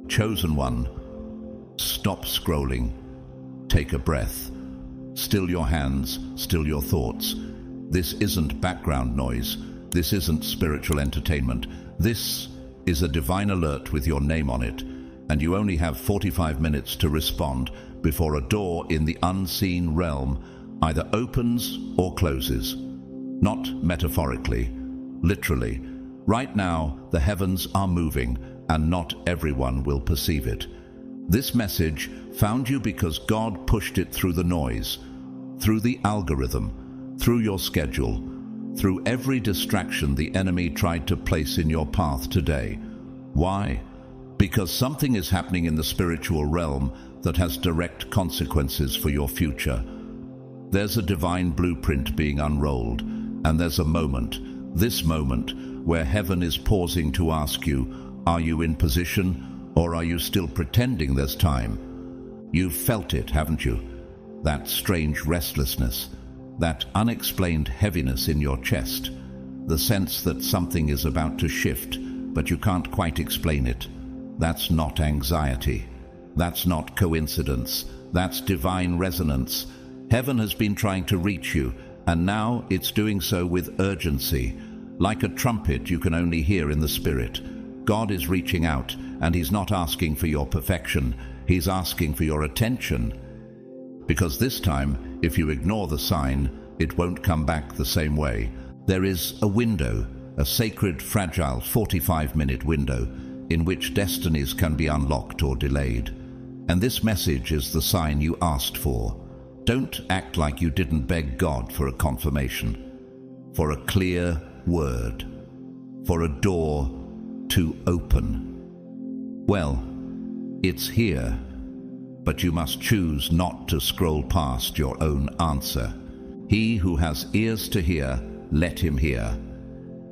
Chosen one, stop scrolling. Take a breath. Still your hands, still your thoughts. This isn't background noise. This isn't spiritual entertainment. This is a divine alert with your name on it, and you only have 45 minutes to respond before a door in the unseen realm either opens or closes. Not metaphorically, literally. Right now, the heavens are moving, and not everyone will perceive it. This message found you because God pushed it through the noise, through the algorithm, through your schedule, through every distraction the enemy tried to place in your path today. Why? Because something is happening in the spiritual realm that has direct consequences for your future. There's a divine blueprint being unrolled, and there's a moment, this moment, where heaven is pausing to ask you, are you in position, or are you still pretending there's time? You've felt it, haven't you? That strange restlessness, that unexplained heaviness in your chest, the sense that something is about to shift, but you can't quite explain it. That's not anxiety. That's not coincidence. That's divine resonance. Heaven has been trying to reach you, and now it's doing so with urgency. Like a trumpet you can only hear in the spirit. God is reaching out, and He's not asking for your perfection. He's asking for your attention. Because this time, if you ignore the sign, it won't come back the same way. There is a window, a sacred, fragile 45-minute window, in which destinies can be unlocked or delayed. And this message is the sign you asked for. Don't act like you didn't beg God for a confirmation, for a clear word, for a door to open. Well, it's here, but you must choose not to scroll past your own answer. He who has ears to hear, let him hear.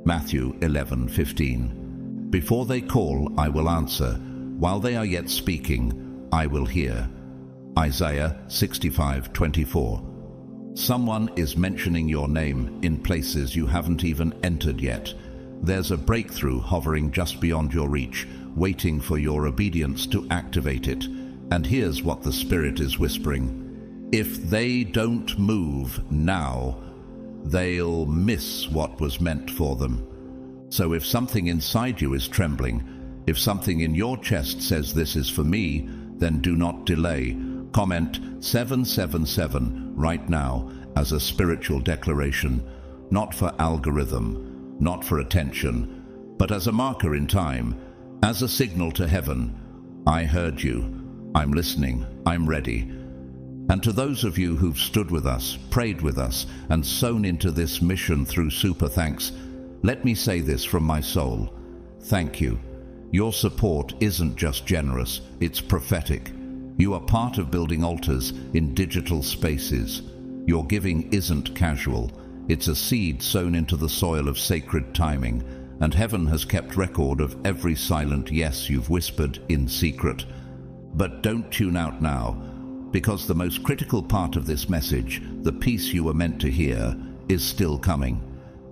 Matthew 11:15. Before they call, I will answer. While they are yet speaking, I will hear. Isaiah 65:24. Someone is mentioning your name in places you haven't even entered yet. There's a breakthrough hovering just beyond your reach, waiting for your obedience to activate it. And here's what the Spirit is whispering. If they don't move now, they'll miss what was meant for them. So if something inside you is trembling, if something in your chest says this is for me, then do not delay. Comment 777 right now as a spiritual declaration, not for algorithm, not for attention, but as a marker in time, as a signal to heaven. I heard you. I'm listening. I'm ready. And to those of you who've stood with us, prayed with us, and sown into this mission through super thanks, let me say this from my soul. Thank you. Your support isn't just generous, it's prophetic. You are part of building altars in digital spaces. Your giving isn't casual. It's a seed sown into the soil of sacred timing, and heaven has kept record of every silent yes you've whispered in secret. But don't tune out now, because the most critical part of this message, the piece you were meant to hear, is still coming.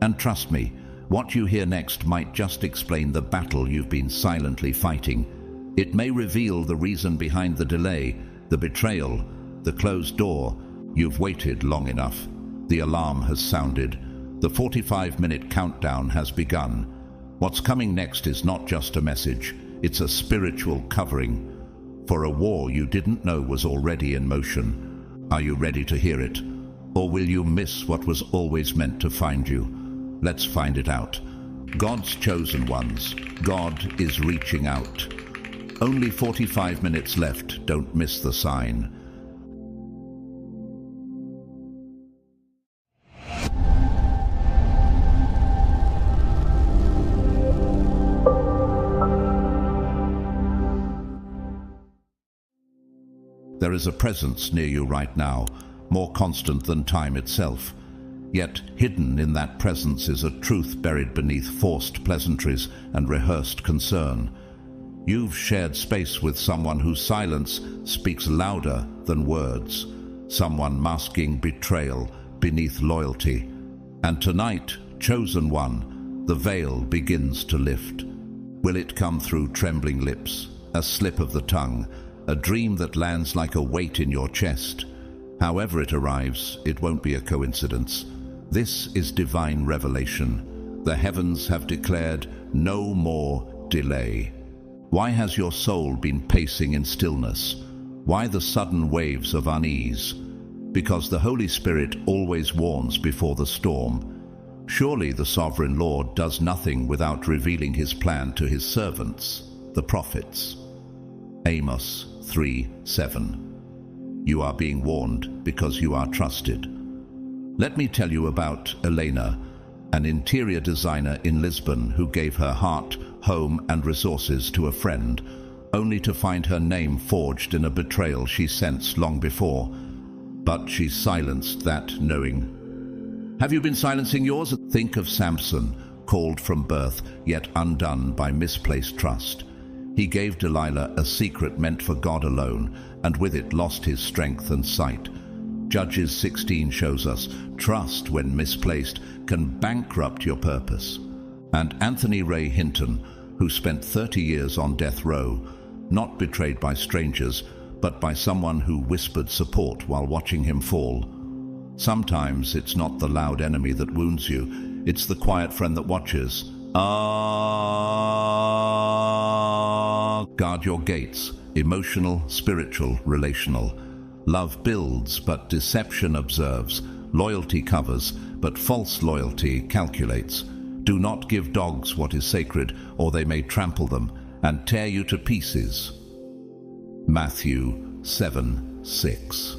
And trust me, what you hear next might just explain the battle you've been silently fighting. It may reveal the reason behind the delay, the betrayal, the closed door. You've waited long enough. The alarm has sounded. The 45-minute countdown has begun. What's coming next is not just a message, it's a spiritual covering for a war you didn't know was already in motion. Are you ready to hear it? Or will you miss what was always meant to find you? Let's find it out. God's chosen ones. God is reaching out. Only 45 minutes left. Don't miss the sign. There is a presence near you right now, more constant than time itself. Yet hidden in that presence is a truth buried beneath forced pleasantries and rehearsed concern. You've shared space with someone whose silence speaks louder than words, someone masking betrayal beneath loyalty. And tonight, chosen one, the veil begins to lift. Will it come through trembling lips, a slip of the tongue, a dream that lands like a weight in your chest. However it arrives, it won't be a coincidence. This is divine revelation. The heavens have declared no more delay. Why has your soul been pacing in stillness? Why the sudden waves of unease? Because the Holy Spirit always warns before the storm. Surely the Sovereign Lord does nothing without revealing his plan to his servants, the prophets. Amos 3:7. You are being warned because you are trusted. Let me tell you about Elena, an interior designer in Lisbon who gave her heart, home and resources to a friend, only to find her name forged in a betrayal she sensed long before. But she silenced that knowing. Have you been silencing yours? Think of Samson, called from birth, yet undone by misplaced trust. He gave Delilah a secret meant for God alone, and with it lost his strength and sight. Judges 16 shows us trust, when misplaced, can bankrupt your purpose. And Anthony Ray Hinton, who spent 30 years on death row, not betrayed by strangers, but by someone who whispered support while watching him fall. Sometimes it's not the loud enemy that wounds you, it's the quiet friend that watches. Guard your gates, emotional, spiritual, relational. Love builds, but deception observes. Loyalty covers, but false loyalty calculates. Do not give dogs what is sacred, or they may trample them and tear you to pieces. Matthew 7:6.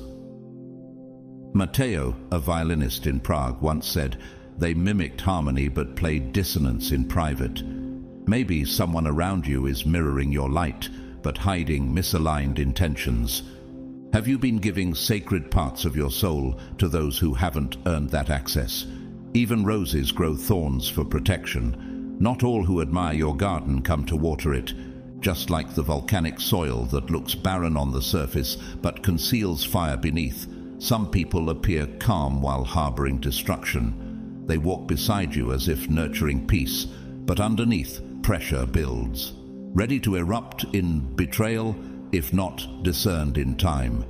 Matteo, a violinist in Prague, once said, "They mimicked harmony but played dissonance in private." Maybe someone around you is mirroring your light, but hiding misaligned intentions. Have you been giving sacred parts of your soul to those who haven't earned that access? Even roses grow thorns for protection. Not all who admire your garden come to water it. Just like the volcanic soil that looks barren on the surface but conceals fire beneath, some people appear calm while harboring destruction. They walk beside you as if nurturing peace, but underneath, pressure builds, ready to erupt in betrayal, if not discerned in time.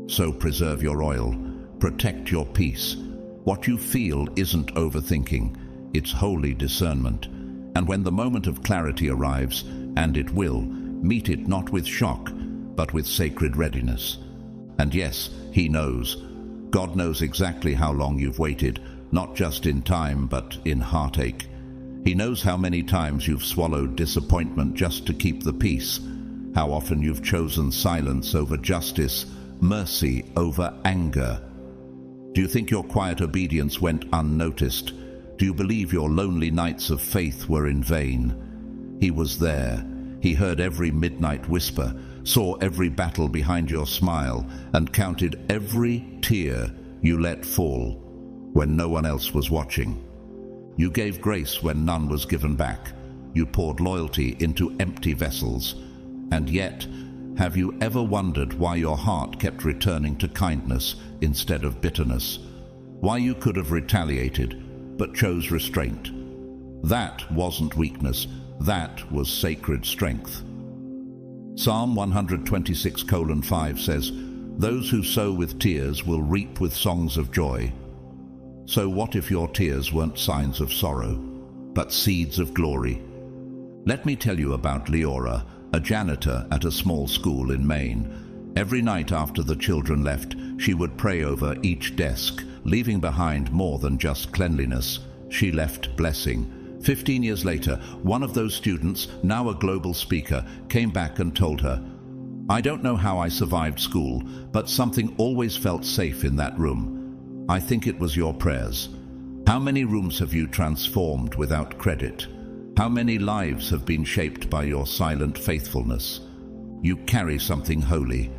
So preserve your oil, protect your peace. What you feel isn't overthinking, it's holy discernment. And when the moment of clarity arrives, and it will, meet it not with shock, but with sacred readiness. And yes, He knows. God knows exactly how long you've waited, not just in time, but in heartache. He knows how many times you've swallowed disappointment just to keep the peace, how often you've chosen silence over justice, mercy over anger. Do you think your quiet obedience went unnoticed? Do you believe your lonely nights of faith were in vain? He was there. He heard every midnight whisper, saw every battle behind your smile, and counted every tear you let fall when no one else was watching. You gave grace when none was given back. You poured loyalty into empty vessels. And yet, have you ever wondered why your heart kept returning to kindness instead of bitterness? Why you could have retaliated, but chose restraint? That wasn't weakness. That was sacred strength. Psalm 126:5 says, "Those who sow with tears will reap with songs of joy." So what if your tears weren't signs of sorrow, but seeds of glory? Let me tell you about Leora, a janitor at a small school in Maine. Every night after the children left, she would pray over each desk, leaving behind more than just cleanliness. She left blessing. 15 years later, one of those students, now a global speaker, came back and told her, "I don't know how I survived school, but something always felt safe in that room. I think it was your prayers." How many rooms have you transformed without credit? How many lives have been shaped by your silent faithfulness? You carry something holy.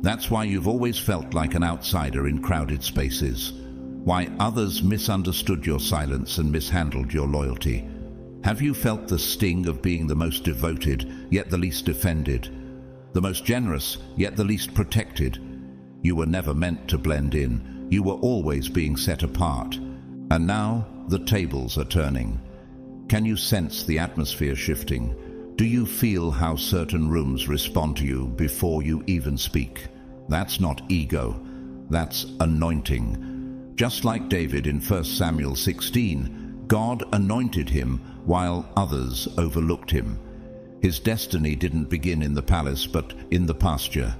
That's why you've always felt like an outsider in crowded spaces. Why others misunderstood your silence and mishandled your loyalty. Have you felt the sting of being the most devoted, yet the least defended? The most generous, yet the least protected? You were never meant to blend in. You were always being set apart. And now the tables are turning. Can you sense the atmosphere shifting? Do you feel how certain rooms respond to you before you even speak? That's not ego, that's anointing. Just like David in 1 Samuel 16, God anointed him while others overlooked him. His destiny didn't begin in the palace, but in the pasture.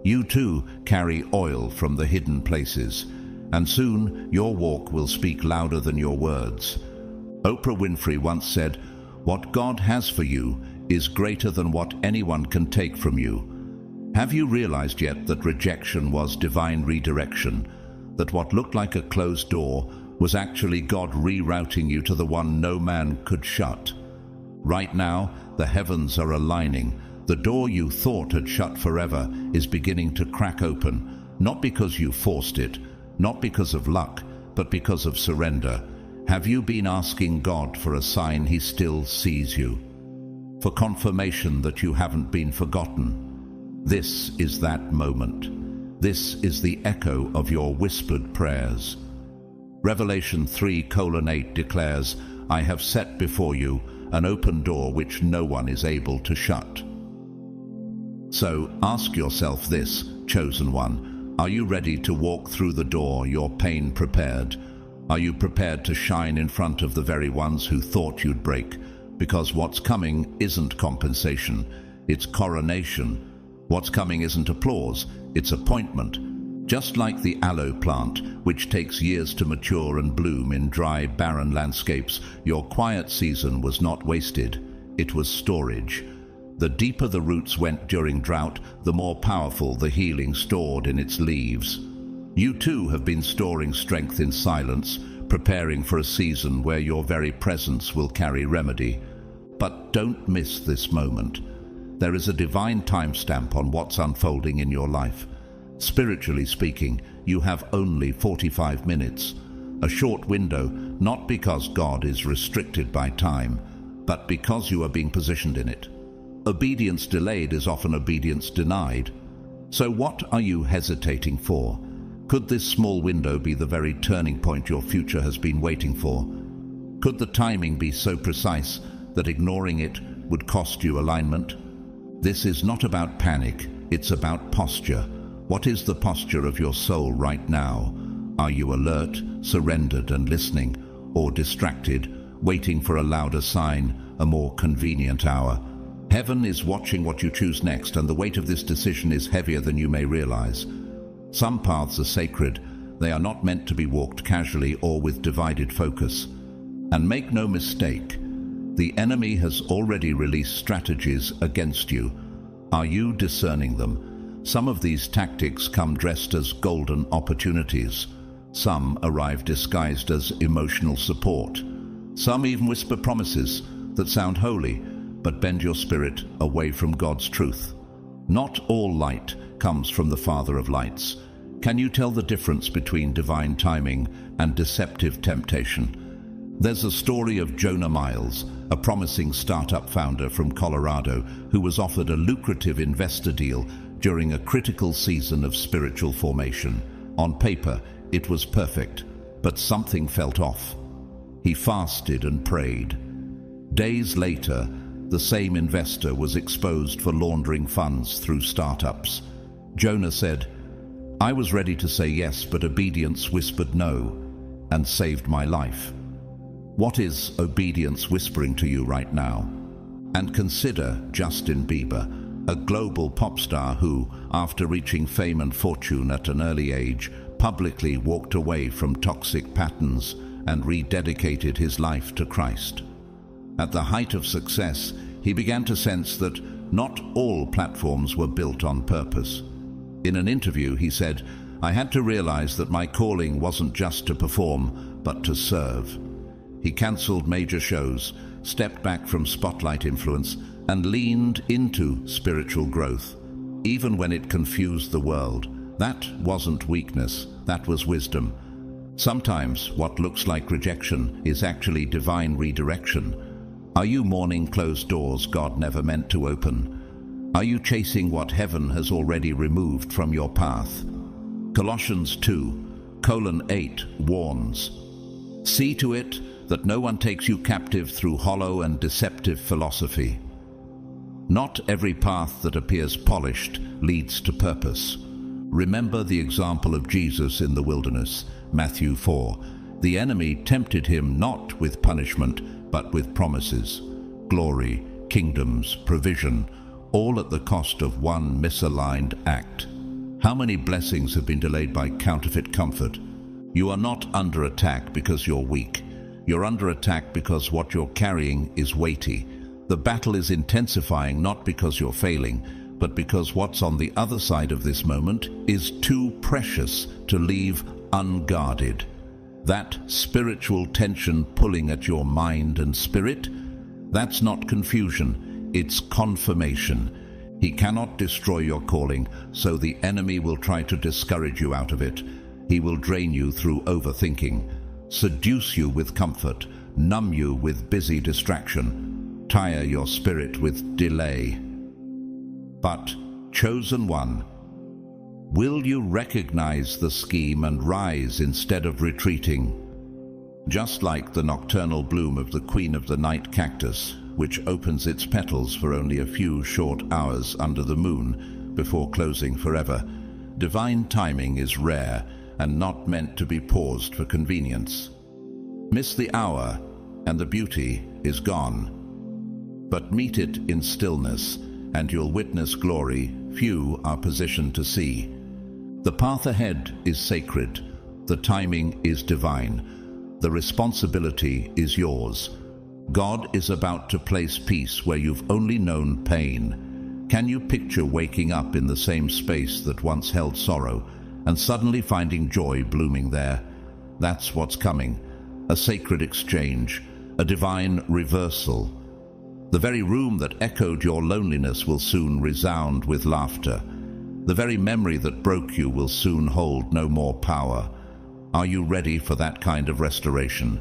You too carry oil from the hidden places, and soon your walk will speak louder than your words. Oprah Winfrey once said, "What God has for you is greater than what anyone can take from you." Have you realized yet that rejection was divine redirection? That what looked like a closed door was actually God rerouting you to the one no man could shut? Right now, the heavens are aligning. The door you thought had shut forever is beginning to crack open, not because you forced it, not because of luck, but because of surrender. Have you been asking God for a sign He still sees you? For confirmation that you haven't been forgotten? This is that moment. This is the echo of your whispered prayers. Revelation 3:8 declares, "I have set before you an open door which no one is able to shut." So ask yourself this, chosen one, are you ready to walk through the door your pain prepared? Are you prepared to shine in front of the very ones who thought you'd break? Because what's coming isn't compensation, it's coronation. What's coming isn't applause, it's appointment. Just like the aloe plant, which takes years to mature and bloom in dry, barren landscapes, your quiet season was not wasted, it was storage. The deeper the roots went during drought, the more powerful the healing stored in its leaves. You too have been storing strength in silence, preparing for a season where your very presence will carry remedy. But don't miss this moment. There is a divine timestamp on what's unfolding in your life. Spiritually speaking, you have only 45 minutes. A short window, not because God is restricted by time, but because you are being positioned in it. Obedience delayed is often obedience denied. So what are you hesitating for? Could this small window be the very turning point your future has been waiting for? Could the timing be so precise that ignoring it would cost you alignment? This is not about panic, it's about posture. What is the posture of your soul right now? Are you alert, surrendered and listening, or distracted, waiting for a louder sign, a more convenient hour? Heaven is watching what you choose next, and the weight of this decision is heavier than you may realize. Some paths are sacred. They are not meant to be walked casually or with divided focus. And make no mistake, the enemy has already released strategies against you. Are you discerning them? Some of these tactics come dressed as golden opportunities. Some arrive disguised as emotional support. Some even whisper promises that sound holy, but bend your spirit away from God's truth. Not all light comes from the Father of lights. Can you tell the difference between divine timing and deceptive temptation? There's a story of Jonah Miles, a promising startup founder from Colorado who was offered a lucrative investor deal during a critical season of spiritual formation. On paper, it was perfect, but something felt off. He fasted and prayed. Days later, the same investor was exposed for laundering funds through startups. Jonah said, "I was ready to say yes, but obedience whispered no, and saved my life." What is obedience whispering to you right now? And consider Justin Bieber, a global pop star who, after reaching fame and fortune at an early age, publicly walked away from toxic patterns and rededicated his life to Christ. At the height of success, he began to sense that not all platforms were built on purpose. In an interview, he said, "I had to realize that my calling wasn't just to perform, but to serve." He cancelled major shows, stepped back from spotlight influence, and leaned into spiritual growth, even when it confused the world. That wasn't weakness, that was wisdom. Sometimes what looks like rejection is actually divine redirection. Are you mourning closed doors God never meant to open? Are you chasing what heaven has already removed from your path? Colossians 2:8 warns, "See to it that no one takes you captive through hollow and deceptive philosophy." Not every path that appears polished leads to purpose. Remember the example of Jesus in the wilderness, Matthew 4. The enemy tempted him not with punishment, but with promises, glory, kingdoms, provision, all at the cost of one misaligned act. How many blessings have been delayed by counterfeit comfort? You are not under attack because you're weak. You're under attack because what you're carrying is weighty. The battle is intensifying not because you're failing, but because what's on the other side of this moment is too precious to leave unguarded. That spiritual tension pulling at your mind and spirit, that's not confusion, it's confirmation. He cannot destroy your calling, so the enemy will try to discourage you out of it. He will drain you through overthinking, seduce you with comfort, numb you with busy distraction, tire your spirit with delay. But, chosen one, will you recognize the scheme and rise instead of retreating? Just like the nocturnal bloom of the queen of the night cactus, which opens its petals for only a few short hours under the moon before closing forever, divine timing is rare and not meant to be paused for convenience. Miss the hour, and the beauty is gone. But meet it in stillness, and you'll witness glory few are positioned to see. The path ahead is sacred. The timing is divine. The responsibility is yours. God is about to place peace where you've only known pain. Can you picture waking up in the same space that once held sorrow and suddenly finding joy blooming there? That's what's coming. A sacred exchange, a divine reversal. The very room that echoed your loneliness will soon resound with laughter. The very memory that broke you will soon hold no more power. Are you ready for that kind of restoration?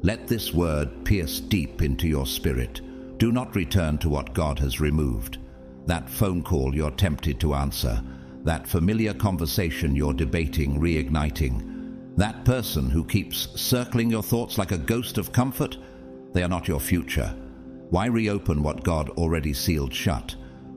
Let this word pierce deep into your spirit. Do not return to what God has removed. That phone call you're tempted to answer. That familiar conversation you're debating, reigniting. That person who keeps circling your thoughts like a ghost of comfort. They are not your future. Why reopen what God already sealed shut?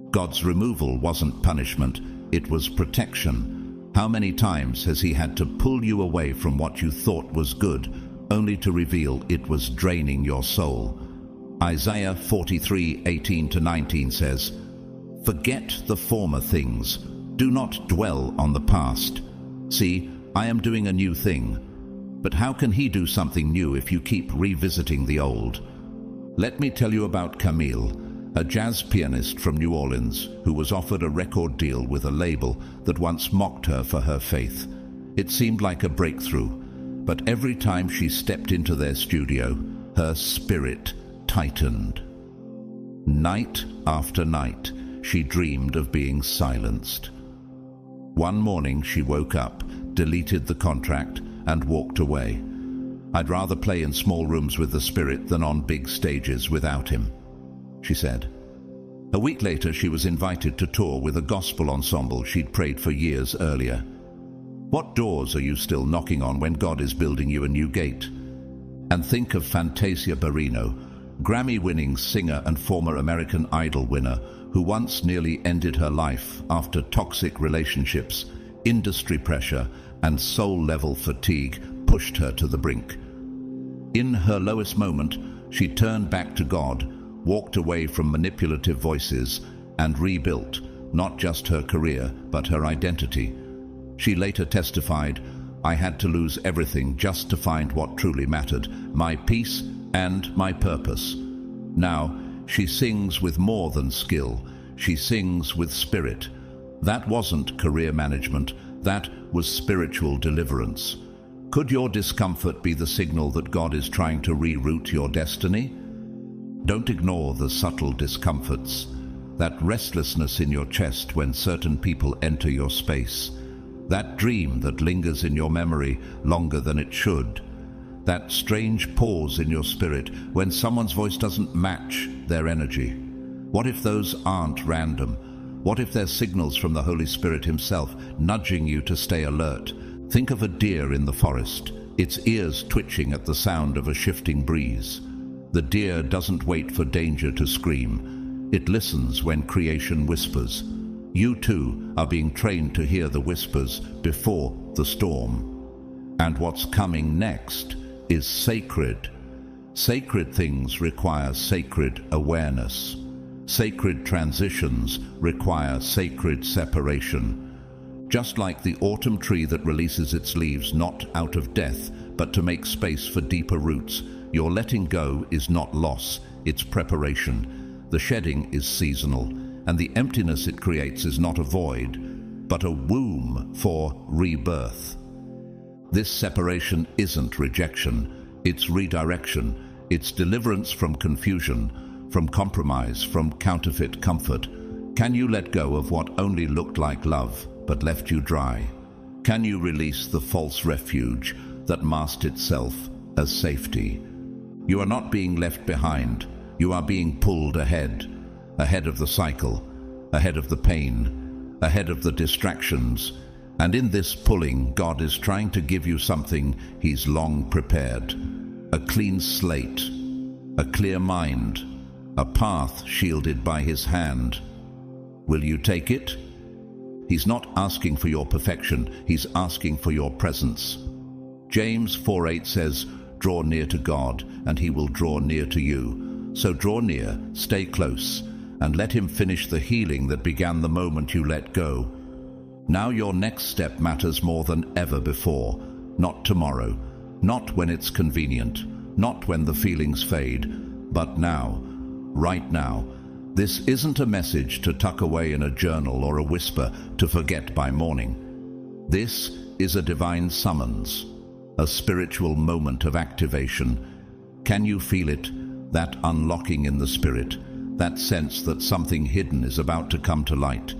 God's removal wasn't punishment, it was protection. How many times has He had to pull you away from what you thought was good, only to reveal it was draining your soul? Isaiah 43:18-19 says, "Forget the former things, do not dwell on the past. See, I am doing a new thing." But how can He do something new if you keep revisiting the old? Let me tell you about Camille, a jazz pianist from New Orleans who was offered a record deal with a label that once mocked her for her faith. It seemed like a breakthrough, but every time she stepped into their studio, her spirit tightened. Night after night, she dreamed of being silenced. One morning she woke up, deleted the contract, and walked away. "I'd rather play in small rooms with the Spirit than on big stages without Him," she said. A week later, she was invited to tour with a gospel ensemble she'd prayed for years earlier. What doors are you still knocking on when God is building you a new gate? And think of Fantasia Barrino, Grammy-winning singer and former American Idol winner, who once nearly ended her life after toxic relationships, industry pressure, and soul-level fatigue pushed her to the brink. In her lowest moment, she turned back to God, walked away from manipulative voices, and rebuilt not just her career, but her identity. She later testified, "I had to lose everything just to find what truly mattered, my peace and my purpose." Now, she sings with more than skill. She sings with spirit. That wasn't career management, that was spiritual deliverance. Could your discomfort be the signal that God is trying to reroute your destiny? Don't ignore the subtle discomforts, that restlessness in your chest when certain people enter your space, that dream that lingers in your memory longer than it should, that strange pause in your spirit when someone's voice doesn't match their energy. What if those aren't random? What if they're signals from the Holy Spirit Himself nudging you to stay alert? Think of a deer in the forest, its ears twitching at the sound of a shifting breeze. The deer doesn't wait for danger to scream. It listens when creation whispers. You too are being trained to hear the whispers before the storm. And what's coming next is sacred. Sacred things require sacred awareness. Sacred transitions require sacred separation. Just like the autumn tree that releases its leaves not out of death, but to make space for deeper roots, your letting go is not loss, it's preparation. The shedding is seasonal, and the emptiness it creates is not a void, but a womb for rebirth. This separation isn't rejection, it's redirection. It's deliverance from confusion, from compromise, from counterfeit comfort. Can you let go of what only looked like love, but left you dry? Can you release the false refuge that masked itself as safety? You are not being left behind. You are being pulled ahead. Ahead of the cycle, ahead of the pain, ahead of the distractions. And in this pulling, God is trying to give you something He's long prepared. A clean slate, a clear mind, a path shielded by His hand. Will you take it? He's not asking for your perfection, He's asking for your presence. James 4:8 says, "Draw near to God, and He will draw near to you." So draw near, stay close, and let Him finish the healing that began the moment you let go. Now your next step matters more than ever before, not tomorrow. Not when it's convenient, not when the feelings fade, but now, right now. This isn't a message to tuck away in a journal or a whisper to forget by morning. This is a divine summons, a spiritual moment of activation. Can you feel it? That unlocking in the spirit, that sense that something hidden is about to come to light,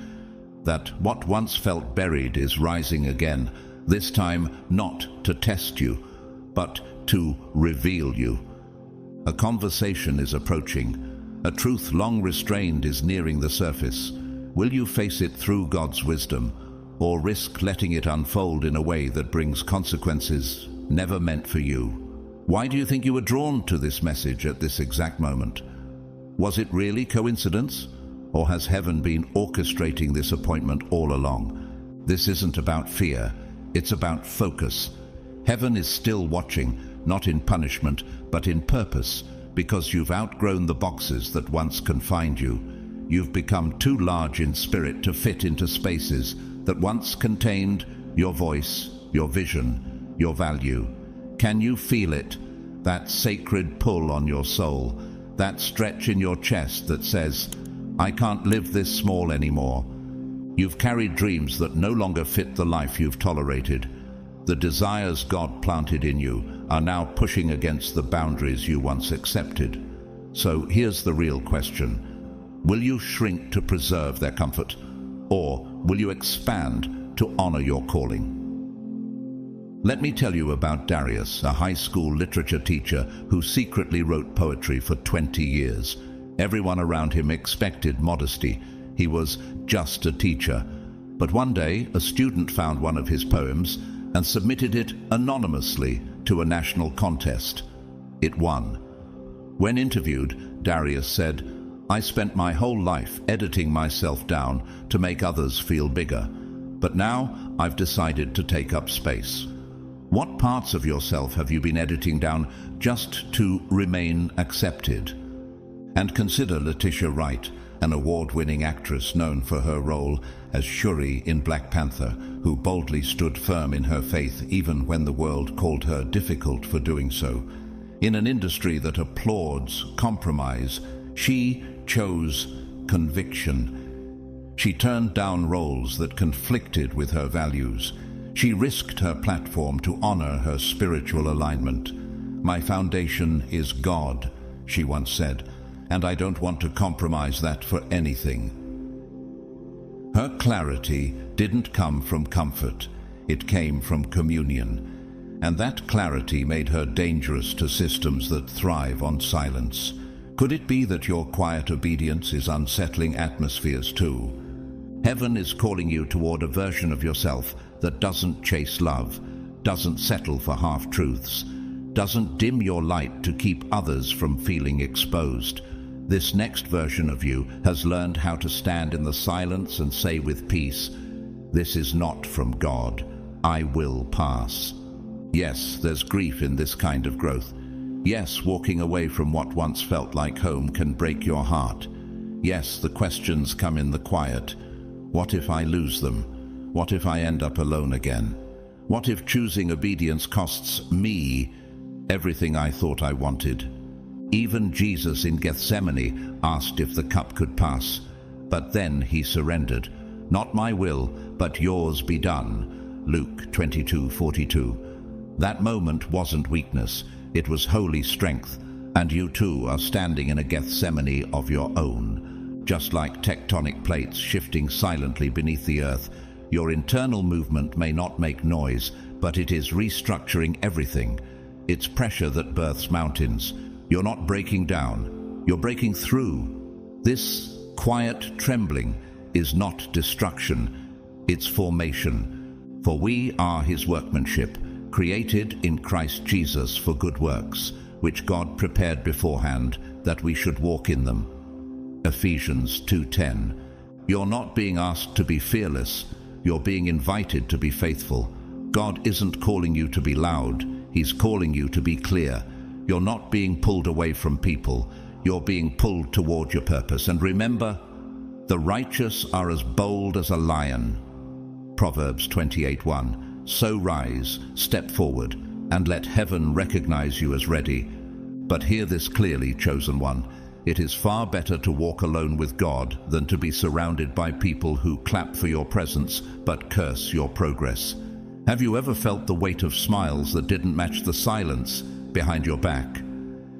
that what once felt buried is rising again, this time not to test you, but to reveal you. A conversation is approaching. A truth long restrained is nearing the surface. Will you face it through God's wisdom, or risk letting it unfold in a way that brings consequences never meant for you? Why do you think you were drawn to this message at this exact moment? Was it really coincidence? Or has heaven been orchestrating this appointment all along? This isn't about fear, it's about focus. Heaven is still watching, not in punishment, but in purpose, because you've outgrown the boxes that once confined you. You've become too large in spirit to fit into spaces that once contained your voice, your vision, your value. Can you feel it? That sacred pull on your soul, that stretch in your chest that says, "I can't live this small anymore." You've carried dreams that no longer fit the life you've tolerated. The desires God planted in you are now pushing against the boundaries you once accepted. So here's the real question. Will you shrink to preserve their comfort, or will you expand to honor your calling? Let me tell you about Darius, a high school literature teacher who secretly wrote poetry for 20 years. Everyone around him expected modesty. He was just a teacher. But one day, a student found one of his poems and submitted it anonymously to a national contest. It won. When interviewed, Darius said, "I spent my whole life editing myself down to make others feel bigger. But now I've decided to take up space." What parts of yourself have you been editing down just to remain accepted? And consider Letitia Wright, an award-winning actress known for her role as Shuri in Black Panther, who boldly stood firm in her faith even when the world called her difficult for doing so. In an industry that applauds compromise, she chose conviction. She turned down roles that conflicted with her values. She risked her platform to honor her spiritual alignment. "My foundation is God," she once said, "and I don't want to compromise that for anything." Her clarity didn't come from comfort, it came from communion. And that clarity made her dangerous to systems that thrive on silence. Could it be that your quiet obedience is unsettling atmospheres too? Heaven is calling you toward a version of yourself that doesn't chase love, doesn't settle for half-truths, doesn't dim your light to keep others from feeling exposed. This next version of you has learned how to stand in the silence and say with peace, "This is not from God. I will pass." Yes, there's grief in this kind of growth. Yes, walking away from what once felt like home can break your heart. Yes, the questions come in the quiet. What if I lose them? What if I end up alone again? What if choosing obedience costs me everything I thought I wanted? Even Jesus in Gethsemane asked if the cup could pass, but then he surrendered. "Not my will, but yours be done." Luke 22:42. That moment wasn't weakness, it was holy strength, and you too are standing in a Gethsemane of your own. Just like tectonic plates shifting silently beneath the earth, your internal movement may not make noise, but it is restructuring everything. It's pressure that births mountains. You're not breaking down, you're breaking through. This quiet trembling is not destruction, it's formation. For we are his workmanship, created in Christ Jesus for good works, which God prepared beforehand that we should walk in them. Ephesians 2:10. You're not being asked to be fearless, you're being invited to be faithful. God isn't calling you to be loud, he's calling you to be clear. You're not being pulled away from people, you're being pulled toward your purpose. And remember, the righteous are as bold as a lion. Proverbs 28:1. So rise, step forward, and let heaven recognize you as ready. But hear this clearly, chosen one. It is far better to walk alone with God than to be surrounded by people who clap for your presence but curse your progress. Have you ever felt the weight of smiles that didn't match the silence behind your back?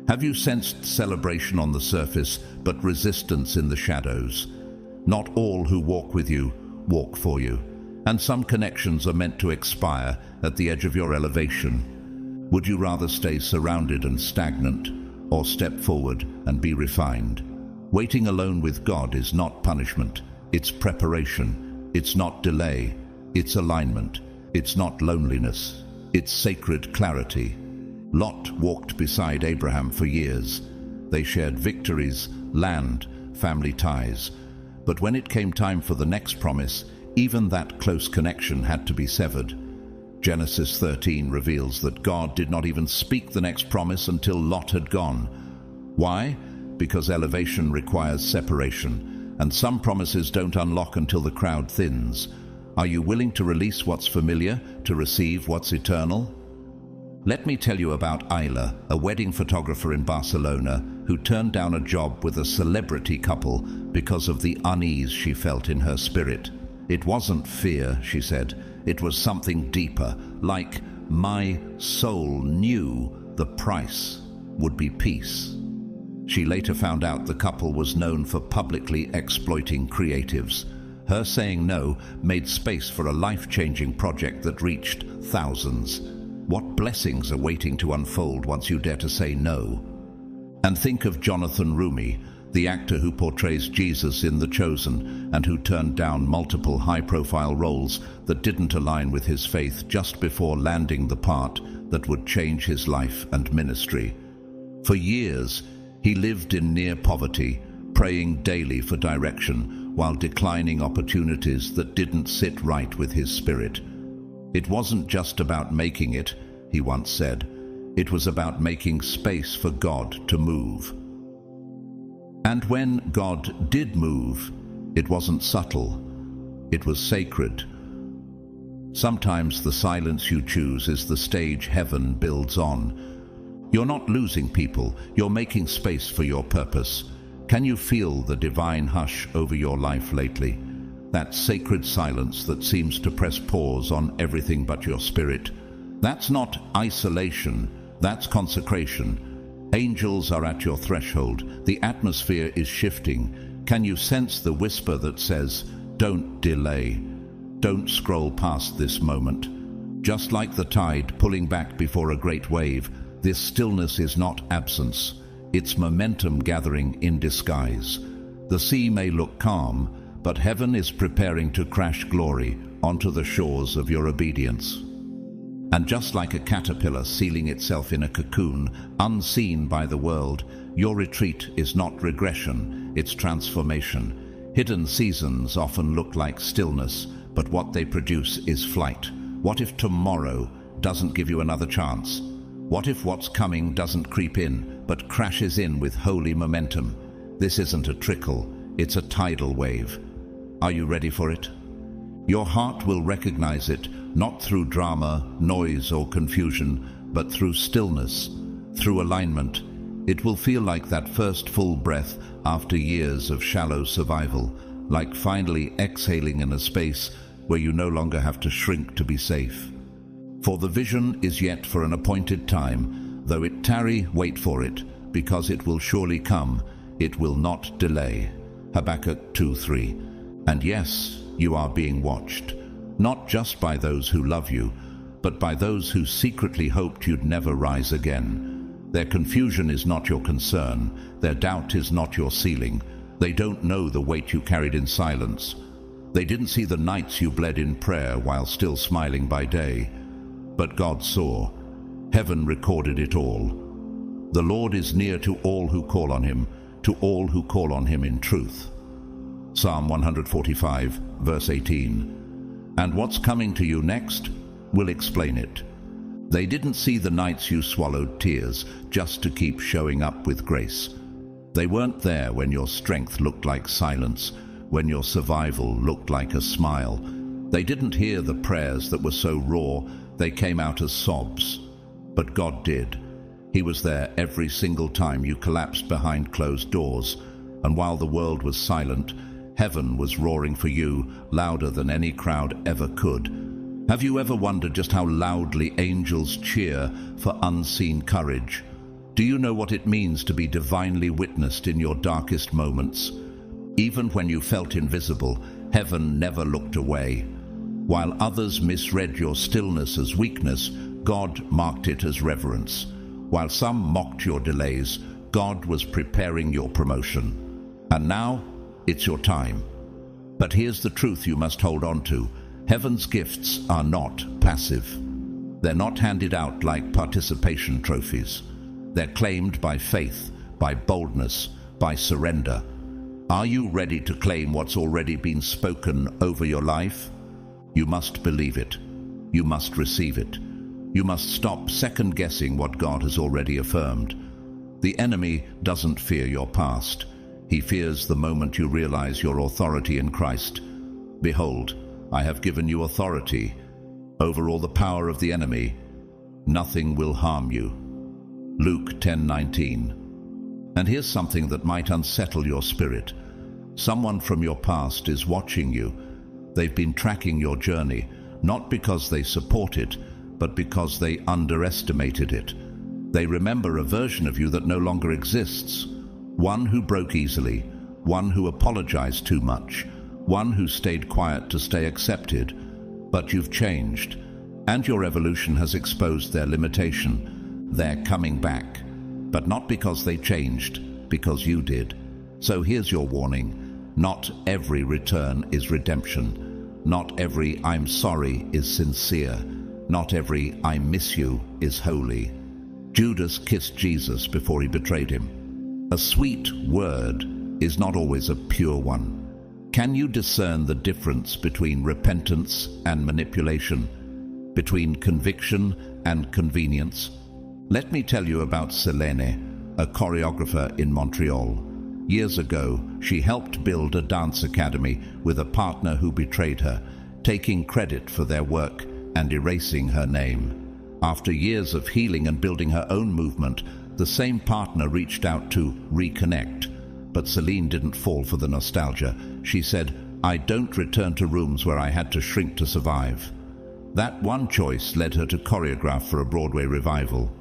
Have you sensed celebration on the surface but resistance in the shadows? Not all who walk with you walk for you, and some connections are meant to expire at the edge of your elevation. Would you rather stay surrounded and stagnant, or step forward and be refined? Waiting alone with God is not punishment, it's preparation. It's not delay, it's alignment. It's not loneliness, it's sacred clarity. Lot walked beside Abraham for years. They shared victories, land, family ties. But when it came time for the next promise, even that close connection had to be severed. Genesis 13 reveals that God did not even speak the next promise until Lot had gone. Why? Because elevation requires separation, and some promises don't unlock until the crowd thins. Are you willing to release what's familiar to receive what's eternal? Let me tell you about Ayla, a wedding photographer in Barcelona who turned down a job with a celebrity couple because of the unease she felt in her spirit. It wasn't fear, she said. It was something deeper, like my soul knew the price would be peace. She later found out the couple was known for publicly exploiting creatives. Her saying no made space for a life-changing project that reached thousands. What blessings are waiting to unfold once you dare to say no? And think of Jonathan Rumi, the actor who portrays Jesus in The Chosen and who turned down multiple high-profile roles that didn't align with his faith just before landing the part that would change his life and ministry. For years, he lived in near poverty, praying daily for direction, while declining opportunities that didn't sit right with his spirit. It wasn't just about making it, he once said. It was about making space for God to move. And when God did move, it wasn't subtle, it was sacred. Sometimes the silence you choose is the stage heaven builds on. You're not losing people, you're making space for your purpose. Can you feel the divine hush over your life lately? That sacred silence that seems to press pause on everything but your spirit. That's not isolation, that's consecration. Angels are at your threshold. The atmosphere is shifting. Can you sense the whisper that says, don't delay. Don't scroll past this moment. Just like the tide pulling back before a great wave, this stillness is not absence. It's momentum gathering in disguise. The sea may look calm, but heaven is preparing to crash glory onto the shores of your obedience. And just like a caterpillar sealing itself in a cocoon, unseen by the world, Your retreat is not regression, it's transformation. Hidden seasons often look like stillness, but what they produce is flight. What if tomorrow doesn't give you another chance? What if what's coming doesn't creep in, but crashes in with holy momentum? This isn't a trickle, it's a tidal wave. Are you ready for it? Your heart will recognize it, not through drama, noise, or confusion, but through stillness, through alignment. It will feel like that first full breath after years of shallow survival, like finally exhaling in a space where you no longer have to shrink to be safe. For the vision is yet for an appointed time, though it tarry, wait for it, because it will surely come, it will not delay. Habakkuk 2:3. And yes, you are being watched, not just by those who love you, but by those who secretly hoped you'd never rise again. Their confusion is not your concern, their doubt is not your ceiling. They don't know the weight you carried in silence. They didn't see the nights you bled in prayer while still smiling by day. But God saw. Heaven recorded it all. The Lord is near to all who call on him, to all who call on him in truth. Psalm 145, verse 18. And what's coming to you next will explain it. They didn't see the nights you swallowed tears just to keep showing up with grace. They weren't there when your strength looked like silence, when your survival looked like a smile. They didn't hear the prayers that were so raw they came out as sobs. But God did. He was there every single time you collapsed behind closed doors, and while the world was silent, heaven was roaring for you, louder than any crowd ever could. Have you ever wondered just how loudly angels cheer for unseen courage? Do you know what it means to be divinely witnessed in your darkest moments? Even when you felt invisible, heaven never looked away. While others misread your stillness as weakness, God marked it as reverence. While some mocked your delays, God was preparing your promotion. And now, it's your time. But here's the truth you must hold on to. Heaven's gifts are not passive. They're not handed out like participation trophies. They're claimed by faith, by boldness, by surrender. Are you ready to claim what's already been spoken over your life? You must believe it. You must receive it. You must stop second-guessing what God has already affirmed. The enemy doesn't fear your past. He fears the moment you realize your authority in Christ. Behold, I have given you authority over all the power of the enemy. Nothing will harm you. Luke 10:19. And here's something that might unsettle your spirit. Someone from your past is watching you. They've been tracking your journey, not because they support it, but because they underestimated it. They remember a version of you that no longer exists. One who broke easily, one who apologized too much, one who stayed quiet to stay accepted. But you've changed, and your evolution has exposed their limitation. They're coming back, but not because they changed, because you did. So here's your warning. Not every return is redemption. Not every I'm sorry is sincere. Not every I miss you is holy. Judas kissed Jesus before he betrayed him. A sweet word is not always a pure one. Can you discern the difference between repentance and manipulation, between conviction and convenience? Let me tell you about Selene, a choreographer in Montreal. Years ago, she helped build a dance academy with a partner who betrayed her, taking credit for their work and erasing her name. After years of healing and building her own movement, the same partner reached out to reconnect. But Celine didn't fall for the nostalgia. She said, "I don't return to rooms where I had to shrink to survive." That one choice led her to choreograph for a Broadway revival.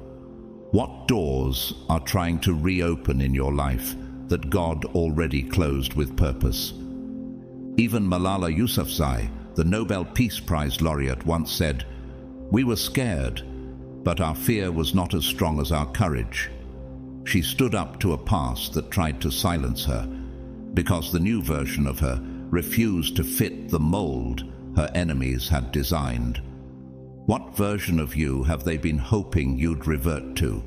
What doors are trying to reopen in your life that God already closed with purpose? Even Malala Yousafzai, the Nobel Peace Prize laureate, once said, "We were scared, but our fear was not as strong as our courage." She stood up to a past that tried to silence her, because the new version of her refused to fit the mold her enemies had designed. What version of you have they been hoping you'd revert to?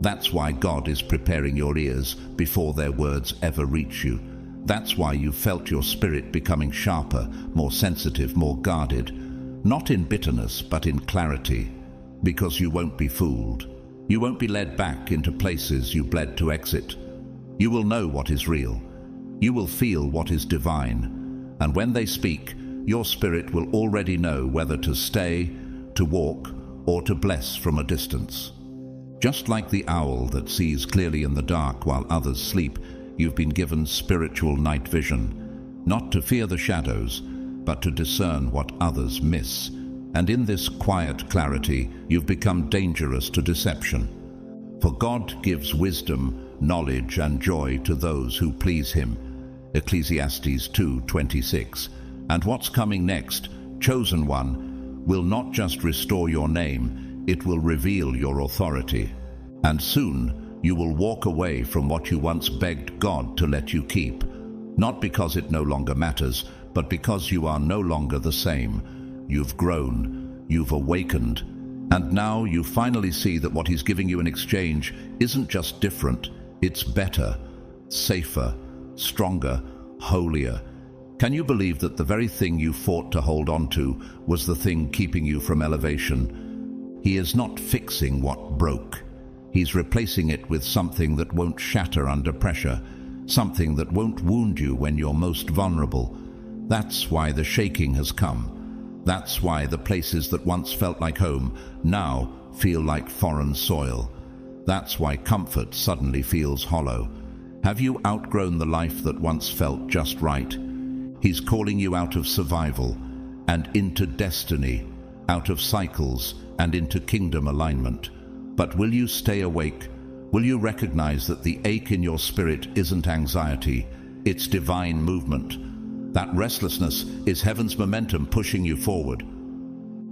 That's why God is preparing your ears before their words ever reach you. That's why you felt your spirit becoming sharper, more sensitive, more guarded. Not in bitterness, but in clarity. Because you won't be fooled. You won't be led back into places you bled to exit. You will know what is real. You will feel what is divine. And when they speak, your spirit will already know whether to stay, to walk, or to bless from a distance. Just like the owl that sees clearly in the dark while others sleep, you've been given spiritual night vision, not to fear the shadows, but to discern what others miss. And in this quiet clarity, you've become dangerous to deception. For God gives wisdom, knowledge, and joy to those who please Him. Ecclesiastes 2:26. And what's coming next, chosen one, will not just restore your name, it will reveal your authority. And soon you will walk away from what you once begged God to let you keep, not because it no longer matters, but because you are no longer the same. You've grown, you've awakened, and now you finally see that what He's giving you in exchange isn't just different, it's better, safer, stronger, holier. Can you believe that the very thing you fought to hold on to was the thing keeping you from elevation? He is not fixing what broke. He's replacing it with something that won't shatter under pressure, something that won't wound you when you're most vulnerable. That's why the shaking has come. That's why the places that once felt like home now feel like foreign soil. That's why comfort suddenly feels hollow. Have you outgrown the life that once felt just right? He's calling you out of survival and into destiny, out of cycles and into kingdom alignment. But will you stay awake? Will you recognize that the ache in your spirit isn't anxiety, it's divine movement? That restlessness is heaven's momentum pushing you forward.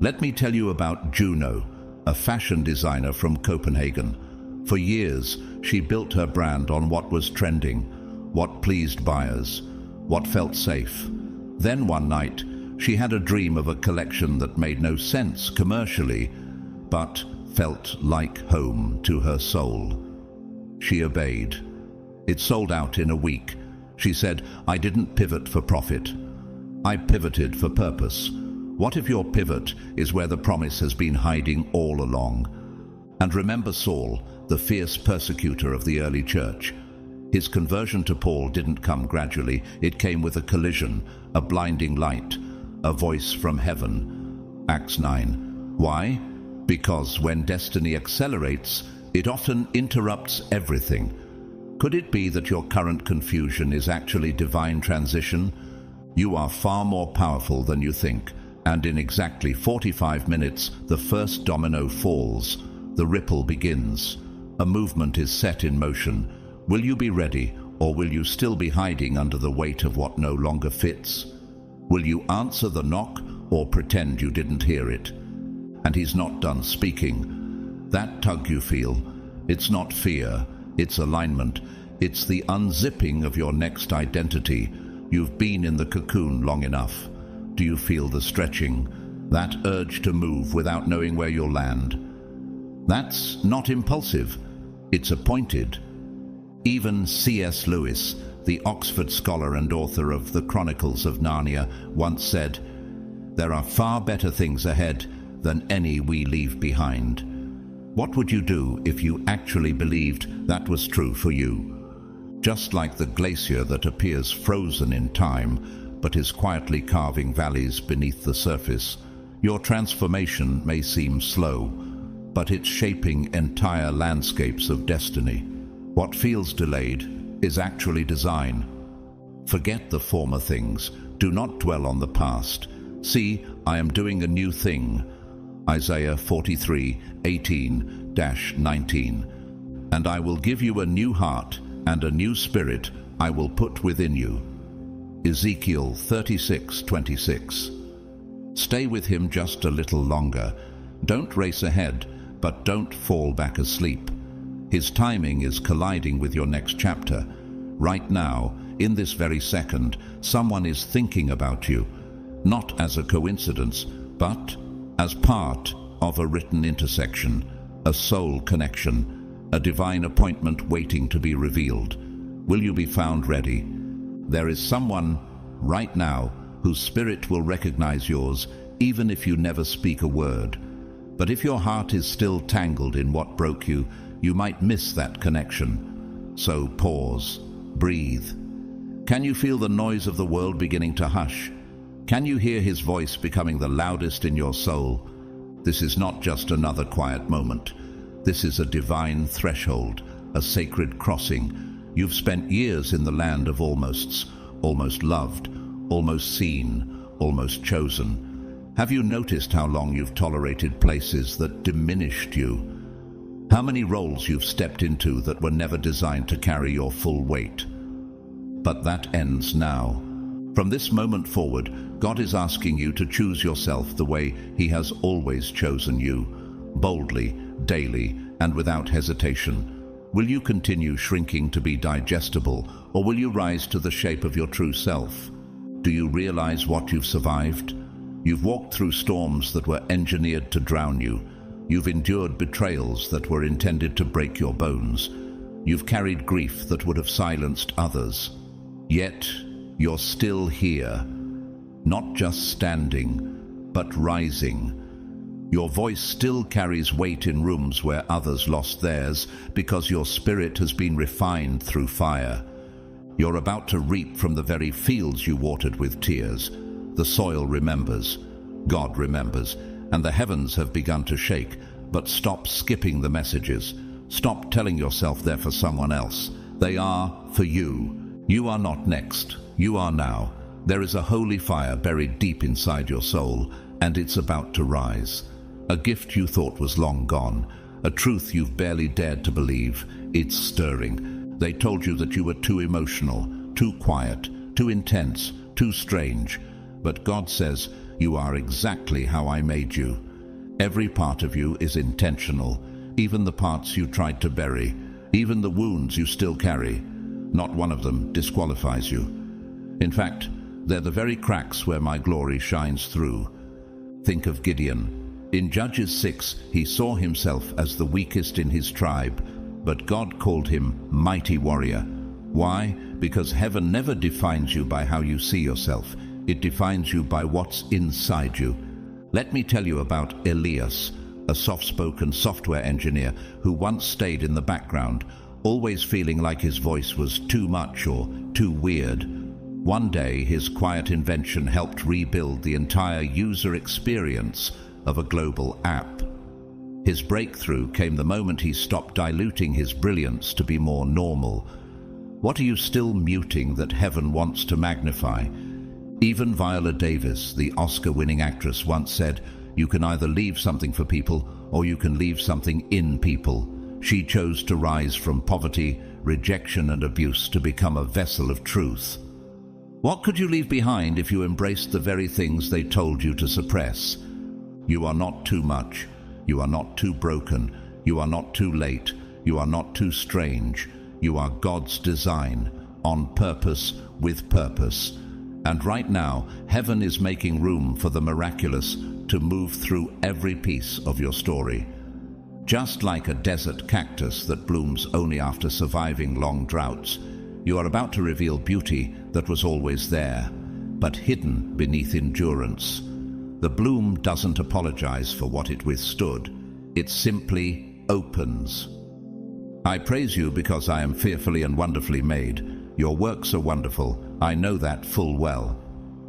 Let me tell you about Juno, a fashion designer from Copenhagen. For years, she built her brand on what was trending, what pleased buyers, what felt safe. Then one night, she had a dream of a collection that made no sense commercially, but felt like home to her soul. She obeyed. It sold out in a week. She said, "I didn't pivot for profit. I pivoted for purpose." What if your pivot is where the promise has been hiding all along? And remember Saul, the fierce persecutor of the early church. His conversion to Paul didn't come gradually. It came with a collision, a blinding light, a voice from heaven. Acts 9. Why? Because when destiny accelerates, it often interrupts everything. Could it be that your current confusion is actually divine transition? You are far more powerful than you think, and in exactly 45 minutes, the first domino falls. The ripple begins. A movement is set in motion. Will you be ready, or will you still be hiding under the weight of what no longer fits? Will you answer the knock, or pretend you didn't hear it? And He's not done speaking. That tug you feel, it's not fear, it's alignment. It's the unzipping of your next identity. You've been in the cocoon long enough. Do you feel the stretching? That urge to move without knowing where you'll land? That's not impulsive, it's appointed. Even C.S. Lewis, the Oxford scholar and author of the Chronicles of Narnia, once said, "There are far better things ahead than any we leave behind." What would you do if you actually believed that was true for you? Just like the glacier that appears frozen in time, but is quietly carving valleys beneath the surface, your transformation may seem slow, but it's shaping entire landscapes of destiny. What feels delayed is actually design. Forget the former things. Do not dwell on the past. See, I am doing a new thing. Isaiah 43:18-19. And I will give you a new heart, and a new spirit I will put within you. Ezekiel 36:26. Stay with Him just a little longer. Don't race ahead, but don't fall back asleep. His timing is colliding with your next chapter. Right now, in this very second, someone is thinking about you, not as a coincidence, but as part of a written intersection, a soul connection. a divine appointment waiting to be revealed. Will you be found ready? There is someone right now whose spirit will recognize yours, even if you never speak a word. But if your heart is still tangled in what broke you, you might miss that connection. So pause, breathe. Can you feel the noise of the world beginning to hush? Can you hear his voice becoming the loudest in your soul? This is not just another quiet moment. This is a divine threshold, a sacred crossing. You've spent years in the land of almosts, almost loved, almost seen, almost chosen. Have you noticed how long you've tolerated places that diminished you? How many roles you've stepped into that were never designed to carry your full weight? But that ends now. From this moment forward, God is asking you to choose yourself the way He has always chosen you, boldly, daily, and without hesitation. Will you continue shrinking to be digestible, or will you rise to the shape of your true self? Do you realize what you've survived? You've walked through storms that were engineered to drown you. You've endured betrayals that were intended to break your bones. You've carried grief that would have silenced others. Yet, you're still here, not just standing, but rising. Your voice still carries weight in rooms where others lost theirs because your spirit has been refined through fire. You're about to reap from the very fields you watered with tears. The soil remembers, God remembers, and the heavens have begun to shake. But stop skipping the messages. Stop telling yourself they're for someone else. They are for you. You are not next. You are now. There is a holy fire buried deep inside your soul, and it's about to rise. A gift you thought was long gone, a truth you've barely dared to believe. It's stirring. They told you that you were too emotional, too quiet, too intense, too strange. But God says, you are exactly how I made you. Every part of you is intentional, even the parts you tried to bury, even the wounds you still carry. Not one of them disqualifies you. In fact, they're the very cracks where my glory shines through. Think of Gideon. In Judges 6, he saw himself as the weakest in his tribe, but God called him mighty warrior. Why? Because heaven never defines you by how you see yourself. It defines you by what's inside you. Let me tell you about Elias, a soft-spoken software engineer who once stayed in the background, always feeling like his voice was too much or too weird. One day, his quiet invention helped rebuild the entire user experience of a global app. His breakthrough came the moment he stopped diluting his brilliance to be more normal. What are you still muting that heaven wants to magnify? Even Viola Davis, the Oscar-winning actress, once said, "You can either leave something for people, or you can leave something in people." She chose to rise from poverty, rejection, and abuse to become a vessel of truth. What could you leave behind if you embraced the very things they told you to suppress? You are not too much. You are not too broken. You are not too late. You are not too strange. You are God's design, on purpose, with purpose. And right now, heaven is making room for the miraculous to move through every piece of your story. Just like a desert cactus that blooms only after surviving long droughts, you are about to reveal beauty that was always there, but hidden beneath endurance. The bloom doesn't apologize for what it withstood. It simply opens. I praise you because I am fearfully and wonderfully made. Your works are wonderful. I know that full well.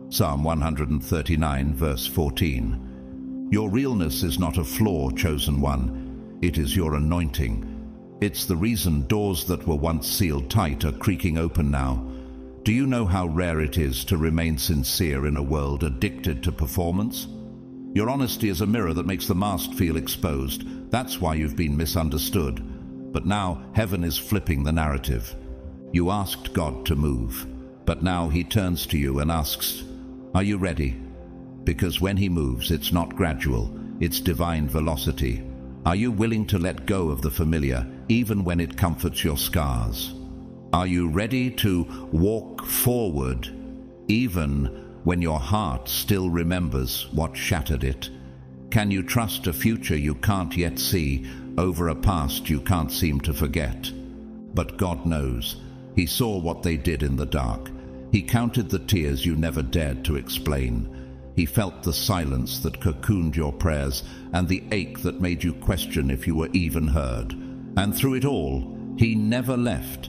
Psalm 139, verse 14. Your realness is not a flaw, chosen one. It is your anointing. It's the reason doors that were once sealed tight are creaking open now. Do you know how rare it is to remain sincere in a world addicted to performance? Your honesty is a mirror that makes the mask feel exposed. That's why you've been misunderstood. But now heaven is flipping the narrative. You asked God to move, but now He turns to you and asks, "Are you ready?" Because when He moves, it's not gradual, it's divine velocity. Are you willing to let go of the familiar, even when it comforts your scars? Are you ready to walk forward, even when your heart still remembers what shattered it? Can you trust a future you can't yet see, over a past you can't seem to forget. But God knows. He saw what they did in the dark. He counted the tears you never dared to explain. He felt the silence that cocooned your prayers and the ache that made you question if you were even heard. And through it all, He never left.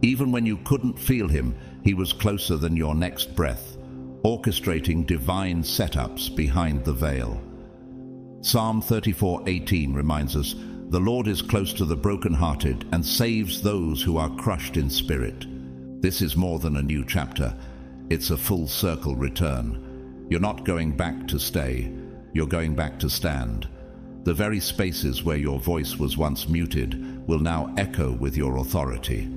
Even when you couldn't feel Him, He was closer than your next breath, orchestrating divine setups behind the veil. Psalm 34:18 reminds us, "The Lord is close to the brokenhearted and saves those who are crushed in spirit." This is more than a new chapter. It's a full circle return. You're not going back to stay. You're going back to stand. The very spaces where your voice was once muted will now echo with your authority.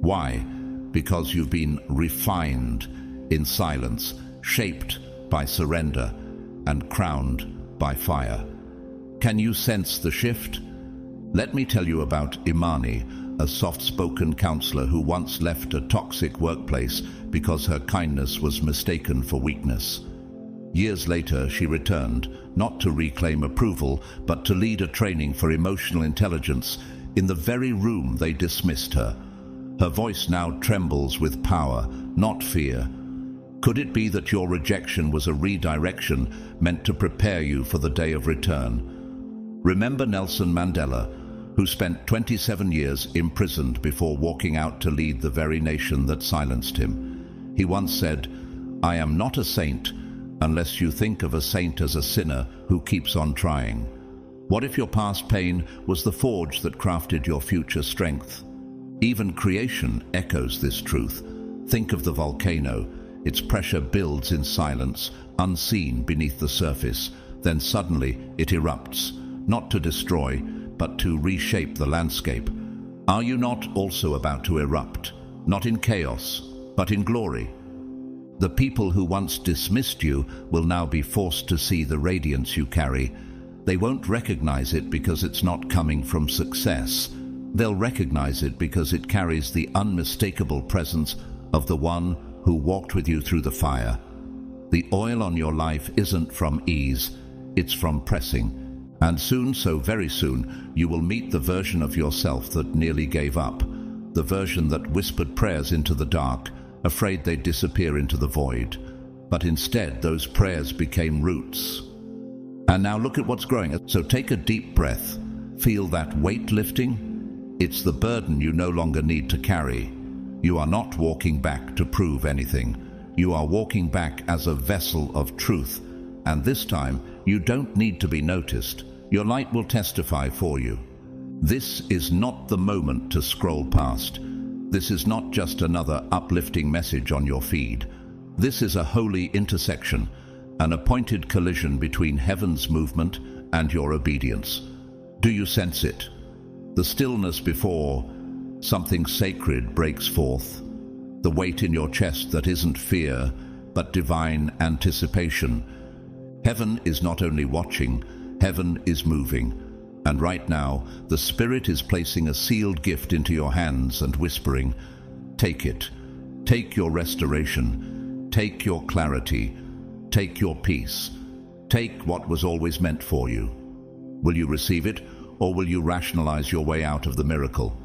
Why? Because you've been refined in silence, shaped by surrender, and crowned by fire. Can you sense the shift? Let me tell you about Imani, a soft-spoken counselor who once left a toxic workplace because her kindness was mistaken for weakness. Years later, she returned, not to reclaim approval, but to lead a training for emotional intelligence in the very room they dismissed her. Her voice now trembles with power, not fear. Could it be that your rejection was a redirection meant to prepare you for the day of return? Remember Nelson Mandela, who spent 27 years imprisoned before walking out to lead the very nation that silenced him. He once said, "I am not a saint unless you think of a saint as a sinner who keeps on trying." What if your past pain was the forge that crafted your future strength? Even creation echoes this truth. Think of the volcano. Its pressure builds in silence, unseen beneath the surface. Then suddenly it erupts, not to destroy, but to reshape the landscape. Are you not also about to erupt, not in chaos, but in glory? The people who once dismissed you will now be forced to see the radiance you carry. They won't recognize it because it's not coming from success. They'll recognize it because it carries the unmistakable presence of the one who walked with you through the fire. The oil on your life isn't from ease, it's from pressing. And soon, so very soon, you will meet the version of yourself that nearly gave up, the version that whispered prayers into the dark, afraid they'd disappear into the void. But instead, those prayers became roots. And now look at what's growing. So take a deep breath. Feel that weight lifting? It's the burden you no longer need to carry. You are not walking back to prove anything. You are walking back as a vessel of truth. And this time, you don't need to be noticed. Your light will testify for you. This is not the moment to scroll past. This is not just another uplifting message on your feed. This is a holy intersection, an appointed collision between heaven's movement and your obedience. Do you sense it? The stillness before something sacred breaks forth. The weight in your chest that isn't fear, but divine anticipation. Heaven is not only watching, heaven is moving. And right now, the Spirit is placing a sealed gift into your hands and whispering, "Take it. Take your restoration. Take your clarity. Take your peace. Take what was always meant for you." Will you receive it, or will you rationalize your way out of the miracle?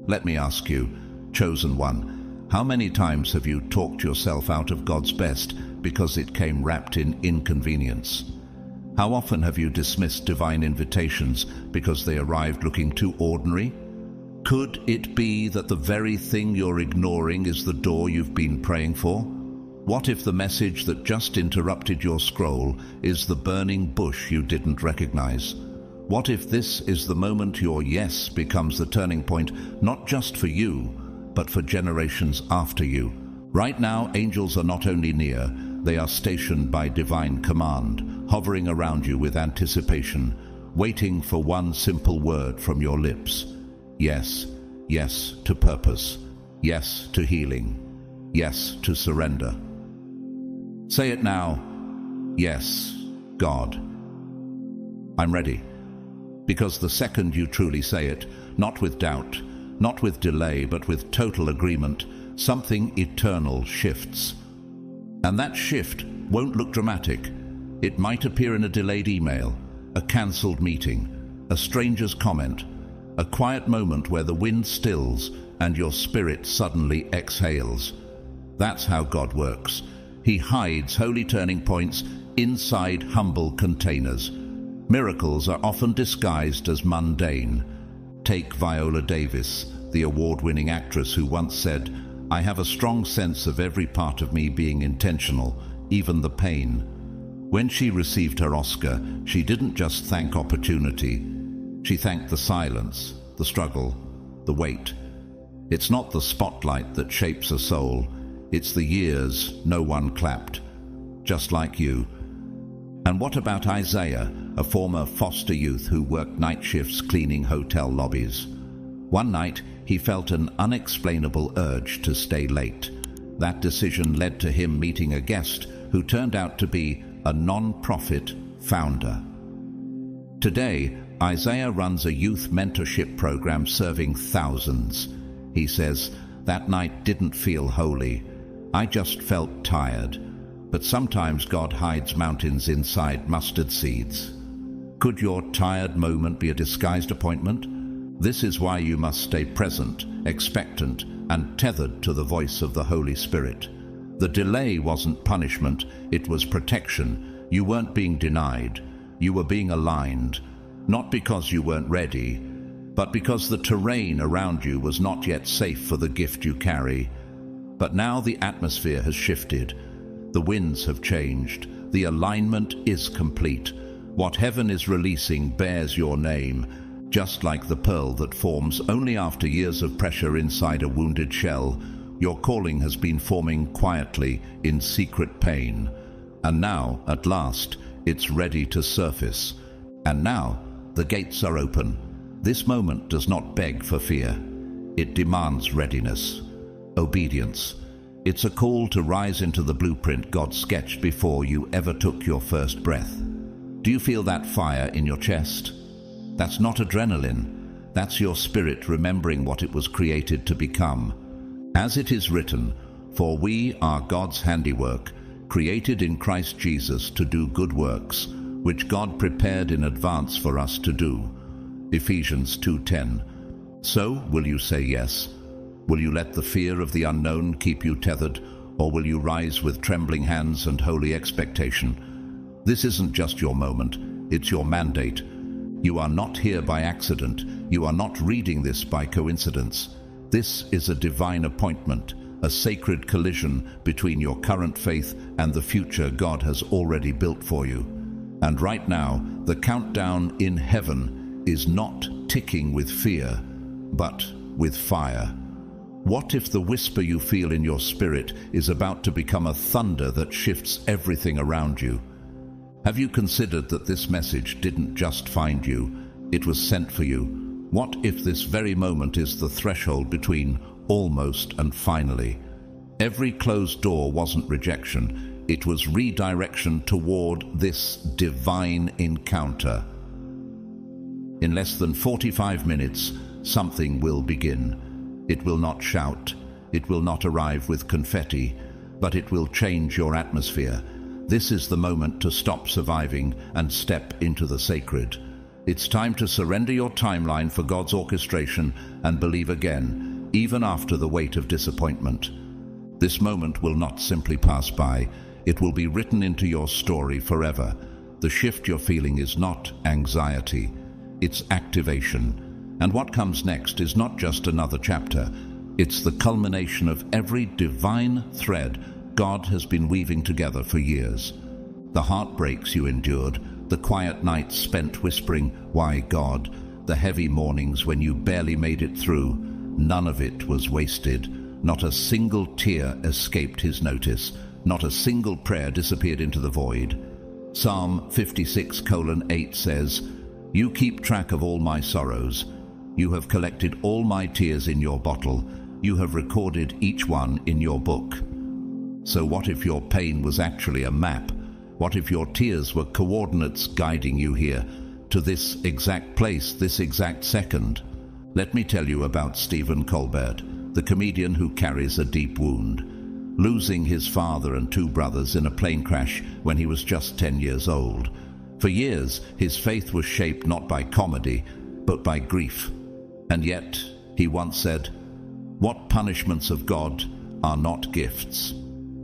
Let me ask you, chosen one, how many times have you talked yourself out of God's best because it came wrapped in inconvenience? How often have you dismissed divine invitations because they arrived looking too ordinary? Could it be that the very thing you're ignoring is the door you've been praying for? What if the message that just interrupted your scroll is the burning bush you didn't recognize? What if this is the moment your yes becomes the turning point, not just for you, but for generations after you? Right now, angels are not only near, they are stationed by divine command, hovering around you with anticipation, waiting for one simple word from your lips. Yes, yes to purpose, yes to healing, yes to surrender. Say it now. Yes, God. I'm ready. Because the second you truly say it, not with doubt, not with delay, but with total agreement, something eternal shifts. And that shift won't look dramatic. It might appear in a delayed email, a cancelled meeting, a stranger's comment, a quiet moment where the wind stills and your spirit suddenly exhales. That's how God works. He hides holy turning points inside humble containers. Miracles are often disguised as mundane. Take Viola Davis, the award-winning actress who once said, "I have a strong sense of every part of me being intentional, even the pain." When she received her Oscar, she didn't just thank opportunity. She thanked the silence, the struggle, the weight. It's not the spotlight that shapes a soul. It's the years no one clapped, just like you. And what about Isaiah, a former foster youth who worked night shifts cleaning hotel lobbies? One night, he felt an unexplainable urge to stay late. That decision led to him meeting a guest who turned out to be a non-profit founder. Today, Isaiah runs a youth mentorship program serving thousands. He says, "That night didn't feel holy. I just felt tired. But sometimes God hides mountains inside mustard seeds." Could your tired moment be a disguised appointment? This is why you must stay present, expectant, and tethered to the voice of the Holy Spirit. The delay wasn't punishment, it was protection. You weren't being denied, you were being aligned, not because you weren't ready, but because the terrain around you was not yet safe for the gift you carry. But now the atmosphere has shifted, the winds have changed, the alignment is complete. What heaven is releasing bears your name, just like the pearl that forms only after years of pressure inside a wounded shell. Your calling has been forming quietly in secret pain. And now, at last, it's ready to surface. And now, the gates are open. This moment does not beg for fear. It demands readiness, obedience. It's a call to rise into the blueprint God sketched before you ever took your first breath. Do you feel that fire in your chest? That's not adrenaline. That's your spirit remembering what it was created to become. As it is written, "For we are God's handiwork, created in Christ Jesus to do good works, which God prepared in advance for us to do." Ephesians 2:10. So, will you say yes? Will you let the fear of the unknown keep you tethered, or will you rise with trembling hands and holy expectation? This isn't just your moment, it's your mandate. You are not here by accident. You are not reading this by coincidence. This is a divine appointment, a sacred collision between your current faith and the future God has already built for you. And right now, the countdown in heaven is not ticking with fear, but with fire. What if the whisper you feel in your spirit is about to become a thunder that shifts everything around you? Have you considered that this message didn't just find you, it was sent for you? What if this very moment is the threshold between almost and finally? Every closed door wasn't rejection, it was redirection toward this divine encounter. In less than 45 minutes, something will begin. It will not shout, it will not arrive with confetti, but it will change your atmosphere. This is the moment to stop surviving and step into the sacred. It's time to surrender your timeline for God's orchestration and believe again, even after the weight of disappointment. This moment will not simply pass by, it will be written into your story forever. The shift you're feeling is not anxiety, it's activation. And what comes next is not just another chapter, it's the culmination of every divine thread God has been weaving together for years. The heartbreaks you endured, the quiet nights spent whispering, "Why God?" the heavy mornings when you barely made it through, none of it was wasted. Not a single tear escaped his notice. Not a single prayer disappeared into the void. Psalm 56:8 says, "You keep track of all my sorrows. You have collected all my tears in your bottle. You have recorded each one in your book." So what if your pain was actually a map? What if your tears were coordinates guiding you here, to this exact place, this exact second? Let me tell you about Stephen Colbert, the comedian who carries a deep wound. Losing his father and two brothers in a plane crash when he was just 10 years old, For years, his faith was shaped not by comedy, but by grief. And yet, he once said, "What punishments of God are not gifts?"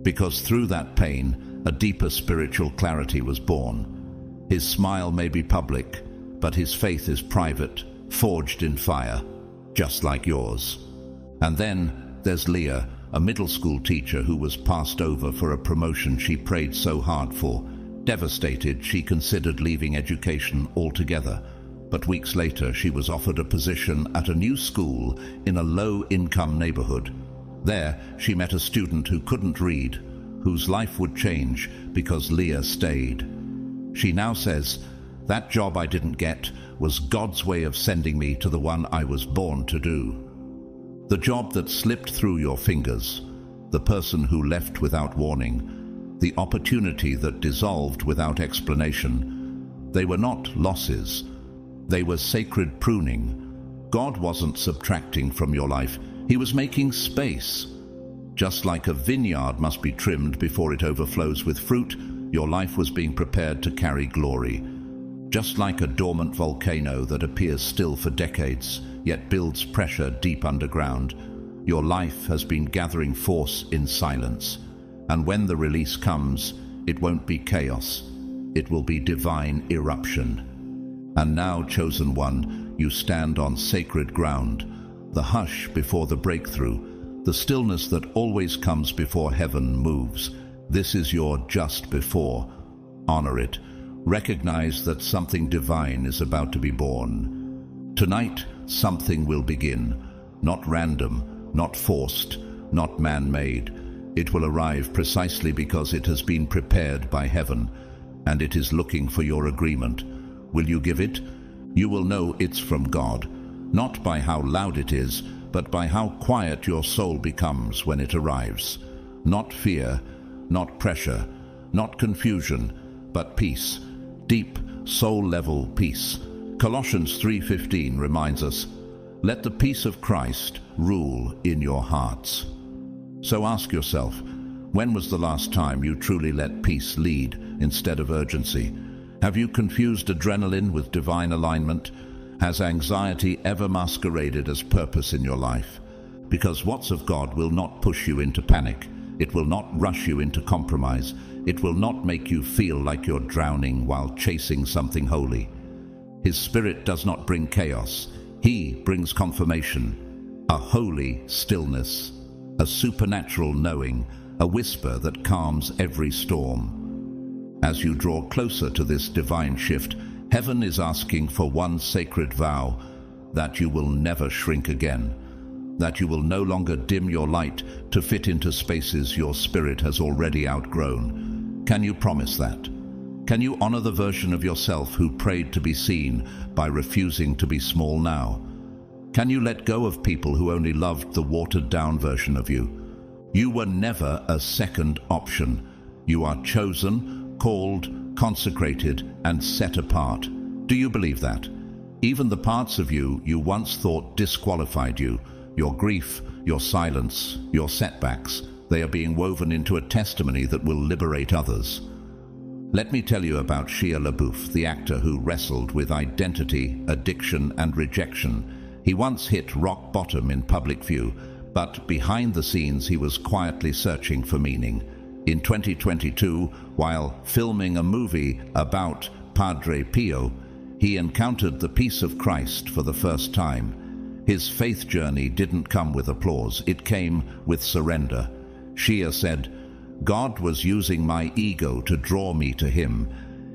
Because through that pain, a deeper spiritual clarity was born. His smile may be public, but his faith is private, forged in fire, just like yours. And then there's Leah, a middle school teacher who was passed over for a promotion she prayed so hard for. Devastated, she considered leaving education altogether. But weeks later, she was offered a position at a new school in a low-income neighborhood. There, she met a student who couldn't read, whose life would change because Leah stayed. She now says, "That job I didn't get was God's way of sending me to the one I was born to do." The job that slipped through your fingers, the person who left without warning, the opportunity that dissolved without explanation, they were not losses. They were sacred pruning. God wasn't subtracting from your life. He was making space. Just like a vineyard must be trimmed before it overflows with fruit, your life was being prepared to carry glory. Just like a dormant volcano that appears still for decades, yet builds pressure deep underground, your life has been gathering force in silence. And when the release comes, it won't be chaos. It will be divine eruption. And now, chosen one, you stand on sacred ground, the hush before the breakthrough, the stillness that always comes before heaven moves. This is your just before. Honor it. Recognize that something divine is about to be born. Tonight, something will begin. Not random, not forced, not man-made. It will arrive precisely because it has been prepared by heaven, and it is looking for your agreement. Will you give it? You will know it's from God, not by how loud it is, but by how quiet your soul becomes when it arrives. Not fear, not pressure, not confusion, but peace. Deep, soul-level peace. Colossians 3:15 reminds us, "Let the peace of Christ rule in your hearts." So ask yourself, when was the last time you truly let peace lead instead of urgency? Have you confused adrenaline with divine alignment? Has anxiety ever masqueraded as purpose in your life? Because what's of God will not push you into panic. It will not rush you into compromise. It will not make you feel like you're drowning while chasing something holy. His Spirit does not bring chaos. He brings confirmation, a holy stillness, a supernatural knowing, a whisper that calms every storm. As you draw closer to this divine shift, heaven is asking for one sacred vow, that you will never shrink again, that you will no longer dim your light to fit into spaces your spirit has already outgrown. Can you promise that? Can you honor the version of yourself who prayed to be seen by refusing to be small now? Can you let go of people who only loved the watered-down version of you? You were never a second option. You are chosen, called, consecrated, and set apart. Do you believe that? Even the parts of you once thought disqualified you, your grief, your silence, your setbacks, they are being woven into a testimony that will liberate others. Let me tell you about Shia LaBeouf, the actor who wrestled with identity, addiction, and rejection. He once hit rock bottom in public view, but behind the scenes he was quietly searching for meaning. In 2022, while filming a movie about Padre Pio, he encountered the peace of Christ for the first time. His faith journey didn't come with applause, it came with surrender. Shia said, "God was using my ego to draw me to him.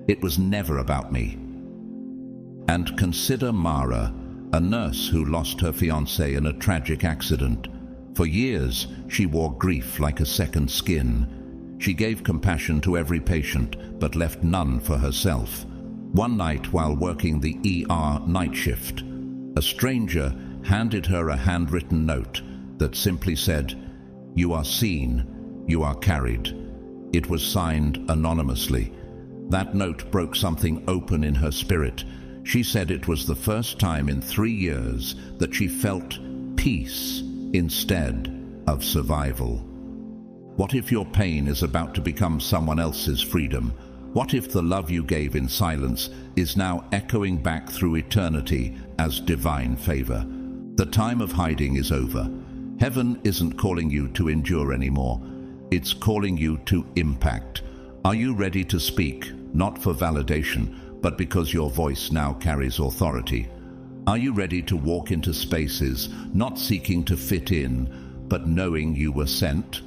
It was never about me." And consider Mara, a nurse who lost her fiancé in a tragic accident. For years, she wore grief like a second skin. She gave compassion to every patient, but left none for herself. One night, while working the ER night shift, a stranger handed her a handwritten note that simply said, "You are seen, you are carried." It was signed anonymously. That note broke something open in her spirit. She said it was the first time in 3 years that she felt peace instead of survival. What if your pain is about to become someone else's freedom? What if the love you gave in silence is now echoing back through eternity as divine favor? The time of hiding is over. Heaven isn't calling you to endure anymore. It's calling you to impact. Are you ready to speak, not for validation, but because your voice now carries authority? Are you ready to walk into spaces, not seeking to fit in, but knowing you were sent?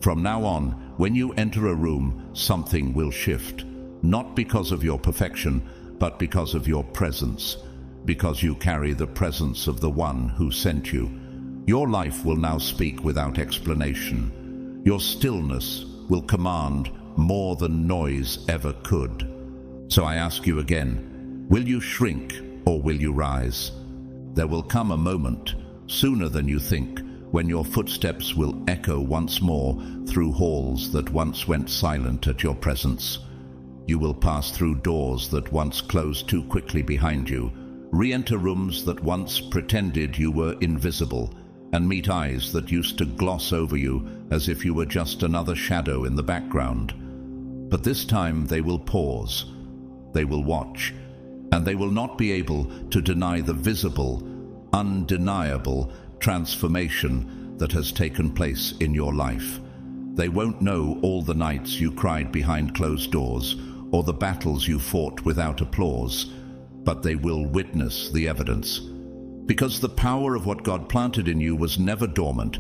From now on, when you enter a room, something will shift. Not because of your perfection, but because of your presence. Because you carry the presence of the one who sent you. Your life will now speak without explanation. Your stillness will command more than noise ever could. So I ask you again, will you shrink or will you rise? There will come a moment, sooner than you think, when your footsteps will echo once more through halls that once went silent at your presence. You will pass through doors that once closed too quickly behind you, re-enter rooms that once pretended you were invisible, and meet eyes that used to gloss over you as if you were just another shadow in the background. But this time they will pause, they will watch, and they will not be able to deny the visible, undeniable transformation that has taken place in your life. They won't know all the nights you cried behind closed doors or the battles you fought without applause, but they will witness the evidence. Because the power of what God planted in you was never dormant,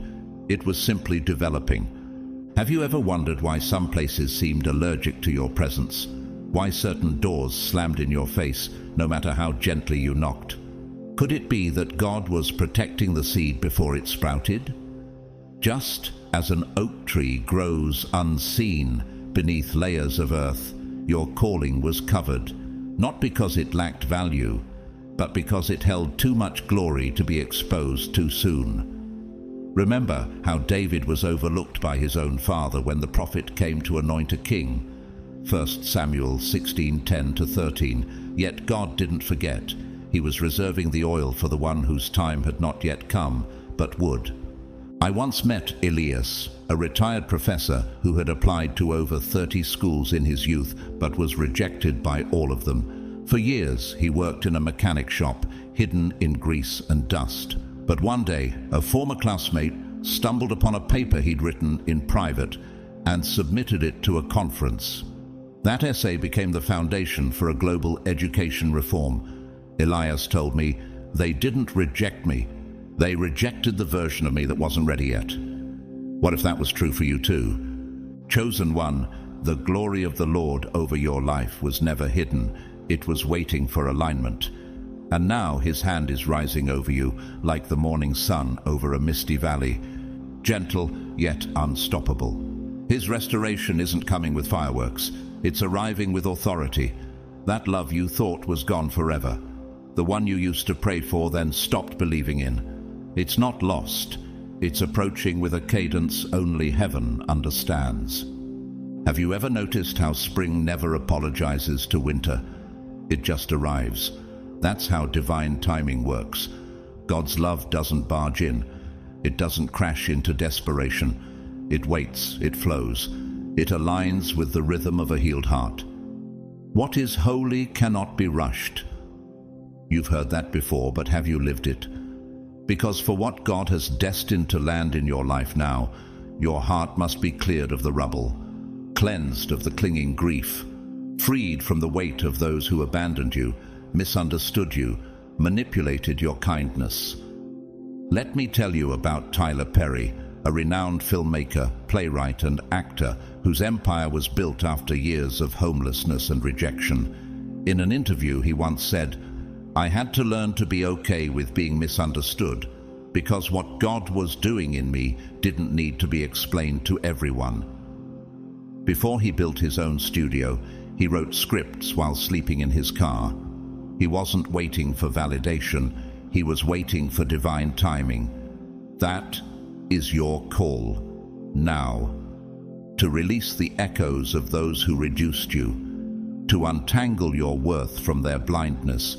it was simply developing. Have you ever wondered why some places seemed allergic to your presence? Why certain doors slammed in your face, no matter how gently you knocked? Could it be that God was protecting the seed before it sprouted? Just as an oak tree grows unseen beneath layers of earth, your calling was covered, not because it lacked value, but because it held too much glory to be exposed too soon. Remember how David was overlooked by his own father when the prophet came to anoint a king. 1 Samuel 16:10-13. Yet God didn't forget. He was reserving the oil for the one whose time had not yet come, but would. I once met Elias, a retired professor who had applied to over 30 schools in his youth, but was rejected by all of them. For years, he worked in a mechanic shop, hidden in grease and dust. But one day, a former classmate stumbled upon a paper he'd written in private and submitted it to a conference. That essay became the foundation for a global education reform. Elias told me, they didn't reject me. They rejected the version of me that wasn't ready yet. What if that was true for you too? Chosen one, the glory of the Lord over your life was never hidden. It was waiting for alignment. And now his hand is rising over you like the morning sun over a misty valley, gentle yet unstoppable. His restoration isn't coming with fireworks. It's arriving with authority. That love you thought was gone forever, the one you used to pray for then stopped believing in. It's not lost. It's approaching with a cadence only heaven understands. Have you ever noticed how spring never apologizes to winter? It just arrives. That's how divine timing works. God's love doesn't barge in. It doesn't crash into desperation. It waits, it flows. It aligns with the rhythm of a healed heart. What is holy cannot be rushed. You've heard that before, but have you lived it? Because for what God has destined to land in your life now, your heart must be cleared of the rubble, cleansed of the clinging grief, freed from the weight of those who abandoned you, misunderstood you, manipulated your kindness. Let me tell you about Tyler Perry, a renowned filmmaker, playwright, and actor whose empire was built after years of homelessness and rejection. In an interview, he once said, "I had to learn to be okay with being misunderstood, because what God was doing in me didn't need to be explained to everyone." Before he built his own studio, he wrote scripts while sleeping in his car. He wasn't waiting for validation, he was waiting for divine timing. That is your call, now. To release the echoes of those who reduced you, to untangle your worth from their blindness,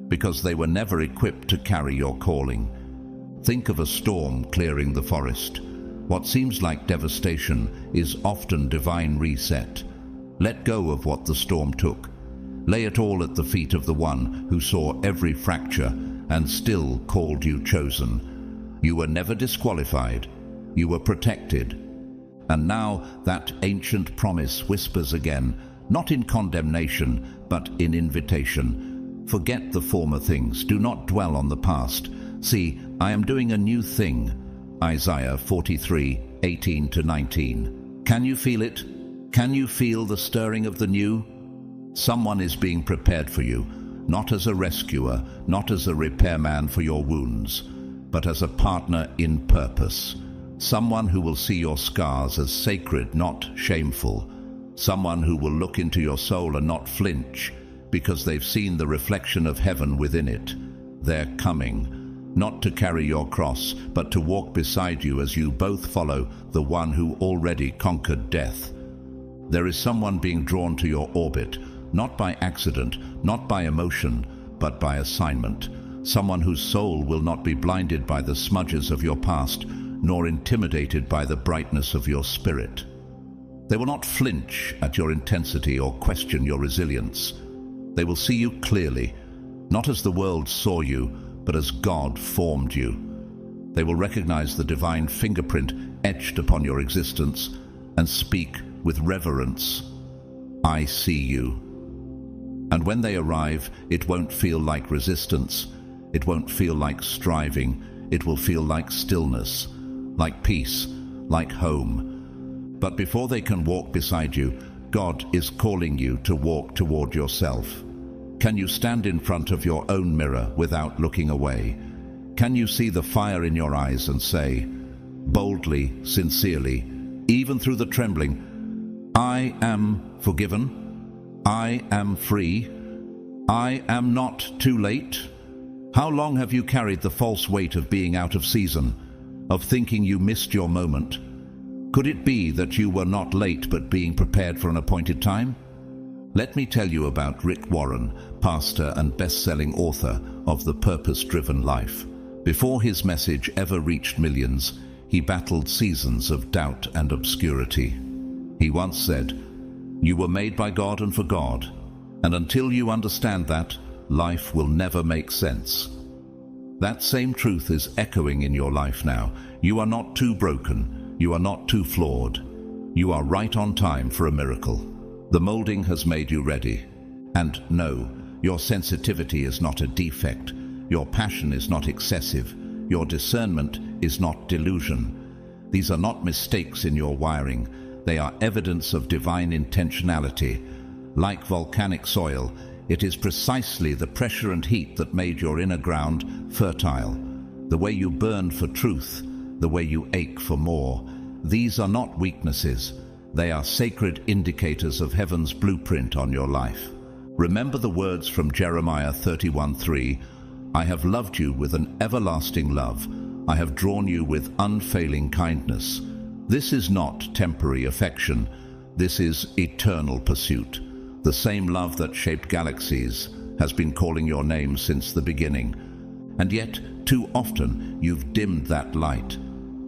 because they were never equipped to carry your calling. Think of a storm clearing the forest. What seems like devastation is often divine reset. Let go of what the storm took. Lay it all at the feet of the one who saw every fracture and still called you chosen. You were never disqualified. You were protected. And now that ancient promise whispers again, not in condemnation, but in invitation. Forget the former things. Do not dwell on the past. See, I am doing a new thing. Isaiah 43:18-19. Can you feel it? Can you feel the stirring of the new? Someone is being prepared for you, not as a rescuer, not as a repairman for your wounds, but as a partner in purpose. Someone who will see your scars as sacred, not shameful. Someone who will look into your soul and not flinch, because they've seen the reflection of heaven within it. They're coming, not to carry your cross, but to walk beside you as you both follow the one who already conquered death. There is someone being drawn to your orbit, not by accident, not by emotion, but by assignment. Someone whose soul will not be blinded by the smudges of your past, nor intimidated by the brightness of your spirit. They will not flinch at your intensity or question your resilience. They will see you clearly, not as the world saw you, but as God formed you. They will recognize the divine fingerprint etched upon your existence and speak with reverence. I see you. And when they arrive, it won't feel like resistance. It won't feel like striving. It will feel like stillness, like peace, like home. But before they can walk beside you, God is calling you to walk toward yourself. Can you stand in front of your own mirror without looking away? Can you see the fire in your eyes and say, boldly, sincerely, even through the trembling, I am forgiven, I am free, I am not too late? How long have you carried the false weight of being out of season, of thinking you missed your moment? Could it be that you were not late but being prepared for an appointed time? Let me tell you about Rick Warren, pastor and best-selling author of The Purpose-Driven Life. Before his message ever reached millions, he battled seasons of doubt and obscurity. He once said, "You were made by God and for God, and until you understand that, life will never make sense." That same truth is echoing in your life now. You are not too broken. You are not too flawed. You are right on time for a miracle. The molding has made you ready. And no, your sensitivity is not a defect. Your passion is not excessive. Your discernment is not delusion. These are not mistakes in your wiring. They are evidence of divine intentionality. Like volcanic soil, it is precisely the pressure and heat that made your inner ground fertile. The way you burn for truth, the way you ache for more. These are not weaknesses. They are sacred indicators of heaven's blueprint on your life. Remember the words from Jeremiah 31:3, I have loved you with an everlasting love. I have drawn you with unfailing kindness. This is not temporary affection. This is eternal pursuit. The same love that shaped galaxies has been calling your name since the beginning. And yet, too often, you've dimmed that light.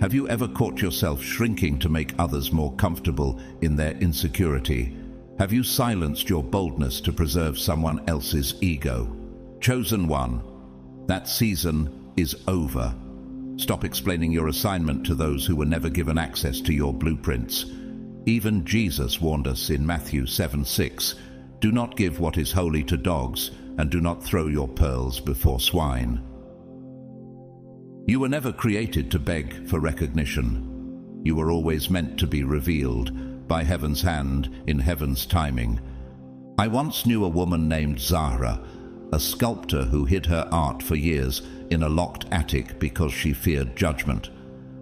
Have you ever caught yourself shrinking to make others more comfortable in their insecurity? Have you silenced your boldness to preserve someone else's ego? Chosen one, that season is over. Stop explaining your assignment to those who were never given access to your blueprints. Even Jesus warned us in Matthew 7:6, do not give what is holy to dogs, and do not throw your pearls before swine. You were never created to beg for recognition. You were always meant to be revealed by heaven's hand in heaven's timing. I once knew a woman named Zahra, a sculptor who hid her art for years in a locked attic because she feared judgment.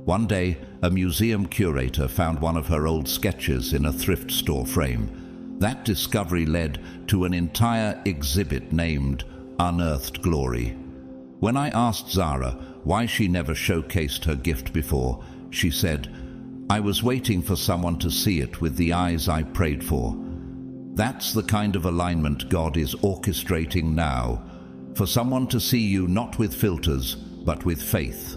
One day, a museum curator found one of her old sketches in a thrift store frame. That discovery led to an entire exhibit named Unearthed Glory. When I asked Zahra why she never showcased her gift before, she said, I was waiting for someone to see it with the eyes I prayed for. That's the kind of alignment God is orchestrating now, for someone to see you not with filters, but with faith.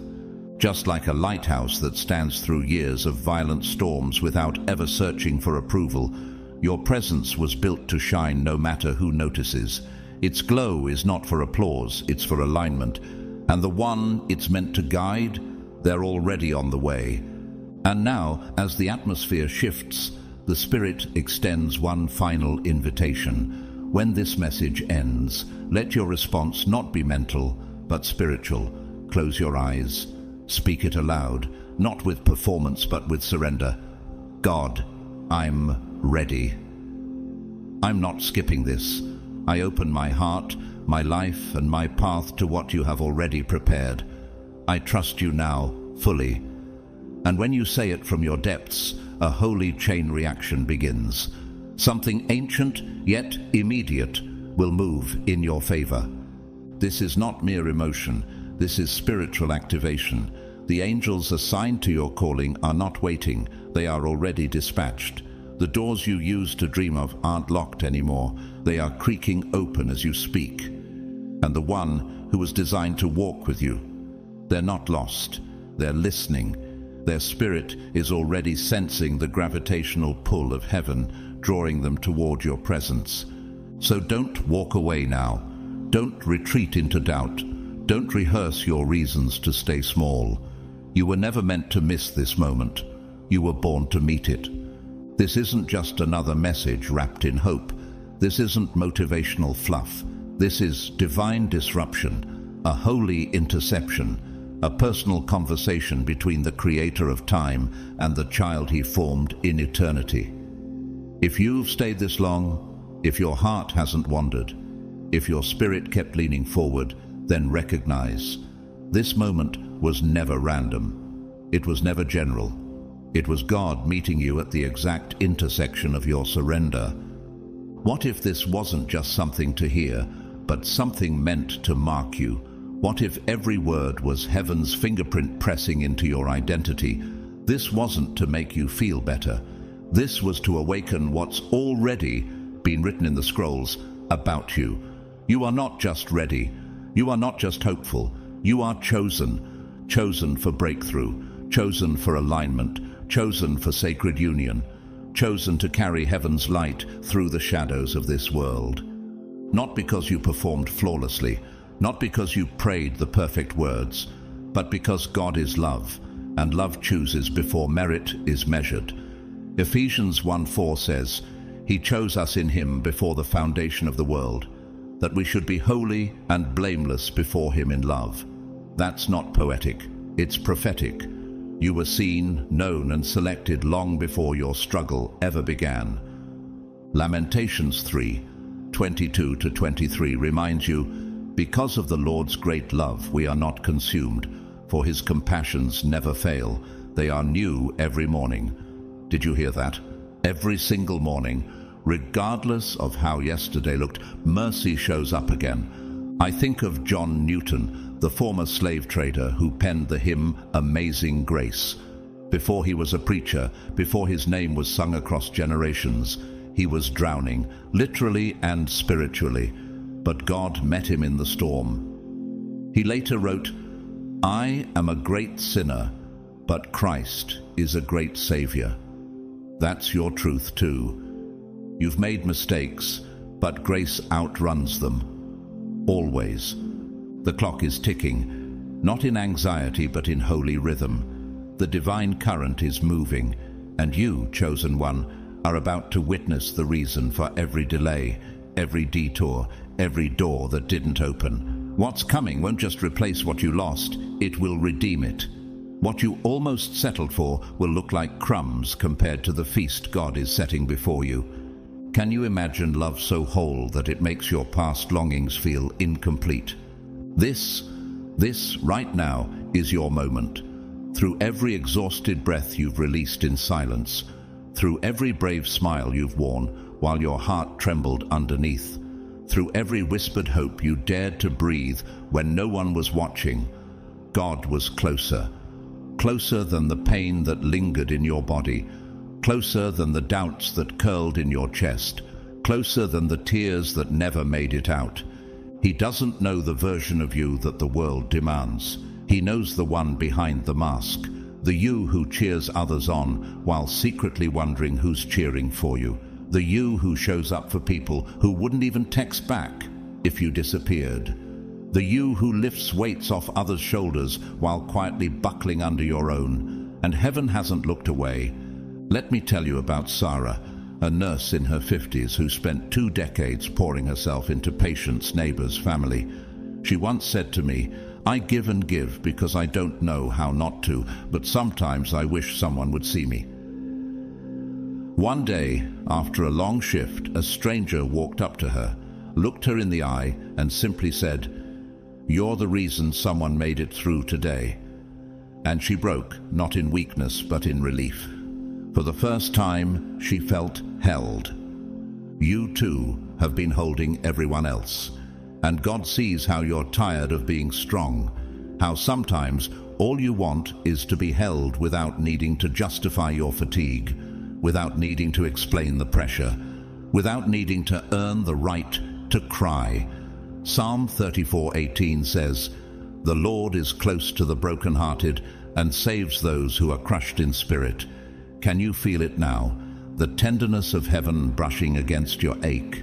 Just like a lighthouse that stands through years of violent storms without ever searching for approval, Your presence was built to shine no matter who notices. Its glow is not for applause, it's for alignment. And the one it's meant to guide, they're already on the way. And now, as the atmosphere shifts, the Spirit extends one final invitation. When this message ends, let your response not be mental, but spiritual. Close your eyes. Speak it aloud, not with performance, but with surrender. God, I'm ready. I'm not skipping this. I open my heart, my life, and my path to what you have already prepared. I trust you now, fully. And when you say it from your depths, a holy chain reaction begins. Something ancient, yet immediate, will move in your favor. This is not mere emotion. This is spiritual activation. The angels assigned to your calling are not waiting. They are already dispatched. The doors you used to dream of aren't locked anymore. They are creaking open as you speak. And the one who was designed to walk with you, they're not lost. They're listening. Their spirit is already sensing the gravitational pull of heaven, drawing them toward your presence. So don't walk away now. Don't retreat into doubt. Don't rehearse your reasons to stay small. You were never meant to miss this moment. You were born to meet it. This isn't just another message wrapped in hope. This isn't motivational fluff. This is divine disruption, a holy interception, a personal conversation between the Creator of time and the child He formed in eternity. If you've stayed this long, if your heart hasn't wandered, if your spirit kept leaning forward, then recognize this moment was never random. It was never general. It was God meeting you at the exact intersection of your surrender. What if this wasn't just something to hear, but something meant to mark you? What if every word was heaven's fingerprint pressing into your identity? This wasn't to make you feel better. This was to awaken what's already been written in the scrolls about you. You are not just ready. You are not just hopeful. You are chosen. Chosen for breakthrough. Chosen for alignment. Chosen for sacred union. Chosen to carry heaven's light through the shadows of this world. Not because you performed flawlessly, not because you prayed the perfect words, but because God is love, and love chooses before merit is measured. Ephesians 1:4 says, He chose us in Him before the foundation of the world, that we should be holy and blameless before Him in love. That's not poetic, it's prophetic. You were seen, known, and selected long before your struggle ever began. Lamentations 3:22-23 reminds you, because of the Lord's great love we are not consumed, for His compassions never fail. They are new every morning. Did you hear that? Every single morning, regardless of how yesterday looked, mercy shows up again. I think of John Newton, the former slave trader who penned the hymn Amazing Grace. Before he was a preacher, before his name was sung across generations, he was drowning, literally and spiritually. But God met him in the storm. He later wrote, I am a great sinner, but Christ is a great Savior. That's your truth too. You've made mistakes, but grace outruns them. Always. The clock is ticking, not in anxiety but in holy rhythm. The divine current is moving, and you, chosen one, are about to witness the reason for every delay, every detour, every door that didn't open. What's coming won't just replace what you lost, it will redeem it. What you almost settled for will look like crumbs compared to the feast God is setting before you. Can you imagine love so whole that it makes your past longings feel incomplete? This right now is your moment. Through every exhausted breath you've released in silence, through every brave smile you've worn while your heart trembled underneath, through every whispered hope you dared to breathe when no one was watching, God was closer. Closer than the pain that lingered in your body, closer than the doubts that curled in your chest, closer than the tears that never made it out. He doesn't know the version of you that the world demands. He knows the one behind the mask, the you who cheers others on while secretly wondering who's cheering for you. The you who shows up for people who wouldn't even text back if you disappeared. The you who lifts weights off others' shoulders while quietly buckling under your own. And heaven hasn't looked away. Let me tell you about Sarah, a nurse in her 50s who spent 2 decades pouring herself into patients, neighbors, family. She once said to me, "I give and give because I don't know how not to, but sometimes I wish someone would see me." One day, after a long shift, a stranger walked up to her, looked her in the eye, and simply said, "You're the reason someone made it through today." And she broke, not in weakness, but in relief. For the first time, she felt held. You too have been holding everyone else. And God sees how you're tired of being strong, how sometimes all you want is to be held without needing to justify your fatigue, without needing to explain the pressure, without needing to earn the right to cry. Psalm 34:18 says, "The Lord is close to the brokenhearted and saves those who are crushed in spirit." Can you feel it now? The tenderness of heaven brushing against your ache.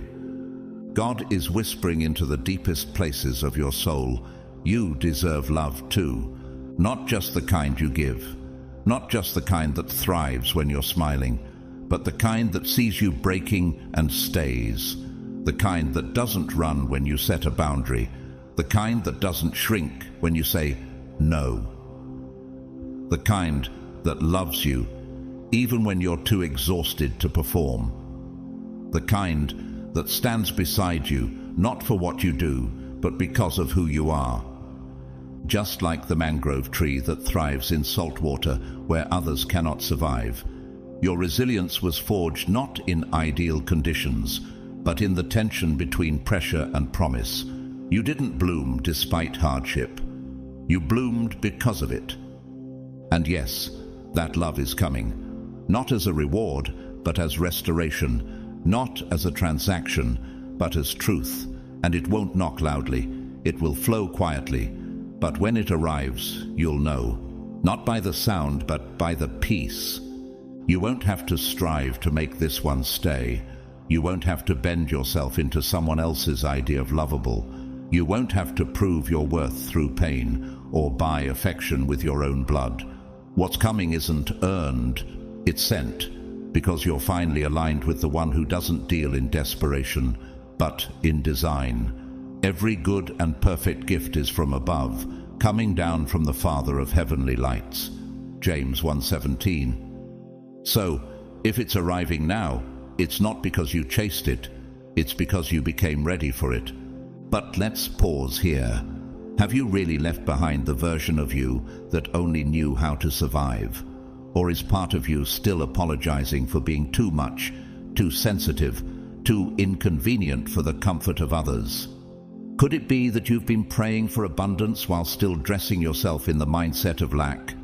God is whispering into the deepest places of your soul, you deserve love too. Not just the kind you give, not just the kind that thrives when you're smiling, but the kind that sees you breaking and stays. The kind that doesn't run when you set a boundary. The kind that doesn't shrink when you say no. The kind that loves you even when you're too exhausted to perform. The kind that stands beside you, not for what you do, but because of who you are. Just like the mangrove tree that thrives in salt water where others cannot survive, your resilience was forged not in ideal conditions, but in the tension between pressure and promise. You didn't bloom despite hardship. You bloomed because of it. And yes, that love is coming. Not as a reward, but as restoration. Not as a transaction, but as truth. And it won't knock loudly. It will flow quietly. But when it arrives, you'll know. Not by the sound, but by the peace. You won't have to strive to make this one stay. You won't have to bend yourself into someone else's idea of lovable. You won't have to prove your worth through pain or buy affection with your own blood. What's coming isn't earned. It's sent, because you're finally aligned with the one who doesn't deal in desperation, but in design. Every good and perfect gift is from above, coming down from the Father of heavenly lights. James 1:17. So, if it's arriving now, it's not because you chased it, it's because you became ready for it. But let's pause here. Have you really left behind the version of you that only knew how to survive? Or is part of you still apologizing for being too much, too sensitive, too inconvenient for the comfort of others? Could it be that you've been praying for abundance while still dressing yourself in the mindset of lack?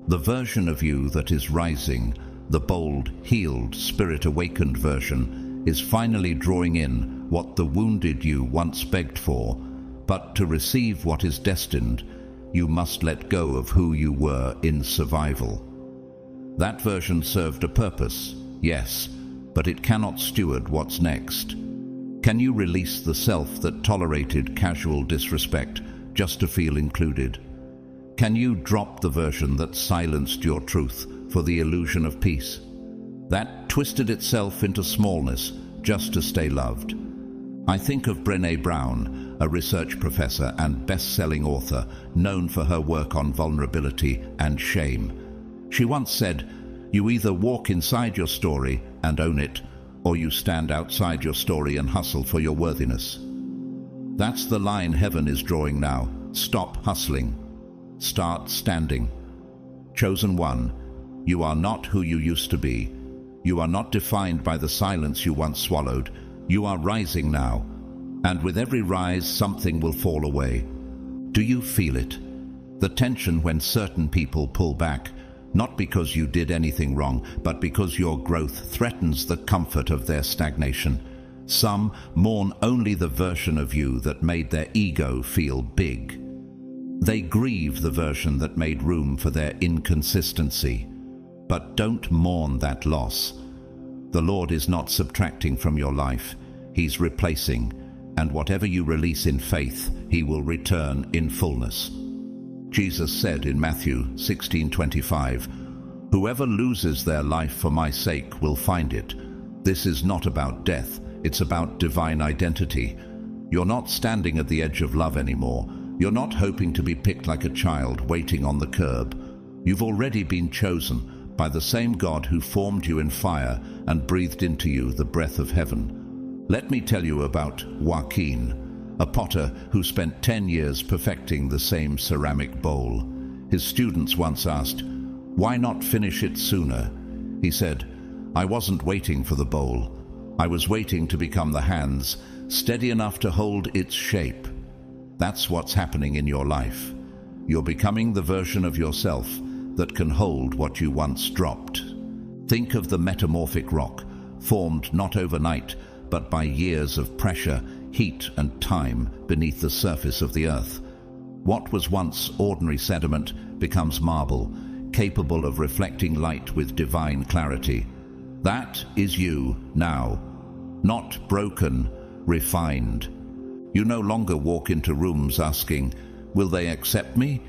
The version of you that is rising, the bold, healed, spirit-awakened version, is finally drawing in what the wounded you once begged for. But to receive what is destined, you must let go of who you were in survival. That version served a purpose, yes, but it cannot steward what's next. Can you release the self that tolerated casual disrespect just to feel included? Can you drop the version that silenced your truth for the illusion of peace? That twisted itself into smallness just to stay loved. I think of Brené Brown, a research professor and best-selling author known for her work on vulnerability and shame. She once said, "You either walk inside your story and own it, or you stand outside your story and hustle for your worthiness." That's the line heaven is drawing now. Stop hustling. Start standing. Chosen one, you are not who you used to be. You are not defined by the silence you once swallowed. You are rising now. And with every rise, something will fall away. Do you feel it? The tension when certain people pull back, not because you did anything wrong, but because your growth threatens the comfort of their stagnation. Some mourn only the version of you that made their ego feel big. They grieve the version that made room for their inconsistency. But don't mourn that loss. The Lord is not subtracting from your life, He's replacing, and whatever you release in faith, He will return in fullness. Jesus said in Matthew 16:25, "Whoever loses their life for my sake will find it." This is not about death, it's about divine identity. You're not standing at the edge of love anymore. You're not hoping to be picked like a child waiting on the curb. You've already been chosen by the same God who formed you in fire and breathed into you the breath of heaven. Let me tell you about Joaquin, a potter who spent 10 years perfecting the same ceramic bowl. His students once asked, "Why not finish it sooner?" He said, "I wasn't waiting for the bowl. I was waiting to become the hands, steady enough to hold its shape." That's what's happening in your life. You're becoming the version of yourself that can hold what you once dropped. Think of the metamorphic rock, formed not overnight, but by years of pressure, heat, and time beneath the surface of the earth. What was once ordinary sediment becomes marble, capable of reflecting light with divine clarity. That is you now, not broken, refined. You no longer walk into rooms asking, "Will they accept me?"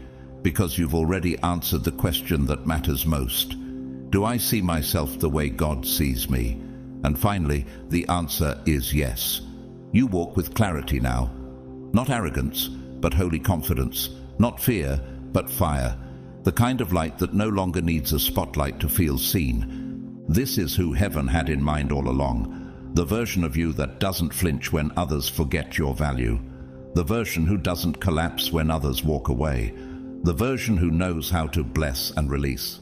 because you've already answered the question that matters most. Do I see myself the way God sees me? And finally, the answer is yes. You walk with clarity now. Not arrogance, but holy confidence. Not fear, but fire. The kind of light that no longer needs a spotlight to feel seen. This is who heaven had in mind all along. The version of you that doesn't flinch when others forget your value. The version who doesn't collapse when others walk away. The version who knows how to bless and release.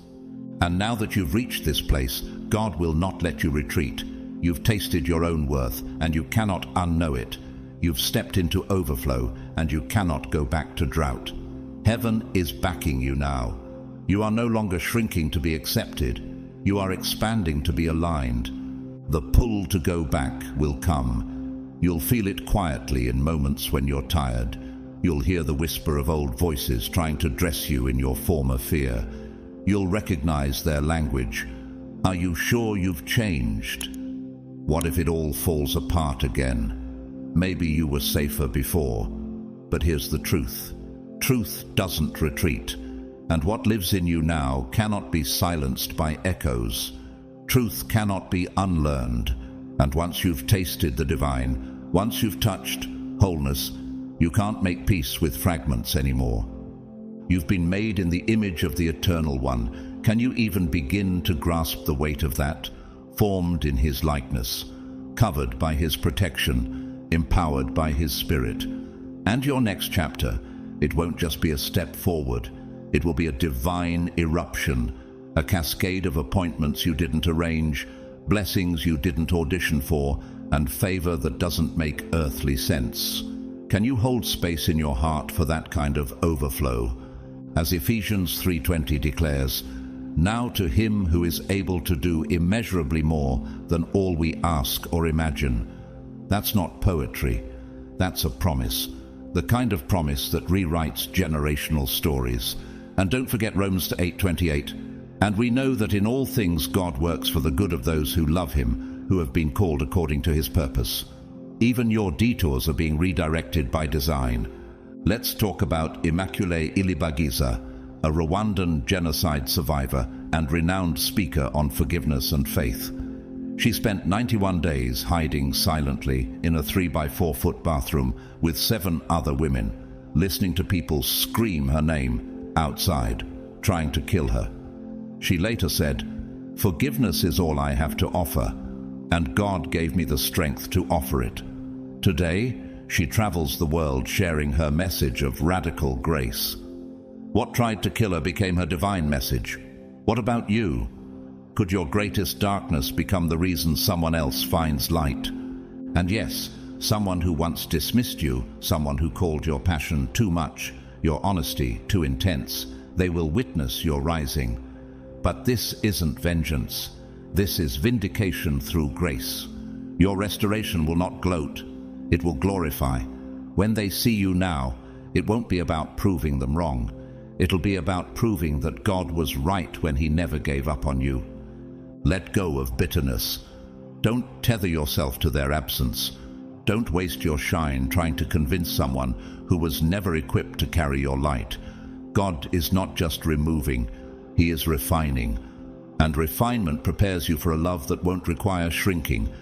And now that you've reached this place, God will not let you retreat. You've tasted your own worth, and you cannot unknow it. You've stepped into overflow, and you cannot go back to drought. Heaven is backing you now. You are no longer shrinking to be accepted. You are expanding to be aligned. The pull to go back will come. You'll feel it quietly in moments when you're tired. You'll hear the whisper of old voices trying to dress you in your former fear. You'll recognize their language. Are you sure you've changed? What if it all falls apart again? Maybe you were safer before, but here's the truth. Truth doesn't retreat, and what lives in you now cannot be silenced by echoes. Truth cannot be unlearned, and once you've tasted the divine, once you've touched wholeness, you can't make peace with fragments anymore. You've been made in the image of the Eternal One. Can you even begin to grasp the weight of that? Formed in His likeness, covered by His protection, empowered by His Spirit. And your next chapter, it won't just be a step forward. It will be a divine eruption, a cascade of appointments you didn't arrange, blessings you didn't audition for, and favor that doesn't make earthly sense. Can you hold space in your heart for that kind of overflow? As Ephesians 3:20 declares, "Now to Him who is able to do immeasurably more than all we ask or imagine." That's not poetry. That's a promise. The kind of promise that rewrites generational stories. And don't forget Romans 8:28. "And we know that in all things God works for the good of those who love Him, who have been called according to His purpose." Even your detours are being redirected by design. Let's talk about Immaculée Ilibagiza, a Rwandan genocide survivor and renowned speaker on forgiveness and faith. She spent 91 days hiding silently in a 3x4-foot bathroom with 7 other women, listening to people scream her name outside, trying to kill her. She later said, "Forgiveness is all I have to offer, and God gave me the strength to offer it." Today, she travels the world sharing her message of radical grace. What tried to kill her became her divine message. What about you? Could your greatest darkness become the reason someone else finds light? And yes, someone who once dismissed you, someone who called your passion too much, your honesty too intense, they will witness your rising. But this isn't vengeance. This is vindication through grace. Your restoration will not gloat. It will glorify. When they see you now, it won't be about proving them wrong. It'll be about proving that God was right when He never gave up on you. Let go of bitterness. Don't tether yourself to their absence. Don't waste your shine trying to convince someone who was never equipped to carry your light. God is not just removing, He is refining. And refinement prepares you for a love that won't require shrinking.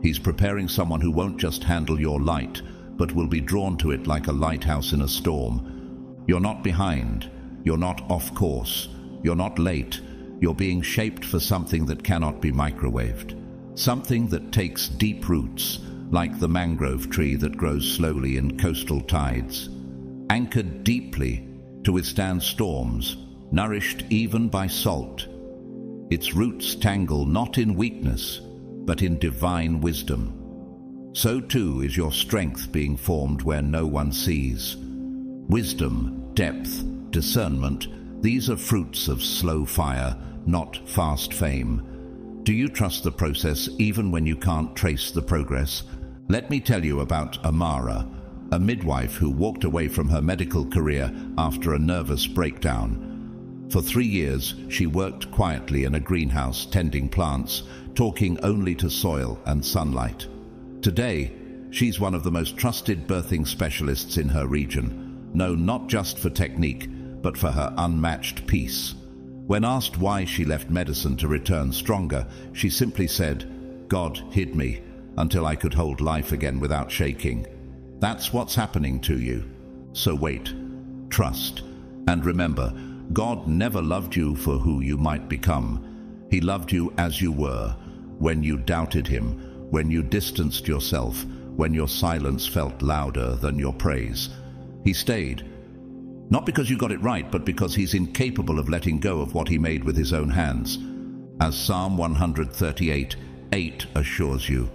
He's preparing someone who won't just handle your light, but will be drawn to it like a lighthouse in a storm. You're not behind. You're not off course. You're not late. You're being shaped for something that cannot be microwaved. Something that takes deep roots, like the mangrove tree that grows slowly in coastal tides. Anchored deeply to withstand storms, nourished even by salt. Its roots tangle not in weakness, but in divine wisdom. So too is your strength being formed where no one sees. Wisdom, depth, discernment, these are fruits of slow fire, not fast fame. Do you trust the process even when you can't trace the progress? Let me tell you about Amara, a midwife who walked away from her medical career after a nervous breakdown. For 3 years, she worked quietly in a greenhouse tending plants, talking only to soil and sunlight. Today, she's one of the most trusted birthing specialists in her region, known not just for technique, but for her unmatched peace. When asked why she left medicine to return stronger, she simply said, "God hid me until I could hold life again without shaking." That's what's happening to you. So wait, trust, and remember, God never loved you for who you might become. He loved you as you were, when you doubted Him, when you distanced yourself, when your silence felt louder than your praise. He stayed, not because you got it right, but because He's incapable of letting go of what He made with His own hands. As Psalm 138:8 assures you,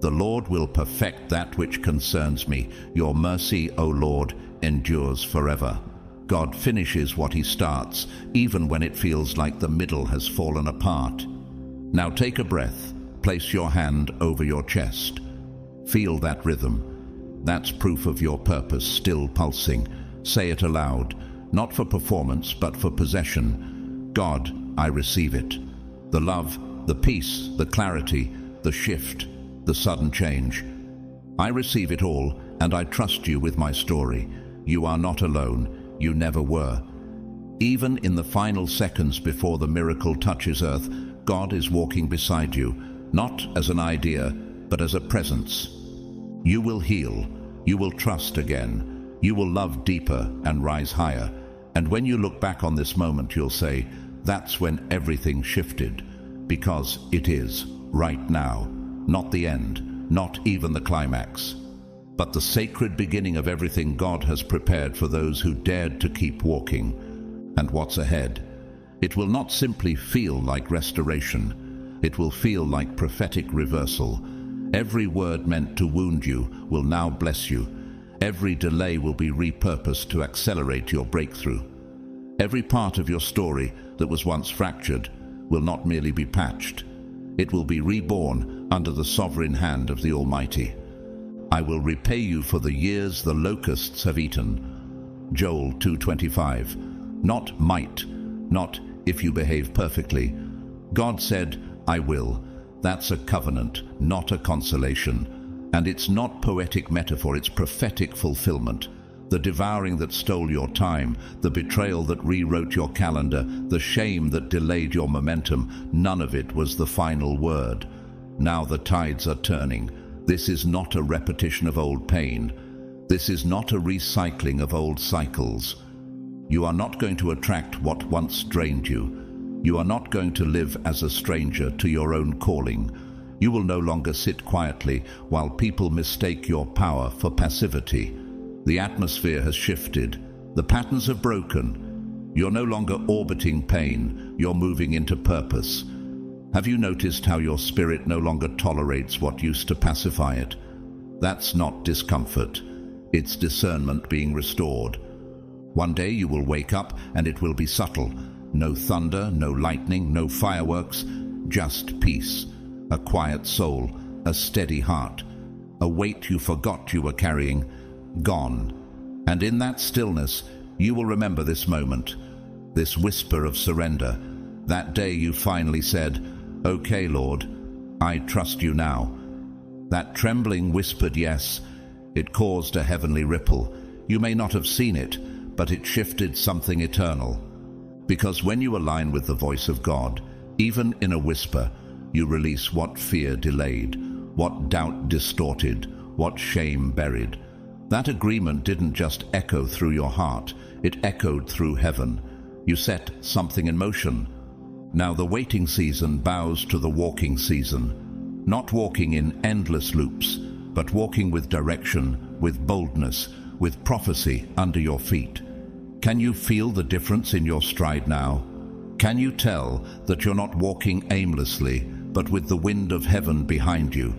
"The Lord will perfect that which concerns me. Your mercy, O Lord, endures forever." God finishes what He starts, even when it feels like the middle has fallen apart. Now take a breath. Place your hand over your chest. Feel that rhythm. That's proof of your purpose still pulsing. Say it aloud, not for performance, but for possession. God, I receive it. The love, the peace, the clarity, the shift, the sudden change. I receive it all, and I trust you with my story. You are not alone. You never were. Even in the final seconds before the miracle touches earth, God is walking beside you, not as an idea, but as a presence. You will heal. You will trust again. You will love deeper and rise higher. And when you look back on this moment, you'll say, that's when everything shifted. Because it is, right now. Not the end, not even the climax, but the sacred beginning of everything God has prepared for those who dared to keep walking. And what's ahead? It will not simply feel like restoration. It will feel like prophetic reversal. Every word meant to wound you will now bless you. Every delay will be repurposed to accelerate your breakthrough. Every part of your story that was once fractured will not merely be patched. It will be reborn under the sovereign hand of the Almighty. I will repay you for the years the locusts have eaten. Joel 2:25. Not might, not if you behave perfectly. God said, I will. That's a covenant, not a consolation. And it's not poetic metaphor, it's prophetic fulfillment. The devouring that stole your time, the betrayal that rewrote your calendar, the shame that delayed your momentum, none of it was the final word. Now the tides are turning. This is not a repetition of old pain. This is not a recycling of old cycles. You are not going to attract what once drained you. You are not going to live as a stranger to your own calling. You will no longer sit quietly while people mistake your power for passivity. The atmosphere has shifted. The patterns have broken. You're no longer orbiting pain. You're moving into purpose. Have you noticed how your spirit no longer tolerates what used to pacify it? That's not discomfort. It's discernment being restored. One day you will wake up and it will be subtle. No thunder, no lightning, no fireworks, just peace. A quiet soul, a steady heart. A weight you forgot you were carrying, gone. And in that stillness, you will remember this moment, this whisper of surrender. That day you finally said, okay, Lord, "I trust you now." That trembling whispered yes. It caused a heavenly ripple. You may not have seen it, but it shifted something eternal. Because when you align with the voice of God, even in a whisper, you release what fear delayed, what doubt distorted, what shame buried. That agreement didn't just echo through your heart, it echoed through heaven. You set something in motion. Now the waiting season bows to the walking season. Not walking in endless loops, but walking with direction, with boldness, with prophecy under your feet. Can you feel the difference in your stride now? Can you tell that you're not walking aimlessly, but with the wind of heaven behind you?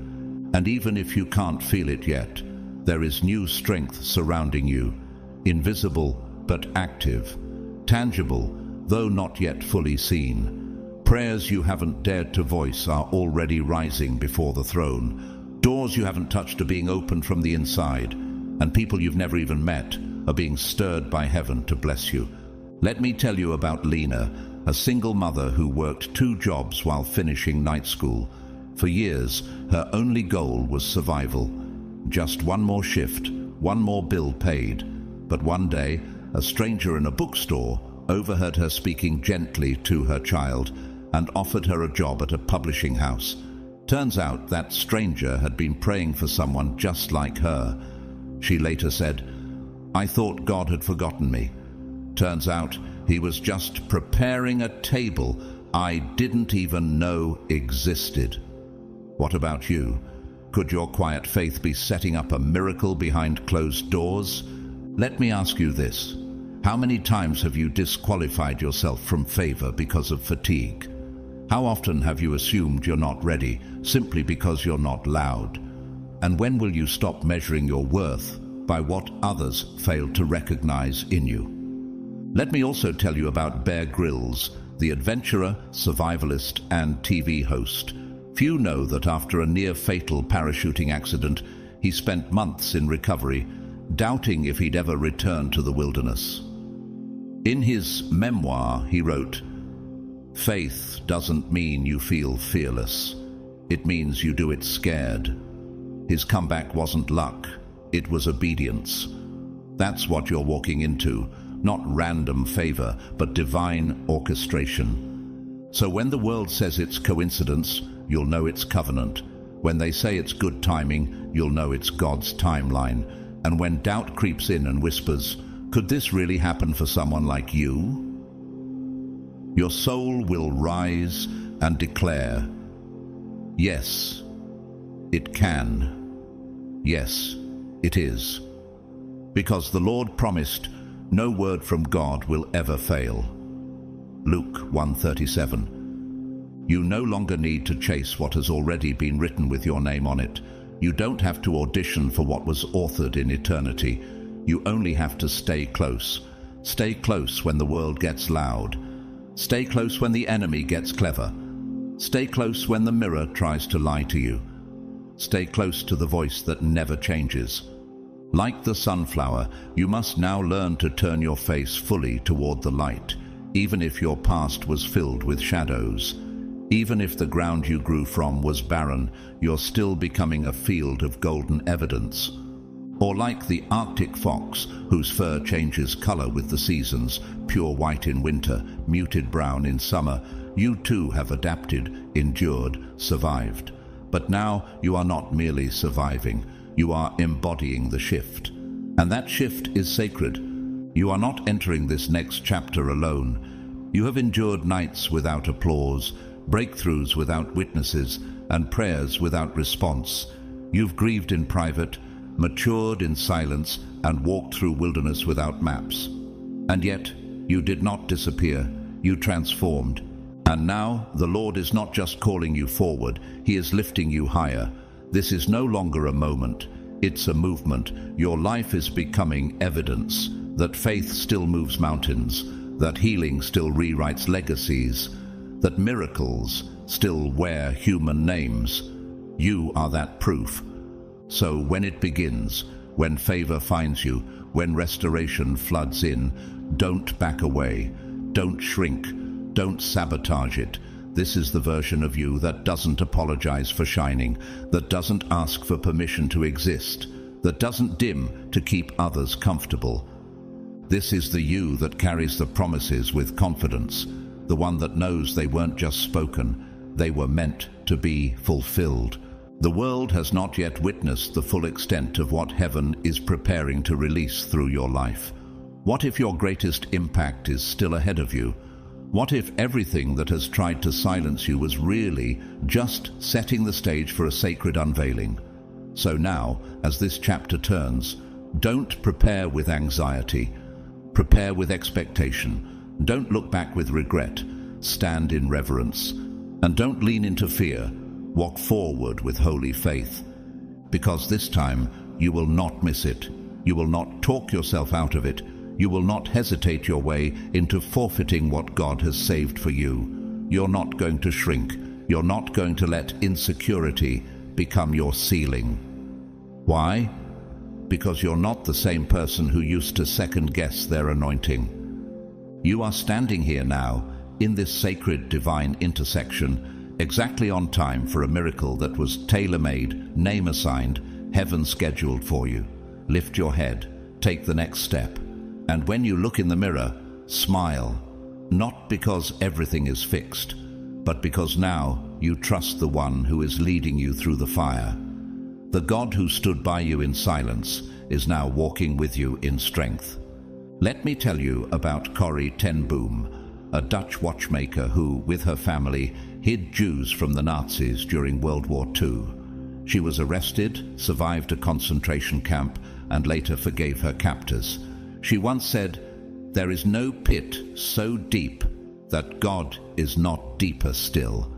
And even if you can't feel it yet, there is new strength surrounding you, invisible but active, tangible, though not yet fully seen. Prayers you haven't dared to voice are already rising before the throne. Doors you haven't touched are being opened from the inside, and people you've never even met are being stirred by heaven to bless you. Let me tell you about Lena, a single mother who worked 2 jobs while finishing night school. For years, her only goal was survival. Just one more shift, one more bill paid. But one day, a stranger in a bookstore overheard her speaking gently to her child and offered her a job at a publishing house. Turns out that stranger had been praying for someone just like her. She later said, "I thought God had forgotten me. Turns out he was just preparing a table I didn't even know existed." What about you? Could your quiet faith be setting up a miracle behind closed doors? Let me ask you this. How many times have you disqualified yourself from favor because of fatigue? How often have you assumed you're not ready simply because you're not loud? And when will you stop measuring your worth by what others failed to recognize in you? Let me also tell you about Bear Grylls, the adventurer, survivalist, and TV host. Few know that after a near-fatal parachuting accident, he spent months in recovery, doubting if he'd ever return to the wilderness. In his memoir, he wrote, "Faith doesn't mean you feel fearless. It means you do it scared." His comeback wasn't luck, it was obedience. That's what you're walking into, not random favor, but divine orchestration. So when the world says it's coincidence, you'll know it's covenant. When they say it's good timing, you'll know it's God's timeline. And when doubt creeps in and whispers, "Could this really happen for someone like you?" your soul will rise and declare, "Yes, it can. Yes, it is." Because the Lord promised, no word from God will ever fail. Luke 1:37. You no longer need to chase what has already been written with your name on it. You don't have to audition for what was authored in eternity. You only have to stay close. Stay close when the world gets loud. Stay close when the enemy gets clever. Stay close when the mirror tries to lie to you. Stay close to the voice that never changes. Like the sunflower, you must now learn to turn your face fully toward the light, even if your past was filled with shadows. Even if the ground you grew from was barren, you're still becoming a field of golden evidence. Or like the Arctic fox, whose fur changes color with the seasons, pure white in winter, muted brown in summer, you too have adapted, endured, survived. But now you are not merely surviving, you are embodying the shift. And that shift is sacred. You are not entering this next chapter alone. You have endured nights without applause, breakthroughs without witnesses, and prayers without response. You've grieved in private, matured in silence, and walked through wilderness without maps. And yet, you did not disappear, you transformed. And now, the Lord is not just calling you forward, He is lifting you higher. This is no longer a moment, it's a movement. Your life is becoming evidence that faith still moves mountains, that healing still rewrites legacies, that miracles still wear human names. You are that proof. So when it begins, when favor finds you, when restoration floods in, don't back away, don't shrink, don't sabotage it. This is the version of you that doesn't apologize for shining, that doesn't ask for permission to exist, that doesn't dim to keep others comfortable. This is the you that carries the promises with confidence, the one that knows they weren't just spoken, they were meant to be fulfilled. The world has not yet witnessed the full extent of what heaven is preparing to release through your life. What if your greatest impact is still ahead of you? What if everything that has tried to silence you was really just setting the stage for a sacred unveiling? So now, as this chapter turns, don't prepare with anxiety. Prepare with expectation. Don't look back with regret. Stand in reverence. And don't lean into fear. Walk forward with holy faith. Because this time, you will not miss it. You will not talk yourself out of it. You will not hesitate your way into forfeiting what God has saved for you. You're not going to shrink. You're not going to let insecurity become your ceiling. Why? Because you're not the same person who used to second-guess their anointing. You are standing here now, in this sacred divine intersection, exactly on time for a miracle that was tailor-made, name-assigned, heaven-scheduled for you. Lift your head, take the next step, and when you look in the mirror, smile, not because everything is fixed, but because now you trust the one who is leading you through the fire. The God who stood by you in silence is now walking with you in strength. Let me tell you about Corrie ten Boom, a Dutch watchmaker who, with her family, hid Jews from the Nazis during World War II. She was arrested, survived a concentration camp, and later forgave her captors. She once said, "There is no pit so deep that God is not deeper still."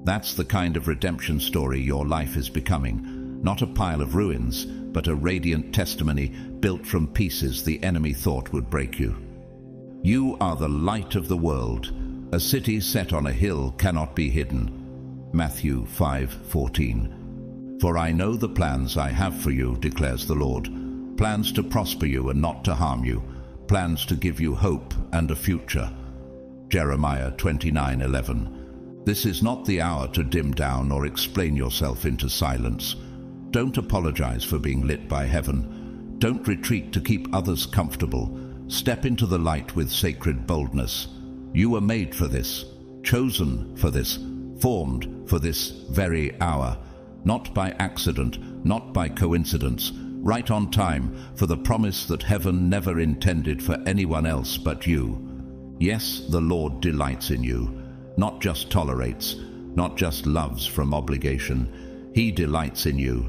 That's the kind of redemption story your life is becoming. Not a pile of ruins, but a radiant testimony built from pieces the enemy thought would break you. You are the light of the world. A city set on a hill cannot be hidden. Matthew 5:14. For I know the plans I have for you, declares the Lord. Plans to prosper you and not to harm you. Plans to give you hope and a future. Jeremiah 29:11. This is not the hour to dim down or explain yourself into silence. Don't apologize for being lit by heaven. Don't retreat to keep others comfortable. Step into the light with sacred boldness. You were made for this, chosen for this, formed for this very hour. Not by accident, not by coincidence, right on time for the promise that heaven never intended for anyone else but you. Yes, the Lord delights in you, not just tolerates, not just loves from obligation. He delights in you,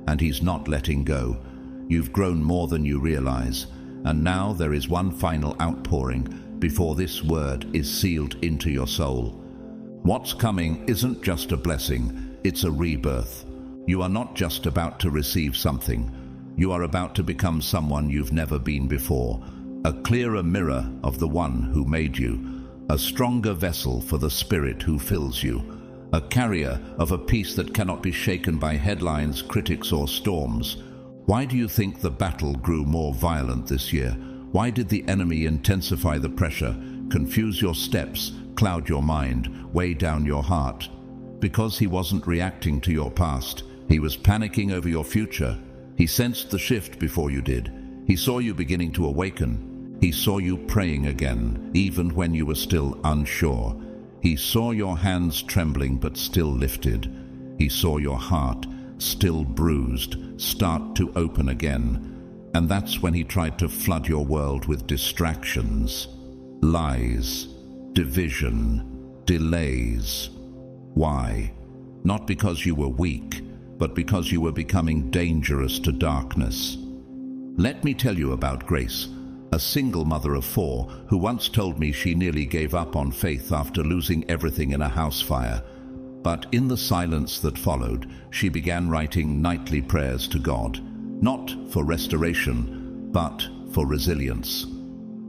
and He's not letting go. You've grown more than you realize, and now there is one final outpouring before this word is sealed into your soul. What's coming isn't just a blessing, it's a rebirth. You are not just about to receive something. You are about to become someone you've never been before, a clearer mirror of the one who made you, a stronger vessel for the Spirit who fills you, a carrier of a peace that cannot be shaken by headlines, critics, or storms. Why do you think the battle grew more violent this year? Why did the enemy intensify the pressure, confuse your steps, cloud your mind, weigh down your heart? Because he wasn't reacting to your past. He was panicking over your future. He sensed the shift before you did. He saw you beginning to awaken. He saw you praying again, even when you were still unsure. He saw your hands trembling but still lifted. He saw your heart, still bruised, start to open again. And that's when he tried to flood your world with distractions, lies, division, delays. Why? Not because you were weak, but because you were becoming dangerous to darkness. Let me tell you about Grace, a single mother of 4 who once told me she nearly gave up on faith after losing everything in a house fire. But in the silence that followed, she began writing nightly prayers to God, not for restoration, but for resilience.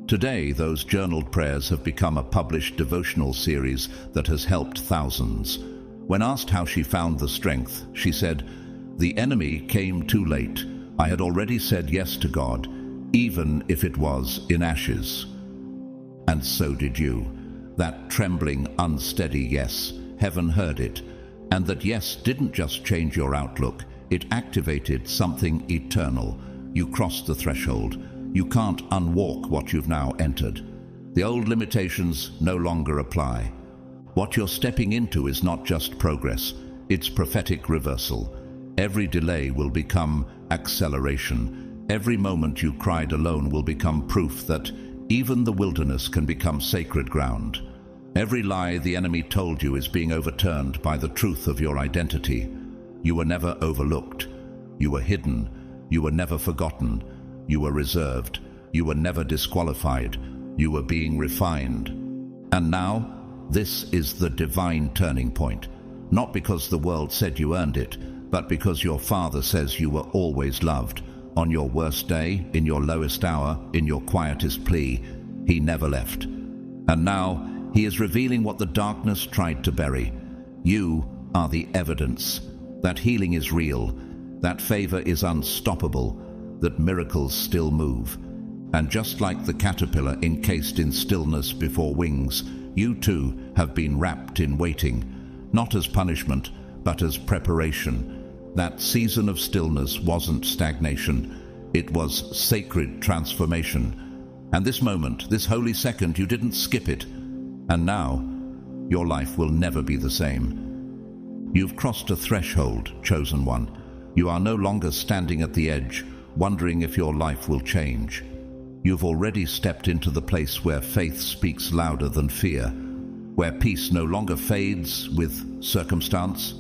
Today, those journaled prayers have become a published devotional series that has helped thousands. When asked how she found the strength, she said, "The enemy came too late. I had already said yes to God, even if it was in ashes." And so did you. That trembling, unsteady yes, heaven heard it, and that yes didn't just change your outlook, it activated something eternal. You crossed the threshold. You can't unwalk what you've now entered. The old limitations no longer apply. What you're stepping into is not just progress, it's prophetic reversal. Every delay will become acceleration. Every moment you cried alone will become proof that even the wilderness can become sacred ground. Every lie the enemy told you is being overturned by the truth of your identity. You were never overlooked. You were hidden. You were never forgotten. You were reserved. You were never disqualified. You were being refined. And now, this is the divine turning point. Not because the world said you earned it, but because your Father says you were always loved. On your worst day, in your lowest hour, in your quietest plea, He never left. And now, He is revealing what the darkness tried to bury. You are the evidence that healing is real, that favor is unstoppable, that miracles still move. And just like the caterpillar encased in stillness before wings, you too have been wrapped in waiting, not as punishment, but as preparation. That season of stillness wasn't stagnation, it was sacred transformation. And this moment, this holy second, you didn't skip it. And now, your life will never be the same. You've crossed a threshold, chosen one. You are no longer standing at the edge, wondering if your life will change. You've already stepped into the place where faith speaks louder than fear, where peace no longer fades with circumstance,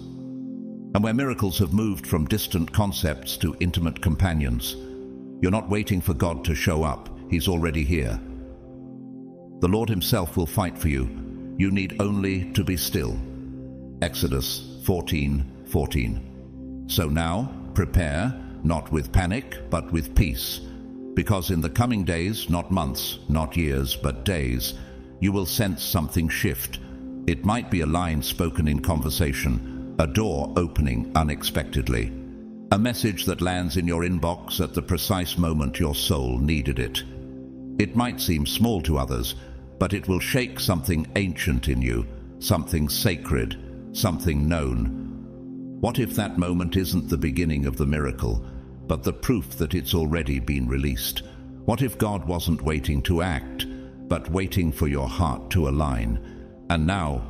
and where miracles have moved from distant concepts to intimate companions. You're not waiting for God to show up. He's already here. The Lord Himself will fight for you. You need only to be still. Exodus 14:14. So now, prepare, not with panic, but with peace. Because in the coming days, not months, not years, but days, you will sense something shift. It might be a line spoken in conversation, a door opening unexpectedly, a message that lands in your inbox at the precise moment your soul needed it. It might seem small to others, but it will shake something ancient in you, something sacred, something known. What if that moment isn't the beginning of the miracle, but the proof that it's already been released? What if God wasn't waiting to act, but waiting for your heart to align? And now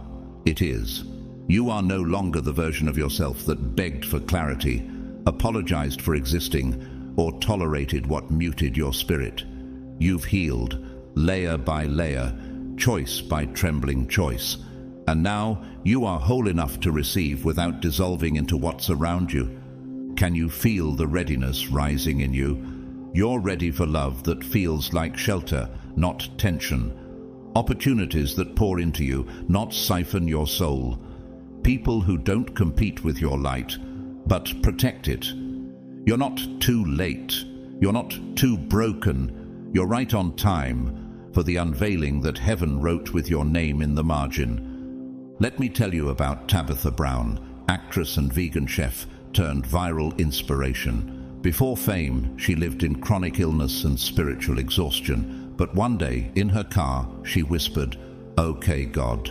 it is. You are no longer the version of yourself that begged for clarity, apologized for existing, or tolerated what muted your spirit. You've healed, layer by layer, choice by trembling choice. And now you are whole enough to receive without dissolving into what's around you. Can you feel the readiness rising in you? You're ready for love that feels like shelter, not tension. Opportunities that pour into you, not siphon your soul. People who don't compete with your light, but protect it. You're not too late. You're not too broken. You're right on time for the unveiling that heaven wrote with your name in the margin. Let me tell you about Tabitha Brown, actress and vegan chef turned viral inspiration. Before fame, she lived in chronic illness and spiritual exhaustion. But one day, in her car, she whispered, "Okay, God,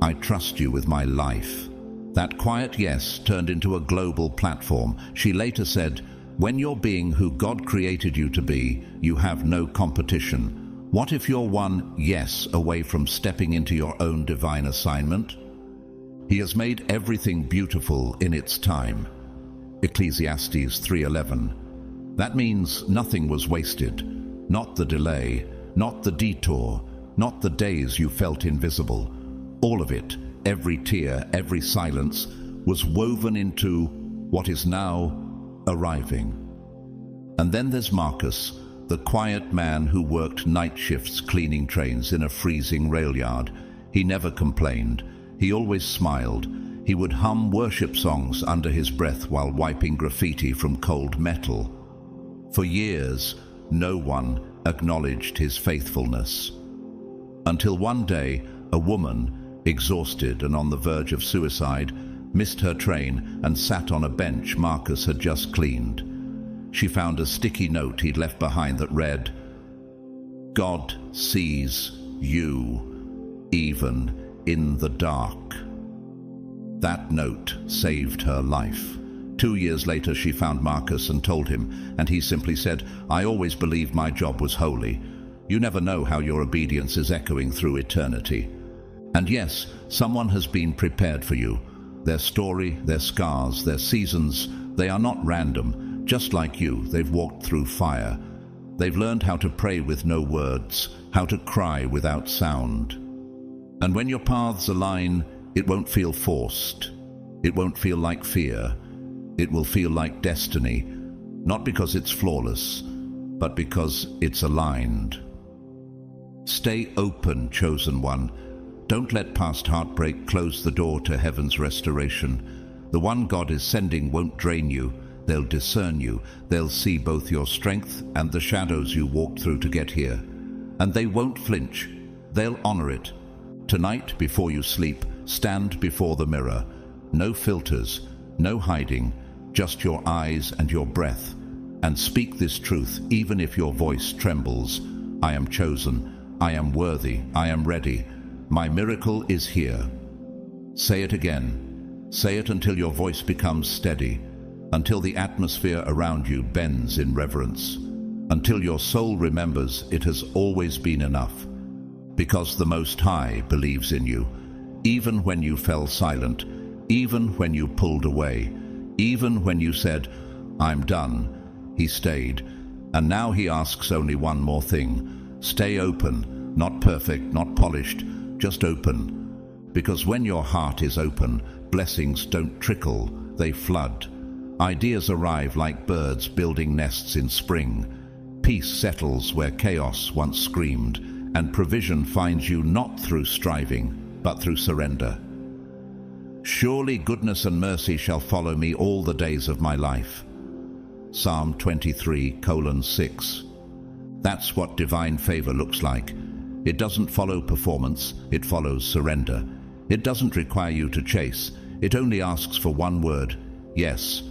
I trust you with my life." That quiet yes turned into a global platform. She later said, "When you're being who God created you to be, you have no competition. What if you're one yes away from stepping into your own divine assignment? He has made everything beautiful in its time." Ecclesiastes 3:11. That means nothing was wasted. Not the delay, not the detour, not the days you felt invisible. All of it, every tear, every silence, was woven into what is now arriving. And then there's Marcus, the quiet man who worked night shifts cleaning trains in a freezing rail yard. He never complained. He always smiled. He would hum worship songs under his breath while wiping graffiti from cold metal. For years, no one acknowledged his faithfulness. Until one day, a woman, exhausted and on the verge of suicide, missed her train and sat on a bench Marcus had just cleaned. She found a sticky note he'd left behind that read, "God sees you." even in the dark. That note saved her life. 2 years later, she found Marcus and told him, and he simply said, "I always believed my job was holy." You never know how your obedience is echoing through eternity. And yes, someone has been prepared for you. Their story, their scars, their seasons, they are not random. Just like you, they've walked through fire. They've learned how to pray with no words, how to cry without sound. And when your paths align, it won't feel forced. It won't feel like fear. It will feel like destiny, not because it's flawless, but because it's aligned. Stay open, chosen one. Don't let past heartbreak close the door to heaven's restoration. The one God is sending won't drain you. They'll discern you. They'll see both your strength and the shadows you walked through to get here. And they won't flinch. They'll honor it. Tonight, before you sleep, stand before the mirror. No filters, no hiding, just your eyes and your breath. And speak this truth even if your voice trembles. I am chosen. I am worthy. I am ready. My miracle is here. Say it again. Say it until your voice becomes steady, until the atmosphere around you bends in reverence, until your soul remembers it has always been enough, because the Most High believes in you, even when you fell silent, even when you pulled away, even when you said, "I'm done." He stayed, and now he asks only one more thing. Stay open, not perfect, not polished, just open. Because when your heart is open, blessings don't trickle, they flood. Ideas arrive like birds building nests in spring. Peace settles where chaos once screamed, and provision finds you not through striving, but through surrender. Surely goodness and mercy shall follow me all the days of my life. Psalm 23:6. That's what divine favor looks like. It doesn't follow performance, it follows surrender. It doesn't require you to chase, it only asks for one word, yes.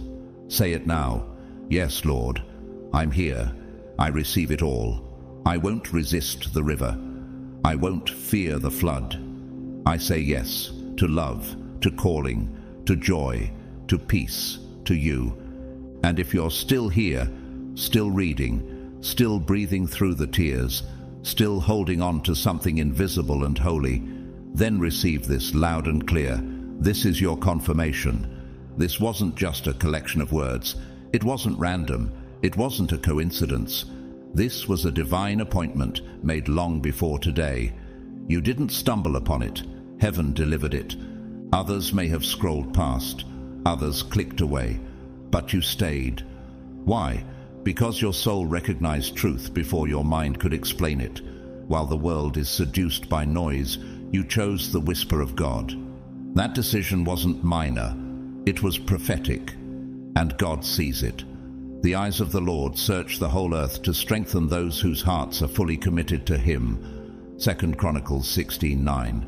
Say it now. Yes, Lord, I'm here. I receive it all. I won't resist the river. I won't fear the flood. I say yes to love, to calling, to joy, to peace, to you. And if you're still here, still reading, still breathing through the tears, still holding on to something invisible and holy, then receive this loud and clear. This is your confirmation. This wasn't just a collection of words. It wasn't random. It wasn't a coincidence. This was a divine appointment made long before today. You didn't stumble upon it. Heaven delivered it. Others may have scrolled past. Others clicked away. But you stayed. Why? Because your soul recognized truth before your mind could explain it. While the world is seduced by noise, you chose the whisper of God. That decision wasn't minor. It was prophetic, and God sees it. The eyes of the Lord search the whole earth to strengthen those whose hearts are fully committed to Him. 2 Chronicles 16:9.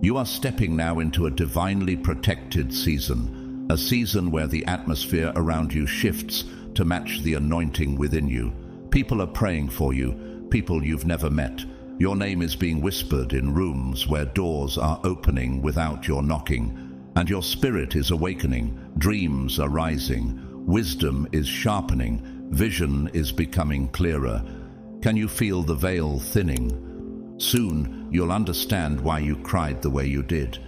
You are stepping now into a divinely protected season, a season where the atmosphere around you shifts to match the anointing within you. People are praying for you, people you've never met. Your name is being whispered in rooms where doors are opening without your knocking. And your spirit is awakening, dreams are rising, wisdom is sharpening, vision is becoming clearer. Can you feel the veil thinning? Soon you'll understand why you cried the way you did,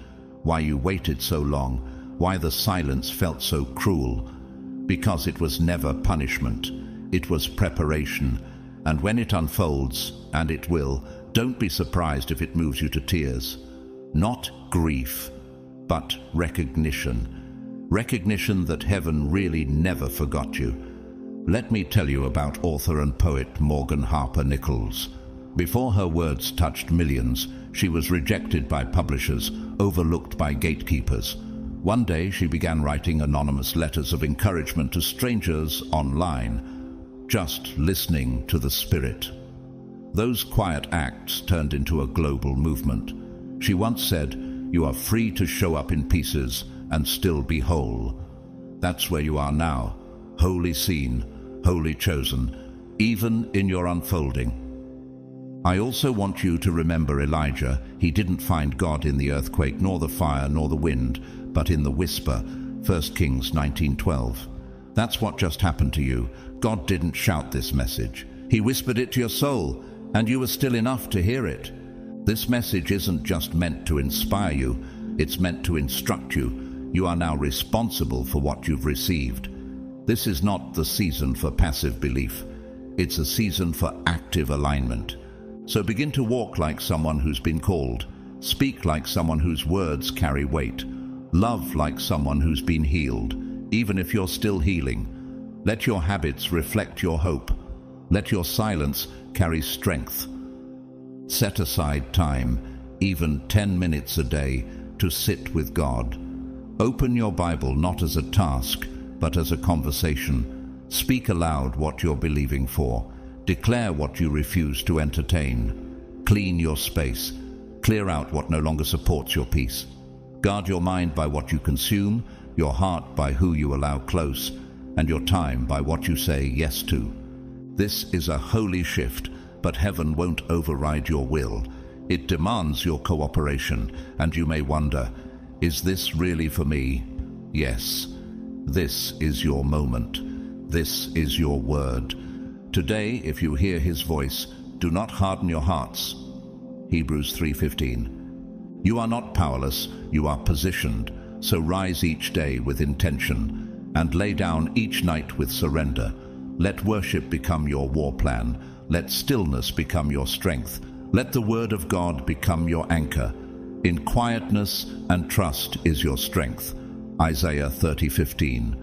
why you waited so long, why the silence felt so cruel. Because it was never punishment, it was preparation. And when it unfolds, and it will, don't be surprised if it moves you to tears. Not grief, but recognition. Recognition that heaven really never forgot you. Let me tell you about author and poet Morgan Harper Nichols. Before her words touched millions, she was rejected by publishers, overlooked by gatekeepers. One day she began writing anonymous letters of encouragement to strangers online, just listening to the Spirit. Those quiet acts turned into a global movement. She once said, "You are free to show up in pieces and still be whole." That's where you are now, wholly seen, wholly chosen, even in your unfolding. I also want you to remember Elijah. He didn't find God in the earthquake, nor the fire, nor the wind, but in the whisper. 1 Kings 19:12. That's what just happened to you. God didn't shout this message. He whispered it to your soul, and you were still enough to hear it. This message isn't just meant to inspire you, it's meant to instruct you. You are now responsible for what you've received. This is not the season for passive belief. It's a season for active alignment. So begin to walk like someone who's been called. Speak like someone whose words carry weight. Love like someone who's been healed, even if you're still healing. Let your habits reflect your hope. Let your silence carry strength. Set aside time, even 10 minutes a day, to sit with God. Open your Bible not as a task, but as a conversation. Speak aloud what you're believing for. Declare what you refuse to entertain. Clean your space. Clear out what no longer supports your peace. Guard your mind by what you consume, your heart by who you allow close, and your time by what you say yes to. This is a holy shift, but heaven won't override your will. It demands your cooperation, and you may wonder, is this really for me? Yes. This is your moment. This is your word. Today, if you hear his voice, do not harden your hearts. Hebrews 3:15. You are not powerless, you are positioned, so rise each day with intention, and lay down each night with surrender. Let worship become your war plan. Let stillness become your strength. Let the word of God become your anchor. In quietness and trust is your strength. Isaiah 30:15.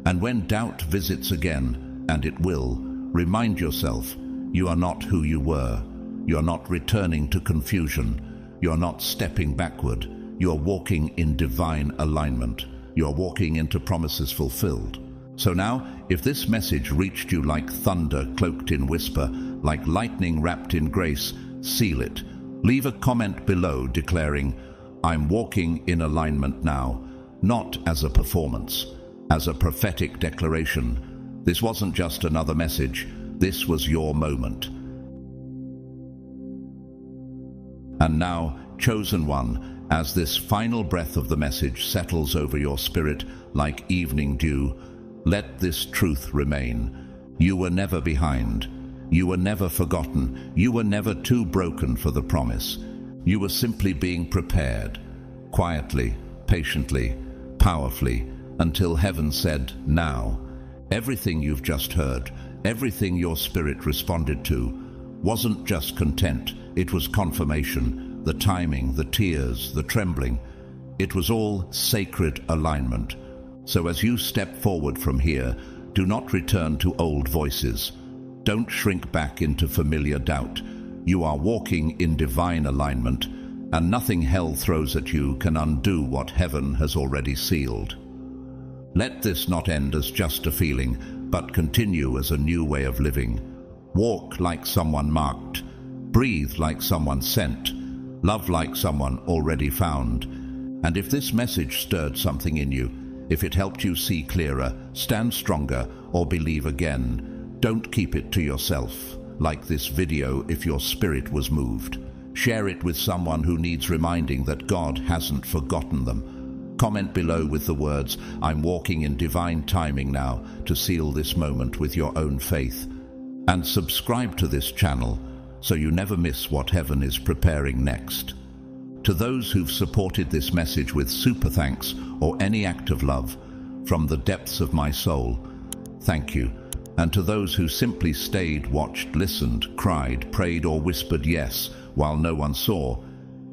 And when doubt visits again, and it will, remind yourself, you are not who you were. You are not returning to confusion. You are not stepping backward. You are walking in divine alignment. You are walking into promises fulfilled. So now, if this message reached you like thunder cloaked in whisper, like lightning wrapped in grace, seal it. Leave a comment below declaring, I'm walking in alignment now, not as a performance, as a prophetic declaration. This wasn't just another message, this was your moment. And now, chosen one, as this final breath of the message settles over your spirit like evening dew, let this truth remain. You were never behind. You were never forgotten. You were never too broken for the promise. You were simply being prepared, quietly, patiently, powerfully, until heaven said, now. Everything you've just heard, everything your spirit responded to, wasn't just content, it was confirmation, the timing, the tears, the trembling. It was all sacred alignment. So as you step forward from here, do not return to old voices. Don't shrink back into familiar doubt. You are walking in divine alignment, and nothing hell throws at you can undo what heaven has already sealed. Let this not end as just a feeling, but continue as a new way of living. Walk like someone marked. Breathe like someone sent. Love like someone already found. And if this message stirred something in you, if it helped you see clearer, stand stronger, or believe again, don't keep it to yourself. Like this video if your spirit was moved. Share it with someone who needs reminding that God hasn't forgotten them. Comment below with the words, I'm walking in divine timing now, to seal this moment with your own faith. And subscribe to this channel so you never miss what heaven is preparing next. To those who've supported this message with super thanks or any act of love, from the depths of my soul, thank you. And to those who simply stayed, watched, listened, cried, prayed, or whispered yes while no one saw,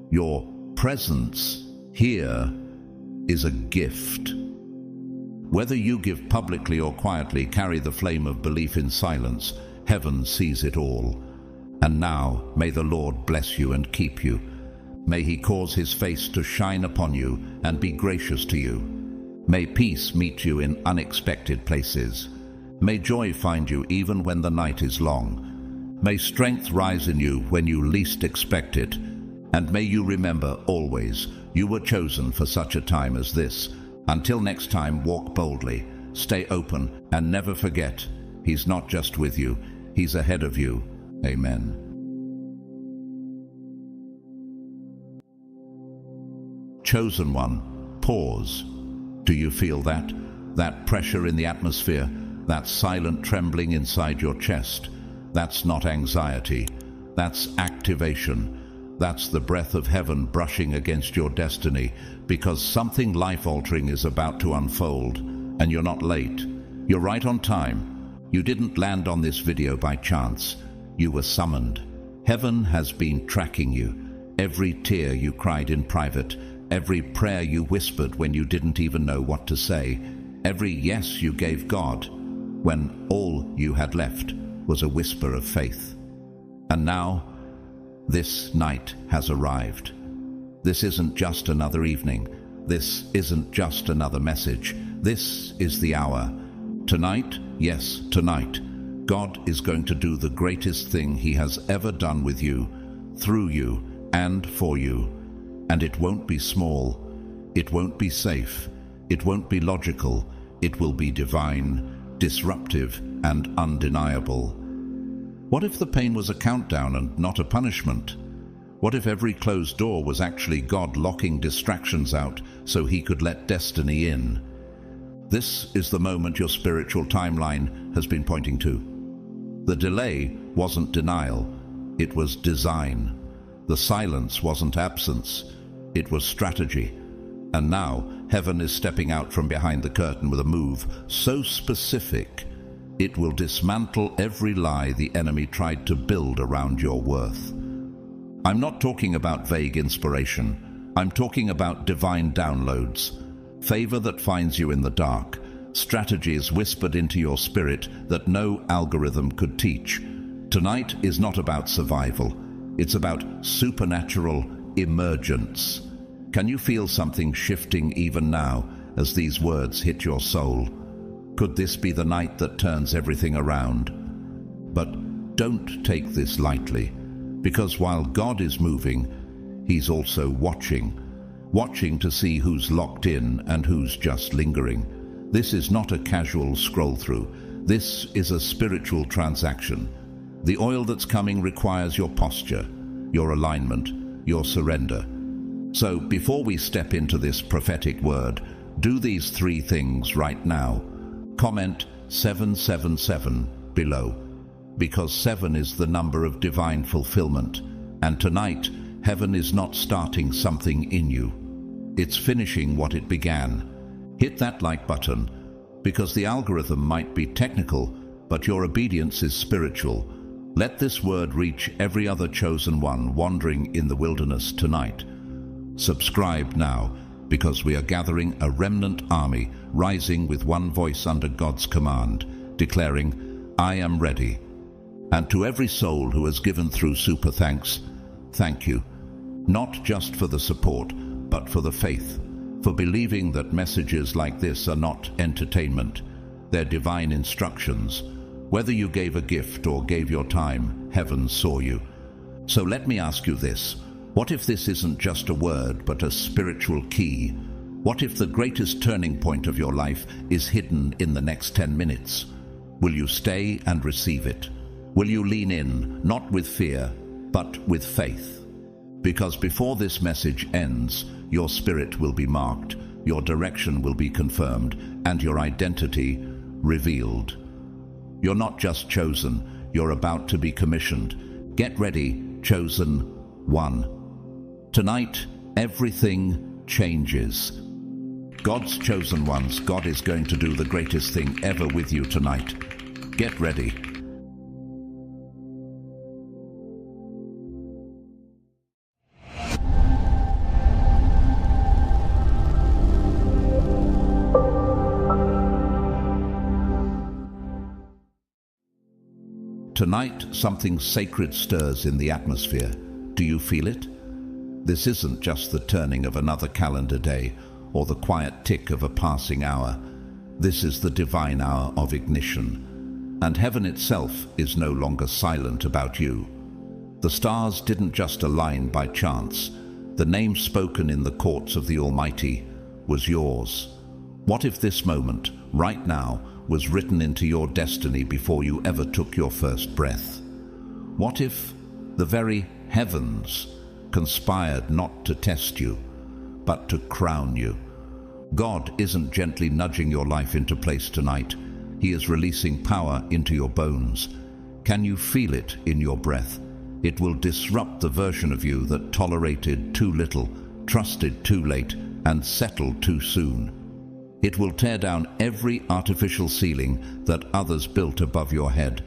your presence here is a gift. Whether you give publicly or quietly, carry the flame of belief in silence. Heaven sees it all. And now, may the Lord bless you and keep you. May he cause his face to shine upon you and be gracious to you. May peace meet you in unexpected places. May joy find you even when the night is long. May strength rise in you when you least expect it. And may you remember always, you were chosen for such a time as this. Until next time, walk boldly, stay open, and never forget, he's not just with you, he's ahead of you. Amen. Chosen one, pause. Do you feel that? That pressure in the atmosphere, that silent trembling inside your chest? That's not anxiety. That's activation. That's the breath of heaven brushing against your destiny, because something life-altering is about to unfold, and you're not late. You're right on time. You didn't land on this video by chance. You were summoned. Heaven has been tracking you. Every tear you cried in private, every prayer you whispered when you didn't even know what to say, every yes you gave God when all you had left was a whisper of faith. And now, this night has arrived. This isn't just another evening. This isn't just another message. This is the hour. Tonight, yes, tonight, God is going to do the greatest thing He has ever done with you, through you, and for you. And it won't be small. It won't be safe. It won't be logical. It will be divine, disruptive, and undeniable. What if the pain was a countdown and not a punishment? What if every closed door was actually God locking distractions out so He could let destiny in? This is the moment your spiritual timeline has been pointing to. The delay wasn't denial, it was design. The silence wasn't absence, it was strategy. And now, heaven is stepping out from behind the curtain with a move so specific, it will dismantle every lie the enemy tried to build around your worth. I'm not talking about vague inspiration. I'm talking about divine downloads, favor that finds you in the dark, strategies whispered into your spirit that no algorithm could teach. Tonight is not about survival. It's about supernatural emergence. Can you feel something shifting even now as these words hit your soul? Could this be the night that turns everything around? But don't take this lightly, because while God is moving, He's also watching to see who's locked in and who's just lingering. This is not a casual scroll through. This is a spiritual transaction. The oil that's coming requires your posture, your alignment, your surrender. So before we step into this prophetic word, do these three things right now. Comment 777 below, because 7 is the number of divine fulfillment. And tonight, heaven is not starting something in you. It's finishing what it began. Hit that like button, because the algorithm might be technical, but your obedience is spiritual. Let this word reach every other chosen one wandering in the wilderness tonight. Subscribe now, because we are gathering a remnant army rising with one voice under God's command, declaring, I am ready. And to every soul who has given through super thanks, thank you. Not just for the support, but for the faith, for believing that messages like this are not entertainment. They're divine instructions. Whether you gave a gift or gave your time, heaven saw you. So let me ask you this. What if this isn't just a word, but a spiritual key? What if the greatest turning point of your life is hidden in the next 10 minutes? Will you stay and receive it? Will you lean in, not with fear, but with faith? Because before this message ends, your spirit will be marked, your direction will be confirmed, and your identity revealed. You're not just chosen, you're about to be commissioned. Get ready, chosen one. Tonight, everything changes. God's chosen ones, God is going to do the greatest thing ever with you tonight. Get ready. Tonight, something sacred stirs in the atmosphere. Do you feel it? This isn't just the turning of another calendar day or the quiet tick of a passing hour. This is the divine hour of ignition. And heaven itself is no longer silent about you. The stars didn't just align by chance. The name spoken in the courts of the Almighty was yours. What if this moment, right now, was written into your destiny before you ever took your first breath? What if the very heavens conspired not to test you, but to crown you. God isn't gently nudging your life into place tonight. He is releasing power into your bones. Can you feel it in your breath? It will disrupt the version of you that tolerated too little, trusted too late, and settled too soon. It will tear down every artificial ceiling that others built above your head.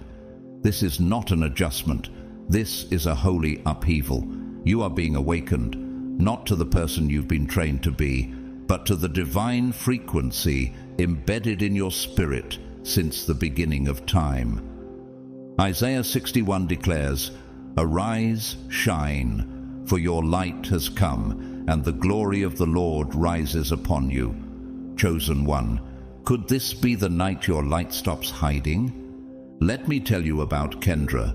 This is not an adjustment. This is a holy upheaval. You are being awakened, not to the person you've been trained to be, but to the divine frequency embedded in your spirit since the beginning of time. Isaiah 61 declares, "Arise, shine, for your light has come, and the glory of the Lord rises upon you." Chosen one, could this be the night your light stops hiding? Let me tell you about Kendra.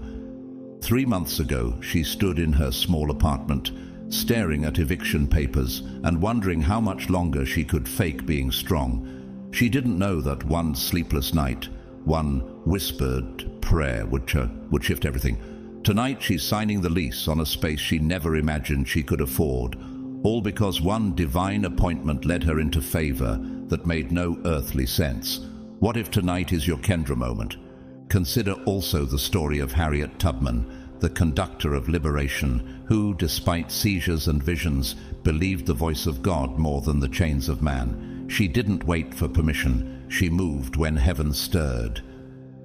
3 months ago, she stood in her small apartment, staring at eviction papers and wondering how much longer she could fake being strong. She didn't know that one sleepless night, one whispered prayer would shift everything. Tonight she's signing the lease on a space she never imagined she could afford, all because one divine appointment led her into favor that made no earthly sense. What if tonight is your Kendra moment? Consider also the story of Harriet Tubman, the conductor of liberation, who, despite seizures and visions, believed the voice of God more than the chains of man. She didn't wait for permission. She moved when heaven stirred.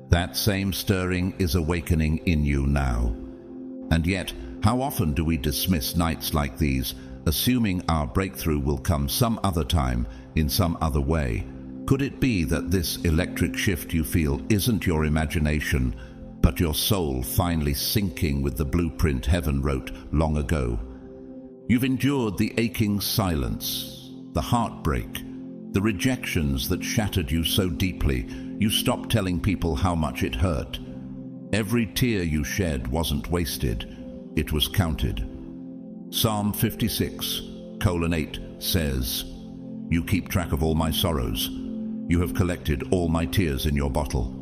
That same stirring is awakening in you now. And yet, how often do we dismiss nights like these, assuming our breakthrough will come some other time, in some other way? Could it be that this electric shift you feel isn't your imagination, but your soul finally syncing with the blueprint heaven wrote long ago? You've endured the aching silence, the heartbreak, the rejections that shattered you so deeply, you stopped telling people how much it hurt. Every tear you shed wasn't wasted, it was counted. Psalm 56:8 says, "You keep track of all my sorrows. You have collected all my tears in your bottle."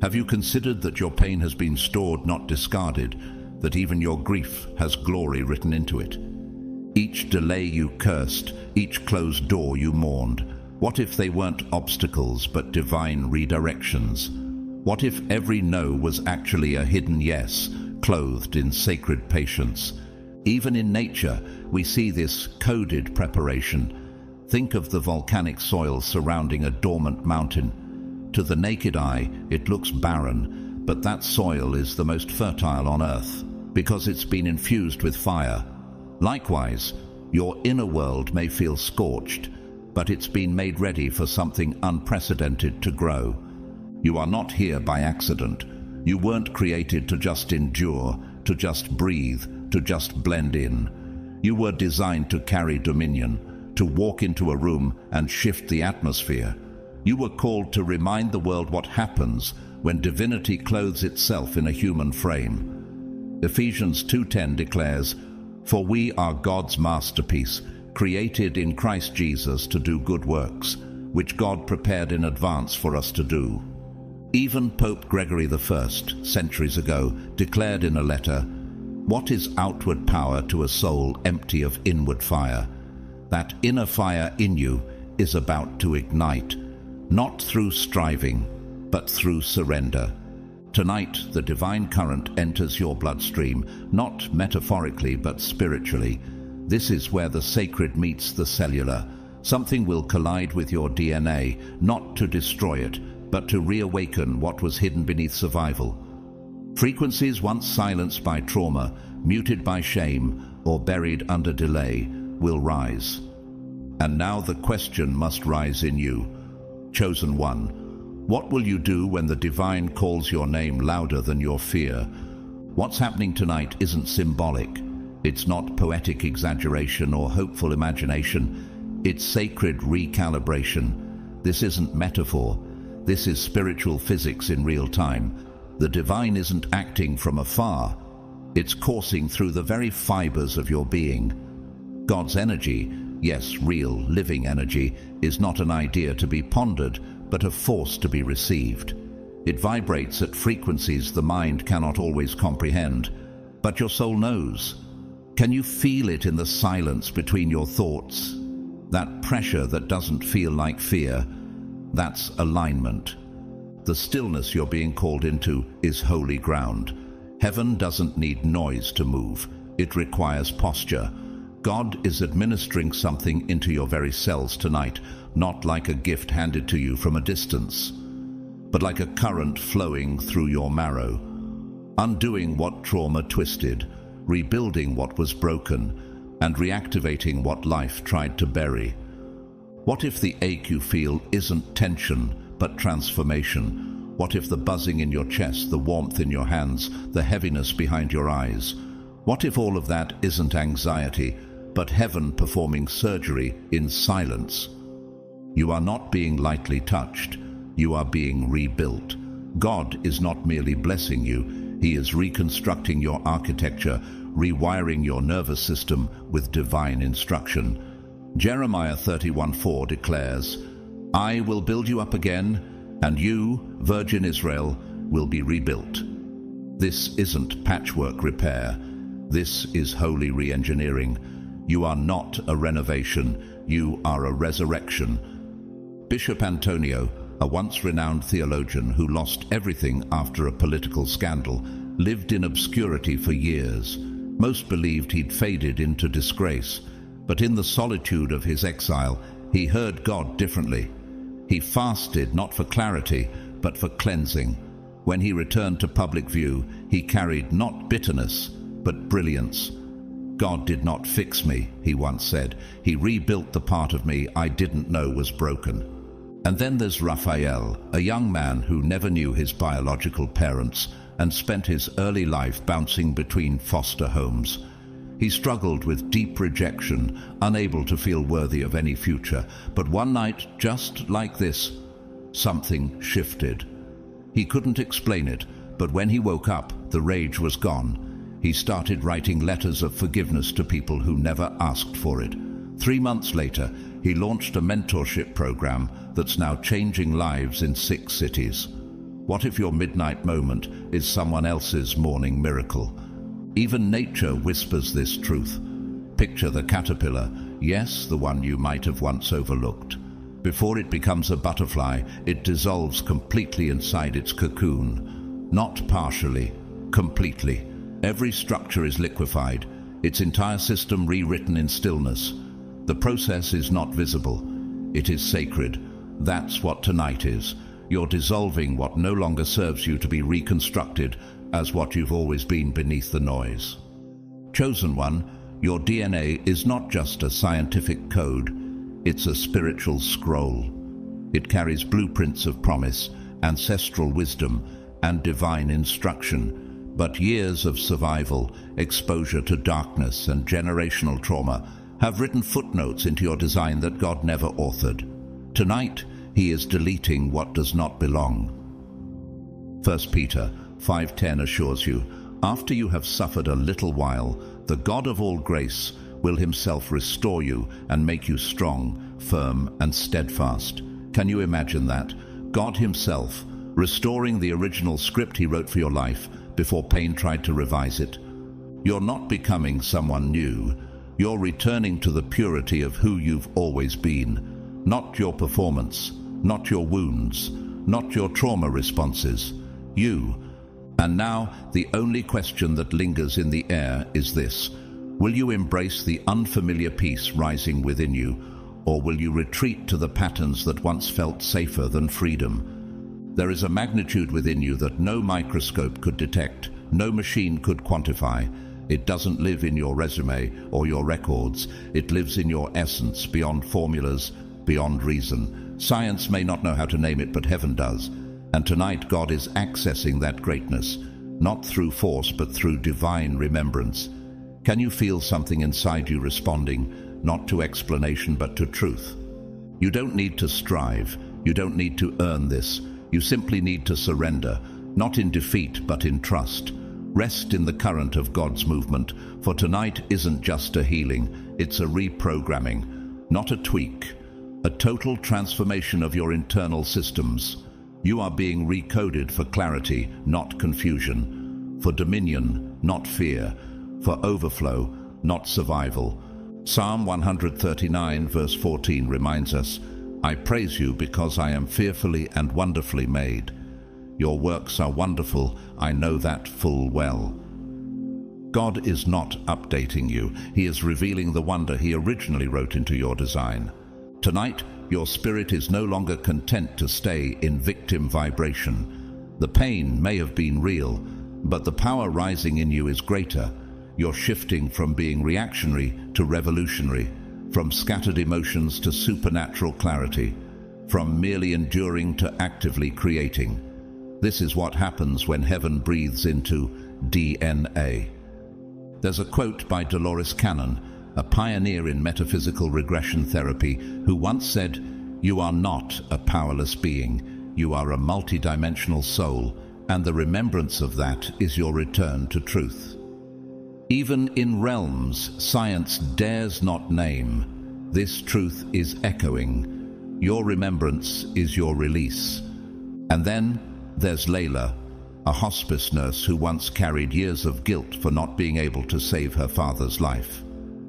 Have you considered that your pain has been stored, not discarded, that even your grief has glory written into it? Each delay you cursed, each closed door you mourned, what if they weren't obstacles but divine redirections? What if every no was actually a hidden yes, clothed in sacred patience? Even in nature, we see this coded preparation. Think of the volcanic soil surrounding a dormant mountain. To the naked eye, it looks barren, but that soil is the most fertile on earth because it's been infused with fire. Likewise, your inner world may feel scorched, but it's been made ready for something unprecedented to grow. You are not here by accident. You weren't created to just endure, to just breathe, to just blend in. You were designed to carry dominion, to walk into a room and shift the atmosphere. You were called to remind the world what happens when divinity clothes itself in a human frame. Ephesians 2:10 declares, "For we are God's masterpiece, created in Christ Jesus to do good works, which God prepared in advance for us to do." Even Pope Gregory I, centuries ago, declared in a letter, "What is outward power to a soul empty of inward fire? That inner fire in you is about to ignite, not through striving, but through surrender." Tonight, the divine current enters your bloodstream, not metaphorically but spiritually. This is where the sacred meets the cellular. Something will collide with your DNA, not to destroy it, but to reawaken what was hidden beneath survival. Frequencies once silenced by trauma, muted by shame, or buried under delay, will rise. And now the question must rise in you. Chosen one, what will you do when the divine calls your name louder than your fear? What's happening tonight isn't symbolic. It's not poetic exaggeration or hopeful imagination. It's sacred recalibration. This isn't metaphor. This is spiritual physics in real time. The divine isn't acting from afar. It's coursing through the very fibers of your being. God's energy, yes, real, living energy, is not an idea to be pondered, but a force to be received. It vibrates at frequencies the mind cannot always comprehend, but your soul knows. Can you feel it in the silence between your thoughts, That pressure that doesn't feel like fear, that's alignment. The stillness you're being called into is holy ground. Heaven doesn't need noise to move. It requires posture. God is administering something into your very cells tonight, not like a gift handed to you from a distance, but like a current flowing through your marrow, undoing what trauma twisted, rebuilding what was broken, and reactivating what life tried to bury. What if the ache you feel isn't tension, but transformation? What if the buzzing in your chest, the warmth in your hands, the heaviness behind your eyes? What if all of that isn't anxiety, but heaven performing surgery in silence? You are not being lightly touched. You are being rebuilt. God is not merely blessing you. He is reconstructing your architecture, rewiring your nervous system with divine instruction. Jeremiah 31:4 declares, "I will build you up again, and you, Virgin Israel, will be rebuilt." This isn't patchwork repair. This is holy re-engineering. You are not a renovation. You are a resurrection. Bishop Antonio, a once renowned theologian who lost everything after a political scandal, lived in obscurity for years. Most believed he'd faded into disgrace, but in the solitude of his exile, he heard God differently. He fasted not for clarity, but for cleansing. When he returned to public view, he carried not bitterness, but brilliance. "God did not fix me," he once said. "He rebuilt the part of me I didn't know was broken." And then there's Raphael, a young man who never knew his biological parents and spent his early life bouncing between foster homes. He struggled with deep rejection, unable to feel worthy of any future. But one night, just like this, something shifted. He couldn't explain it, but when he woke up, the rage was gone. He started writing letters of forgiveness to people who never asked for it. 3 months later, he launched a mentorship program that's now changing lives in 6 cities. What if your midnight moment is someone else's morning miracle? Even nature whispers this truth. Picture the caterpillar, yes, the one you might have once overlooked. Before it becomes a butterfly, it dissolves completely inside its cocoon. Not partially, completely. Every structure is liquefied, its entire system rewritten in stillness. The process is not visible. It is sacred. That's what tonight is. You're dissolving what no longer serves you to be reconstructed as what you've always been beneath the noise. Chosen one, your DNA is not just a scientific code. It's a spiritual scroll. It carries blueprints of promise, ancestral wisdom, and divine instruction. But years of survival, exposure to darkness, and generational trauma have written footnotes into your design that God never authored. Tonight, He is deleting what does not belong. 1 Peter 5:10 assures you, after you have suffered a little while, the God of all grace will Himself restore you and make you strong, firm, and steadfast. Can you imagine that? God Himself, restoring the original script He wrote for your life before pain tried to revise it. You're not becoming someone new. You're returning to the purity of who you've always been. Not your performance, not your wounds, not your trauma responses. You. And now, the only question that lingers in the air is this: will you embrace the unfamiliar peace rising within you, or will you retreat to the patterns that once felt safer than freedom? There is a magnitude within you that no microscope could detect, no machine could quantify. It doesn't live in your resume or your records. It lives in your essence, beyond formulas, beyond reason. Science may not know how to name it, but heaven does. And tonight God is accessing that greatness, not through force, but through divine remembrance. Can you feel something inside you responding, not to explanation, but to truth? You don't need to strive. You don't need to earn this. You simply need to surrender, not in defeat, but in trust. Rest in the current of God's movement, for tonight isn't just a healing, it's a reprogramming, not a tweak, a total transformation of your internal systems. You are being recoded for clarity, not confusion, for dominion, not fear, for overflow, not survival. Psalm 139 verse 14 reminds us, I praise you because I am fearfully and wonderfully made. Your works are wonderful, I know that full well. God is not updating you. He is revealing the wonder He originally wrote into your design. Tonight, your spirit is no longer content to stay in victim vibration. The pain may have been real, but the power rising in you is greater. You're shifting from being reactionary to revolutionary, from scattered emotions to supernatural clarity, from merely enduring to actively creating. This is what happens when heaven breathes into DNA. There's a quote by Dolores Cannon, a pioneer in metaphysical regression therapy, who once said, "You are not a powerless being, you are a multidimensional soul, and the remembrance of that is your return to truth." Even in realms science dares not name, this truth is echoing. Your remembrance is your release. And then there's Layla, a hospice nurse who once carried years of guilt for not being able to save her father's life.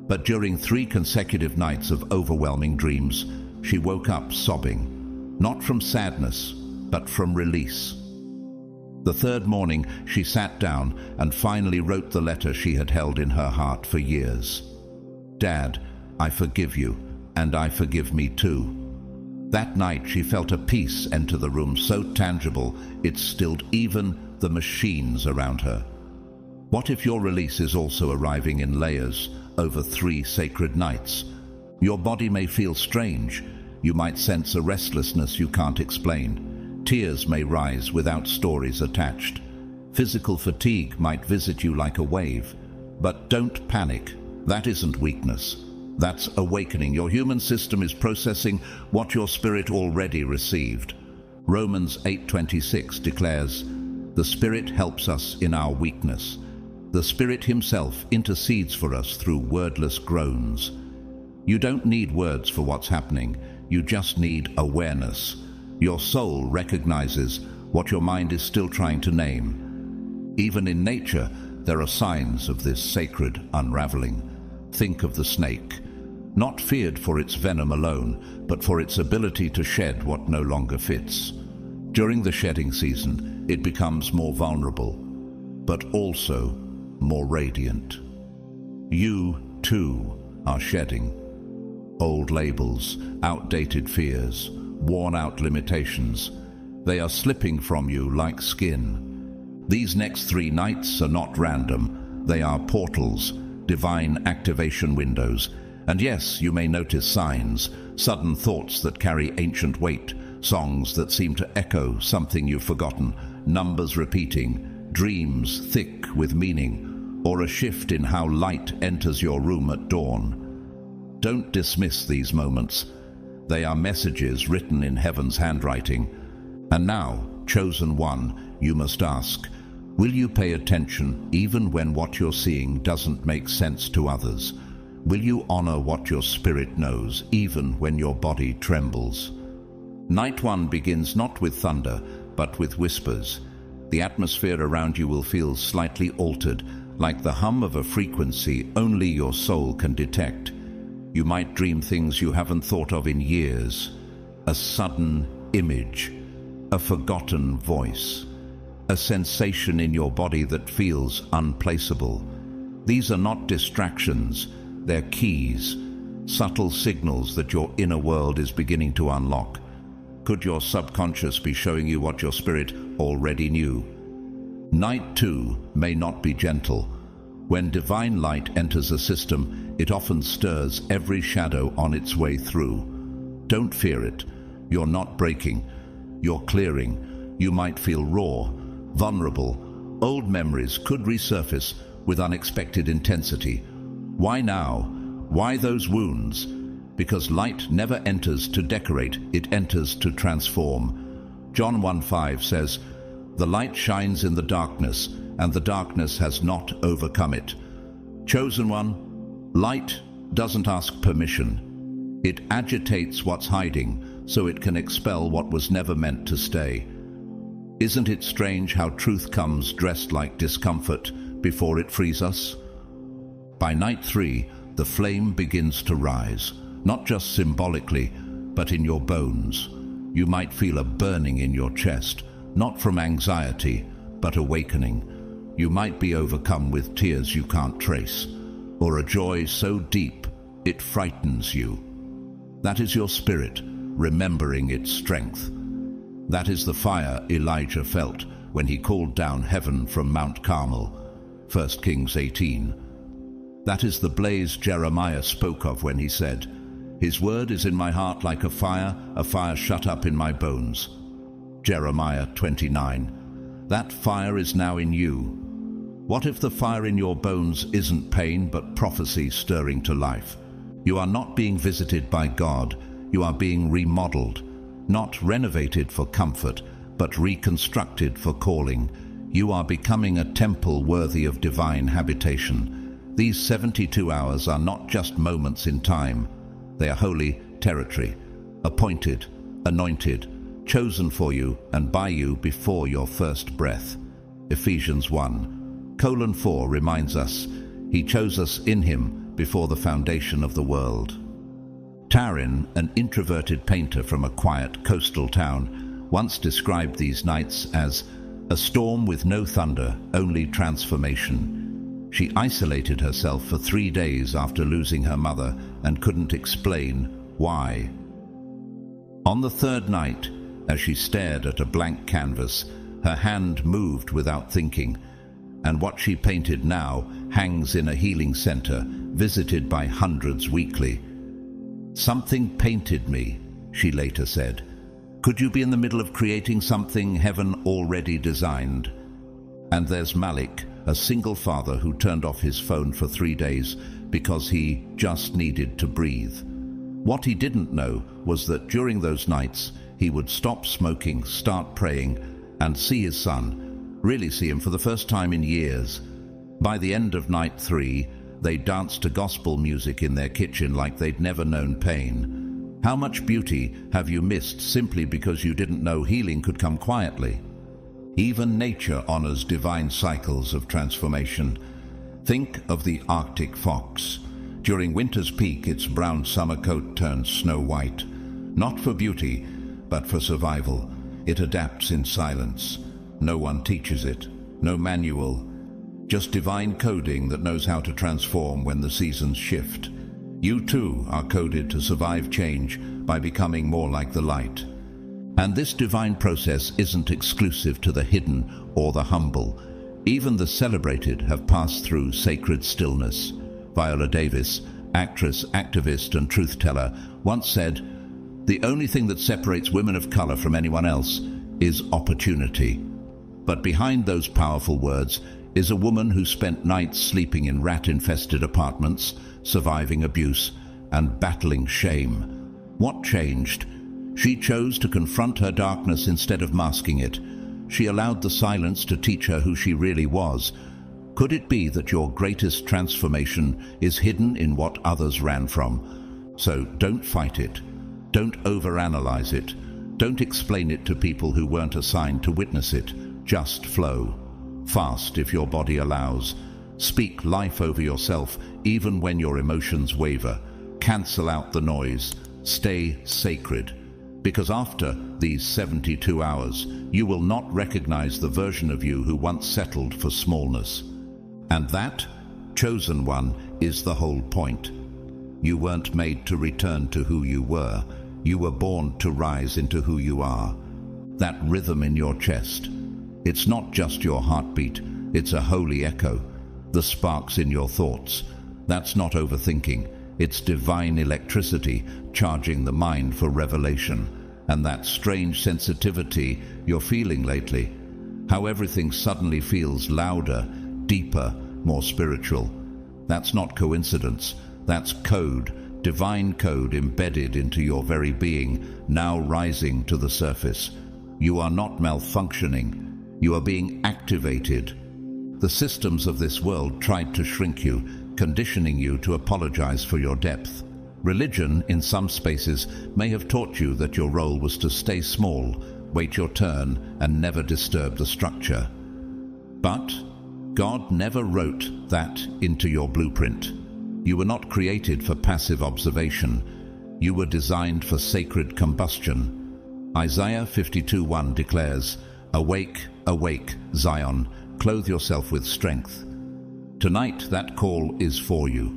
But during 3 consecutive nights of overwhelming dreams, she woke up sobbing, not from sadness, but from release. The 3rd morning, she sat down and finally wrote the letter she had held in her heart for years. "Dad, I forgive you, and I forgive me too." That night, she felt a peace enter the room so tangible it stilled even the machines around her. What if your release is also arriving in layers over 3 sacred nights? Your body may feel strange. You might sense a restlessness you can't explain. Tears may rise without stories attached. Physical fatigue might visit you like a wave. But don't panic. That isn't weakness. That's awakening. Your human system is processing what your spirit already received. Romans 8:26 declares, "The Spirit helps us in our weakness. The Spirit Himself intercedes for us through wordless groans." You don't need words for what's happening. You just need awareness. Your soul recognizes what your mind is still trying to name. Even in nature, there are signs of this sacred unraveling. Think of the snake, not feared for its venom alone, but for its ability to shed what no longer fits. During the shedding season, it becomes more vulnerable, but also more radiant. You, too, are shedding. Old labels, outdated fears, worn-out limitations. They are slipping from you like skin. These next 3 nights are not random. They are portals, divine activation windows. And yes, you may notice signs, sudden thoughts that carry ancient weight, songs that seem to echo something you've forgotten, numbers repeating, dreams thick with meaning, or a shift in how light enters your room at dawn. Don't dismiss these moments. They are messages written in heaven's handwriting. And now, chosen one, you must ask, will you pay attention even when what you're seeing doesn't make sense to others? Will you honor what your spirit knows even when your body trembles? Night 1 begins not with thunder, but with whispers. The atmosphere around you will feel slightly altered, like the hum of a frequency only your soul can detect. You might dream things you haven't thought of in years. A sudden image, a forgotten voice, a sensation in your body that feels unplaceable. These are not distractions, they're keys, subtle signals that your inner world is beginning to unlock. Could your subconscious be showing you what your spirit already knew? Night 2 may not be gentle. When divine light enters a system, it often stirs every shadow on its way through. Don't fear it. You're not breaking. You're clearing. You might feel raw, vulnerable. Old memories could resurface with unexpected intensity. Why now? Why those wounds? Because light never enters to decorate, it enters to transform. John 1:5 says, "The light shines in the darkness, and the darkness has not overcome it." Chosen one, light doesn't ask permission. It agitates what's hiding so it can expel what was never meant to stay. Isn't it strange how truth comes dressed like discomfort before it frees us? By night 3, the flame begins to rise, not just symbolically, but in your bones. You might feel a burning in your chest, not from anxiety, but awakening. You might be overcome with tears you can't trace, or a joy so deep it frightens you. That is your spirit remembering its strength. That is the fire Elijah felt when he called down heaven from Mount Carmel, 1 Kings 18. That is the blaze Jeremiah spoke of when he said, "His word is in my heart like a fire shut up in my bones." Jeremiah 29. That fire is now in you. What if the fire in your bones isn't pain but prophecy stirring to life? You are not being visited by God, you are being remodeled, not renovated for comfort, but reconstructed for calling. You are becoming a temple worthy of divine habitation. These 72 hours are not just moments in time, they are holy territory, appointed, anointed, chosen for you and by you before your first breath. Ephesians 1:4 reminds us, He chose us in Him before the foundation of the world. Taryn, an introverted painter from a quiet coastal town, once described these nights as a storm with no thunder, only transformation. She isolated herself for 3 days after losing her mother and couldn't explain why. On the third night, as she stared at a blank canvas, her hand moved without thinking, and what she painted now hangs in a healing center, visited by hundreds weekly. "Something painted me," she later said. "Could you be in the middle of creating something heaven already designed?" And there's Malik, a single father who turned off his phone for 3 days because he just needed to breathe. What he didn't know was that during those nights, he would stop smoking, start praying, and see his son, really see him for the first time in years. By the end of night 3, they danced to gospel music in their kitchen like they'd never known pain. How much beauty have you missed simply because you didn't know healing could come quietly? Even nature honors divine cycles of transformation. Think of the Arctic fox. During winter's peak, its brown summer coat turns snow white. Not for beauty, but for survival. It adapts in silence. No one teaches it, no manual, just divine coding that knows how to transform when the seasons shift. You too are coded to survive change by becoming more like the light. And this divine process isn't exclusive to the hidden or the humble. Even the celebrated have passed through sacred stillness. Viola Davis, actress, activist, and truth-teller, once said, "The only thing that separates women of color from anyone else is opportunity." But behind those powerful words is a woman who spent nights sleeping in rat-infested apartments, surviving abuse, and battling shame. What changed? She chose to confront her darkness instead of masking it. She allowed the silence to teach her who she really was. Could it be that your greatest transformation is hidden in what others ran from? So don't fight it. Don't overanalyze it. Don't explain it to people who weren't assigned to witness it. Just flow. Fast if your body allows. Speak life over yourself even when your emotions waver. Cancel out the noise. Stay sacred. Because after these 72 hours, you will not recognize the version of you who once settled for smallness. And that, chosen one, is the whole point. You weren't made to return to who you were. You were born to rise into who you are. That rhythm in your chest, it's not just your heartbeat, it's a holy echo. The sparks in your thoughts, that's not overthinking. It's divine electricity charging the mind for revelation. And that strange sensitivity you're feeling lately, how everything suddenly feels louder, deeper, more spiritual. That's not coincidence, that's code, divine code embedded into your very being, now rising to the surface. You are not malfunctioning. You are being activated. The systems of this world tried to shrink you, conditioning you to apologize for your depth. Religion, in some spaces, may have taught you that your role was to stay small, wait your turn, and never disturb the structure. But God never wrote that into your blueprint. You were not created for passive observation. You were designed for sacred combustion. Isaiah 52:1 declares, "Awake, awake, Zion, clothe yourself with strength." Tonight, that call is for you.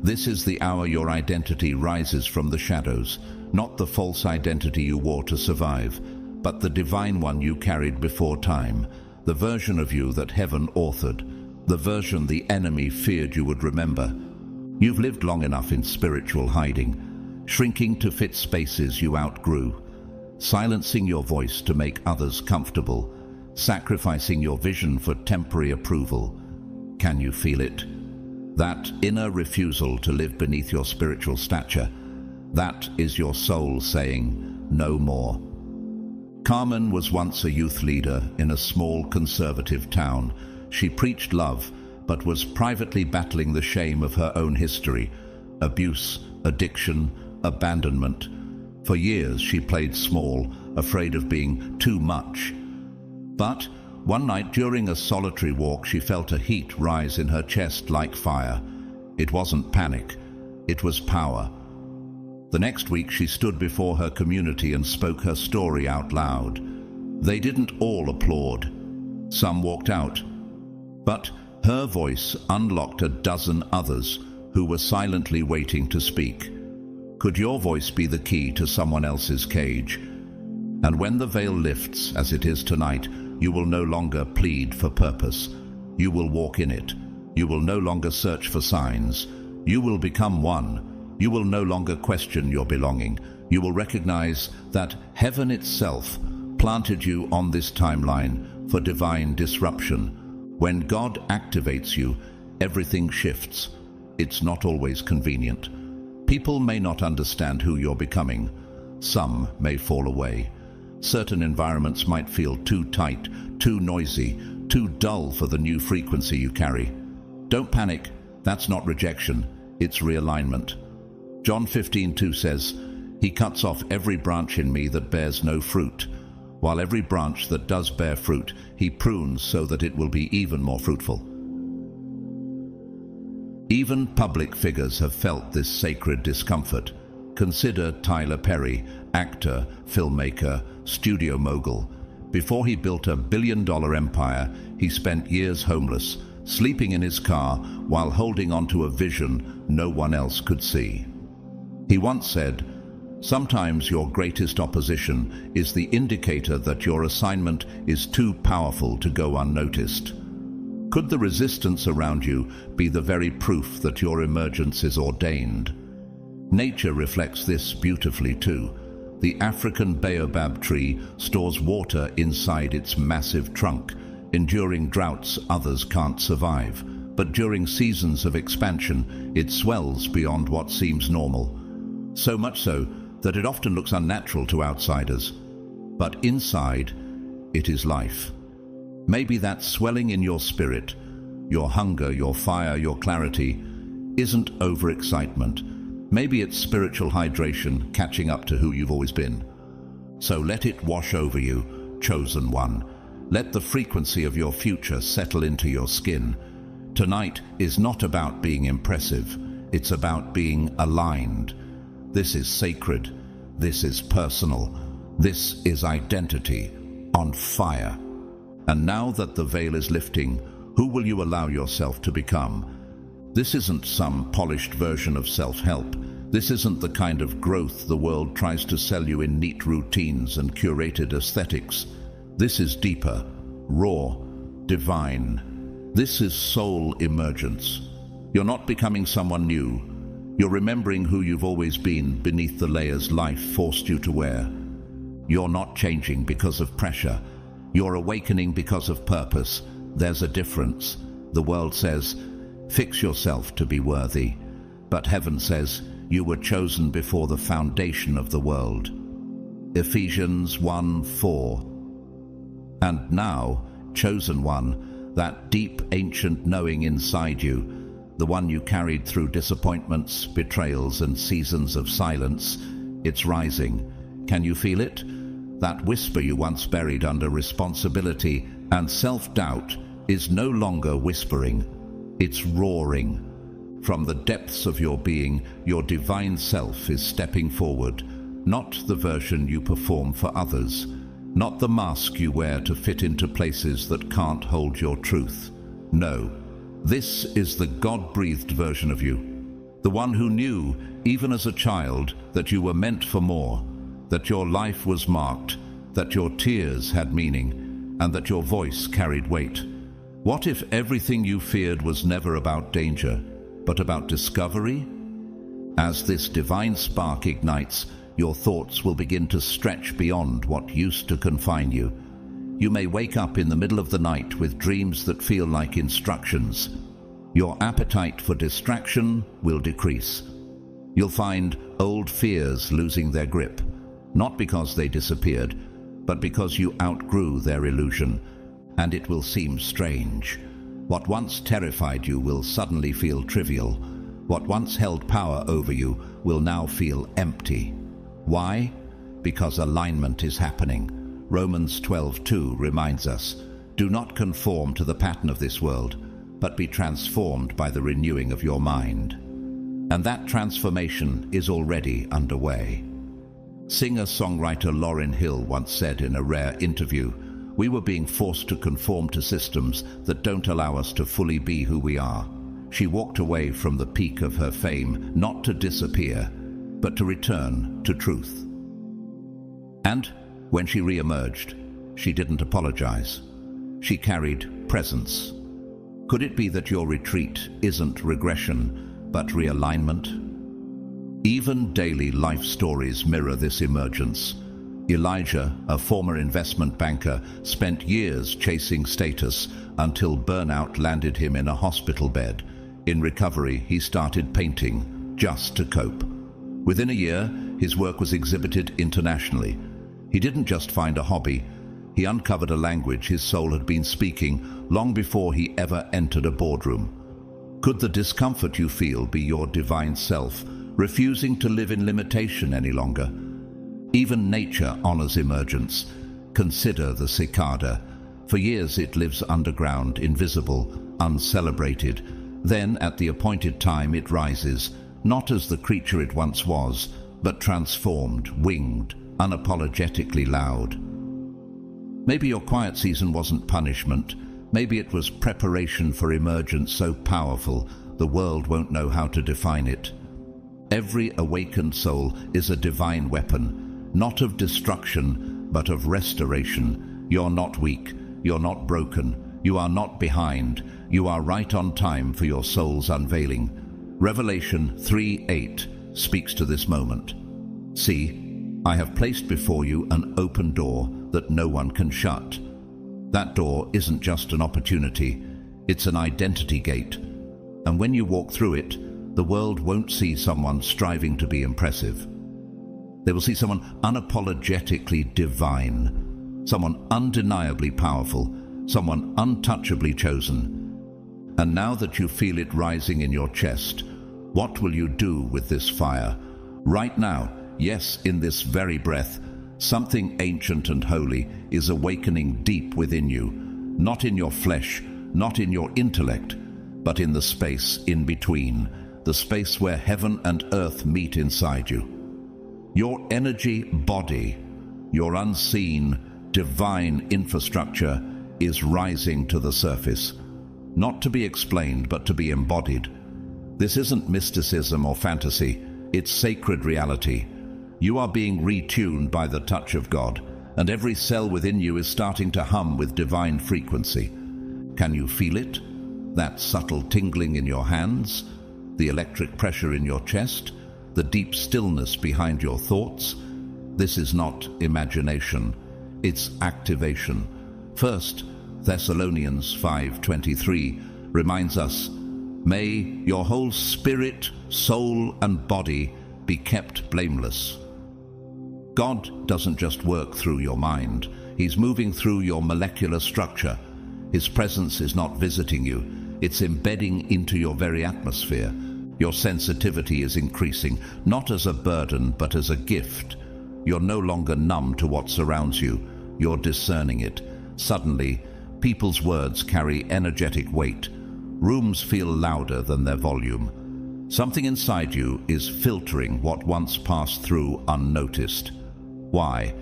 This is the hour your identity rises from the shadows, not the false identity you wore to survive, but the divine one you carried before time, the version of you that heaven authored, the version the enemy feared you would remember. You've lived long enough in spiritual hiding, shrinking to fit spaces you outgrew, silencing your voice to make others comfortable, sacrificing your vision for temporary approval. Can you feel it? That inner refusal to live beneath your spiritual stature, that is your soul saying, no more. Carmen was once a youth leader in a small conservative town. She preached love, but was privately battling the shame of her own history, abuse, addiction, abandonment. For years she played small, afraid of being too much. But one night during a solitary walk, she felt a heat rise in her chest like fire. It wasn't panic, it was power. The next week she stood before her community and spoke her story out loud. They didn't all applaud. Some walked out. But her voice unlocked a dozen others who were silently waiting to speak. Could your voice be the key to someone else's cage? And when the veil lifts, as it is tonight, you will no longer plead for purpose. You will walk in it. You will no longer search for signs. You will become one. You will no longer question your belonging. You will recognize that heaven itself planted you on this timeline for divine disruption. When God activates you, everything shifts. It's not always convenient. People may not understand who you're becoming. Some may fall away. Certain environments might feel too tight, too noisy, too dull for the new frequency you carry. Don't panic. That's not rejection. It's realignment. John 15:2 says, "He cuts off every branch in me that bears no fruit, while every branch that does bear fruit, he prunes so that it will be even more fruitful." Even public figures have felt this sacred discomfort. Consider Tyler Perry, actor, filmmaker, studio mogul. Before he built a billion-dollar empire, he spent years homeless, sleeping in his car while holding on to a vision no one else could see. He once said, "Sometimes your greatest opposition is the indicator that your assignment is too powerful to go unnoticed." Could the resistance around you be the very proof that your emergence is ordained? Nature reflects this beautifully too. The African baobab tree stores water inside its massive trunk, enduring droughts others can't survive. But during seasons of expansion, it swells beyond what seems normal. So much so that it often looks unnatural to outsiders. But inside, it is life. Maybe that swelling in your spirit, your hunger, your fire, your clarity, isn't overexcitement. Maybe it's spiritual hydration catching up to who you've always been. So let it wash over you, chosen one. Let the frequency of your future settle into your skin. Tonight is not about being impressive. It's about being aligned. This is sacred. This is personal. This is identity on fire. And now that the veil is lifting, who will you allow yourself to become? This isn't some polished version of self-help. This isn't the kind of growth the world tries to sell you in neat routines and curated aesthetics. This is deeper, raw, divine. This is soul emergence. You're not becoming someone new. You're remembering who you've always been beneath the layers life forced you to wear. You're not changing because of pressure. You're awakening because of purpose. There's a difference. The world says, fix yourself to be worthy. But heaven says, you were chosen before the foundation of the world. Ephesians 1:4. And now, chosen one, that deep ancient knowing inside you, the one you carried through disappointments, betrayals, and seasons of silence, it's rising. Can you feel it? That whisper you once buried under responsibility and self-doubt is no longer whispering. It's roaring. From the depths of your being, your divine self is stepping forward, not the version you perform for others, not the mask you wear to fit into places that can't hold your truth. No, this is the God-breathed version of you, the one who knew, even as a child, that you were meant for more, that your life was marked, that your tears had meaning, and that your voice carried weight. What if everything you feared was never about danger, but about discovery? As this divine spark ignites, your thoughts will begin to stretch beyond what used to confine you. You may wake up in the middle of the night with dreams that feel like instructions. Your appetite for distraction will decrease. You'll find old fears losing their grip, not because they disappeared, but because you outgrew their illusion, and it will seem strange. What once terrified you will suddenly feel trivial. What once held power over you will now feel empty. Why? Because alignment is happening. Romans 12:2 reminds us, "Do not conform to the pattern of this world, but be transformed by the renewing of your mind." And that transformation is already underway. Singer-songwriter Lauryn Hill once said in a rare interview, "We were being forced to conform to systems that don't allow us to fully be who we are." She walked away from the peak of her fame, not to disappear, but to return to truth. And when she re-emerged, she didn't apologize. She carried presence. Could it be that your retreat isn't regression, but realignment? Even daily life stories mirror this emergence. Elijah, a former investment banker, spent years chasing status until burnout landed him in a hospital bed. In recovery, he started painting just to cope. Within a year, his work was exhibited internationally. He didn't just find a hobby. He uncovered a language his soul had been speaking long before he ever entered a boardroom. Could the discomfort you feel be your divine self, refusing to live in limitation any longer? Even nature honors emergence. Consider the cicada. For years it lives underground, invisible, uncelebrated. Then, at the appointed time, it rises, not as the creature it once was, but transformed, winged, unapologetically loud. Maybe your quiet season wasn't punishment. Maybe it was preparation for emergence so powerful the world won't know how to define it. Every awakened soul is a divine weapon, not of destruction, but of restoration. You're not weak. You're not broken. You are not behind. You are right on time for your soul's unveiling. Revelation 3:8 speaks to this moment. "See, I have placed before you an open door that no one can shut." That door isn't just an opportunity, it's an identity gate. And when you walk through it, the world won't see someone striving to be impressive. They will see someone unapologetically divine, someone undeniably powerful, someone untouchably chosen. And now that you feel it rising in your chest, what will you do with this fire? Right now, yes, in this very breath, something ancient and holy is awakening deep within you, not in your flesh, not in your intellect, but in the space in between, the space where heaven and earth meet inside you. Your energy body, your unseen, divine infrastructure is rising to the surface, not to be explained, but to be embodied. This isn't mysticism or fantasy, it's sacred reality. You are being retuned by the touch of God, and every cell within you is starting to hum with divine frequency. Can you feel it? That subtle tingling in your hands, the electric pressure in your chest, the deep stillness behind your thoughts? This is not imagination, it's activation. 1 Thessalonians 5:23 reminds us, "May your whole spirit, soul, and body be kept blameless." God doesn't just work through your mind. He's moving through your molecular structure. His presence is not visiting you. It's embedding into your very atmosphere. Your sensitivity is increasing, not as a burden, but as a gift. You're no longer numb to what surrounds you. You're discerning it. Suddenly, people's words carry energetic weight. Rooms feel louder than their volume. Something inside you is filtering what once passed through unnoticed. Why?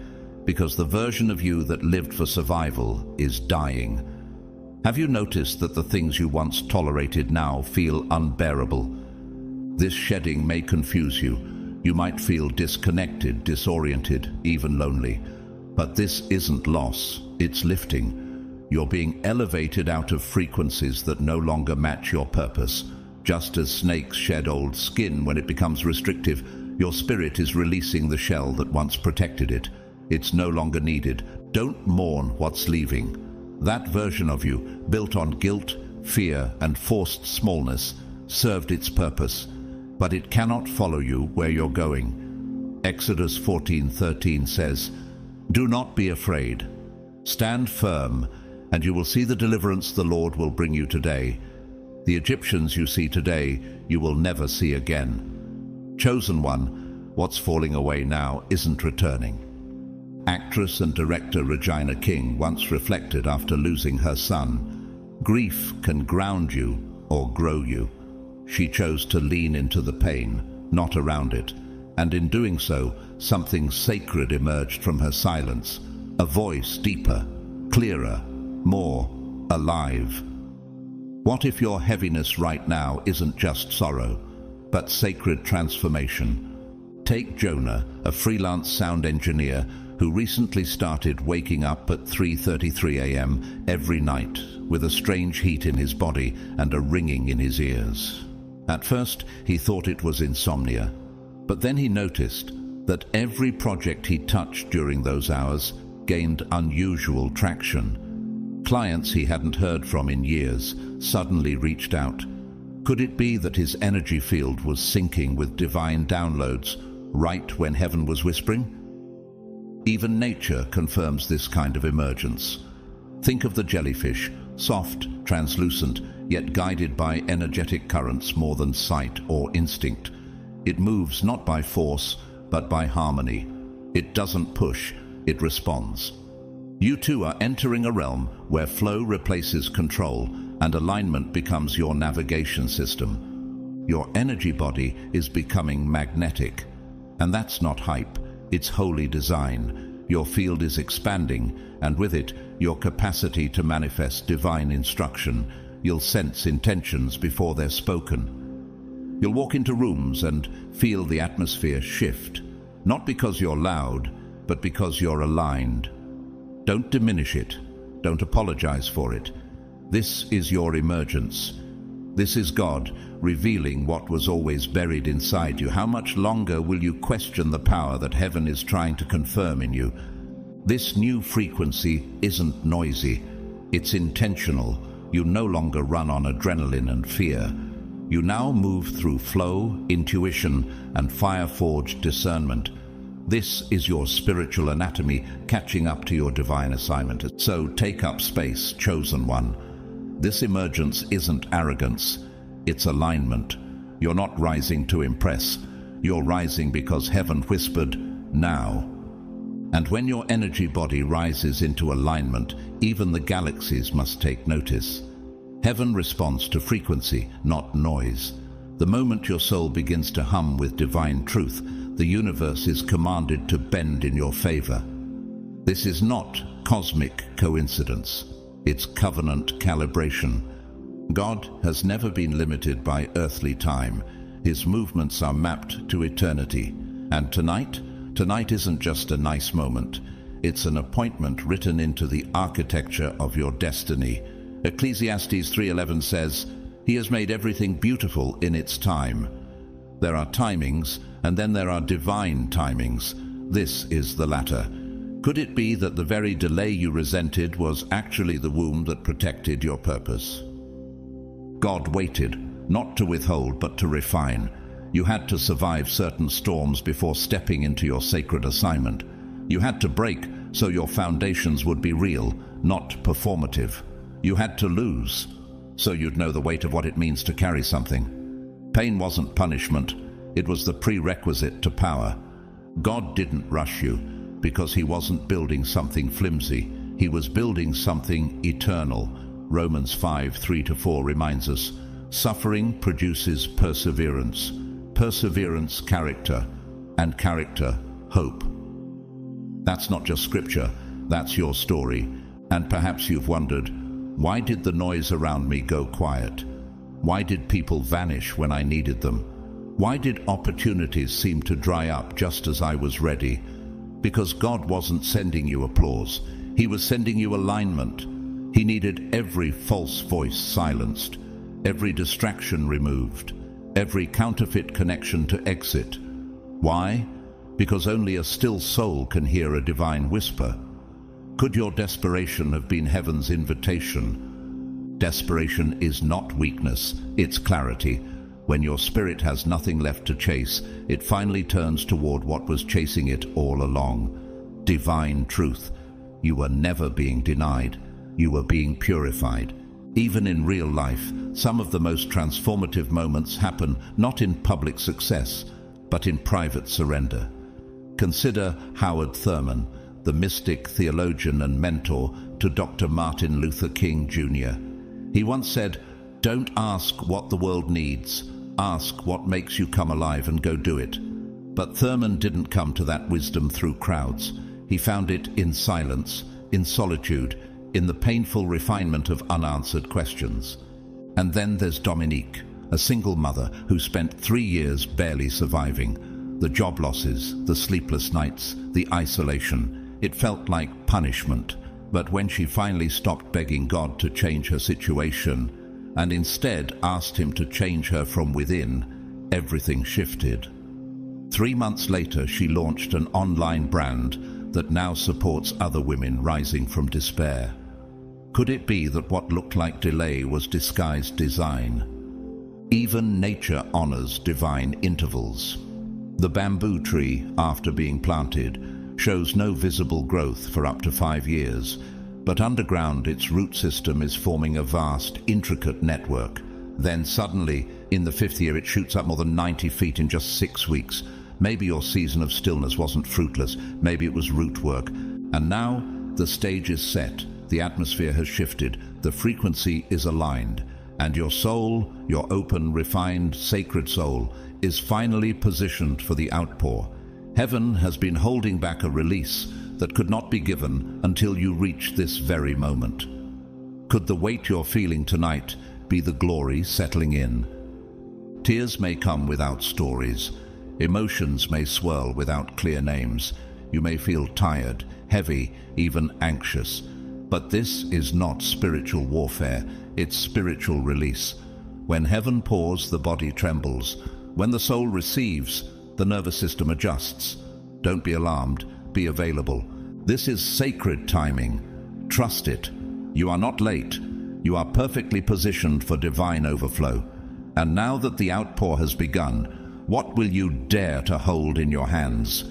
Because the version of you that lived for survival is dying. Have you noticed that the things you once tolerated now feel unbearable? This shedding may confuse you. You might feel disconnected, disoriented, even lonely. But this isn't loss, it's lifting. You're being elevated out of frequencies that no longer match your purpose. Just as snakes shed old skin when it becomes restrictive, your spirit is releasing the shell that once protected it. It's no longer needed. Don't mourn what's leaving. That version of you, built on guilt, fear, and forced smallness, served its purpose, but it cannot follow you where you're going. Exodus 14:13 says, "Do not be afraid. Stand firm, and you will see the deliverance the Lord will bring you today. The Egyptians you see today, you will never see again." Chosen one, what's falling away now isn't returning. Actress and director Regina King once reflected after losing her son, "Grief can ground you or grow you." She chose to lean into the pain, not around it, and in doing so, something sacred emerged from her silence, a voice deeper, clearer, more alive. What if your heaviness right now isn't just sorrow, but sacred transformation? Take Jonah, a freelance sound engineer who recently started waking up at 3:33 a.m. every night with a strange heat in his body and a ringing in his ears. At first, he thought it was insomnia, but then he noticed that every project he touched during those hours gained unusual traction. Clients he hadn't heard from in years suddenly reached out. Could it be that his energy field was syncing with divine downloads right when heaven was whispering? Even nature confirms this kind of emergence. Think of the jellyfish, soft, translucent, yet guided by energetic currents more than sight or instinct. It moves not by force, but by harmony. It doesn't push, it responds. You too are entering a realm where flow replaces control and alignment becomes your navigation system. Your energy body is becoming magnetic. And that's not hype, it's holy design. Your field is expanding, and with it, your capacity to manifest divine instruction. You'll sense intentions before they're spoken. You'll walk into rooms and feel the atmosphere shift, not because you're loud, but because you're aligned. Don't diminish it. Don't apologize for it. This is your emergence. This is God revealing what was always buried inside you. How much longer will you question the power that heaven is trying to confirm in you? This new frequency isn't noisy. It's intentional. You no longer run on adrenaline and fear. You now move through flow, intuition, and fire-forged discernment. This is your spiritual anatomy catching up to your divine assignment. So take up space, chosen one. This emergence isn't arrogance, it's alignment. You're not rising to impress. You're rising because heaven whispered, "Now." And when your energy body rises into alignment, even the galaxies must take notice. Heaven responds to frequency, not noise. The moment your soul begins to hum with divine truth, the universe is commanded to bend in your favor. This is not cosmic coincidence. It's covenant calibration. God has never been limited by earthly time. His movements are mapped to eternity. And tonight isn't just a nice moment. It's an appointment written into the architecture of your destiny. Ecclesiastes 3:11 says, "He has made everything beautiful in its time." There are timings, and then there are divine timings. This is the latter. Could it be that the very delay you resented was actually the womb that protected your purpose? God waited, not to withhold, but to refine. You had to survive certain storms before stepping into your sacred assignment. You had to break so your foundations would be real, not performative. You had to lose so you'd know the weight of what it means to carry something. Pain wasn't punishment, it was the prerequisite to power. God didn't rush you because he wasn't building something flimsy. He was building something eternal. Romans 5:3-4 reminds us, Suffering produces perseverance, perseverance character, and character hope. That's not just scripture, that's your story. And perhaps you've wondered, why did the noise around me go quiet? Why did people vanish when I needed them? Why did opportunities seem to dry up just as I was ready? Because God wasn't sending you applause. He was sending you alignment. He needed every false voice silenced, every distraction removed, every counterfeit connection to exit. Why? Because only a still soul can hear a divine whisper. Could your desperation have been heaven's invitation? Desperation is not weakness, it's clarity. When your spirit has nothing left to chase, it finally turns toward what was chasing it all along. Divine truth. You were never being denied. You were being purified. Even in real life, some of the most transformative moments happen not in public success, but in private surrender. Consider Howard Thurman, the mystic, theologian, and mentor to Dr. Martin Luther King Jr. He once said, "Don't ask what the world needs. Ask what makes you come alive and go do it." But Thurman didn't come to that wisdom through crowds. He found it in silence, in solitude, in the painful refinement of unanswered questions. And then there's Dominique, a single mother who spent 3 years barely surviving. The job losses, the sleepless nights, the isolation. It felt like punishment. But when she finally stopped begging God to change her situation and instead asked him to change her from within, everything shifted. 3 months later, she launched an online brand that now supports other women rising from despair. Could it be that what looked like delay was disguised design? Even nature honors divine intervals. The bamboo tree, after being planted, shows no visible growth for up to 5 years, but underground its root system is forming a vast, intricate network. Then suddenly, in the 5th year, it shoots up more than 90 feet in just 6 weeks. Maybe your season of stillness wasn't fruitless, maybe it was root work. And now, the stage is set, the atmosphere has shifted, the frequency is aligned, and your soul, your open, refined, sacred soul, is finally positioned for the outpour. Heaven has been holding back a release that could not be given until you reach this very moment. Could the weight you're feeling tonight be the glory settling in? Tears may come without stories. Emotions may swirl without clear names. You may feel tired, heavy, even anxious. But this is not spiritual warfare, it's spiritual release. When heaven pours, the body trembles. When the soul receives, the nervous system adjusts. Don't be alarmed, be available. This is sacred timing. Trust it. You are not late. You are perfectly positioned for divine overflow. And now that the outpour has begun, what will you dare to hold in your hands?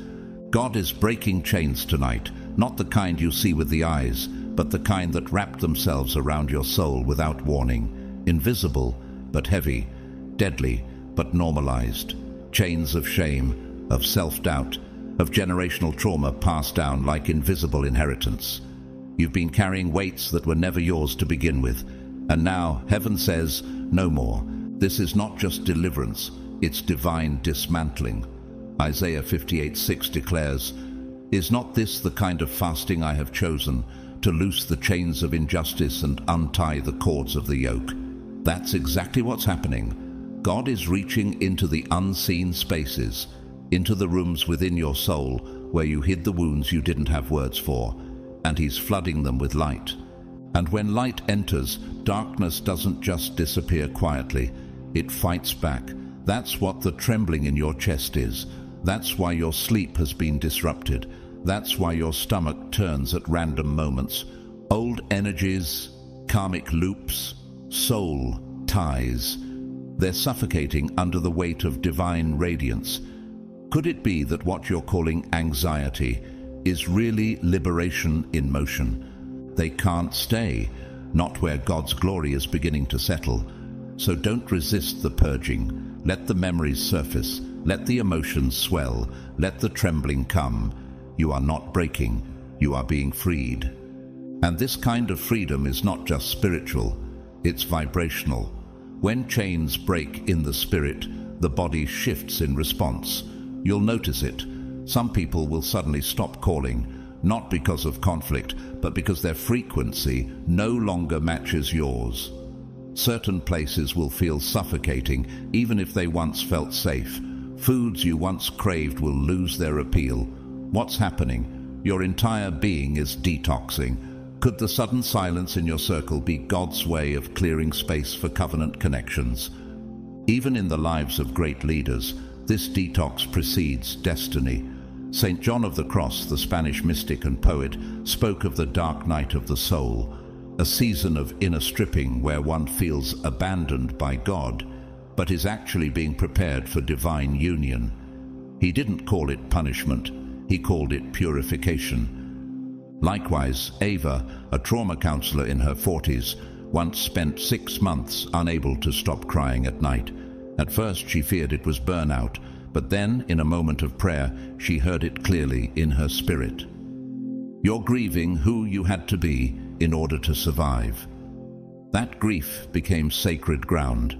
God is breaking chains tonight, not the kind you see with the eyes, but the kind that wrap themselves around your soul without warning. Invisible, but heavy. Deadly, but normalized. Chains of shame, of self-doubt, of generational trauma passed down like invisible inheritance. You've been carrying weights that were never yours to begin with, and now heaven says, no more. This is not just deliverance, it's divine dismantling. Isaiah 58:6 declares, "Is not this the kind of fasting I have chosen, to loose the chains of injustice and untie the cords of the yoke?" That's exactly what's happening. God is reaching into the unseen spaces, into the rooms within your soul where you hid the wounds you didn't have words for, and He's flooding them with light. And when light enters, darkness doesn't just disappear quietly, it fights back. That's what the trembling in your chest is. That's why your sleep has been disrupted. That's why your stomach turns at random moments. Old energies, karmic loops, soul ties. They're suffocating under the weight of divine radiance. Could it be that what you're calling anxiety is really liberation in motion? They can't stay, not where God's glory is beginning to settle. So don't resist the purging. Let the memories surface. Let the emotions swell. Let the trembling come. You are not breaking. You are being freed. And this kind of freedom is not just spiritual. It's vibrational. When chains break in the spirit, the body shifts in response. You'll notice it. Some people will suddenly stop calling, not because of conflict, but because their frequency no longer matches yours. Certain places will feel suffocating, even if they once felt safe. Foods you once craved will lose their appeal. What's happening? Your entire being is detoxing. Could the sudden silence in your circle be God's way of clearing space for covenant connections? Even in the lives of great leaders, this detox precedes destiny. St. John of the Cross, the Spanish mystic and poet, spoke of the dark night of the soul, a season of inner stripping where one feels abandoned by God, but is actually being prepared for divine union. He didn't call it punishment, he called it purification. Likewise, Ava, a trauma counselor in her 40s, once spent 6 months unable to stop crying at night. At first she feared it was burnout, but then, in a moment of prayer, she heard it clearly in her spirit. You're grieving who you had to be in order to survive. That grief became sacred ground.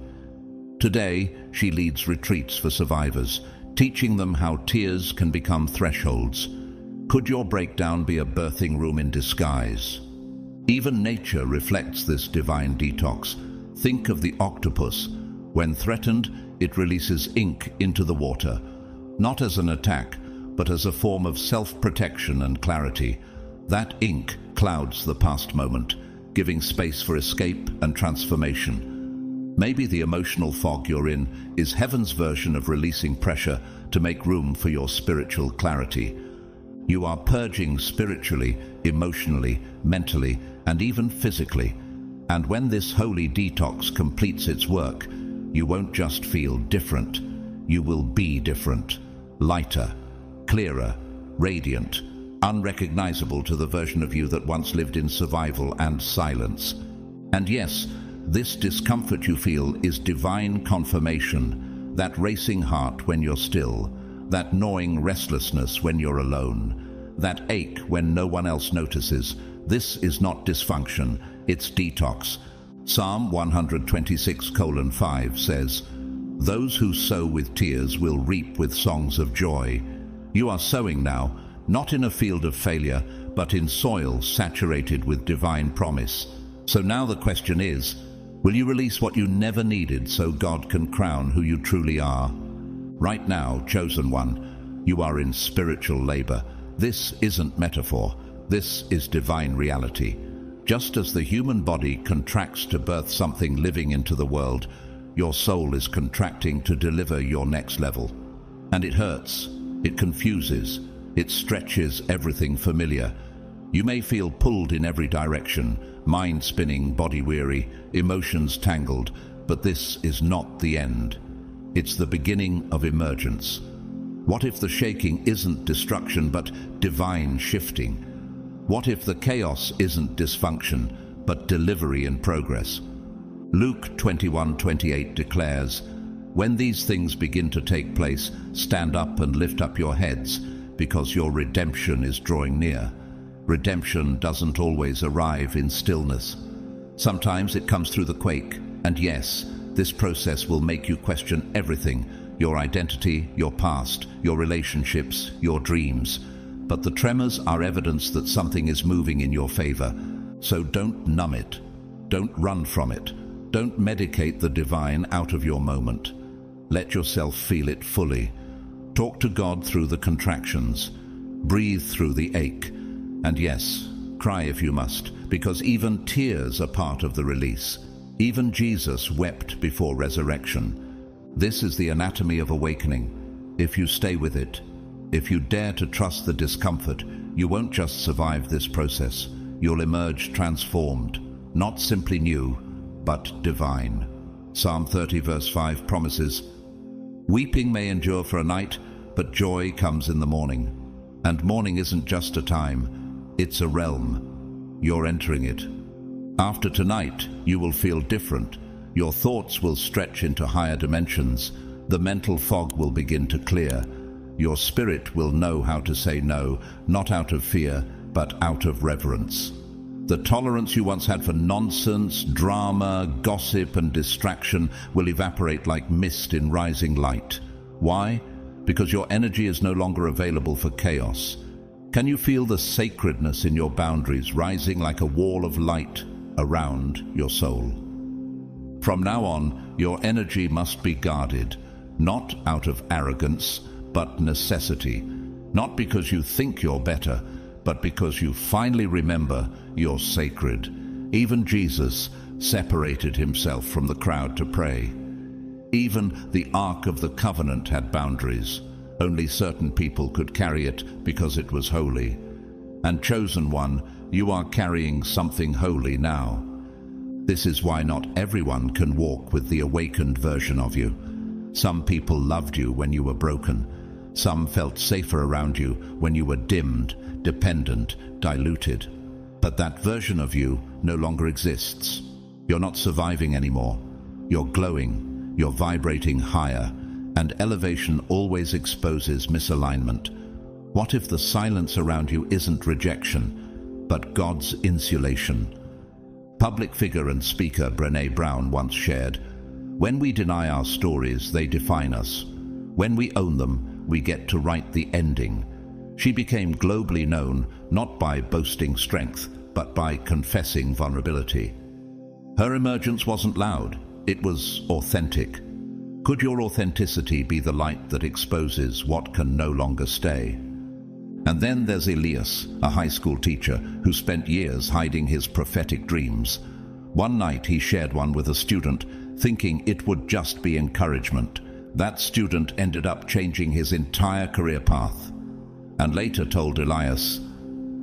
Today, she leads retreats for survivors, teaching them how tears can become thresholds. Could your breakdown be a birthing room in disguise? Even nature reflects this divine detox. Think of the octopus. When threatened, it releases ink into the water, not as an attack, but as a form of self-protection and clarity. That ink clouds the past moment, giving space for escape and transformation. Maybe the emotional fog you're in is heaven's version of releasing pressure to make room for your spiritual clarity. You are purging spiritually, emotionally, mentally, and even physically. And when this holy detox completes its work, you won't just feel different, you will be different, lighter, clearer, radiant, unrecognizable to the version of you that once lived in survival and silence. And yes, this discomfort you feel is divine confirmation, that racing heart when you're still, that gnawing restlessness when you're alone, that ache when no one else notices. This is not dysfunction, it's detox. Psalm 126:5 says, "Those who sow with tears will reap with songs of joy." You are sowing now, not in a field of failure, but in soil saturated with divine promise. So now the question is, will you release what you never needed so God can crown who you truly are? Right now, chosen one, you are in spiritual labor. This isn't metaphor, this is divine reality. Just as the human body contracts to birth something living into the world, your soul is contracting to deliver your next level. And it hurts, it confuses, it stretches everything familiar. You may feel pulled in every direction, mind spinning, body weary, emotions tangled, but this is not the end. It's the beginning of emergence. What if the shaking isn't destruction but divine shifting? What if the chaos isn't dysfunction, but delivery in progress? Luke 21:28 declares, "When these things begin to take place, stand up and lift up your heads, because your redemption is drawing near." Redemption doesn't always arrive in stillness. Sometimes it comes through the quake, and yes, this process will make you question everything, your identity, your past, your relationships, your dreams. But the tremors are evidence that something is moving in your favor. So don't numb it. Don't run from it. Don't medicate the divine out of your moment. Let yourself feel it fully. Talk to God through the contractions. Breathe through the ache. And yes, cry if you must, because even tears are part of the release. Even Jesus wept before resurrection. This is the anatomy of awakening. If you stay with it, if you dare to trust the discomfort, you won't just survive this process. You'll emerge transformed, not simply new, but divine. Psalm 30:5 promises, "Weeping may endure for a night, but joy comes in the morning." And morning isn't just a time, it's a realm. You're entering it. After tonight, you will feel different. Your thoughts will stretch into higher dimensions. The mental fog will begin to clear. Your spirit will know how to say no, not out of fear, but out of reverence. The tolerance you once had for nonsense, drama, gossip, and distraction will evaporate like mist in rising light. Why? Because your energy is no longer available for chaos. Can you feel the sacredness in your boundaries rising like a wall of light around your soul? From now on, your energy must be guarded, not out of arrogance, but necessity. Not because you think you're better, but because you finally remember you're sacred. Even Jesus separated himself from the crowd to pray. Even the Ark of the Covenant had boundaries. Only certain people could carry it because it was holy. And chosen one, you are carrying something holy now. This is why not everyone can walk with the awakened version of you. Some people loved you when you were broken. Some felt safer around you when you were dimmed, dependent, diluted. But that version of you no longer exists. You're not surviving anymore. You're glowing, you're vibrating higher, and elevation always exposes misalignment. What if the silence around you isn't rejection, but God's insulation? Public figure and speaker Brené Brown once shared, "When we deny our stories, they define us. When we own them, we get to write the ending." She became globally known not by boasting strength, but by confessing vulnerability. Her emergence wasn't loud, it was authentic. Could your authenticity be the light that exposes what can no longer stay? And then there's Elias, a high school teacher who spent years hiding his prophetic dreams. One night he shared one with a student, thinking it would just be encouragement. That student ended up changing his entire career path, and later told Elias,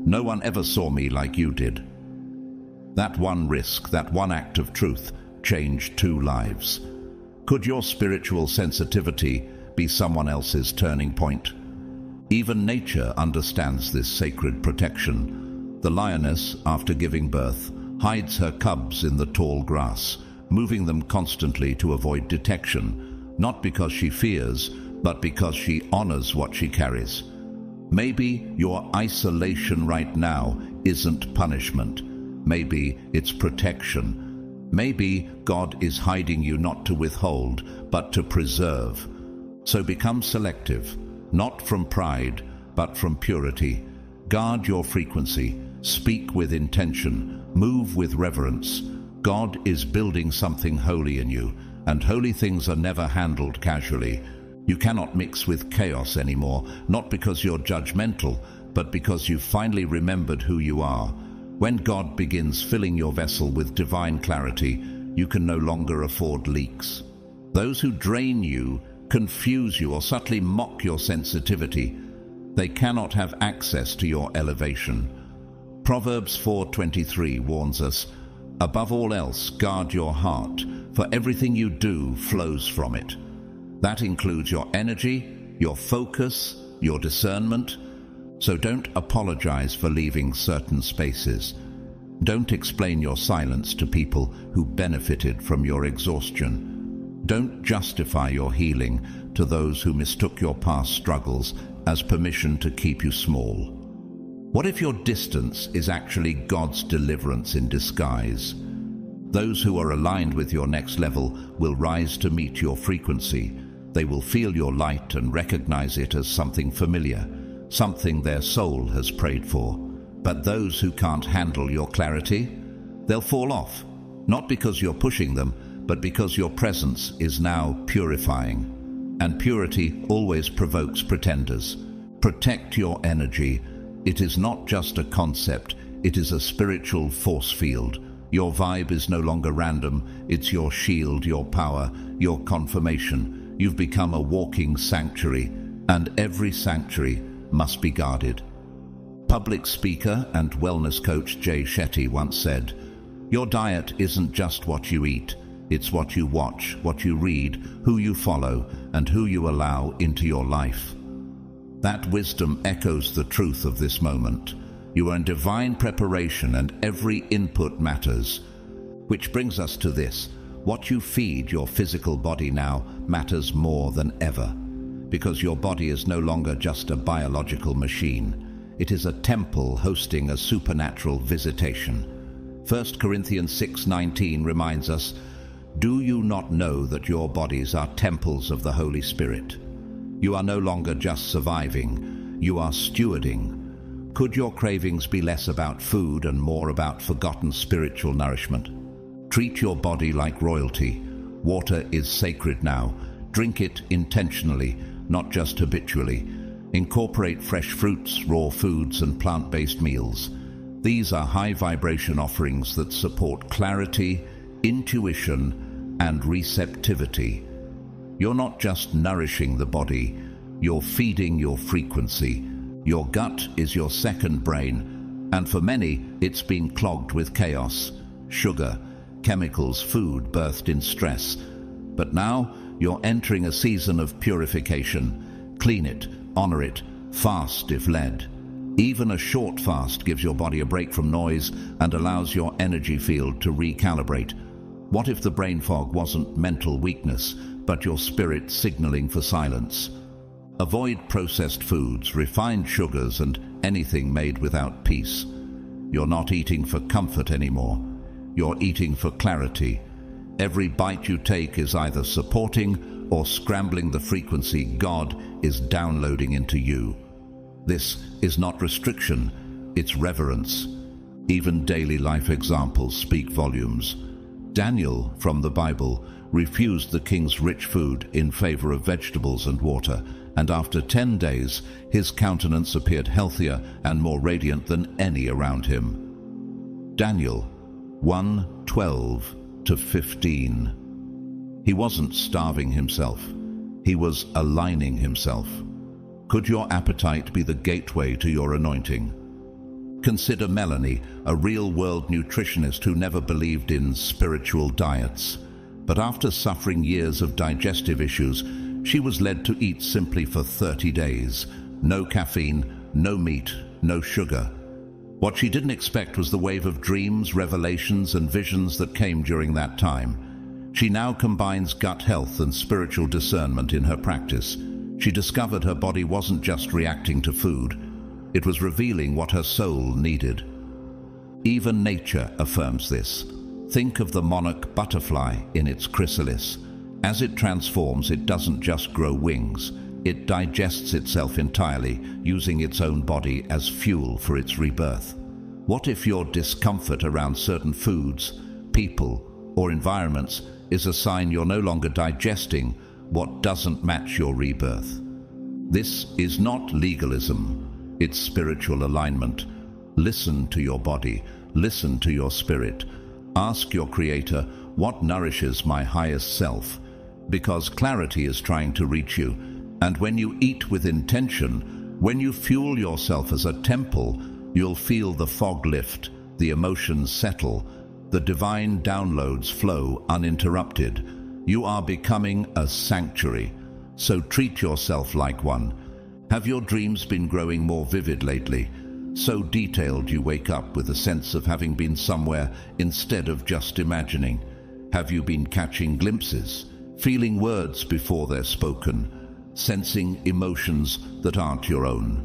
"No one ever saw me like you did." That one risk, that one act of truth, changed 2 lives. Could your spiritual sensitivity be someone else's turning point? Even nature understands this sacred protection. The lioness, after giving birth, hides her cubs in the tall grass, moving them constantly to avoid detection, not because she fears, but because she honors what she carries. Maybe your isolation right now isn't punishment. Maybe it's protection. Maybe God is hiding you not to withhold, but to preserve. So become selective, not from pride, but from purity. Guard your frequency, speak with intention, move with reverence. God is building something holy in you, and holy things are never handled casually. You cannot mix with chaos anymore, not because you're judgmental, but because you've finally remembered who you are. When God begins filling your vessel with divine clarity, you can no longer afford leaks. Those who drain you, confuse you, or subtly mock your sensitivity, they cannot have access to your elevation. Proverbs 4:23 warns us, "Above all else, guard your heart, for everything you do flows from it." That includes your energy, your focus, your discernment. So don't apologize for leaving certain spaces. Don't explain your silence to people who benefited from your exhaustion. Don't justify your healing to those who mistook your past struggles as permission to keep you small. What if your distance is actually God's deliverance in disguise? Those who are aligned with your next level will rise to meet your frequency. They will feel your light and recognize it as something familiar, something their soul has prayed for. But those who can't handle your clarity, they'll fall off, not because you're pushing them, but because your presence is now purifying. And purity always provokes pretenders. Protect your energy. It is not just a concept, it is a spiritual force field. Your vibe is no longer random, it's your shield, your power, your confirmation. You've become a walking sanctuary, and every sanctuary must be guarded. Public speaker and wellness coach Jay Shetty once said, "Your diet isn't just what you eat, it's what you watch, what you read, who you follow, and who you allow into your life." That wisdom echoes the truth of this moment. You are in divine preparation and every input matters. Which brings us to this. What you feed your physical body now matters more than ever. Because your body is no longer just a biological machine. It is a temple hosting a supernatural visitation. 1 Corinthians 6:19 reminds us, "Do you not know that your bodies are temples of the Holy Spirit? You are no longer just surviving, you are stewarding." Could your cravings be less about food and more about forgotten spiritual nourishment? Treat your body like royalty. Water is sacred now. Drink it intentionally, not just habitually. Incorporate fresh fruits, raw foods, and plant-based meals. These are high-vibration offerings that support clarity, intuition, and receptivity. You're not just nourishing the body, you're feeding your frequency. Your gut is your second brain, and for many, it's been clogged with chaos, sugar, chemicals, food birthed in stress. But now, you're entering a season of purification. Clean it, honor it, fast if led. Even a short fast gives your body a break from noise and allows your energy field to recalibrate. What if the brain fog wasn't mental weakness, but your spirit signaling for silence? Avoid processed foods, refined sugars, and anything made without peace. You're not eating for comfort anymore. You're eating for clarity. Every bite you take is either supporting or scrambling the frequency God is downloading into you. This is not restriction, it's reverence. Even daily life examples speak volumes. Daniel, from the Bible, refused the king's rich food in favor of vegetables and water, and after 10 days, his countenance appeared healthier and more radiant than any around him. Daniel 1:12-15. He wasn't starving himself. He was aligning himself. Could your appetite be the gateway to your anointing? Consider Melanie, a real-world nutritionist who never believed in spiritual diets. But after suffering years of digestive issues, she was led to eat simply for 30 days. No caffeine, no meat, no sugar. What she didn't expect was the wave of dreams, revelations, and visions that came during that time. She now combines gut health and spiritual discernment in her practice. She discovered her body wasn't just reacting to food. It was revealing what her soul needed. Even nature affirms this. Think of the monarch butterfly in its chrysalis. As it transforms, it doesn't just grow wings. It digests itself entirely, using its own body as fuel for its rebirth. What if your discomfort around certain foods, people, or environments is a sign you're no longer digesting what doesn't match your rebirth? This is not legalism, it's spiritual alignment. Listen to your body, listen to your spirit. Ask your Creator, what nourishes my highest self? Because clarity is trying to reach you. And when you eat with intention, when you fuel yourself as a temple, you'll feel the fog lift, the emotions settle, the divine downloads flow uninterrupted. You are becoming a sanctuary, so treat yourself like one. Have your dreams been growing more vivid lately? So detailed you wake up with a sense of having been somewhere instead of just imagining? Have you been catching glimpses, feeling words before they're spoken, sensing emotions that aren't your own?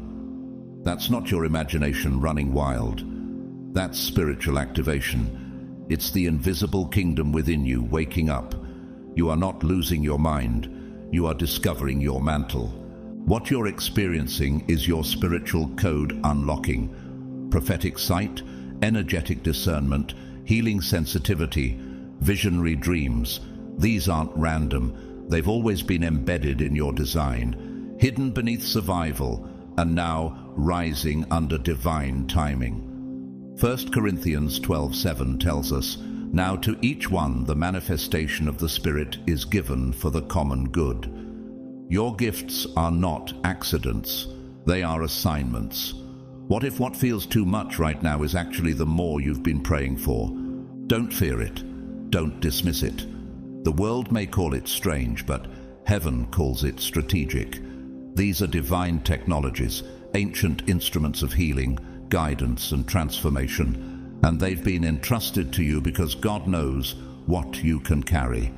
That's not your imagination running wild. That's spiritual activation. It's the invisible kingdom within you waking up. You are not losing your mind. You are discovering your mantle. What you're experiencing is your spiritual code unlocking. Prophetic sight, energetic discernment, healing sensitivity, visionary dreams. These aren't random. They've always been embedded in your design, hidden beneath survival, and now rising under divine timing. 1 Corinthians 12:7 tells us, "Now to each one the manifestation of the Spirit is given for the common good." Your gifts are not accidents, they are assignments. What if what feels too much right now is actually the more you've been praying for? Don't fear it. Don't dismiss it. The world may call it strange, but heaven calls it strategic. These are divine technologies, ancient instruments of healing, guidance, and transformation, and they've been entrusted to you because God knows what you can carry.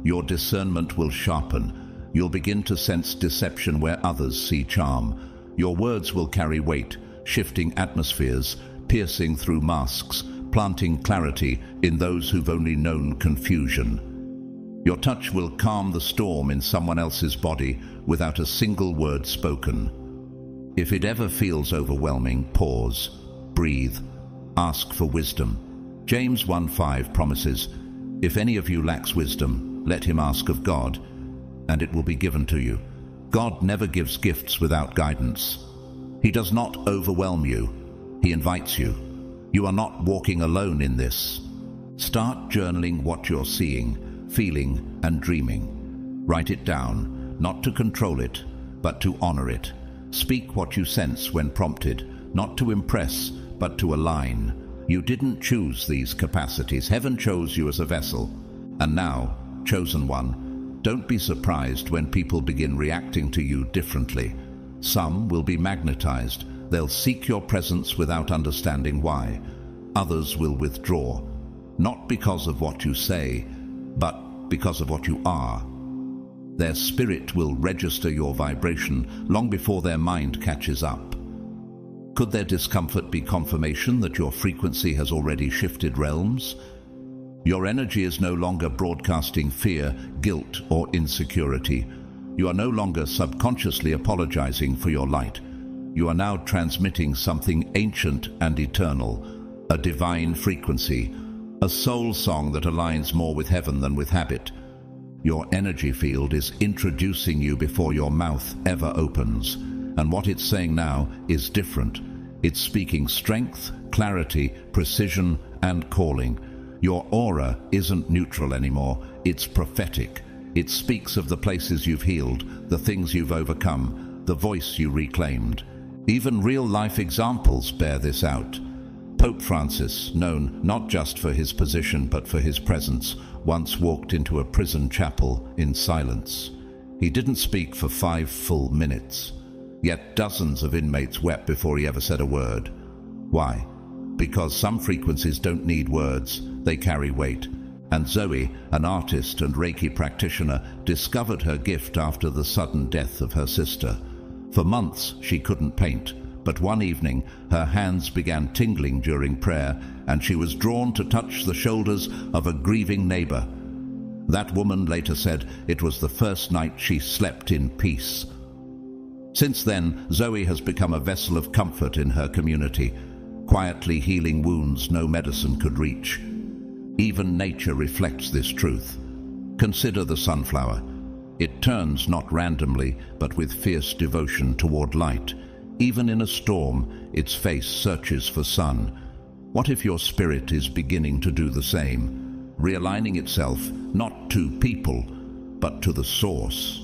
Your discernment will sharpen. You'll begin to sense deception where others see charm. Your words will carry weight, shifting atmospheres, piercing through masks, planting clarity in those who've only known confusion. Your touch will calm the storm in someone else's body without a single word spoken. If it ever feels overwhelming, pause, breathe, ask for wisdom. James 1:5 promises, "If any of you lacks wisdom, let him ask of God, and it will be given to you." God never gives gifts without guidance. He does not overwhelm you. He invites you. You are not walking alone in this. Start journaling what you're seeing, feeling, and dreaming. Write it down, not to control it, but to honor it. Speak what you sense when prompted, not to impress, but to align. You didn't choose these capacities. Heaven chose you as a vessel. And now, chosen one, don't be surprised when people begin reacting to you differently. Some will be magnetized. They'll seek your presence without understanding why. Others will withdraw, not because of what you say, but because of what you are. Their spirit will register your vibration long before their mind catches up. Could their discomfort be confirmation that your frequency has already shifted realms? Your energy is no longer broadcasting fear, guilt, or insecurity. You are no longer subconsciously apologizing for your light. You are now transmitting something ancient and eternal, a divine frequency, a soul song that aligns more with heaven than with habit. Your energy field is introducing you before your mouth ever opens, and what it's saying now is different. It's speaking strength, clarity, precision, and calling. Your aura isn't neutral anymore, it's prophetic. It speaks of the places you've healed, the things you've overcome, the voice you reclaimed. Even real-life examples bear this out. Pope Francis, known not just for his position but for his presence, once walked into a prison chapel in silence. He didn't speak for 5 full minutes, yet dozens of inmates wept before he ever said a word. Why? Because some frequencies don't need words, they carry weight. And Zoe, an artist and Reiki practitioner, discovered her gift after the sudden death of her sister. For months she couldn't paint, but one evening her hands began tingling during prayer, and she was drawn to touch the shoulders of a grieving neighbor. That woman later said it was the first night she slept in peace. Since then, Zoe has become a vessel of comfort in her community, quietly healing wounds no medicine could reach. Even nature reflects this truth. Consider the sunflower. It turns not randomly, but with fierce devotion toward light. Even in a storm, its face searches for sun. What if your spirit is beginning to do the same, realigning itself not to people, but to the source?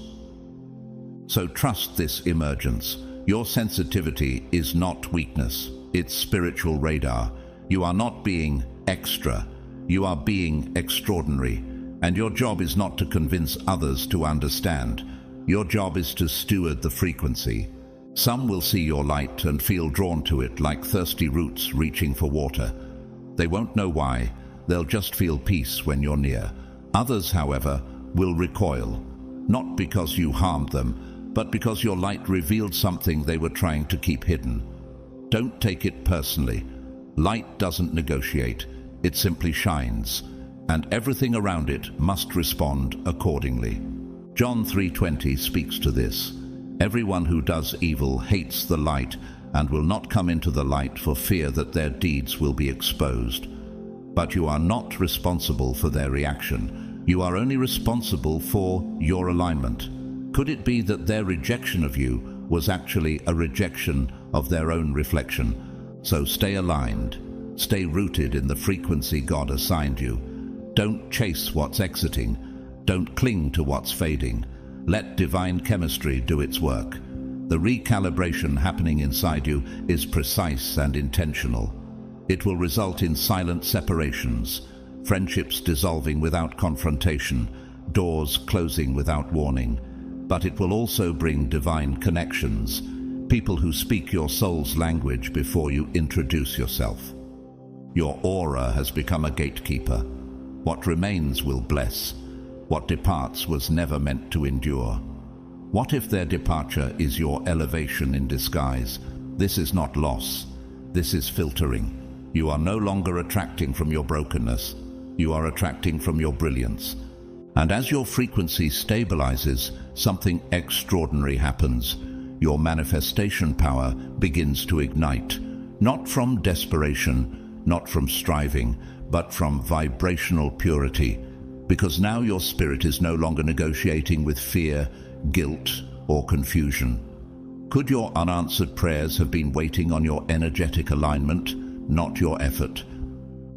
So trust this emergence. Your sensitivity is not weakness, it's spiritual radar. You are not being extra, you are being extraordinary. And your job is not to convince others to understand. Your job is to steward the frequency. Some will see your light and feel drawn to it like thirsty roots reaching for water. They won't know why. They'll just feel peace when you're near. Others, however, will recoil, not because you harmed them, but because your light revealed something they were trying to keep hidden. Don't take it personally. Light doesn't negotiate. It simply shines, and everything around it must respond accordingly. John 3:20 speaks to this. Everyone who does evil hates the light and will not come into the light for fear that their deeds will be exposed. But you are not responsible for their reaction. You are only responsible for your alignment. Could it be that their rejection of you was actually a rejection of their own reflection? So stay aligned. Stay rooted in the frequency God assigned you. Don't chase what's exiting. Don't cling to what's fading. Let divine chemistry do its work. The recalibration happening inside you is precise and intentional. It will result in silent separations, friendships dissolving without confrontation, doors closing without warning. But it will also bring divine connections, people who speak your soul's language before you introduce yourself. Your aura has become a gatekeeper. What remains will bless. What departs was never meant to endure. What if their departure is your elevation in disguise? This is not loss. This is filtering. You are no longer attracting from your brokenness. You are attracting from your brilliance. And as your frequency stabilizes, something extraordinary happens. Your manifestation power begins to ignite, not from desperation, not from striving, but from vibrational purity, because now your spirit is no longer negotiating with fear, guilt, or confusion. Could your unanswered prayers have been waiting on your energetic alignment, not your effort?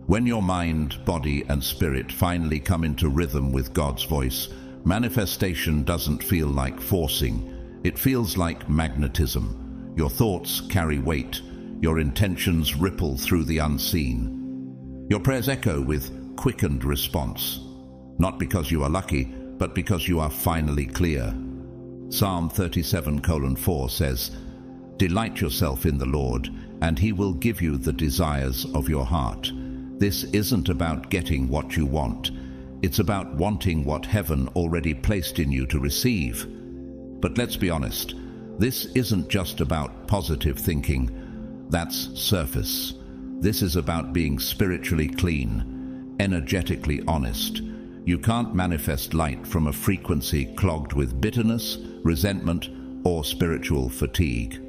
When your mind, body, and spirit finally come into rhythm with God's voice, manifestation doesn't feel like forcing. It feels like magnetism. Your thoughts carry weight. Your intentions ripple through the unseen. Your prayers echo with quickened response, not because you are lucky, but because you are finally clear. Psalm 37:4 says, "Delight yourself in the Lord, and He will give you the desires of your heart." This isn't about getting what you want. It's about wanting what heaven already placed in you to receive. But let's be honest, this isn't just about positive thinking. That's surface. This is about being spiritually clean, energetically honest. You can't manifest light from a frequency clogged with bitterness, resentment, or spiritual fatigue.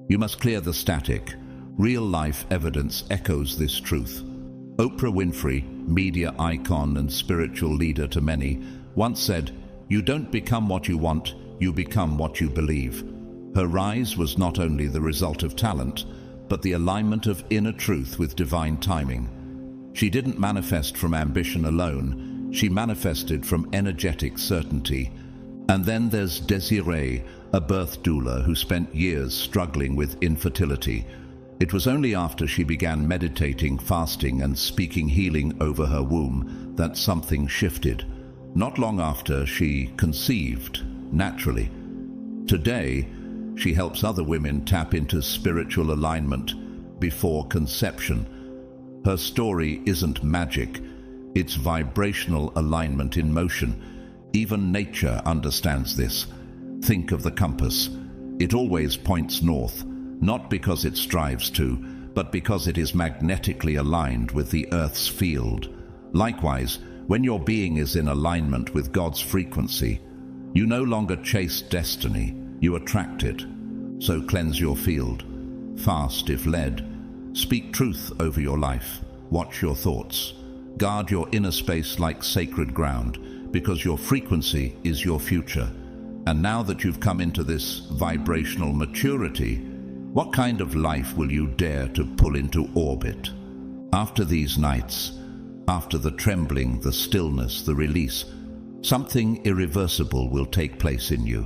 You must clear the static. Real-life evidence echoes this truth. Oprah Winfrey, media icon and spiritual leader to many, once said, "You don't become what you want, you become what you believe." Her rise was not only the result of talent, but the alignment of inner truth with divine timing. She didn't manifest from ambition alone, she manifested from energetic certainty. And then there's Desiree, a birth doula who spent years struggling with infertility. It was only after she began meditating, fasting, and speaking healing over her womb that something shifted. Not long after, she conceived, naturally. Today, she helps other women tap into spiritual alignment before conception. Her story isn't magic, it's vibrational alignment in motion. Even nature understands this. Think of the compass. It always points north. Not because it strives to, but because it is magnetically aligned with the Earth's field. Likewise, when your being is in alignment with God's frequency, you no longer chase destiny, you attract it. So cleanse your field. Fast if led. Speak truth over your life. Watch your thoughts. Guard your inner space like sacred ground, because your frequency is your future. And now that you've come into this vibrational maturity, what kind of life will you dare to pull into orbit? After these nights, after the trembling, the stillness, the release, something irreversible will take place in you.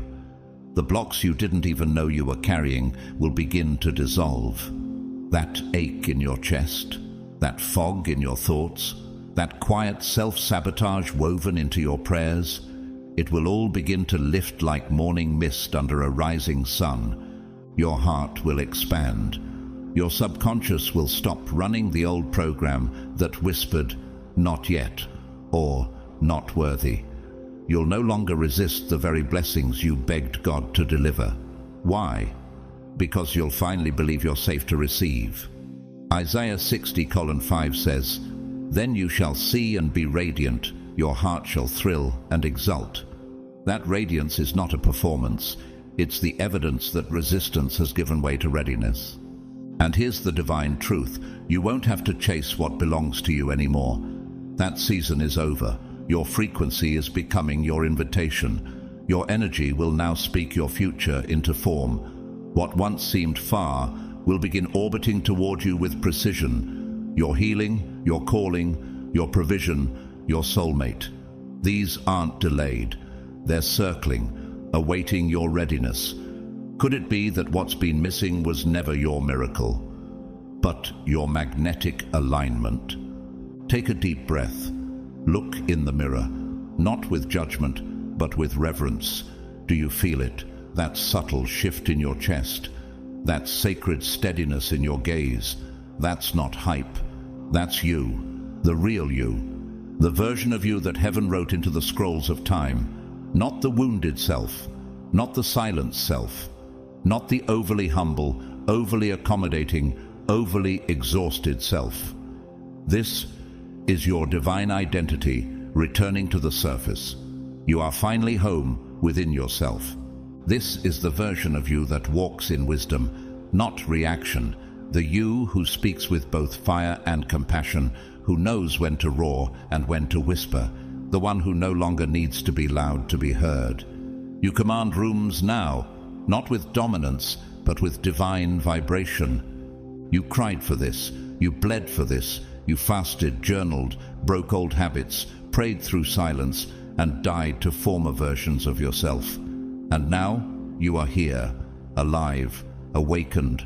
The blocks you didn't even know you were carrying will begin to dissolve. That ache in your chest, that fog in your thoughts, that quiet self-sabotage woven into your prayers, it will all begin to lift like morning mist under a rising sun. Your heart will expand. Your subconscious will stop running the old program that whispered, "Not yet," or "Not worthy." You'll no longer resist the very blessings you begged God to deliver. Why? Because you'll finally believe you're safe to receive. Isaiah 60:5 says, "Then you shall see and be radiant, your heart shall thrill and exult." That radiance is not a performance. It's the evidence that resistance has given way to readiness. And here's the divine truth. You won't have to chase what belongs to you anymore. That season is over. Your frequency is becoming your invitation. Your energy will now speak your future into form. What once seemed far will begin orbiting toward you with precision. Your healing, your calling, your provision, your soulmate. These aren't delayed. They're circling, awaiting your readiness. Could it be that what's been missing was never your miracle, but your magnetic alignment? Take a deep breath. Look in the mirror, not with judgment, but with reverence. Do you feel it? That subtle shift in your chest, that sacred steadiness in your gaze. That's not hype. That's you, the real you, the version of you that heaven wrote into the scrolls of time. Not the wounded self, not the silent self, not the overly humble, overly accommodating, overly exhausted self. This is your divine identity returning to the surface. You are finally home within yourself. This is the version of you that walks in wisdom, not reaction, the you who speaks with both fire and compassion, who knows when to roar and when to whisper, the one who no longer needs to be loud to be heard. You command rooms now, not with dominance, but with divine vibration. You cried for this, you bled for this, you fasted, journaled, broke old habits, prayed through silence, and died to former versions of yourself. And now you are here, alive, awakened,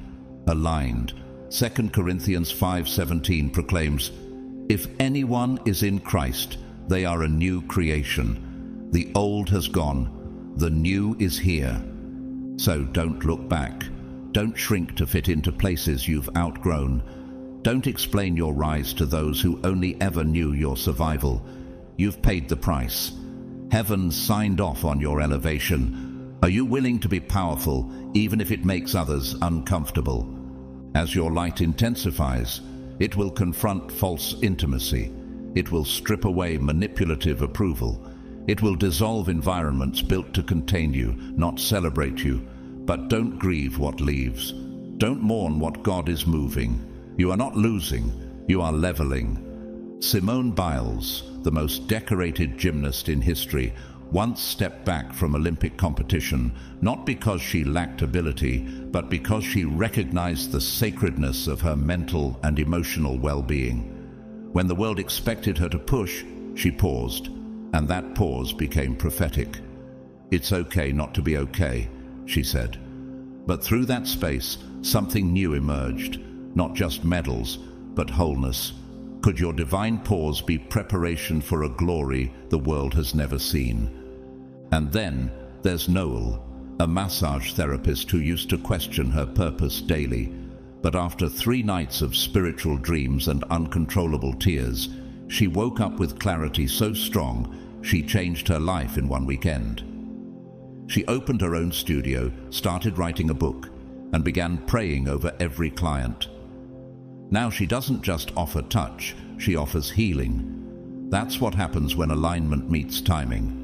aligned. 2 Corinthians 5:17 proclaims, "If anyone is in Christ, they are a new creation. The old has gone, the new is here." So don't look back. Don't shrink to fit into places you've outgrown. Don't explain your rise to those who only ever knew your survival. You've paid the price. Heaven signed off on your elevation. Are you willing to be powerful, even if it makes others uncomfortable? As your light intensifies, it will confront false intimacy. It will strip away manipulative approval. It will dissolve environments built to contain you, not celebrate you. But don't grieve what leaves. Don't mourn what God is moving. You are not losing, you are leveling. Simone Biles, the most decorated gymnast in history, once stepped back from Olympic competition, not because she lacked ability, but because she recognized the sacredness of her mental and emotional well-being. When the world expected her to push, she paused, and that pause became prophetic. "It's okay not to be okay," she said. But through that space, something new emerged, not just medals, but wholeness. Could your divine pause be preparation for a glory the world has never seen? And then there's Noel, a massage therapist who used to question her purpose daily. But after 3 nights of spiritual dreams and uncontrollable tears, she woke up with clarity so strong, she changed her life in 1 weekend. She opened her own studio, started writing a book, and began praying over every client. Now she doesn't just offer touch, she offers healing. That's what happens when alignment meets timing.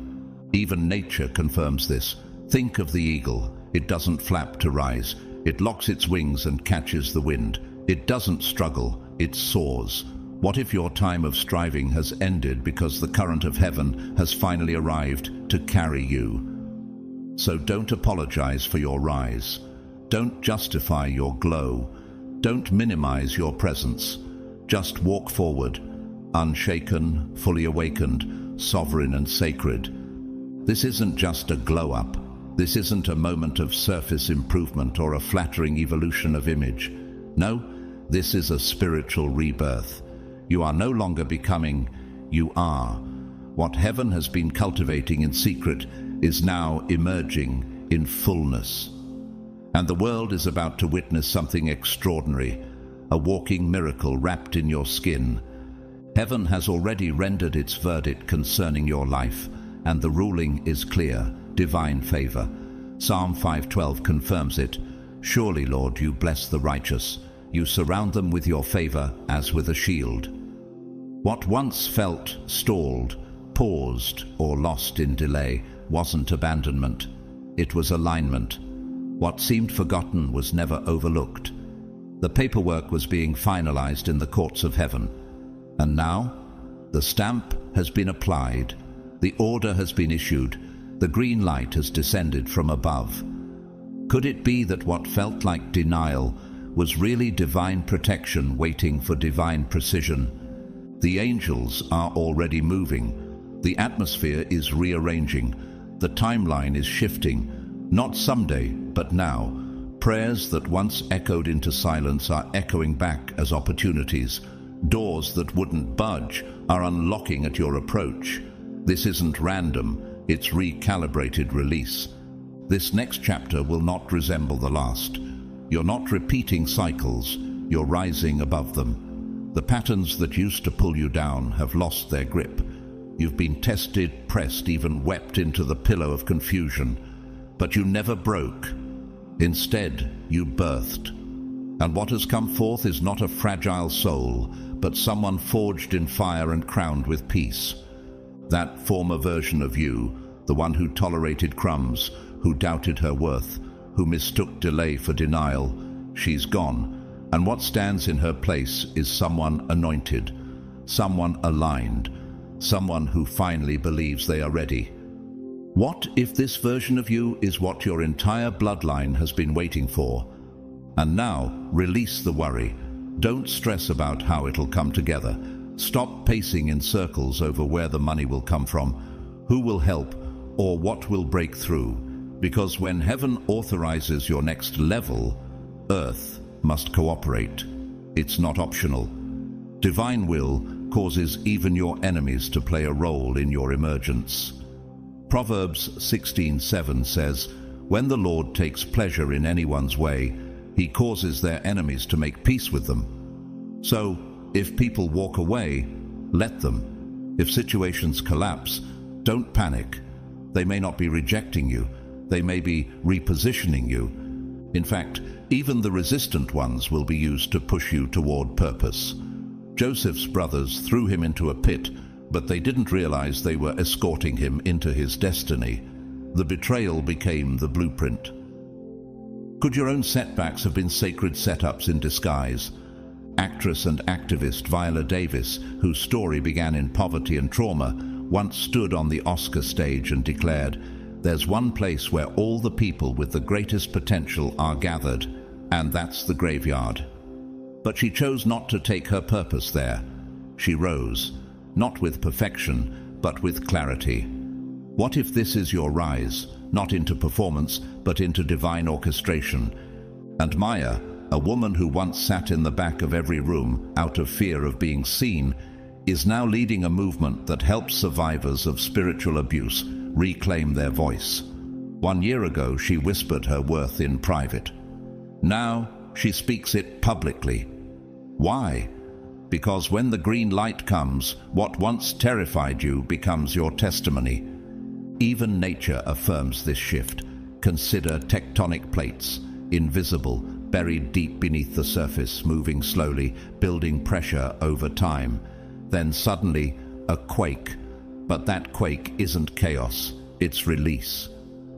Even nature confirms this. Think of the eagle. It doesn't flap to rise. It locks its wings and catches the wind. It doesn't struggle, it soars. What if your time of striving has ended because the current of heaven has finally arrived to carry you? So don't apologize for your rise. Don't justify your glow. Don't minimize your presence. Just walk forward, unshaken, fully awakened, sovereign and sacred. This isn't just a glow-up. This isn't a moment of surface improvement or a flattering evolution of image. No, this is a spiritual rebirth. You are no longer becoming, you are. What heaven has been cultivating in secret is now emerging in fullness. And the world is about to witness something extraordinary, a walking miracle wrapped in your skin. Heaven has already rendered its verdict concerning your life, and the ruling is clear, divine favor. Psalm 5:12 confirms it. Surely, Lord, you bless the righteous. You surround them with your favor as with a shield. What once felt stalled, paused, or lost in delay wasn't abandonment. It was alignment. What seemed forgotten was never overlooked. The paperwork was being finalized in the courts of heaven. And now, the stamp has been applied. The order has been issued. The green light has descended from above. Could it be that what felt like denial was really divine protection waiting for divine precision? The angels are already moving. The atmosphere is rearranging. The timeline is shifting. Not someday, but now. Prayers that once echoed into silence are echoing back as opportunities. Doors that wouldn't budge are unlocking at your approach. This isn't random, it's recalibrated release. This next chapter will not resemble the last. You're not repeating cycles, you're rising above them. The patterns that used to pull you down have lost their grip. You've been tested, pressed, even wept into the pillow of confusion. But you never broke. Instead, you birthed. And what has come forth is not a fragile soul, but someone forged in fire and crowned with peace. That former version of you, the one who tolerated crumbs, who doubted her worth, who mistook delay for denial, she's gone, and what stands in her place is someone anointed, someone aligned, someone who finally believes they are ready. What if this version of you is what your entire bloodline has been waiting for? And now, release the worry. Don't stress about how it'll come together. Stop pacing in circles over where the money will come from, who will help, or what will break through. Because when heaven authorizes your next level, earth must cooperate. It's not optional. Divine will causes even your enemies to play a role in your emergence. Proverbs 16:7 says, "When the Lord takes pleasure in anyone's way, he causes their enemies to make peace with them." So, if people walk away, let them. If situations collapse, don't panic. They may not be rejecting you. They may be repositioning you. In fact, even the resistant ones will be used to push you toward purpose. Joseph's brothers threw him into a pit, but they didn't realize they were escorting him into his destiny. The betrayal became the blueprint. Could your own setbacks have been sacred setups in disguise? Actress and activist Viola Davis, whose story began in poverty and trauma, once stood on the Oscar stage and declared, "There's one place where all the people with the greatest potential are gathered, and that's the graveyard." But she chose not to take her purpose there. She rose, not with perfection, but with clarity. What if this is your rise, not into performance, but into divine orchestration? And Maya, a woman who once sat in the back of every room out of fear of being seen, is now leading a movement that helps survivors of spiritual abuse reclaim their voice. 1 year ago, she whispered her worth in private. Now, she speaks it publicly. Why? Because when the green light comes, what once terrified you becomes your testimony. Even nature affirms this shift. Consider tectonic plates, invisible, buried deep beneath the surface, moving slowly, building pressure over time. Then suddenly, a quake. But that quake isn't chaos, it's release.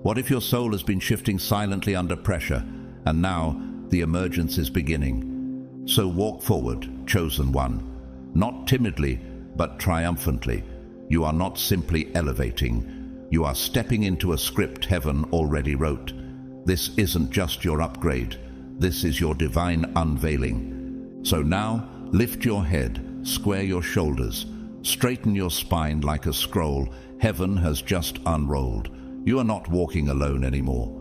What if your soul has been shifting silently under pressure, and now the emergence is beginning? So walk forward, chosen one. Not timidly, but triumphantly. You are not simply elevating. You are stepping into a script heaven already wrote. This isn't just your upgrade. This is your divine unveiling. So now, lift your head, square your shoulders, straighten your spine like a scroll heaven has just unrolled. You are not walking alone anymore.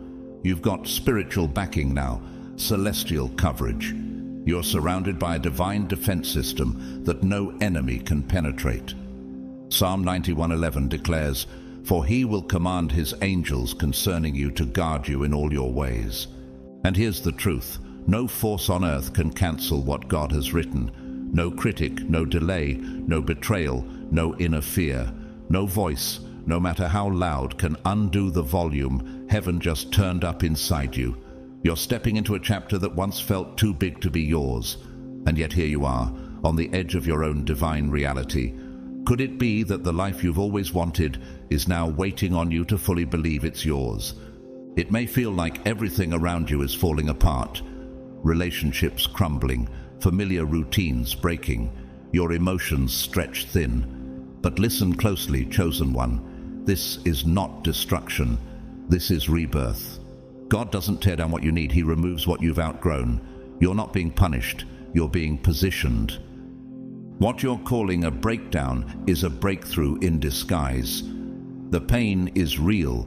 You've got spiritual backing now, celestial coverage. You're surrounded by a divine defense system that no enemy can penetrate. Psalm 91:11 declares, "For he will command his angels concerning you to guard you in all your ways." And here's the truth. No force on earth can cancel what God has written. No critic, no delay, no betrayal, no inner fear. No voice, no matter how loud, can undo the volume heaven just turned up inside you. You're stepping into a chapter that once felt too big to be yours. And yet here you are, on the edge of your own divine reality. Could it be that the life you've always wanted is now waiting on you to fully believe it's yours? It may feel like everything around you is falling apart. Relationships crumbling, familiar routines breaking, your emotions stretched thin. But listen closely, chosen one. This is not destruction. This is rebirth. God doesn't tear down what you need. He removes what you've outgrown. You're not being punished. You're being positioned. What you're calling a breakdown is a breakthrough in disguise. The pain is real,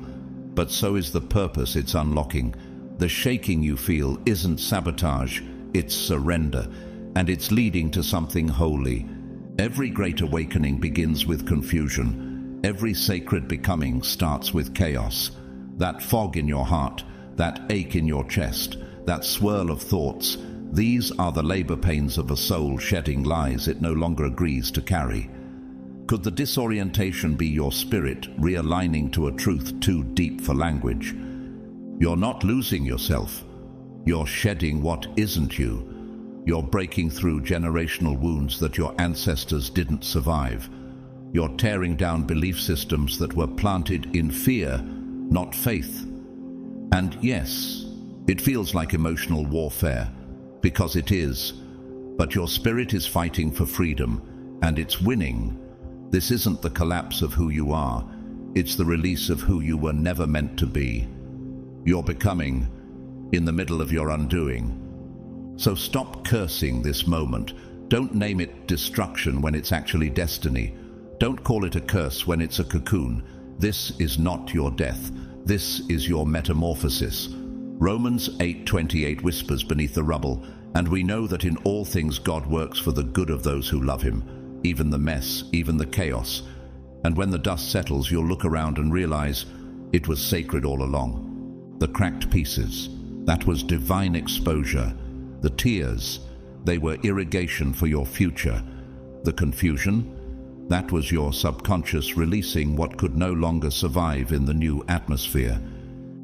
but so is the purpose it's unlocking. The shaking you feel isn't sabotage, it's surrender, and it's leading to something holy. Every great awakening begins with confusion. Every sacred becoming starts with chaos. That fog in your heart, that ache in your chest, that swirl of thoughts, these are the labor pains of a soul shedding lies it no longer agrees to carry. Could the disorientation be your spirit realigning to a truth too deep for language? You're not losing yourself. You're shedding what isn't you. You're breaking through generational wounds that your ancestors didn't survive. You're tearing down belief systems that were planted in fear, not faith. And yes, it feels like emotional warfare, because it is. But your spirit is fighting for freedom, and it's winning. This isn't the collapse of who you are. It's the release of who you were never meant to be. You're becoming in the middle of your undoing. So stop cursing this moment. Don't name it destruction when it's actually destiny. Don't call it a curse when it's a cocoon. This is not your death. This is your metamorphosis. Romans 8:28 whispers beneath the rubble, and we know that in all things God works for the good of those who love him, even the mess, even the chaos. And when the dust settles, you'll look around and realize it was sacred all along. The cracked pieces, that was divine exposure. The tears, they were irrigation for your future. The confusion, that was your subconscious releasing what could no longer survive in the new atmosphere.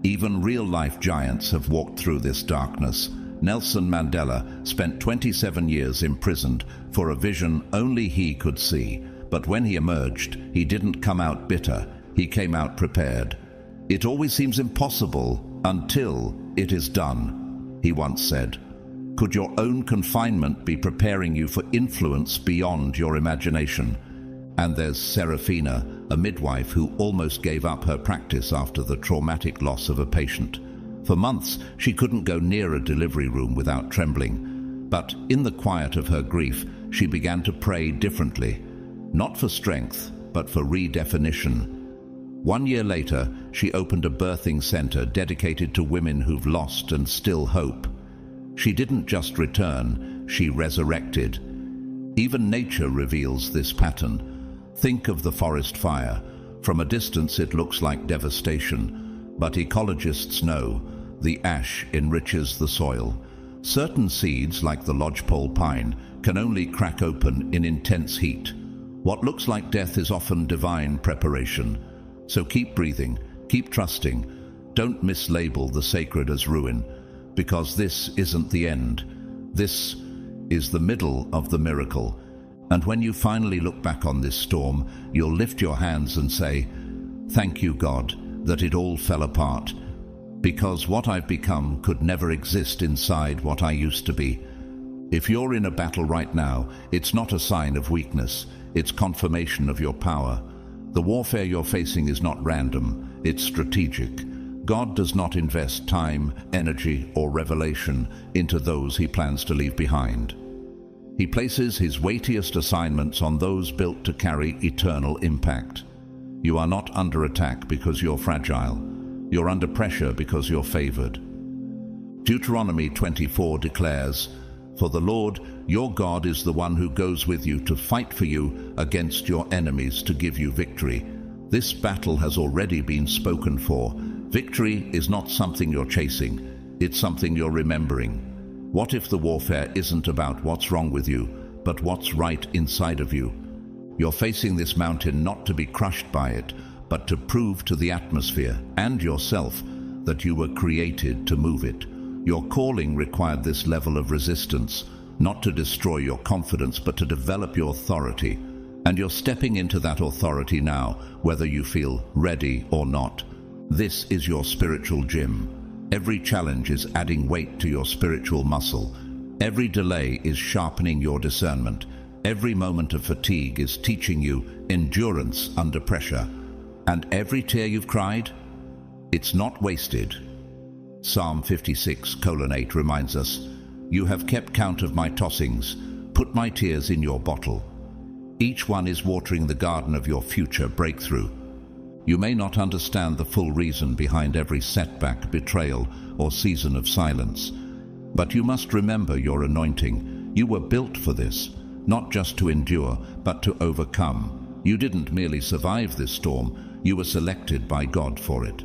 Even real-life giants have walked through this darkness. Nelson Mandela spent 27 years imprisoned for a vision only he could see. But when he emerged, he didn't come out bitter. He came out prepared. It always seems impossible until it is done, he once said. Could your own confinement be preparing you for influence beyond your imagination? And there's Serafina, a midwife who almost gave up her practice after the traumatic loss of a patient. For months, she couldn't go near a delivery room without trembling. But in the quiet of her grief, she began to pray differently. Not for strength, but for redefinition. 1 year later, she opened a birthing center dedicated to women who've lost and still hope. She didn't just return, she resurrected. Even nature reveals this pattern. Think of the forest fire. From a distance it looks like devastation, but ecologists know the ash enriches the soil. Certain seeds, like the lodgepole pine, can only crack open in intense heat. What looks like death is often divine preparation. So keep breathing, keep trusting. Don't mislabel the sacred as ruin, because this isn't the end. This is the middle of the miracle. And when you finally look back on this storm, you'll lift your hands and say, "Thank you, God, that it all fell apart, because what I've become could never exist inside what I used to be." If you're in a battle right now, it's not a sign of weakness. It's confirmation of your power. The warfare you're facing is not random, it's strategic. God does not invest time, energy, or revelation into those he plans to leave behind. He places his weightiest assignments on those built to carry eternal impact. You are not under attack because you're fragile. You're under pressure because you're favored. Deuteronomy 24 declares, "For the Lord, your God, is the one who goes with you to fight for you against your enemies to give you victory." This battle has already been spoken for. Victory is not something you're chasing, it's something you're remembering. What if the warfare isn't about what's wrong with you, but what's right inside of you? You're facing this mountain not to be crushed by it, but to prove to the atmosphere and yourself that you were created to move it. Your calling required this level of resistance, not to destroy your confidence, but to develop your authority. And you're stepping into that authority now, whether you feel ready or not. This is your spiritual gym. Every challenge is adding weight to your spiritual muscle. Every delay is sharpening your discernment. Every moment of fatigue is teaching you endurance under pressure. And every tear you've cried, it's not wasted. Psalm 56:8 reminds us, "You have kept count of my tossings, put my tears in your bottle." Each one is watering the garden of your future breakthrough. You may not understand the full reason behind every setback, betrayal, or season of silence, but you must remember your anointing. You were built for this, not just to endure, but to overcome. You didn't merely survive this storm, you were selected by God for it.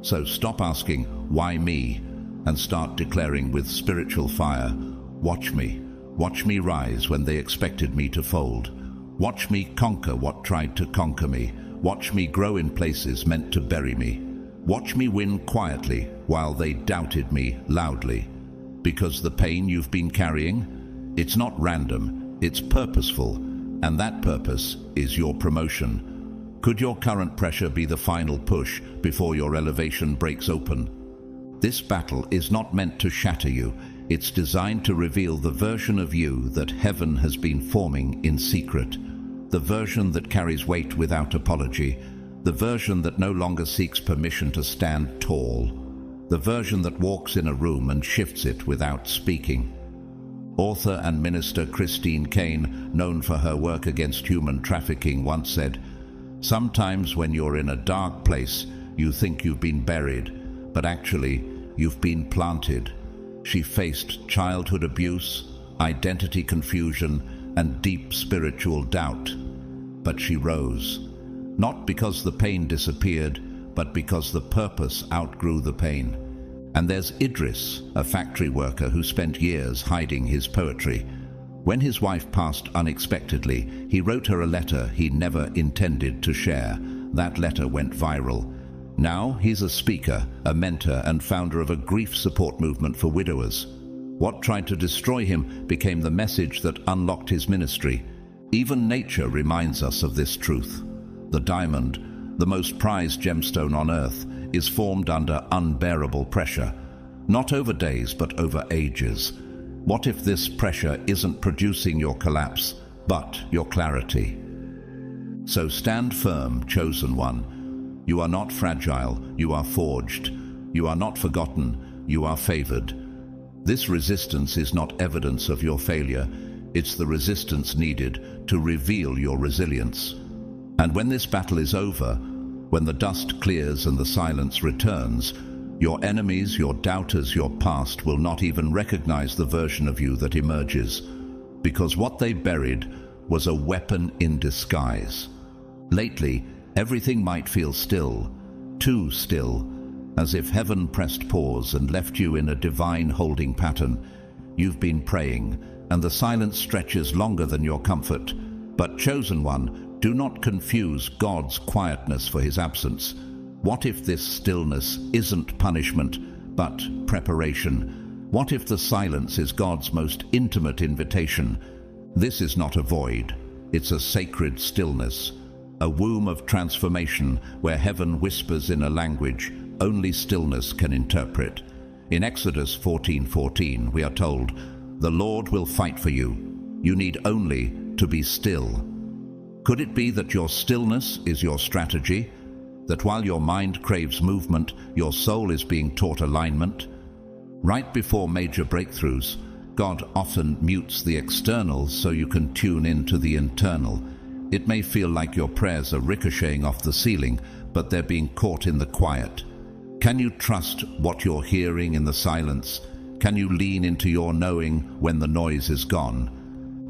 So stop asking, "Why me?" and start declaring with spiritual fire, "Watch me rise when they expected me to fold. Watch me conquer what tried to conquer me. Watch me grow in places meant to bury me. Watch me win quietly while they doubted me loudly." Because the pain you've been carrying, it's not random, it's purposeful, and that purpose is your promotion. Could your current pressure be the final push before your elevation breaks open? This battle is not meant to shatter you. It's designed to reveal the version of you that heaven has been forming in secret. The version that carries weight without apology. The version that no longer seeks permission to stand tall. The version that walks in a room and shifts it without speaking. Author and minister Christine Caine, known for her work against human trafficking, once said, "Sometimes when you're in a dark place, you think you've been buried, but actually, you've been planted." She faced childhood abuse, identity confusion, and deep spiritual doubt. But she rose, not because the pain disappeared, but because the purpose outgrew the pain. And there's Idris, a factory worker who spent years hiding his poetry. When his wife passed unexpectedly, he wrote her a letter he never intended to share. That letter went viral. Now he's a speaker, a mentor, and founder of a grief support movement for widowers. What tried to destroy him became the message that unlocked his ministry. Even nature reminds us of this truth. The diamond, the most prized gemstone on earth, is formed under unbearable pressure. Not over days, but over ages. What if this pressure isn't producing your collapse, but your clarity? So stand firm, chosen one. You are not fragile, you are forged. You are not forgotten, you are favored. This resistance is not evidence of your failure. It's the resistance needed to reveal your resilience. And when this battle is over, when the dust clears and the silence returns, your enemies, your doubters, your past will not even recognize the version of you that emerges, because what they buried was a weapon in disguise. Lately, everything might feel still, too still, as if heaven pressed pause and left you in a divine holding pattern. You've been praying, and the silence stretches longer than your comfort. But chosen one, do not confuse God's quietness for his absence. What if this stillness isn't punishment, but preparation? What if the silence is God's most intimate invitation? This is not a void, it's a sacred stillness. A womb of transformation where heaven whispers in a language only stillness can interpret. In Exodus 14:14, we are told, "The Lord will fight for you. You need only to be still." Could it be that your stillness is your strategy? That while your mind craves movement, your soul is being taught alignment? Right before major breakthroughs, God often mutes the external so you can tune into the internal. It may feel like your prayers are ricocheting off the ceiling, but they're being caught in the quiet. Can you trust what you're hearing in the silence? Can you lean into your knowing when the noise is gone?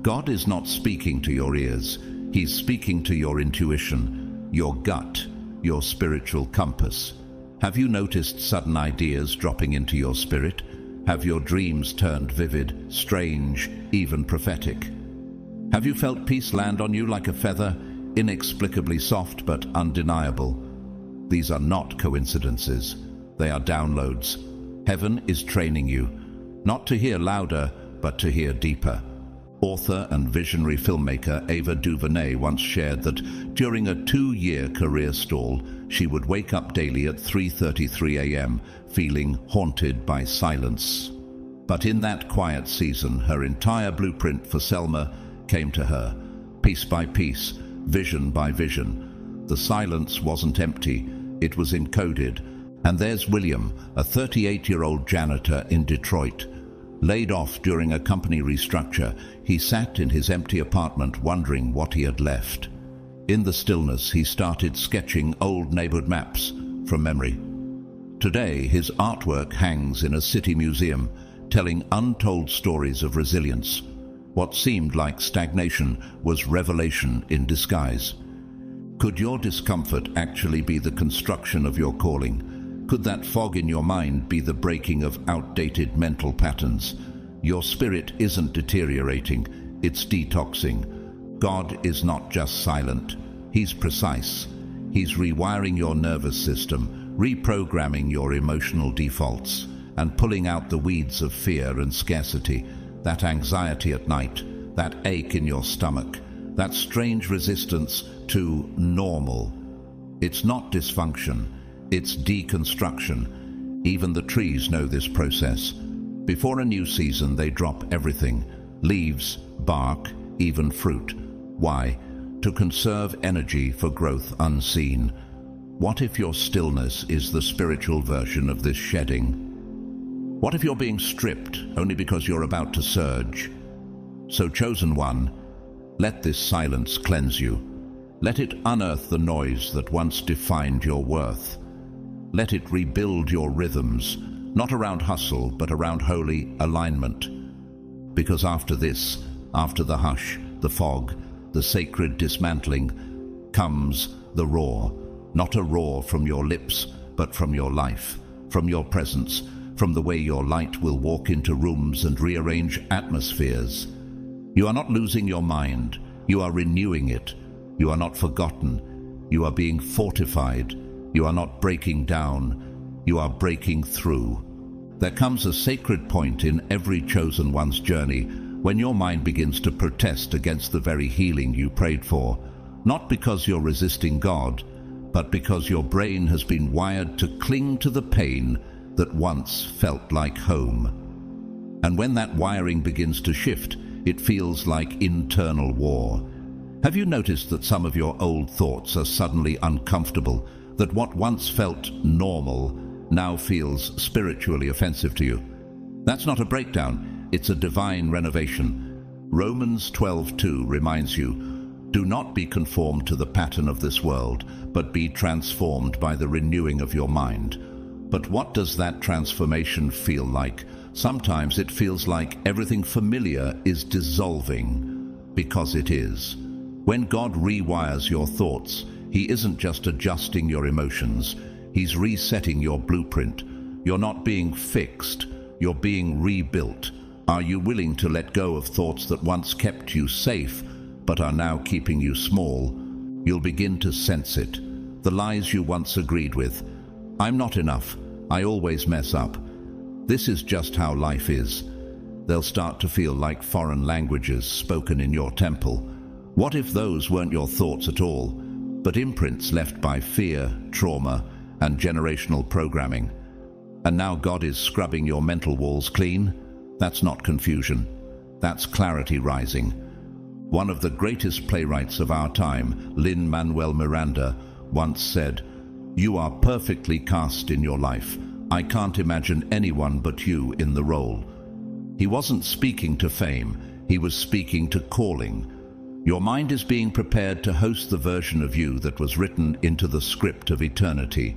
God is not speaking to your ears. He's speaking to your intuition, your gut, your spiritual compass. Have you noticed sudden ideas dropping into your spirit? Have your dreams turned vivid, strange, even prophetic? Have you felt peace land on you like a feather, inexplicably soft but undeniable? These are not coincidences. They are downloads. Heaven is training you, not to hear louder, but to hear deeper. Author and visionary filmmaker Ava DuVernay once shared that during a 2-year career stall, she would wake up daily at 3:33 a.m. feeling haunted by silence. But in that quiet season, her entire blueprint for Selma came to her, piece by piece, vision by vision. The silence wasn't empty, it was encoded. And there's William, a 38-year-old janitor in Detroit. Laid off during a company restructure, he sat in his empty apartment wondering what he had left. In the stillness, he started sketching old neighborhood maps from memory. Today, his artwork hangs in a city museum, telling untold stories of resilience. What seemed like stagnation was revelation in disguise. Could your discomfort actually be the construction of your calling? Could that fog in your mind be the breaking of outdated mental patterns? Your spirit isn't deteriorating, it's detoxing. God is not just silent, He's precise. He's rewiring your nervous system, reprogramming your emotional defaults. and pulling out the weeds of fear and scarcity, that anxiety at night, that ache in your stomach, that strange resistance to normal. It's not dysfunction, it's deconstruction. Even the trees know this process. Before a new season, they drop everything: leaves, bark, even fruit. Why? To conserve energy for growth unseen. What if your stillness is the spiritual version of this shedding? What if you're being stripped only because you're about to surge? So, chosen one, let this silence cleanse you. Let it unearth the noise that once defined your worth. Let it rebuild your rhythms, not around hustle, but around holy alignment. Because after this, after the hush, the fog, the sacred dismantling, comes the roar. Not a roar from your lips, but from your life, from your presence, from the way your light will walk into rooms and rearrange atmospheres. You are not losing your mind, you are renewing it. You are not forgotten, you are being fortified. You are not breaking down, you are breaking through. There comes a sacred point in every chosen one's journey when your mind begins to protest against the very healing you prayed for, not because you're resisting God, but because your brain has been wired to cling to the pain that once felt like home. And when that wiring begins to shift, it feels like internal war. Have you noticed that some of your old thoughts are suddenly uncomfortable, that what once felt normal now feels spiritually offensive to you? That's not a breakdown, it's a divine renovation. Romans 12:2 reminds you, do not be conformed to the pattern of this world, but be transformed by the renewing of your mind. But what does that transformation feel like? Sometimes it feels like everything familiar is dissolving, because it is. When God rewires your thoughts, He isn't just adjusting your emotions, He's resetting your blueprint. You're not being fixed, you're being rebuilt. Are you willing to let go of thoughts that once kept you safe, but are now keeping you small? You'll begin to sense it. The lies you once agreed with. I'm not enough. I always mess up. This is just how life is. They'll start to feel like foreign languages spoken in your temple. What if those weren't your thoughts at all, but imprints left by fear, trauma, and generational programming? And now God is scrubbing your mental walls clean? That's not confusion. That's clarity rising. One of the greatest playwrights of our time, Lin-Manuel Miranda, once said, "You are perfectly cast in your life. I can't imagine anyone but you in the role." He wasn't speaking to fame, he was speaking to calling. Your mind is being prepared to host the version of you that was written into the script of eternity.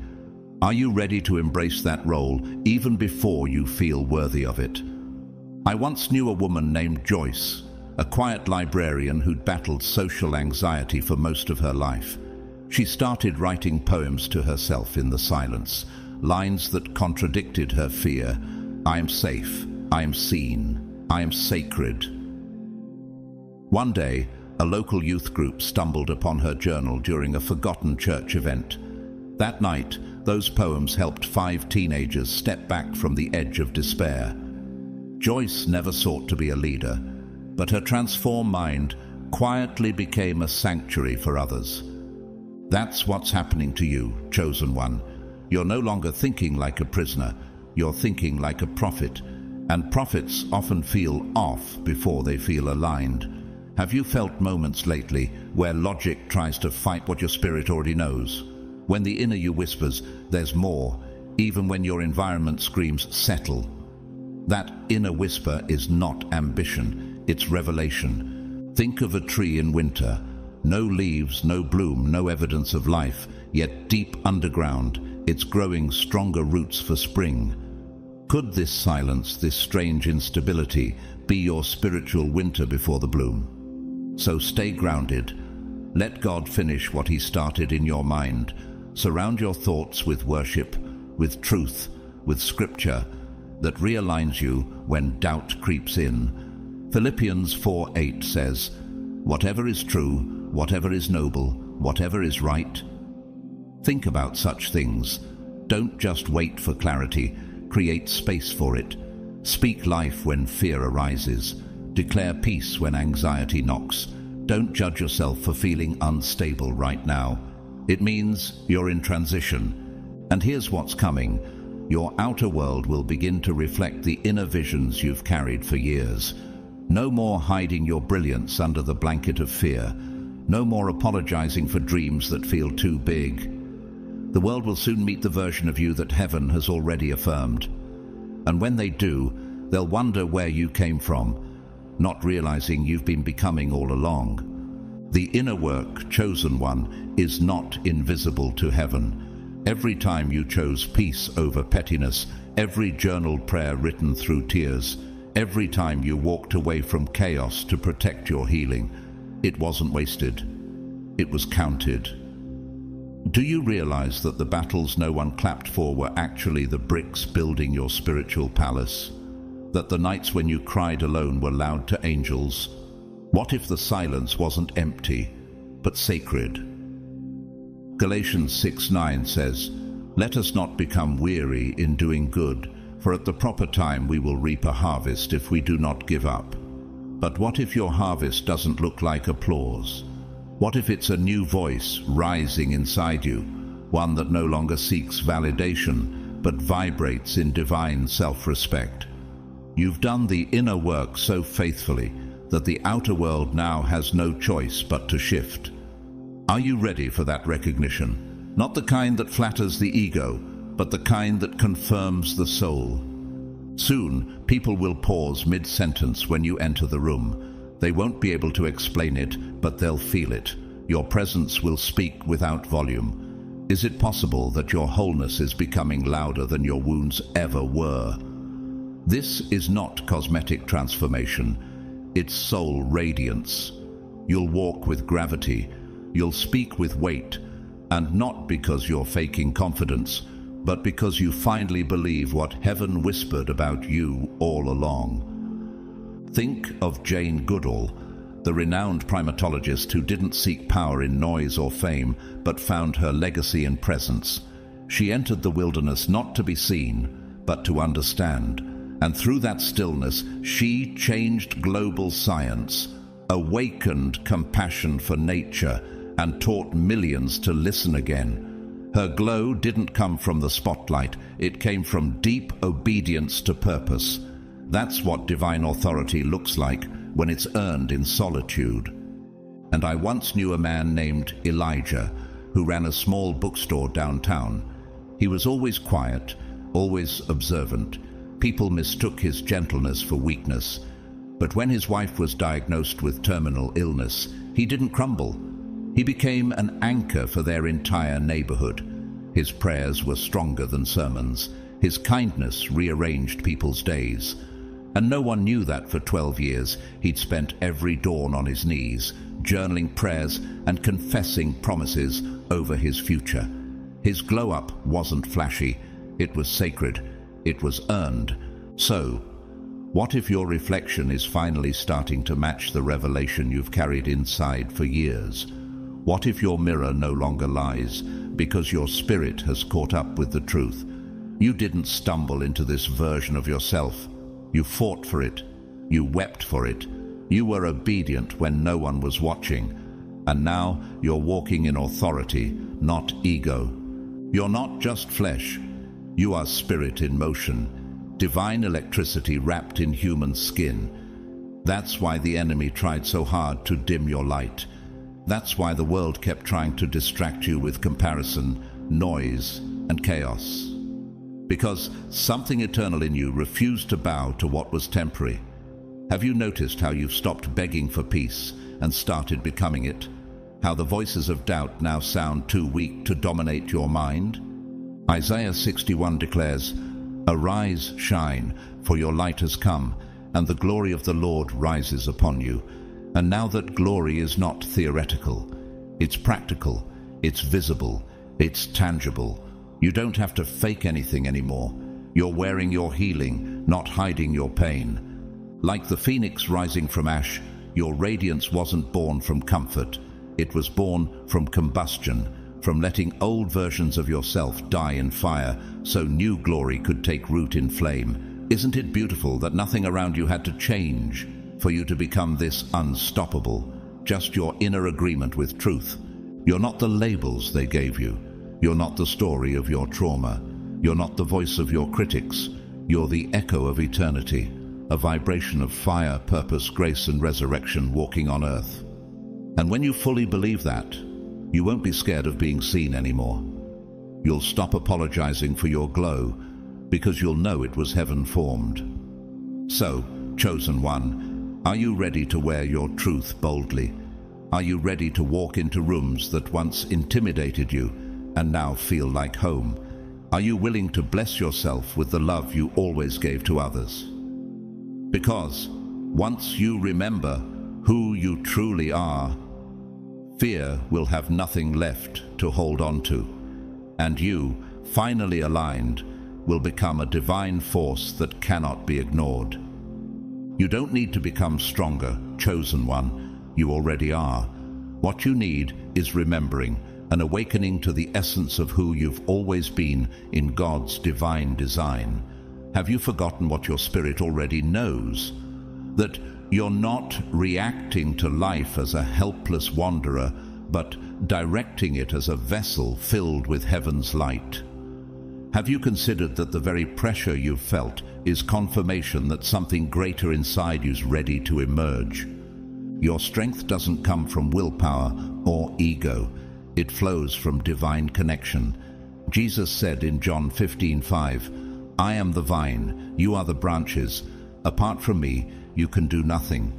Are you ready to embrace that role even before you feel worthy of it? I once knew a woman named Joyce, a quiet librarian who'd battled social anxiety for most of her life. She started writing poems to herself in the silence, lines that contradicted her fear. I am safe, I am seen, I am sacred. One day, a local youth group stumbled upon her journal during a forgotten church event. That night, those poems helped 5 teenagers step back from the edge of despair. Joyce never sought to be a leader, but her transformed mind quietly became a sanctuary for others. That's what's happening to you, chosen one. You're no longer thinking like a prisoner, you're thinking like a prophet, and prophets often feel off before they feel aligned. Have you felt moments lately where logic tries to fight what your spirit already knows? When the inner you whispers, there's more, even when your environment screams, settle. That inner whisper is not ambition, it's revelation. Think of a tree in winter. No leaves, no bloom, no evidence of life, yet deep underground, it's growing stronger roots for spring. Could this silence, this strange instability, be your spiritual winter before the bloom? So stay grounded. Let God finish what He started in your mind. Surround your thoughts with worship, with truth, with scripture that realigns you when doubt creeps in. Philippians 4:8 says, "Whatever is true, whatever is noble, whatever is right." Think about such things. Don't just wait for clarity. create space for it. Speak life when fear arises. Declare peace when anxiety knocks. Don't judge yourself for feeling unstable right now. It means you're in transition. And here's what's coming. Your outer world will begin to reflect the inner visions you've carried for years. No more hiding your brilliance under the blanket of fear. No more apologizing for dreams that feel too big. The world will soon meet the version of you that heaven has already affirmed. And when they do, they'll wonder where you came from, not realizing you've been becoming all along. The inner work, chosen one, is not invisible to heaven. Every time you chose peace over pettiness, every journaled prayer written through tears, every time you walked away from chaos to protect your healing, it wasn't wasted. It was counted. Do you realize that the battles no one clapped for were actually the bricks building your spiritual palace? That the nights when you cried alone were loud to angels? What if the silence wasn't empty, but sacred? Galatians 6:9 says, "Let us not become weary in doing good, for at the proper time we will reap a harvest if we do not give up." But what if your harvest doesn't look like applause? What if it's a new voice rising inside you, one that no longer seeks validation, but vibrates in divine self-respect? You've done the inner work so faithfully that the outer world now has no choice but to shift. Are you ready for that recognition? Not the kind that flatters the ego, but the kind that confirms the soul. Soon, people will pause mid-sentence when you enter the room. They won't be able to explain it, but they'll feel it. Your presence will speak without volume. Is it possible that your wholeness is becoming louder than your wounds ever were? This is not cosmetic transformation. It's soul radiance. You'll walk with gravity. You'll speak with weight. And not because you're faking confidence, but because you finally believe what heaven whispered about you all along. Think of Jane Goodall, the renowned primatologist who didn't seek power in noise or fame, but found her legacy in presence. She entered the wilderness not to be seen, but to understand. And through that stillness, she changed global science, awakened compassion for nature, and taught millions to listen again. Her glow didn't come from the spotlight, it came from deep obedience to purpose. That's what divine authority looks like when it's earned in solitude. And I once knew a man named Elijah who ran a small bookstore downtown. He was always quiet, always observant. People mistook his gentleness for weakness. But when his wife was diagnosed with terminal illness, he didn't crumble. He became an anchor for their entire neighborhood. His prayers were stronger than sermons. His kindness rearranged people's days. And no one knew that for 12 years he'd spent every dawn on his knees, journaling prayers and confessing promises over his future. His glow-up wasn't flashy, it was sacred, it was earned. So, what if your reflection is finally starting to match the revelation you've carried inside for years? What if your mirror no longer lies because your spirit has caught up with the truth? You didn't stumble into this version of yourself. You fought for it. You wept for it. You were obedient when no one was watching. And now you're walking in authority, not ego. You're not just flesh. You are spirit in motion, divine electricity wrapped in human skin. That's why the enemy tried so hard to dim your light. That's why the world kept trying to distract you with comparison, noise, and chaos. Because something eternal in you refused to bow to what was temporary. Have you noticed how you've stopped begging for peace and started becoming it? How the voices of doubt now sound too weak to dominate your mind? Isaiah 61 declares, "Arise, shine, for your light has come, and the glory of the Lord rises upon you." And now that glory is not theoretical, it's practical, it's visible, it's tangible. You don't have to fake anything anymore. You're wearing your healing, not hiding your pain. Like the phoenix rising from ash, your radiance wasn't born from comfort. It was born from combustion, from letting old versions of yourself die in fire so new glory could take root in flame. Isn't it beautiful that nothing around you had to change for you to become this unstoppable? Just your inner agreement with truth. You're not the labels they gave you. You're not the story of your trauma. You're not the voice of your critics. You're the echo of eternity, a vibration of fire, purpose, grace, and resurrection walking on earth. And when you fully believe that, you won't be scared of being seen anymore. You'll stop apologizing for your glow because you'll know it was heaven formed. So, chosen one, are you ready to wear your truth boldly? Are you ready to walk into rooms that once intimidated you and now feel like home? Are you willing to bless yourself with the love you always gave to others? Because once you remember who you truly are, fear will have nothing left to hold on to, and you, finally aligned, will become a divine force that cannot be ignored. You don't need to become stronger, chosen one. You already are. What you need is remembering, an awakening to the essence of who you've always been in God's divine design. Have you forgotten what your spirit already knows? That you're not reacting to life as a helpless wanderer, but directing it as a vessel filled with heaven's light. Have you considered that the very pressure you've felt is confirmation that something greater inside you's ready to emerge? Your strength doesn't come from willpower or ego. It flows from divine connection. Jesus said in John 15:5, "I am the vine, you are the branches. Apart from me, you can do nothing.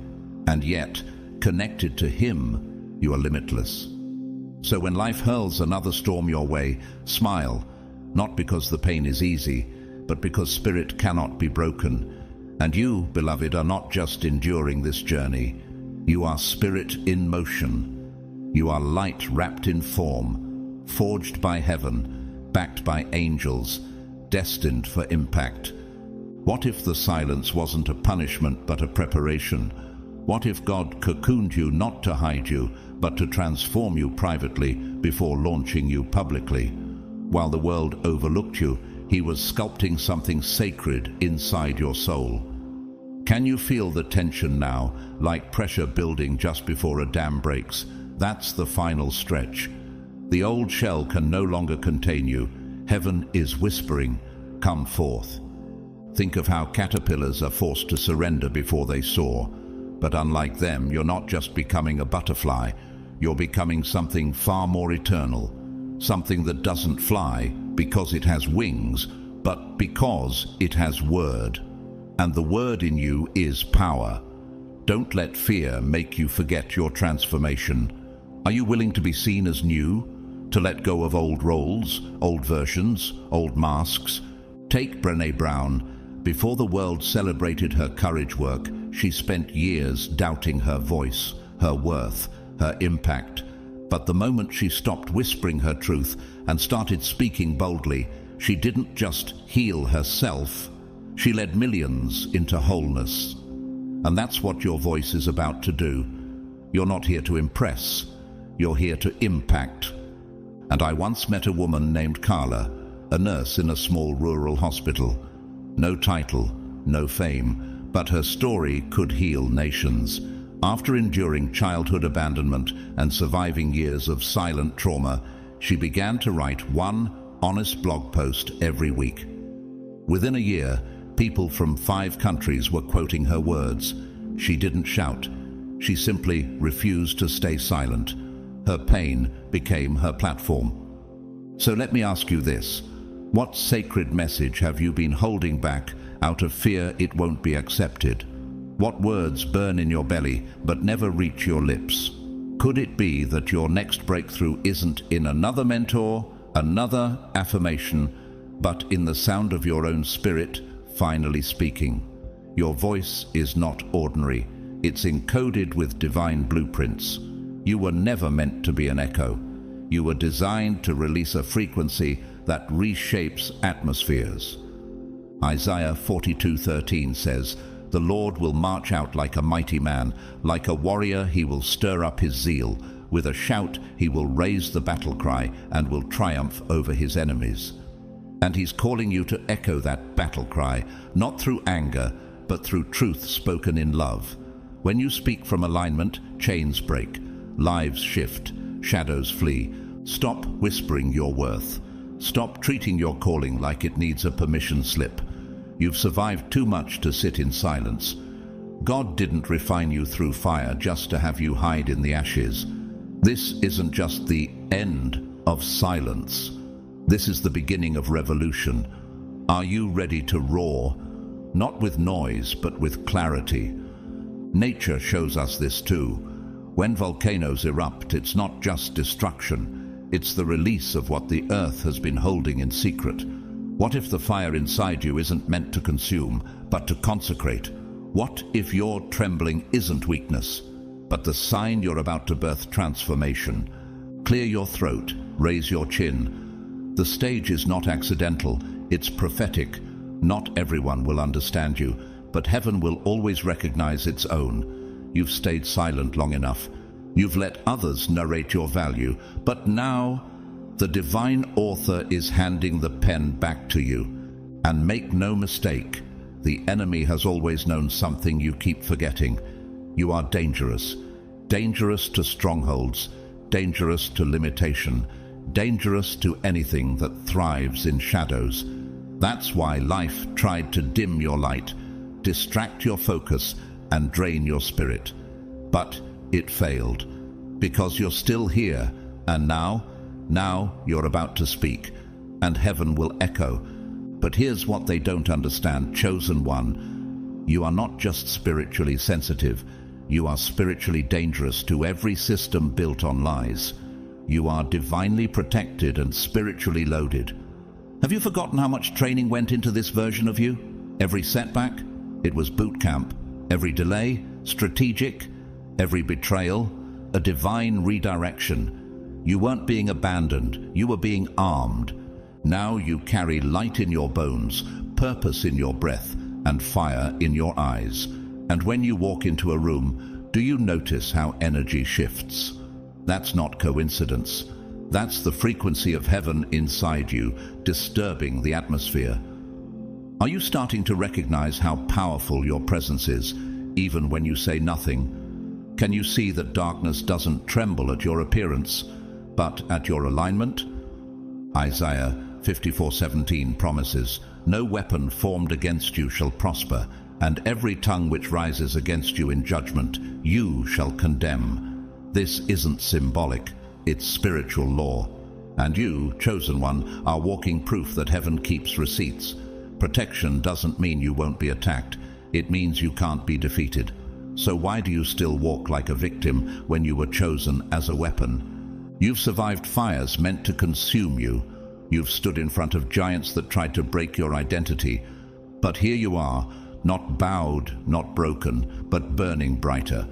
And yet, connected to Him, you are limitless." So when life hurls another storm your way, smile, not because the pain is easy, but because spirit cannot be broken. And you, beloved, are not just enduring this journey. You are spirit in motion. You are light wrapped in form, forged by heaven, backed by angels, destined for impact. What if the silence wasn't a punishment but a preparation? What if God cocooned you not to hide you, but to transform you privately before launching you publicly? While the world overlooked you, He was sculpting something sacred inside your soul. Can you feel the tension now, like pressure building just before a dam breaks? That's the final stretch. The old shell can no longer contain you. Heaven is whispering, "Come forth." Think of how caterpillars are forced to surrender before they soar. But unlike them, you're not just becoming a butterfly. You're becoming something far more eternal. Something that doesn't fly because it has wings, but because it has word. And the word in you is power. Don't let fear make you forget your transformation. Are you willing to be seen as new? To let go of old roles, old versions, old masks? Take Brené Brown. Before the world celebrated her courage work, she spent years doubting her voice, her worth, her impact. But the moment she stopped whispering her truth and started speaking boldly, she didn't just heal herself, she led millions into wholeness. And that's what your voice is about to do. You're not here to impress, you're here to impact. And I once met a woman named Carla, a nurse in a small rural hospital. No title, no fame, but her story could heal nations. After enduring childhood abandonment and surviving years of silent trauma, she began to write one honest blog post every week. Within a year, people from 5 countries were quoting her words. She didn't shout. She simply refused to stay silent. Her pain became her platform. So let me ask you this. What sacred message have you been holding back out of fear it won't be accepted? What words burn in your belly but never reach your lips? Could it be that your next breakthrough isn't in another mentor, another affirmation, but in the sound of your own spirit finally speaking? Your voice is not ordinary. It's encoded with divine blueprints. You were never meant to be an echo. You were designed to release a frequency that reshapes atmospheres. Isaiah 42:13 says, "The Lord will march out like a mighty man. Like a warrior he will stir up his zeal. With a shout, he will raise the battle cry and will triumph over his enemies. And he's calling you to echo that battle cry, not through anger, but through truth spoken in love. When you speak from alignment, chains break, lives shift, shadows flee. Stop whispering your worth. Stop treating your calling like it needs a permission slip. You've survived too much to sit in silence. God didn't refine you through fire just to have you hide in the ashes. This isn't just the end of silence. This is the beginning of revolution. Are you ready to roar? Not with noise, but with clarity. Nature shows us this too. When volcanoes erupt, it's not just destruction. It's the release of what the earth has been holding in secret. What if the fire inside you isn't meant to consume, but to consecrate? What if your trembling isn't weakness, but the sign you're about to birth transformation? Clear your throat, raise your chin. The stage is not accidental, it's prophetic. Not everyone will understand you, but heaven will always recognize its own. You've stayed silent long enough. You've let others narrate your value, but now the divine author is handing the pen back to you. And make no mistake, the enemy has always known something you keep forgetting. You are dangerous. Dangerous to strongholds, dangerous to limitation, dangerous to anything that thrives in shadows. That's why life tried to dim your light, distract your focus, and drain your spirit. But it failed, because you're still here, and now you're about to speak, and heaven will echo. But here's what they don't understand, chosen one. You are not just spiritually sensitive, you are spiritually dangerous to every system built on lies. You are divinely protected and spiritually loaded. Have you forgotten how much training went into this version of you? Every setback, it was boot camp. Every delay, strategic. Every betrayal, a divine redirection. You weren't being abandoned, you were being armed. Now you carry light in your bones, purpose in your breath, and fire in your eyes. And when you walk into a room, do you notice how energy shifts? That's not coincidence. That's the frequency of heaven inside you, disturbing the atmosphere. Are you starting to recognize how powerful your presence is, even when you say nothing? Can you see that darkness doesn't tremble at your appearance, but at your alignment? Isaiah 54:17 promises, "No weapon formed against you shall prosper, and every tongue which rises against you in judgment, you shall condemn." This isn't symbolic, it's spiritual law. And you, chosen one, are walking proof that heaven keeps receipts. Protection doesn't mean you won't be attacked, it means you can't be defeated. So why do you still walk like a victim when you were chosen as a weapon? You've survived fires meant to consume you. You've stood in front of giants that tried to break your identity. But here you are, not bowed, not broken, but burning brighter.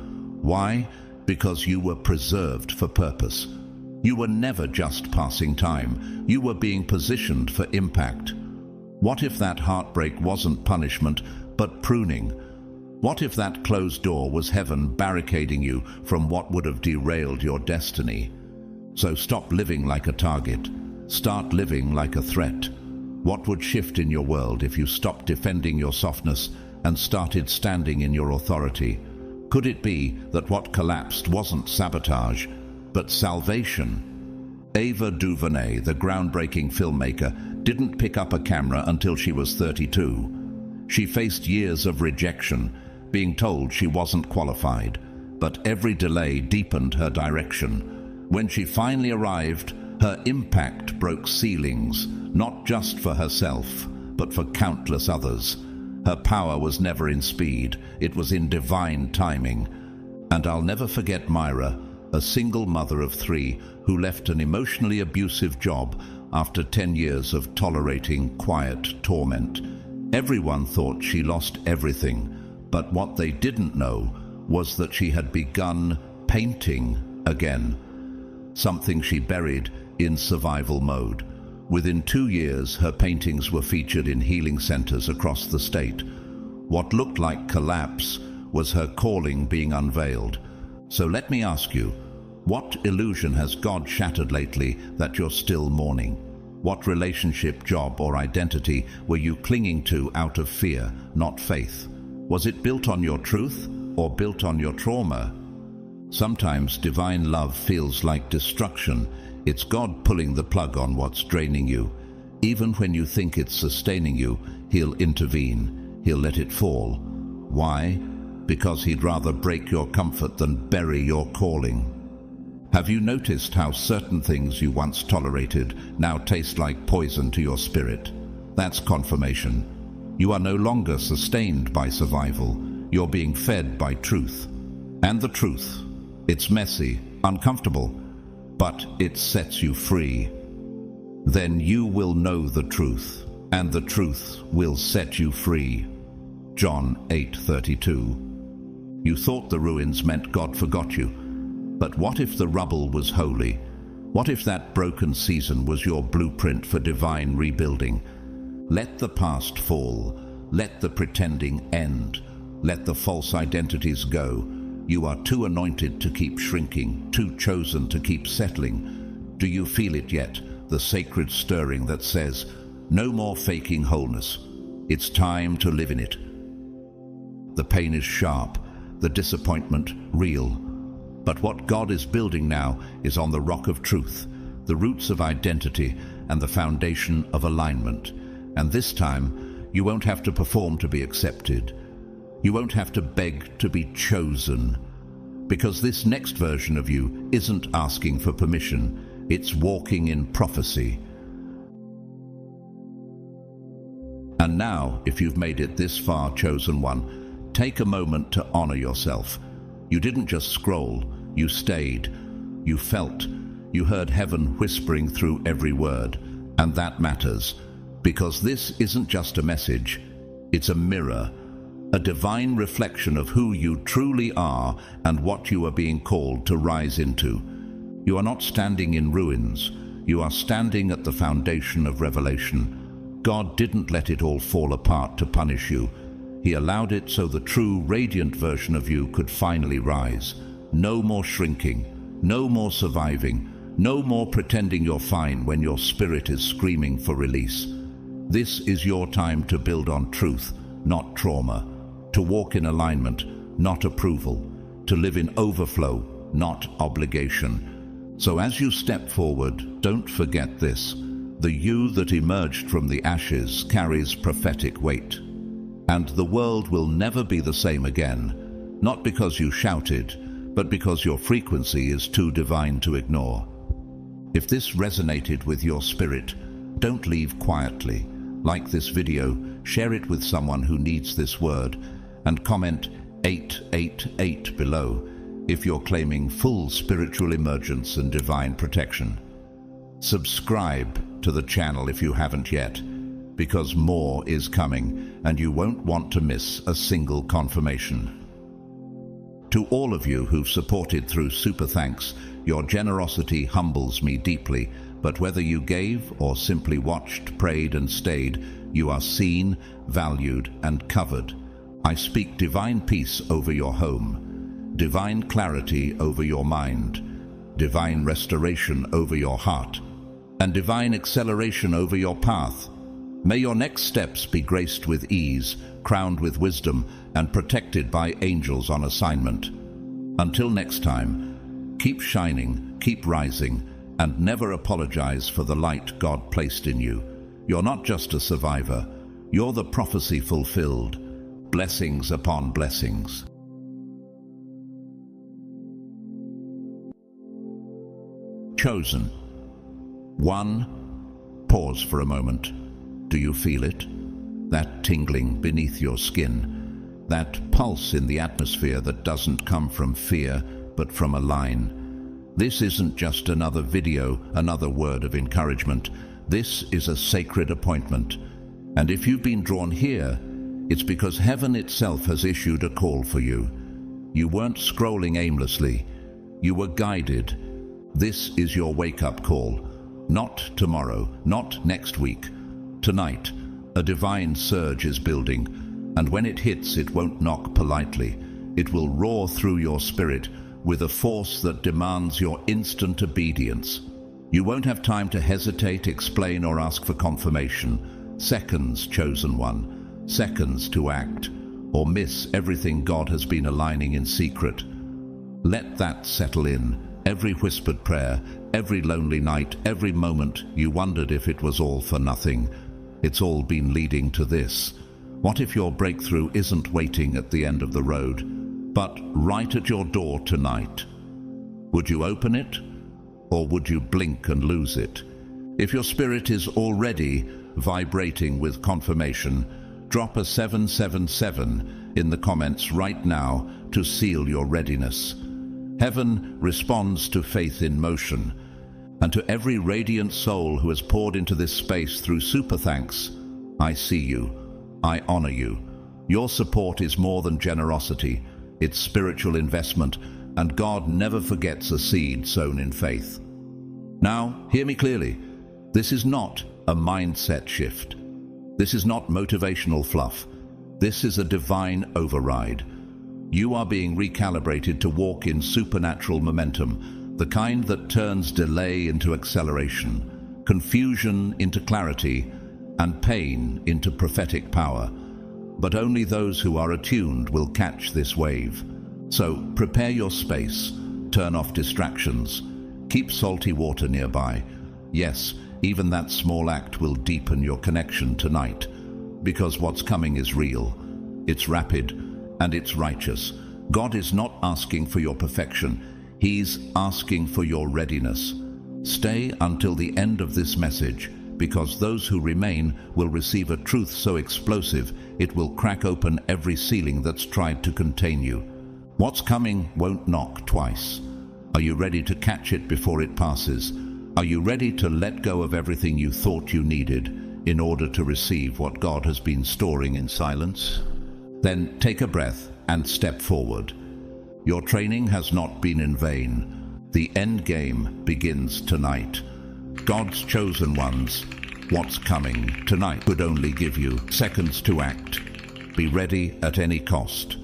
Why? Because you were preserved for purpose. You were never just passing time. You were being positioned for impact. What if that heartbreak wasn't punishment, but pruning? What if that closed door was heaven barricading you from what would have derailed your destiny? So stop living like a target. Start living like a threat. What would shift in your world if you stopped defending your softness and started standing in your authority? Could it be that what collapsed wasn't sabotage, but salvation? Ava DuVernay, the groundbreaking filmmaker, didn't pick up a camera until she was 32. She faced years of rejection, being told she wasn't qualified, but every delay deepened her direction. When she finally arrived, her impact broke ceilings, not just for herself, but for countless others. Her power was never in speed, it was in divine timing. And I'll never forget Myra, a single mother of 3 who left an emotionally abusive job after 10 years of tolerating quiet torment. Everyone thought she lost everything, but what they didn't know was that she had begun painting again, something she buried in survival mode. Within 2 years, her paintings were featured in healing centers across the state. What looked like collapse was her calling being unveiled. So let me ask you, What illusion has God shattered lately that you're still mourning? What relationship, job, or identity were you clinging to out of fear, not faith? Was it built on your truth or built on your trauma? Sometimes divine love feels like destruction. It's God pulling the plug on what's draining you. Even when you think it's sustaining you, He'll intervene. He'll let it fall. Why? Because He'd rather break your comfort than bury your calling. Have you noticed how certain things you once tolerated now taste like poison to your spirit? That's confirmation. You are no longer sustained by survival. You're being fed by truth. And the truth, it's messy, uncomfortable, but it sets you free. Then you will know the truth, and the truth will set you free. John 8:32. You thought the ruins meant God forgot you. But what if the rubble was holy? What if that broken season was your blueprint for divine rebuilding? Let the past fall. Let the pretending end. Let the false identities go. You are too anointed to keep shrinking, too chosen to keep settling. Do you feel it yet? The sacred stirring that says, no more faking wholeness. It's time to live in it. The pain is sharp, the disappointment real. But what God is building now is on the rock of truth, the roots of identity, and the foundation of alignment. And this time, you won't have to perform to be accepted. You won't have to beg to be chosen. Because this next version of you isn't asking for permission, it's walking in prophecy. And now, if you've made it this far, chosen one, take a moment to honor yourself. You didn't just scroll, you stayed, you felt, you heard heaven whispering through every word. And that matters, because this isn't just a message, it's a mirror, a divine reflection of who you truly are and what you are being called to rise into. You are not standing in ruins, you are standing at the foundation of revelation. God didn't let it all fall apart to punish you. He allowed it so the true, radiant version of you could finally rise. No more shrinking, no more surviving, no more pretending you're fine when your spirit is screaming for release. This is your time to build on truth, not trauma, to walk in alignment, not approval, to live in overflow, not obligation. So as you step forward, don't forget this. The you that emerged from the ashes carries prophetic weight. And the world will never be the same again, not because you shouted, but because your frequency is too divine to ignore. If this resonated with your spirit, don't leave quietly. Like this video, share it with someone who needs this word, and comment 888 below if you're claiming full spiritual emergence and divine protection. Subscribe to the channel if you haven't yet, because more is coming and you won't want to miss a single confirmation. To all of you who've supported through super thanks, your generosity humbles me deeply, but whether you gave or simply watched, prayed and stayed, you are seen, valued and covered. I speak divine peace over your home, divine clarity over your mind, divine restoration over your heart, and divine acceleration over your path. May your next steps be graced with ease, crowned with wisdom, and protected by angels on assignment. Until next time, keep shining, keep rising, and never apologize for the light God placed in you. You're not just a survivor, you're the prophecy fulfilled. Blessings upon blessings. Chosen. 1. Pause for a moment. Do you feel it? That tingling beneath your skin, that pulse in the atmosphere that doesn't come from fear, but from a line. This isn't just another video, another word of encouragement. This is a sacred appointment. And if you've been drawn here, it's because heaven itself has issued a call for you. You weren't scrolling aimlessly. You were guided. This is your wake-up call. Not tomorrow, not next week. Tonight, a divine surge is building, and when it hits, it won't knock politely. It will roar through your spirit, with a force that demands your instant obedience. You won't have time to hesitate, explain, or ask for confirmation. Seconds, chosen one. Seconds to act, or miss everything God has been aligning in secret. Let that settle in. Every whispered prayer, every lonely night, every moment you wondered if it was all for nothing. It's all been leading to this. What if your breakthrough isn't waiting at the end of the road, but right at your door tonight? Would you open it, or would you blink and lose it? If your spirit is already vibrating with confirmation, drop a 777 in the comments right now to seal your readiness. Heaven responds to faith in motion, and to every radiant soul who has poured into this space through super thanks, I see you, I honor you. Your support is more than generosity, it's spiritual investment, and God never forgets a seed sown in faith. Now, hear me clearly. This is not a mindset shift. This is not motivational fluff. This is a divine override. You are being recalibrated to walk in supernatural momentum, the kind that turns delay into acceleration, confusion into clarity, and pain into prophetic power. But only those who are attuned will catch this wave. So prepare your space, turn off distractions, keep salty water nearby. Yes, even that small act will deepen your connection tonight, because what's coming is real, it's rapid, and it's righteous. God is not asking for your perfection, He's asking for your readiness. Stay until the end of this message, because those who remain will receive a truth so explosive it will crack open every ceiling that's tried to contain you. What's coming won't knock twice. Are you ready to catch it before it passes? Are you ready to let go of everything you thought you needed in order to receive what God has been storing in silence? Then take a breath and step forward. Your training has not been in vain. The end game begins tonight. God's chosen ones, what's coming tonight could only give you seconds to act. Be ready at any cost.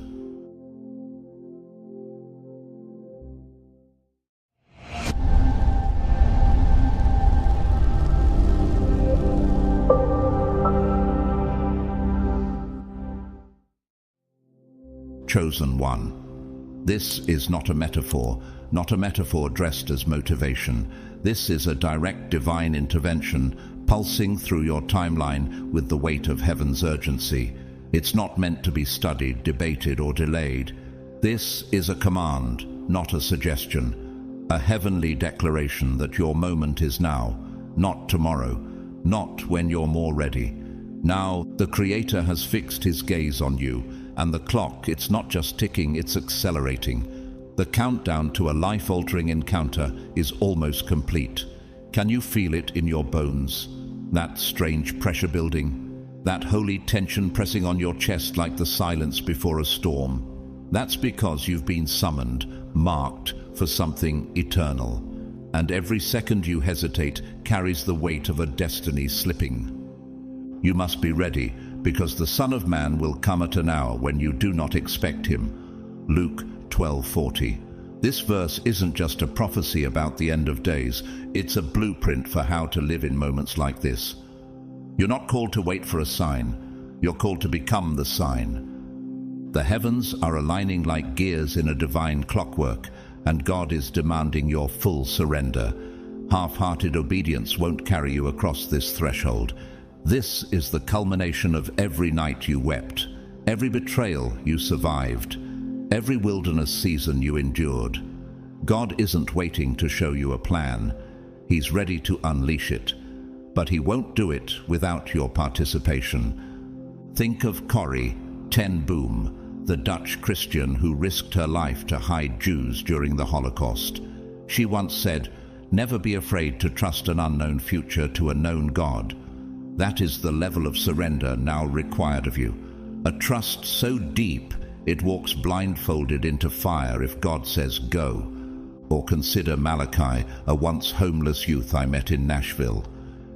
Chosen one. This is not a metaphor dressed as motivation. This is a direct divine intervention pulsing through your timeline with the weight of heaven's urgency. It's not meant to be studied, debated, or delayed. This is a command, not a suggestion, a heavenly declaration that your moment is now, not tomorrow, not when you're more ready. Now, the Creator has fixed His gaze on you, and the clock, it's not just ticking, it's accelerating. The countdown to a life-altering encounter is almost complete. Can you feel it in your bones? That strange pressure building? That holy tension pressing on your chest like the silence before a storm? That's because you've been summoned, marked for something eternal. And every second you hesitate carries the weight of a destiny slipping. You must be ready, because the Son of Man will come at an hour when you do not expect Him. Luke 12:40. This verse isn't just a prophecy about the end of days, it's a blueprint for how to live in moments like this. You're not called to wait for a sign, you're called to become the sign. The heavens are aligning like gears in a divine clockwork, and God is demanding your full surrender. Half-hearted obedience won't carry you across this threshold. This is the culmination of every night you wept, every betrayal you survived, every wilderness season you endured. God isn't waiting to show you a plan. He's ready to unleash it, but He won't do it without your participation. Think of Corrie ten Boom, the Dutch Christian who risked her life to hide Jews during the Holocaust. She once said, "Never be afraid to trust an unknown future to a known God." That is the level of surrender now required of you. A trust so deep it walks blindfolded into fire if God says go. Or consider Malachi, a once homeless youth I met in Nashville.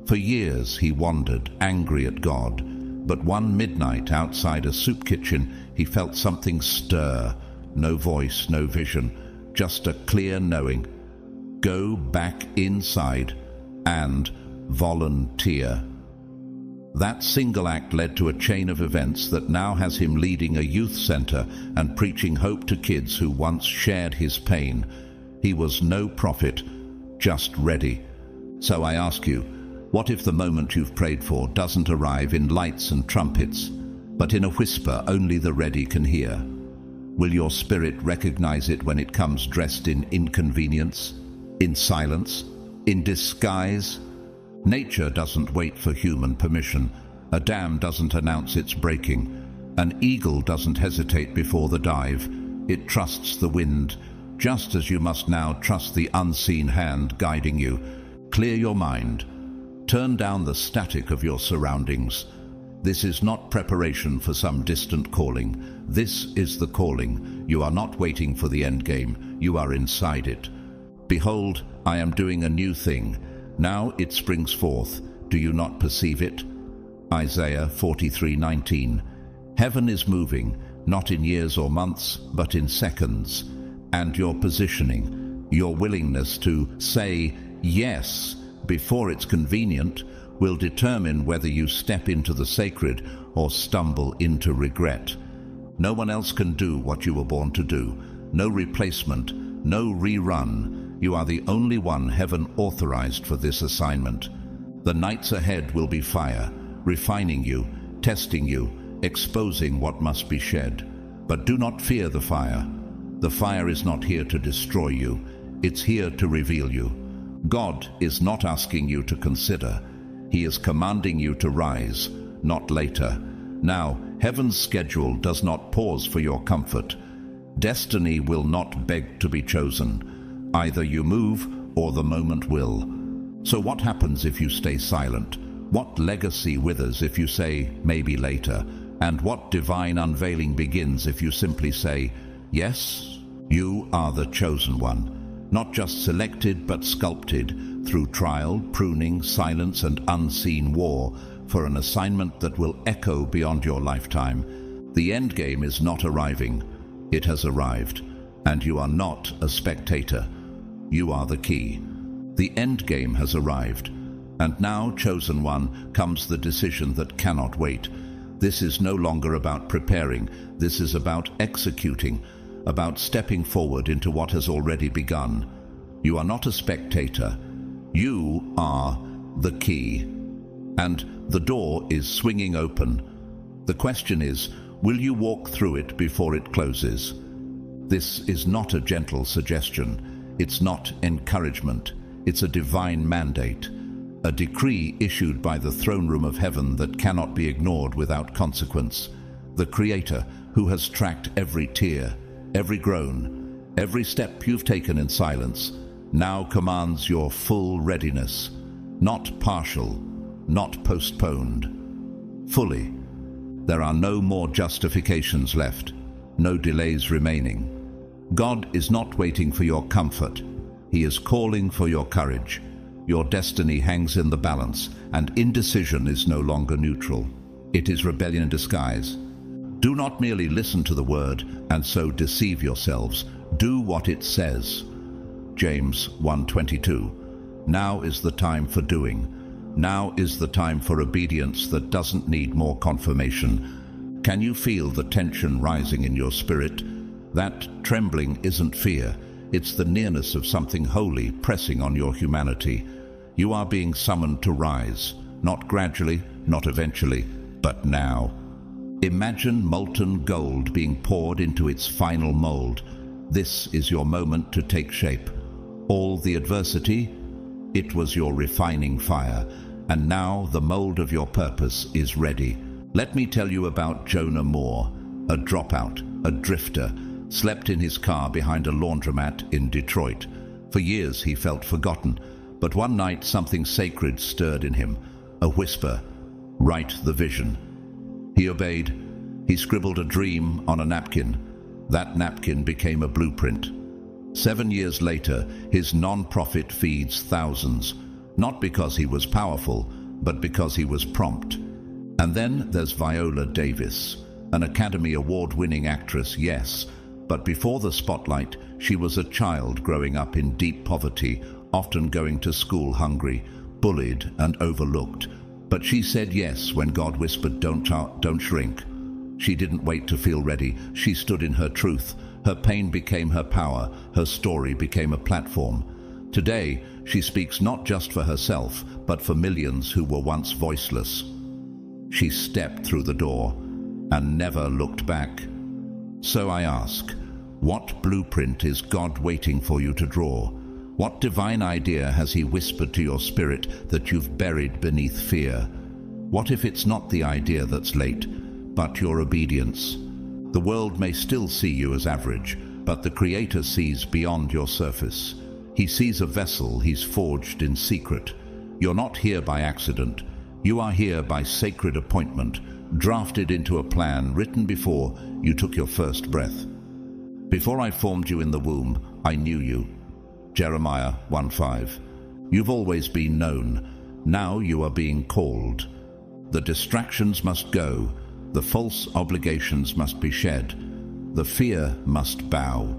For years he wandered, angry at God. But one midnight outside a soup kitchen, he felt something stir. No voice, no vision, just a clear knowing. Go back inside and volunteer. That single act led to a chain of events that now has him leading a youth center and preaching hope to kids who once shared his pain. He was no prophet, just ready. So I ask you, what if the moment you've prayed for doesn't arrive in lights and trumpets, but in a whisper only the ready can hear? Will your spirit recognize it when it comes dressed in inconvenience, in silence, in disguise? Nature doesn't wait for human permission. A dam doesn't announce its breaking. An eagle doesn't hesitate before the dive. It trusts the wind, just as you must now trust the unseen hand guiding you. Clear your mind. Turn down the static of your surroundings. This is not preparation for some distant calling. This is the calling. You are not waiting for the end game. You are inside it. Behold, I am doing a new thing. Now it springs forth. Do you not perceive it? Isaiah 43:19. Heaven is moving, not in years or months, but in seconds. And your positioning, your willingness to say yes before it's convenient, will determine whether you step into the sacred or stumble into regret. No one else can do what you were born to do. No replacement, no rerun. You are the only one heaven authorized for this assignment. The nights ahead will be fire, refining you, testing you, exposing what must be shed. But do not fear the fire. The fire is not here to destroy you. It's here to reveal you. God is not asking you to consider. He is commanding you to rise, not later. Now, heaven's schedule does not pause for your comfort. Destiny will not beg to be chosen. Either you move or the moment will. So what happens if you stay silent? What legacy withers if you say, maybe later? And what divine unveiling begins if you simply say, yes, you are the chosen one, not just selected but sculpted through trial, pruning, silence, and unseen war for an assignment that will echo beyond your lifetime. The end game is not arriving. It has arrived, and you are not a spectator. You are the key. The end game has arrived, and now, chosen one, comes the decision that cannot wait. This is no longer about preparing. This is about executing, about stepping forward into what has already begun. You are not a spectator. You are the key. And the door is swinging open. The question is, will you walk through it before it closes? This is not a gentle suggestion. It's not encouragement. It's a divine mandate, a decree issued by the throne room of heaven that cannot be ignored without consequence. The Creator, who has tracked every tear, every groan, every step you've taken in silence, now commands your full readiness, not partial, not postponed, fully. There are no more justifications left, no delays remaining. God is not waiting for your comfort. He is calling for your courage. Your destiny hangs in the balance, and indecision is no longer neutral. It is rebellion in disguise. Do not merely listen to the word and so deceive yourselves. Do what it says. James 1:22. Now is the time for doing. Now is the time for obedience that doesn't need more confirmation. Can you feel the tension rising in your spirit? That trembling isn't fear. It's the nearness of something holy pressing on your humanity. You are being summoned to rise, not gradually, not eventually, but now. Imagine molten gold being poured into its final mold. This is your moment to take shape. All the adversity, it was your refining fire, and now the mold of your purpose is ready. Let me tell you about Jonah Moore, a dropout, a drifter, slept in his car behind a laundromat in Detroit. For years he felt forgotten, but one night something sacred stirred in him, a whisper, write the vision. He obeyed. He scribbled a dream on a napkin. That napkin became a blueprint. 7 years later, his non-profit feeds thousands, not because he was powerful, but because he was prompt. And then there's Viola Davis, an Academy Award-winning actress, yes, But before the spotlight, she was a child growing up in deep poverty, often going to school hungry, bullied and overlooked. But she said yes when God whispered, don't shrink. She didn't wait to feel ready. She stood in her truth. Her pain became her power. Her story became a platform. Today, she speaks not just for herself, but for millions who were once voiceless. She stepped through the door and never looked back. So I ask, what blueprint is God waiting for you to draw? What divine idea has He whispered to your spirit that you've buried beneath fear? What if it's not the idea that's late, but your obedience? The world may still see you as average, but the Creator sees beyond your surface. He sees a vessel He's forged in secret. You're not here by accident. You are here by sacred appointment, drafted into a plan written before you took your first breath. Before I formed you in the womb, I knew you. Jeremiah 1:5. You've always been known. Now you are being called. The distractions must go. The false obligations must be shed. The fear must bow.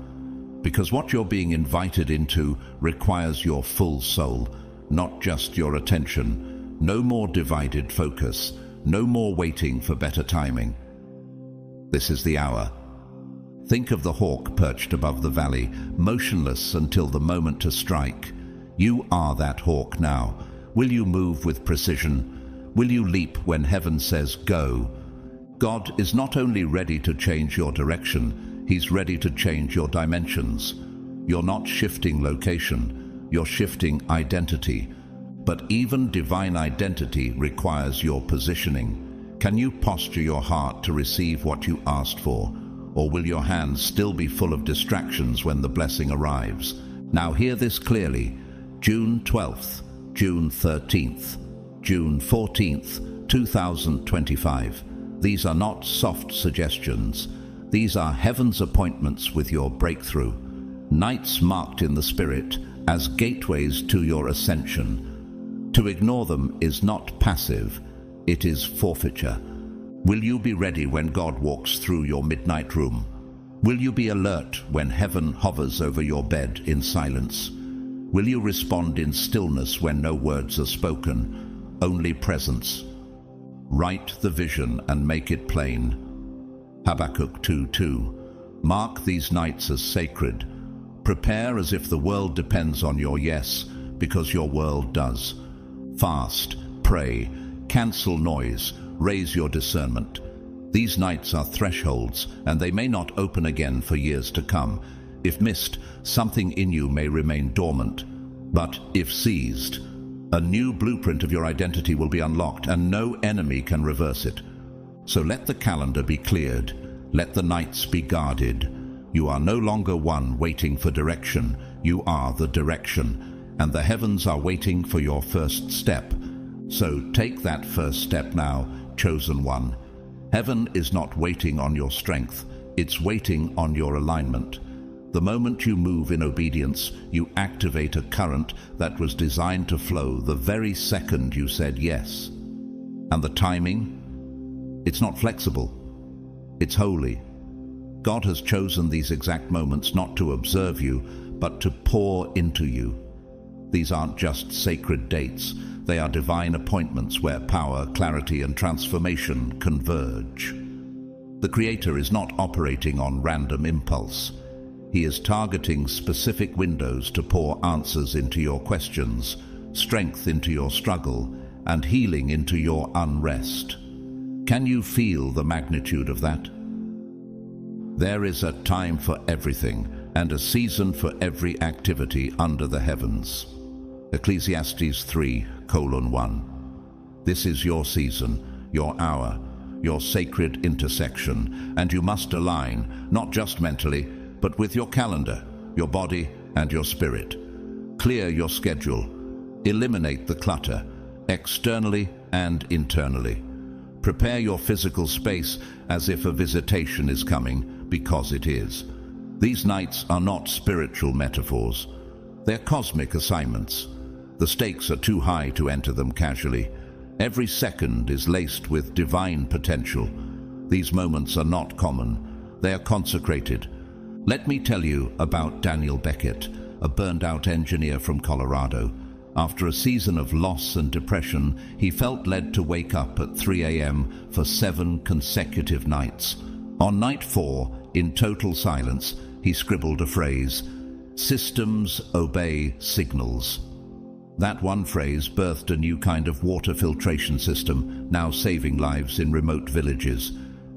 Because what you're being invited into requires your full soul, not just your attention. No more divided focus. No more waiting for better timing. This is the hour. Think of the hawk perched above the valley, motionless until the moment to strike. You are that hawk now. Will you move with precision? Will you leap when heaven says go? God is not only ready to change your direction, He's ready to change your dimensions. You're not shifting location, you're shifting identity. But even divine identity requires your positioning. Can you posture your heart to receive what you asked for? Or will your hands still be full of distractions when the blessing arrives? Now hear this clearly. June 12th, June 13th, June 14th, 2025. These are not soft suggestions. These are heaven's appointments with your breakthrough. Nights marked in the Spirit as gateways to your ascension. To ignore them is not passive, it is forfeiture. Will you be ready when God walks through your midnight room? Will you be alert when heaven hovers over your bed in silence? Will you respond in stillness when no words are spoken, only presence? Write the vision and make it plain. Habakkuk 2:2. Mark these nights as sacred. Prepare as if the world depends on your yes, because your world does. Fast, pray, cancel noise, raise your discernment. These nights are thresholds, and they may not open again for years to come. If missed, something in you may remain dormant. But if seized, a new blueprint of your identity will be unlocked, and no enemy can reverse it. So let the calendar be cleared. Let the nights be guarded. You are no longer one waiting for direction. You are the direction, and the heavens are waiting for your first step. So take that first step now, chosen one. Heaven is not waiting on your strength, it's waiting on your alignment. The moment you move in obedience, you activate a current that was designed to flow the very second you said yes. And the timing? It's not flexible, it's holy. God has chosen these exact moments not to observe you, but to pour into you. These aren't just sacred dates. They are divine appointments where power, clarity, and transformation converge. The Creator is not operating on random impulse. He is targeting specific windows to pour answers into your questions, strength into your struggle, and healing into your unrest. Can you feel the magnitude of that? There is a time for everything, and a season for every activity under the heavens. Ecclesiastes 3:1. This is your season, your hour, your sacred intersection, and you must align, not just mentally, but with your calendar, your body, and your spirit. Clear your schedule. Eliminate the clutter, externally and internally. Prepare your physical space as if a visitation is coming, because it is. These nights are not spiritual metaphors. They're cosmic assignments. The stakes are too high to enter them casually. Every second is laced with divine potential. These moments are not common. They are consecrated. Let me tell you about Daniel Beckett, a burned-out engineer from Colorado. After a season of loss and depression, he felt led to wake up at 3 a.m. for 7 consecutive nights. On night 4, in total silence, he scribbled a phrase, "Systems obey signals." That one phrase birthed a new kind of water filtration system, now saving lives in remote villages.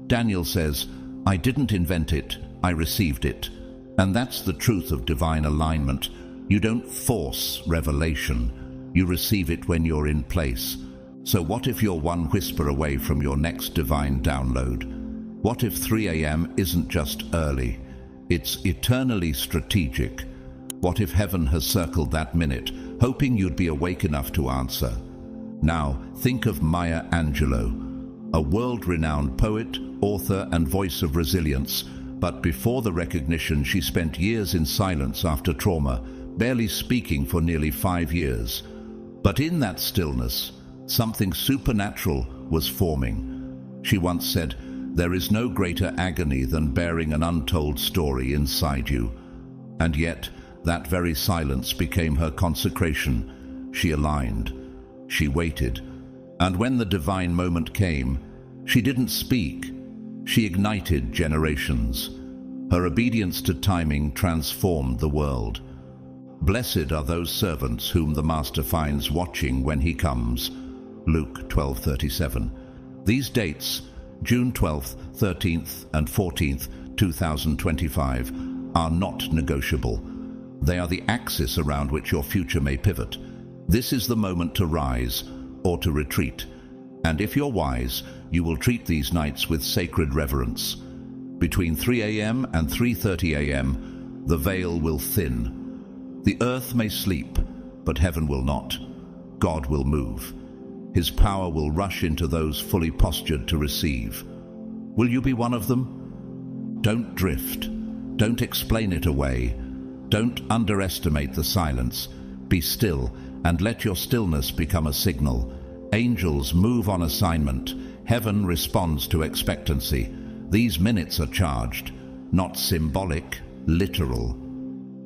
Daniel says, "I didn't invent it, I received it." And that's the truth of divine alignment. You don't force revelation, you receive it when you're in place. So what if you're one whisper away from your next divine download? What if 3 a.m. isn't just early? It's eternally strategic. What if heaven has circled that minute, hoping you'd be awake enough to answer? Now, think of Maya Angelou, a world-renowned poet, author, and voice of resilience. But before the recognition, she spent years in silence after trauma, barely speaking for nearly 5 years. But in that stillness, something supernatural was forming. She once said, "There is no greater agony than bearing an untold story inside you." And yet, that very silence became her consecration. She aligned. She waited. And when the divine moment came, she didn't speak. She ignited generations. Her obedience to timing transformed the world. Blessed are those servants whom the Master finds watching when he comes. Luke 12:37. These dates, June 12th, 13th, and 14th, 2025, are not negotiable. They are the axis around which your future may pivot. This is the moment to rise or to retreat. And if you're wise, you will treat these nights with sacred reverence. Between 3 a.m. and 3:30 a.m., the veil will thin. The earth may sleep, but heaven will not. God will move. His power will rush into those fully postured to receive. Will you be one of them? Don't drift. Don't explain it away. Don't underestimate the silence. Be still and let your stillness become a signal. Angels move on assignment. Heaven responds to expectancy. These minutes are charged, not symbolic, literal.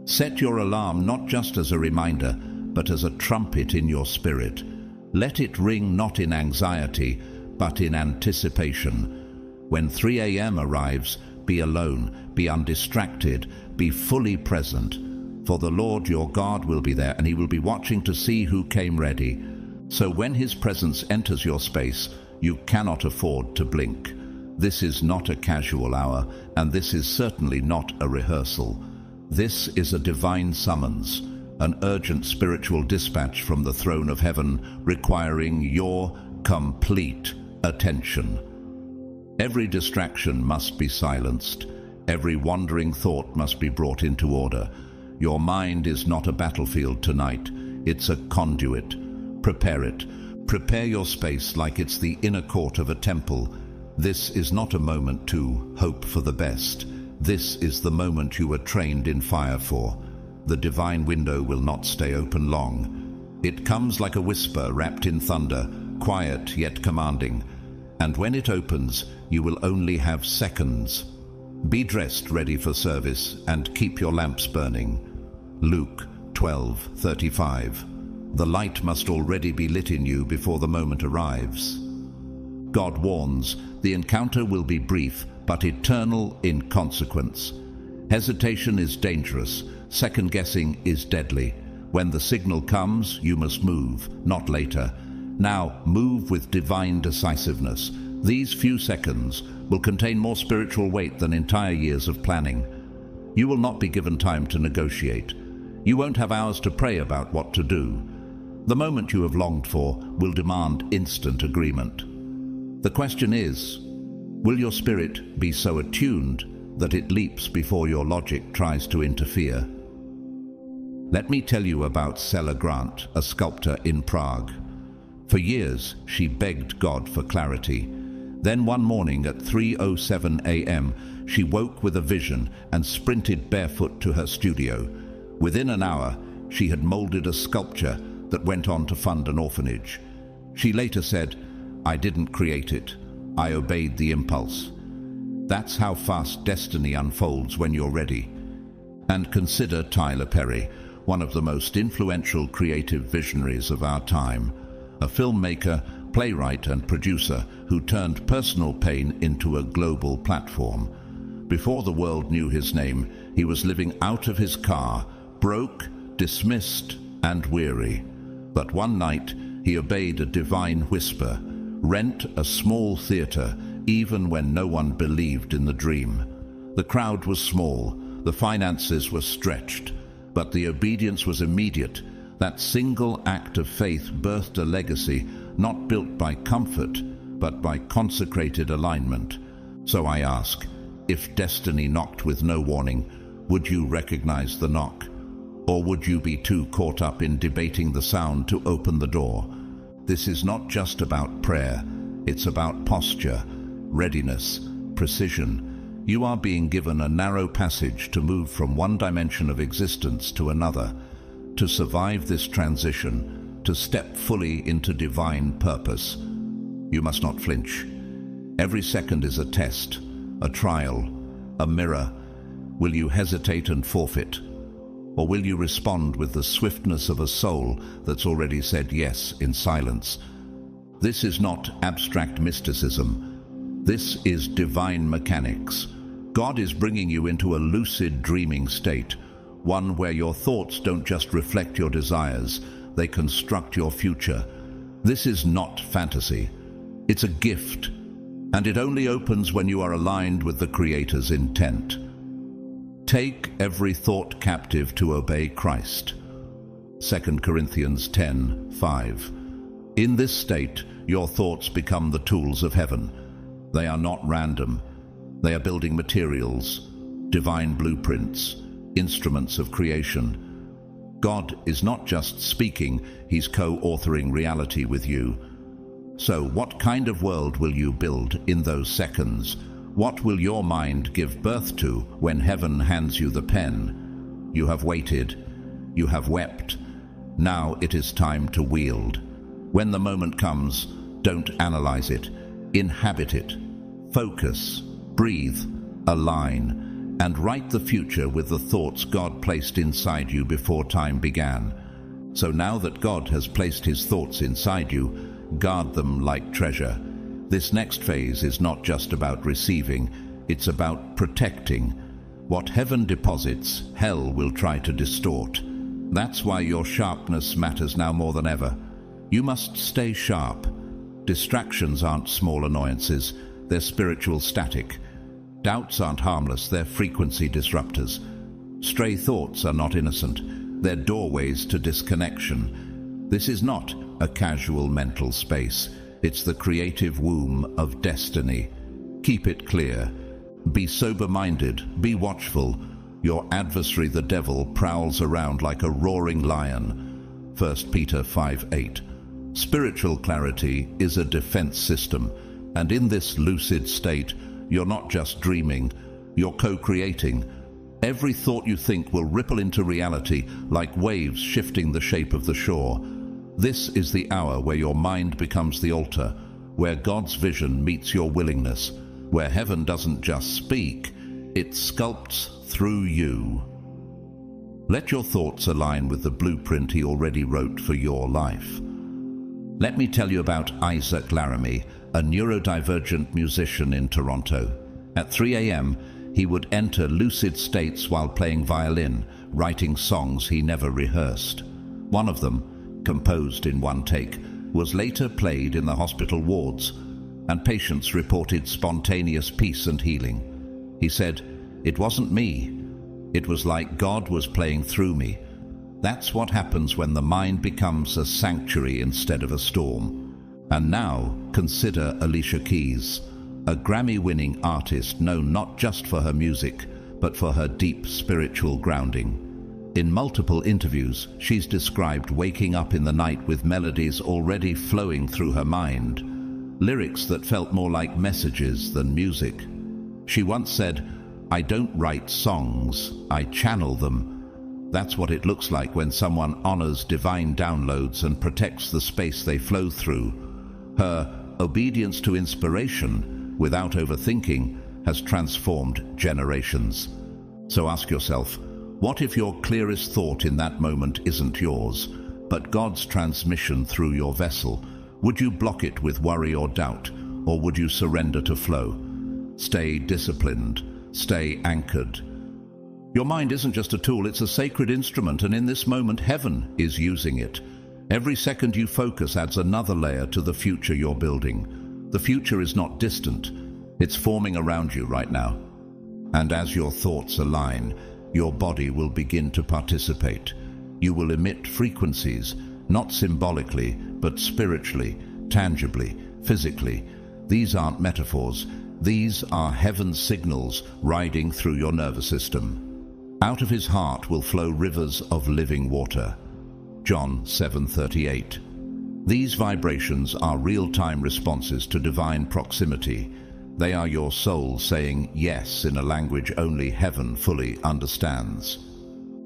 Set your alarm not just as a reminder, but as a trumpet in your spirit. Let it ring not in anxiety, but in anticipation. When 3 a.m. arrives, be alone, be undistracted, be fully present. For the Lord your God will be there, and he will be watching to see who came ready. So when his presence enters your space, you cannot afford to blink. This is not a casual hour, and this is certainly not a rehearsal. This is a divine summons, an urgent spiritual dispatch from the throne of heaven, requiring your complete attention. Every distraction must be silenced. Every wandering thought must be brought into order. Your mind is not a battlefield tonight. It's a conduit. Prepare it. Prepare your space like it's the inner court of a temple. This is not a moment to hope for the best. This is the moment you were trained in fire for. The divine window will not stay open long. It comes like a whisper wrapped in thunder, quiet yet commanding. And when it opens, you will only have seconds. Be dressed ready for service and keep your lamps burning. Luke 12:35. The light must already be lit in you before the moment arrives. God warns, the encounter will be brief, but eternal in consequence. Hesitation is dangerous. Second-guessing is deadly. When the signal comes, you must move, not later. Now, move with divine decisiveness. These few seconds will contain more spiritual weight than entire years of planning. You will not be given time to negotiate. You won't have hours to pray about what to do. The moment you have longed for will demand instant agreement. The question is, will your spirit be so attuned that it leaps before your logic tries to interfere? Let me tell you about Cella Grant, a sculptor in Prague. For years, she begged God for clarity. Then one morning at 3:07 a.m., she woke with a vision and sprinted barefoot to her studio. Within an hour, she had molded a sculpture that went on to fund an orphanage. She later said, "I didn't create it. I obeyed the impulse." That's how fast destiny unfolds when you're ready. And consider Tyler Perry, one of the most influential creative visionaries of our time, a filmmaker, playwright and producer who turned personal pain into a global platform. Before the world knew his name, he was living out of his car, broke, dismissed and weary. But one night he obeyed a divine whisper, rent a small theater even when no one believed in the dream. The crowd was small, the finances were stretched, but the obedience was immediate. That single act of faith birthed a legacy not built by comfort, but by consecrated alignment. So I ask, if destiny knocked with no warning, would you recognize the knock? Or would you be too caught up in debating the sound to open the door? This is not just about prayer, it's about posture, readiness, precision. You are being given a narrow passage to move from one dimension of existence to another, to survive this transition, to step fully into divine purpose. You must not flinch. Every second is a test, a trial, a mirror. Will you hesitate and forfeit? Or will you respond with the swiftness of a soul that's already said yes in silence? This is not abstract mysticism. This is divine mechanics. God is bringing you into a lucid dreaming state, one where your thoughts don't just reflect your desires, they construct your future. This is not fantasy. It's a gift, and it only opens when you are aligned with the Creator's intent. Take every thought captive to obey Christ. 2 Corinthians 10:5. In this state, your thoughts become the tools of heaven. They are not random. They are building materials, divine blueprints, instruments of creation. God is not just speaking, He's co-authoring reality with you. So what kind of world will you build in those seconds? What will your mind give birth to when heaven hands you the pen? You have waited. You have wept. Now it is time to wield. When the moment comes, don't analyze it. Inhabit it. Focus. Breathe. Align. And write the future with the thoughts God placed inside you before time began. So now that God has placed His thoughts inside you, guard them like treasure. This next phase is not just about receiving, it's about protecting. What heaven deposits, hell will try to distort. That's why your sharpness matters now more than ever. You must stay sharp. Distractions aren't small annoyances, they're spiritual static. Doubts aren't harmless, they're frequency disruptors. Stray thoughts are not innocent, they're doorways to disconnection. This is not a casual mental space. It's the creative womb of destiny. Keep it clear. Be sober-minded. Be watchful. Your adversary, the devil, prowls around like a roaring lion. 1 Peter 5:8. Spiritual clarity is a defense system, and in this lucid state, you're not just dreaming, you're co-creating. Every thought you think will ripple into reality like waves shifting the shape of the shore. This is the hour where your mind becomes the altar, where God's vision meets your willingness, where heaven doesn't just speak, it sculpts through you. Let your thoughts align with the blueprint He already wrote for your life. Let me tell you about Isaac Laramie, a neurodivergent musician in Toronto. At 3 a.m., he would enter lucid states while playing violin, writing songs he never rehearsed. One of them, composed in one take, was later played in the hospital wards, and patients reported spontaneous peace and healing. He said, "It wasn't me. It was like God was playing through me." That's what happens when the mind becomes a sanctuary instead of a storm. And now, consider Alicia Keys, a Grammy-winning artist known not just for her music, but for her deep spiritual grounding. In multiple interviews, she's described waking up in the night with melodies already flowing through her mind, lyrics that felt more like messages than music. She once said, "I don't write songs, I channel them." That's what it looks like when someone honors divine downloads and protects the space they flow through. Her obedience to inspiration, without overthinking, has transformed generations. So ask yourself, What if your clearest thought in that moment isn't yours, but God's transmission through your vessel? Would you block it with worry or doubt, or would you surrender to flow? Stay disciplined, stay anchored. Your mind isn't just a tool, it's a sacred instrument, and in this moment, heaven is using it. Every second you focus adds another layer to the future you're building. The future is not distant, it's forming around you right now. And as your thoughts align, your body will begin to participate. You will emit frequencies, not symbolically, but spiritually, tangibly, physically. These aren't metaphors. These are heaven's signals riding through your nervous system. Out of his heart will flow rivers of living water. John 7:38. These vibrations are real-time responses to divine proximity. They are your soul saying yes in a language only heaven fully understands.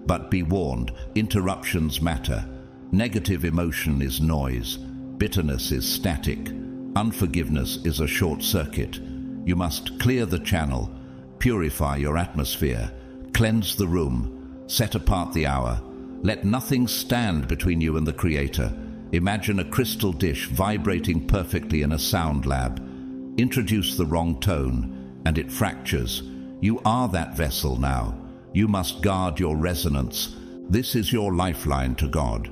But be warned, interruptions matter. Negative emotion is noise. Bitterness is static. Unforgiveness is a short circuit. You must clear the channel, purify your atmosphere, cleanse the room, set apart the hour. Let nothing stand between you and the Creator. Imagine a crystal dish vibrating perfectly in a sound lab. Introduce the wrong tone, and it fractures. You are that vessel now. You must guard your resonance. This is your lifeline to God.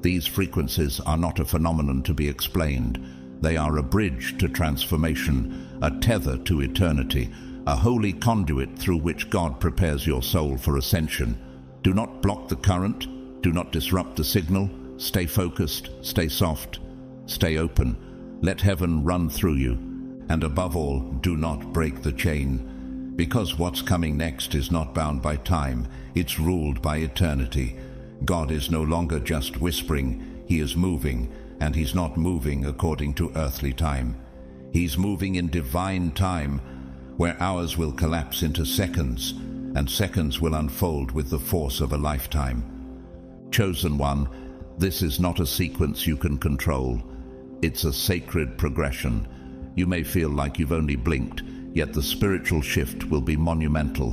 These frequencies are not a phenomenon to be explained. They are a bridge to transformation, a tether to eternity, a holy conduit through which God prepares your soul for ascension. Do not block the current. Do not disrupt the signal. Stay focused. Stay soft. Stay open. Let heaven run through you. And above all, do not break the chain. Because what's coming next is not bound by time. It's ruled by eternity. God is no longer just whispering. He is moving, and he's not moving according to earthly time. He's moving in divine time, where hours will collapse into seconds, and seconds will unfold with the force of a lifetime. Chosen one, this is not a sequence you can control. It's a sacred progression. You may feel like you've only blinked, yet the spiritual shift will be monumental.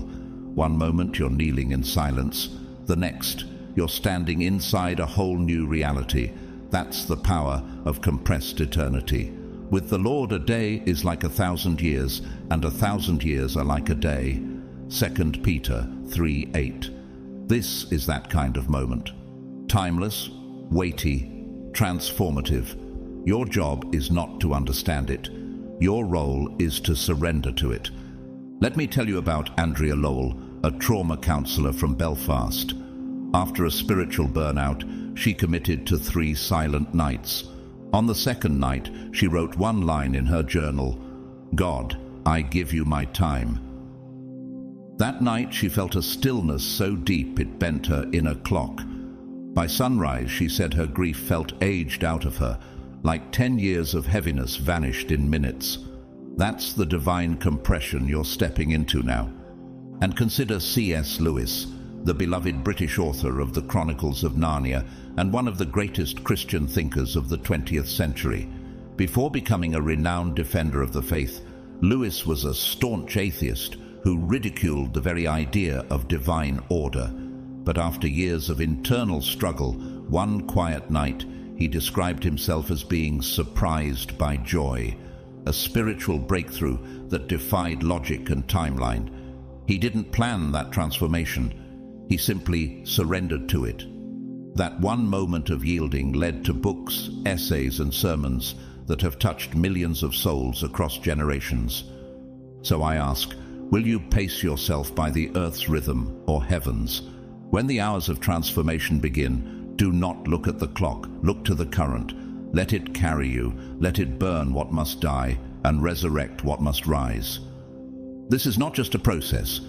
One moment you're kneeling in silence, the next you're standing inside a whole new reality. That's the power of compressed eternity. With the Lord, a day is like 1,000 years, and 1,000 years are like a day. 2 Peter 3:8. This is that kind of moment. Timeless, weighty, transformative. Your job is not to understand it. Your role is to surrender to it. Let me tell you about Andrea Lowell, a trauma counselor from Belfast. After a spiritual burnout, she committed to 3 silent nights. On the second night, she wrote one line in her journal: "God, I give you my time." That night, she felt a stillness so deep it bent her inner clock. By sunrise, she said her grief felt aged out of her, like 10 years of heaviness vanished in minutes. That's the divine compression you're stepping into now. And consider C.S. Lewis, the beloved British author of the Chronicles of Narnia and one of the greatest Christian thinkers of the 20th century. Before becoming a renowned defender of the faith, Lewis was a staunch atheist who ridiculed the very idea of divine order. But after years of internal struggle, one quiet night, he described himself as being surprised by joy, a spiritual breakthrough that defied logic and timeline. He didn't plan that transformation. He simply surrendered to it. That one moment of yielding led to books, essays, and sermons that have touched millions of souls across generations. So I ask, will you pace yourself by the earth's rhythm or heaven's? When the hours of transformation begin, do not look at the clock, look to the current. Let it carry you, let it burn what must die and resurrect what must rise. This is not just a process,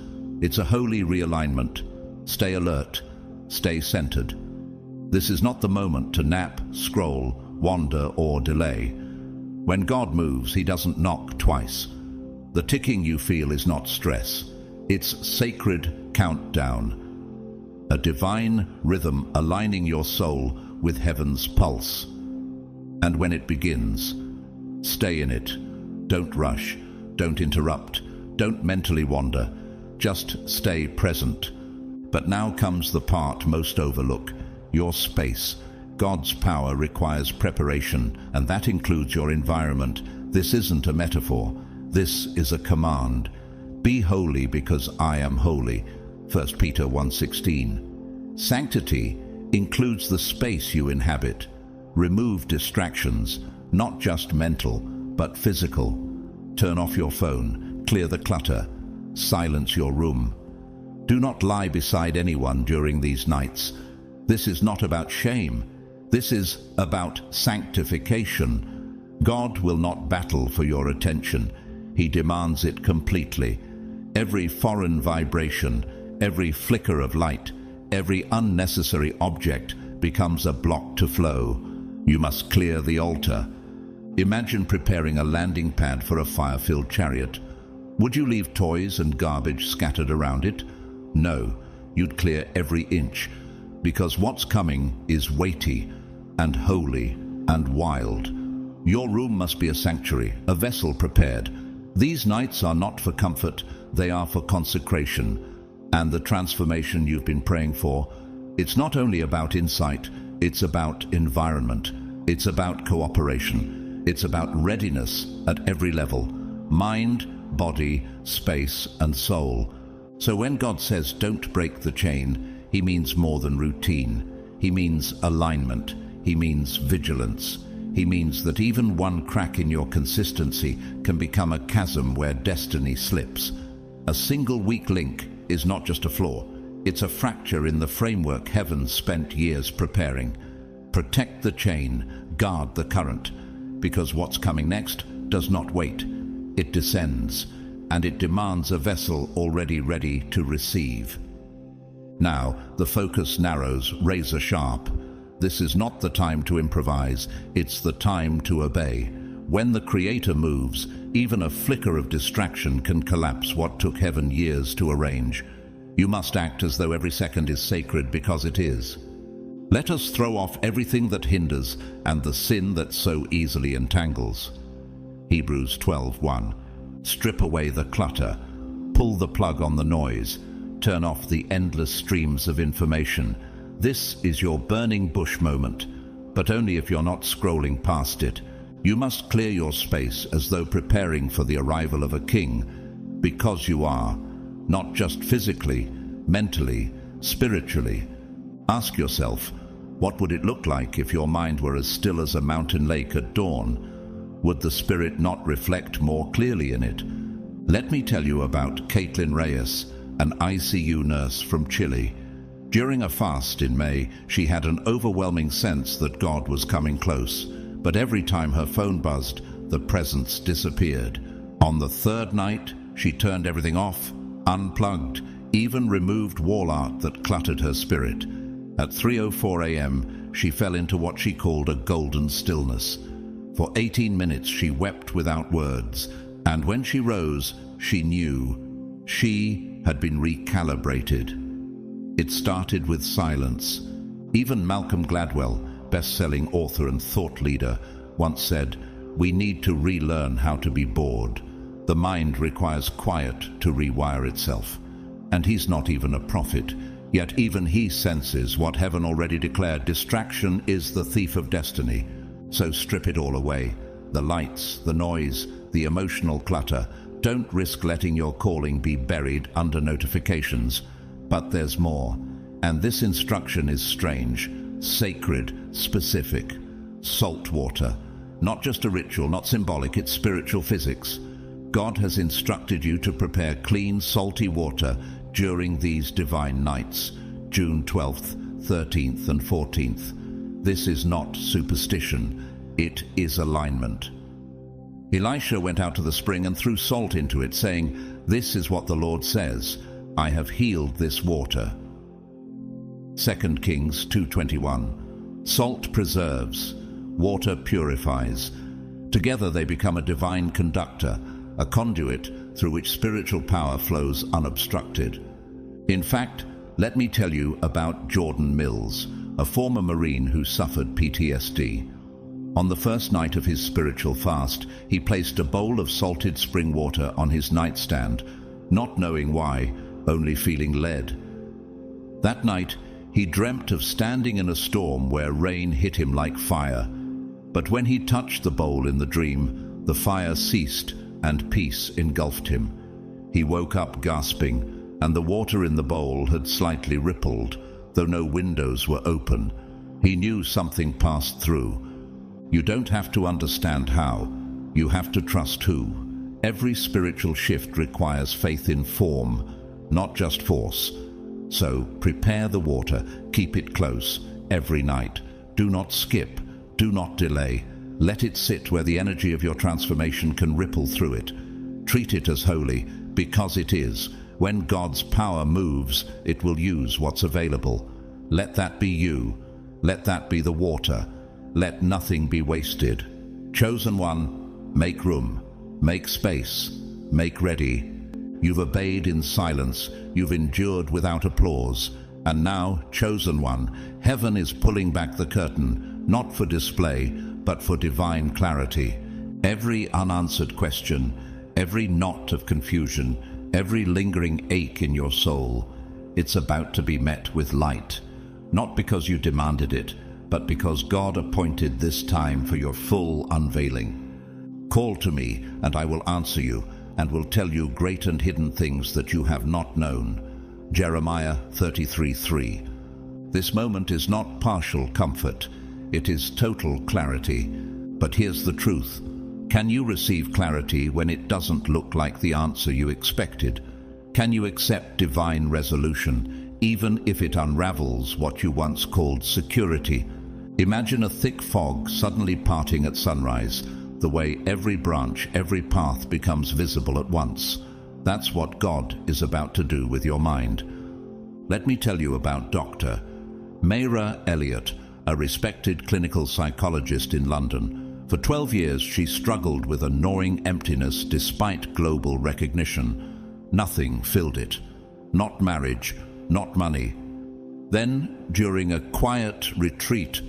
it's a holy realignment. Stay alert, stay centered. This is not the moment to nap, scroll, wander, or delay. When God moves, he doesn't knock twice. The ticking you feel is not stress, it's sacred countdown. A divine rhythm aligning your soul with heaven's pulse. And when it begins, stay in it. Don't rush, don't interrupt, don't mentally wander. Just stay present. But now comes the part most overlooked, your space. God's power requires preparation, and that includes your environment. This isn't a metaphor. This is a command. Be holy because I am holy. 1 Peter 1:16. Sanctity includes the space you inhabit. Remove distractions, not just mental, but physical. Turn off your phone, clear the clutter, silence your room. Do not lie beside anyone during these nights. This is not about shame. This is about sanctification. God will not battle for your attention. He demands it completely. Every foreign vibration, every flicker of light, every unnecessary object becomes a block to flow. You must clear the altar. Imagine preparing a landing pad for a fire-filled chariot. Would you leave toys and garbage scattered around it? No, you'd clear every inch, because what's coming is weighty and holy and wild. Your room must be a sanctuary, a vessel prepared. These nights are not for comfort, they are for consecration and the transformation you've been praying for. It's not only about insight, it's about environment. It's about cooperation. It's about readiness at every level. Mind, body, space, and soul. So when God says don't break the chain, He means more than routine. He means alignment. He means vigilance. He means that even one crack in your consistency can become a chasm where destiny slips. A single weak link is not just a flaw. It's a fracture in the framework heaven spent years preparing. Protect the chain, guard the current, because what's coming next does not wait. It descends, and it demands a vessel already ready to receive. Now, the focus narrows, razor sharp. This is not the time to improvise, it's the time to obey. When the Creator moves, even a flicker of distraction can collapse what took heaven years to arrange. You must act as though every second is sacred, because it is. Let us throw off everything that hinders and the sin that so easily entangles. Hebrews 12:1. Strip away the clutter, pull the plug on the noise, turn off the endless streams of information. This is your burning bush moment, but only if you're not scrolling past it. You must clear your space as though preparing for the arrival of a king, because you are, not just physically, mentally, spiritually. Ask yourself, what would it look like if your mind were as still as a mountain lake at dawn? Would the Spirit not reflect more clearly in it? Let me tell you about Caitlin Reyes, an ICU nurse from Chile. During a fast in May, she had an overwhelming sense that God was coming close, but every time her phone buzzed, the presence disappeared. On the third night, she turned everything off, unplugged, even removed wall art that cluttered her spirit. At 3:04 a.m., she fell into what she called a golden stillness. For 18 minutes she wept without words, and when she rose, she knew she had been recalibrated. It started with silence. Even Malcolm Gladwell, best-selling author and thought leader, once said, "We need to relearn how to be bored. The mind requires quiet to rewire itself." And he's not even a prophet, yet even he senses what heaven already declared: distraction is the thief of destiny. So strip it all away. The lights, the noise, the emotional clutter. Don't risk letting your calling be buried under notifications. But there's more. And this instruction is strange, sacred, specific. Salt water. Not just a ritual, not symbolic, it's spiritual physics. God has instructed you to prepare clean, salty water during these divine nights, June 12th, 13th and 14th. This is not superstition, it is alignment. Elisha went out to the spring and threw salt into it, saying, "This is what the Lord says, I have healed this water." 2 Kings 2:21. Salt preserves, water purifies. Together they become a divine conductor, a conduit through which spiritual power flows unobstructed. In fact, let me tell you about Jordan Mills, a former Marine who suffered PTSD. On the first night of his spiritual fast, he placed a bowl of salted spring water on his nightstand, not knowing why, only feeling led. That night, he dreamt of standing in a storm where rain hit him like fire. But when he touched the bowl in the dream, the fire ceased and peace engulfed him. He woke up gasping, and the water in the bowl had slightly rippled, though no windows were open. He knew something passed through. You don't have to understand how. You have to trust who. Every spiritual shift requires faith in form, not just force. So prepare the water, keep it close, every night. Do not skip, do not delay. Let it sit where the energy of your transformation can ripple through it. Treat it as holy, because it is. When God's power moves, it will use what's available. Let that be you. Let that be the water. Let nothing be wasted. Chosen one, make room, make space, make ready. You've obeyed in silence, you've endured without applause, and now, chosen one, heaven is pulling back the curtain, not for display, but for divine clarity. Every unanswered question, every knot of confusion, every lingering ache in your soul, it's about to be met with light, not because you demanded it, but because God appointed this time for your full unveiling. Call to me, and I will answer you, and will tell you great and hidden things that you have not known. Jeremiah 33:3. This moment is not partial comfort, it is total clarity. But here's the truth. Can you receive clarity when it doesn't look like the answer you expected? Can you accept divine resolution, even if it unravels what you once called security? Imagine a thick fog suddenly parting at sunrise, the way every branch, every path becomes visible at once. That's what God is about to do with your mind. Let me tell you about Dr. Mayra Elliott, a respected clinical psychologist in London. For 12 years, she struggled with a gnawing emptiness despite global recognition. Nothing filled it. Not marriage, not money. Then, during a quiet retreat,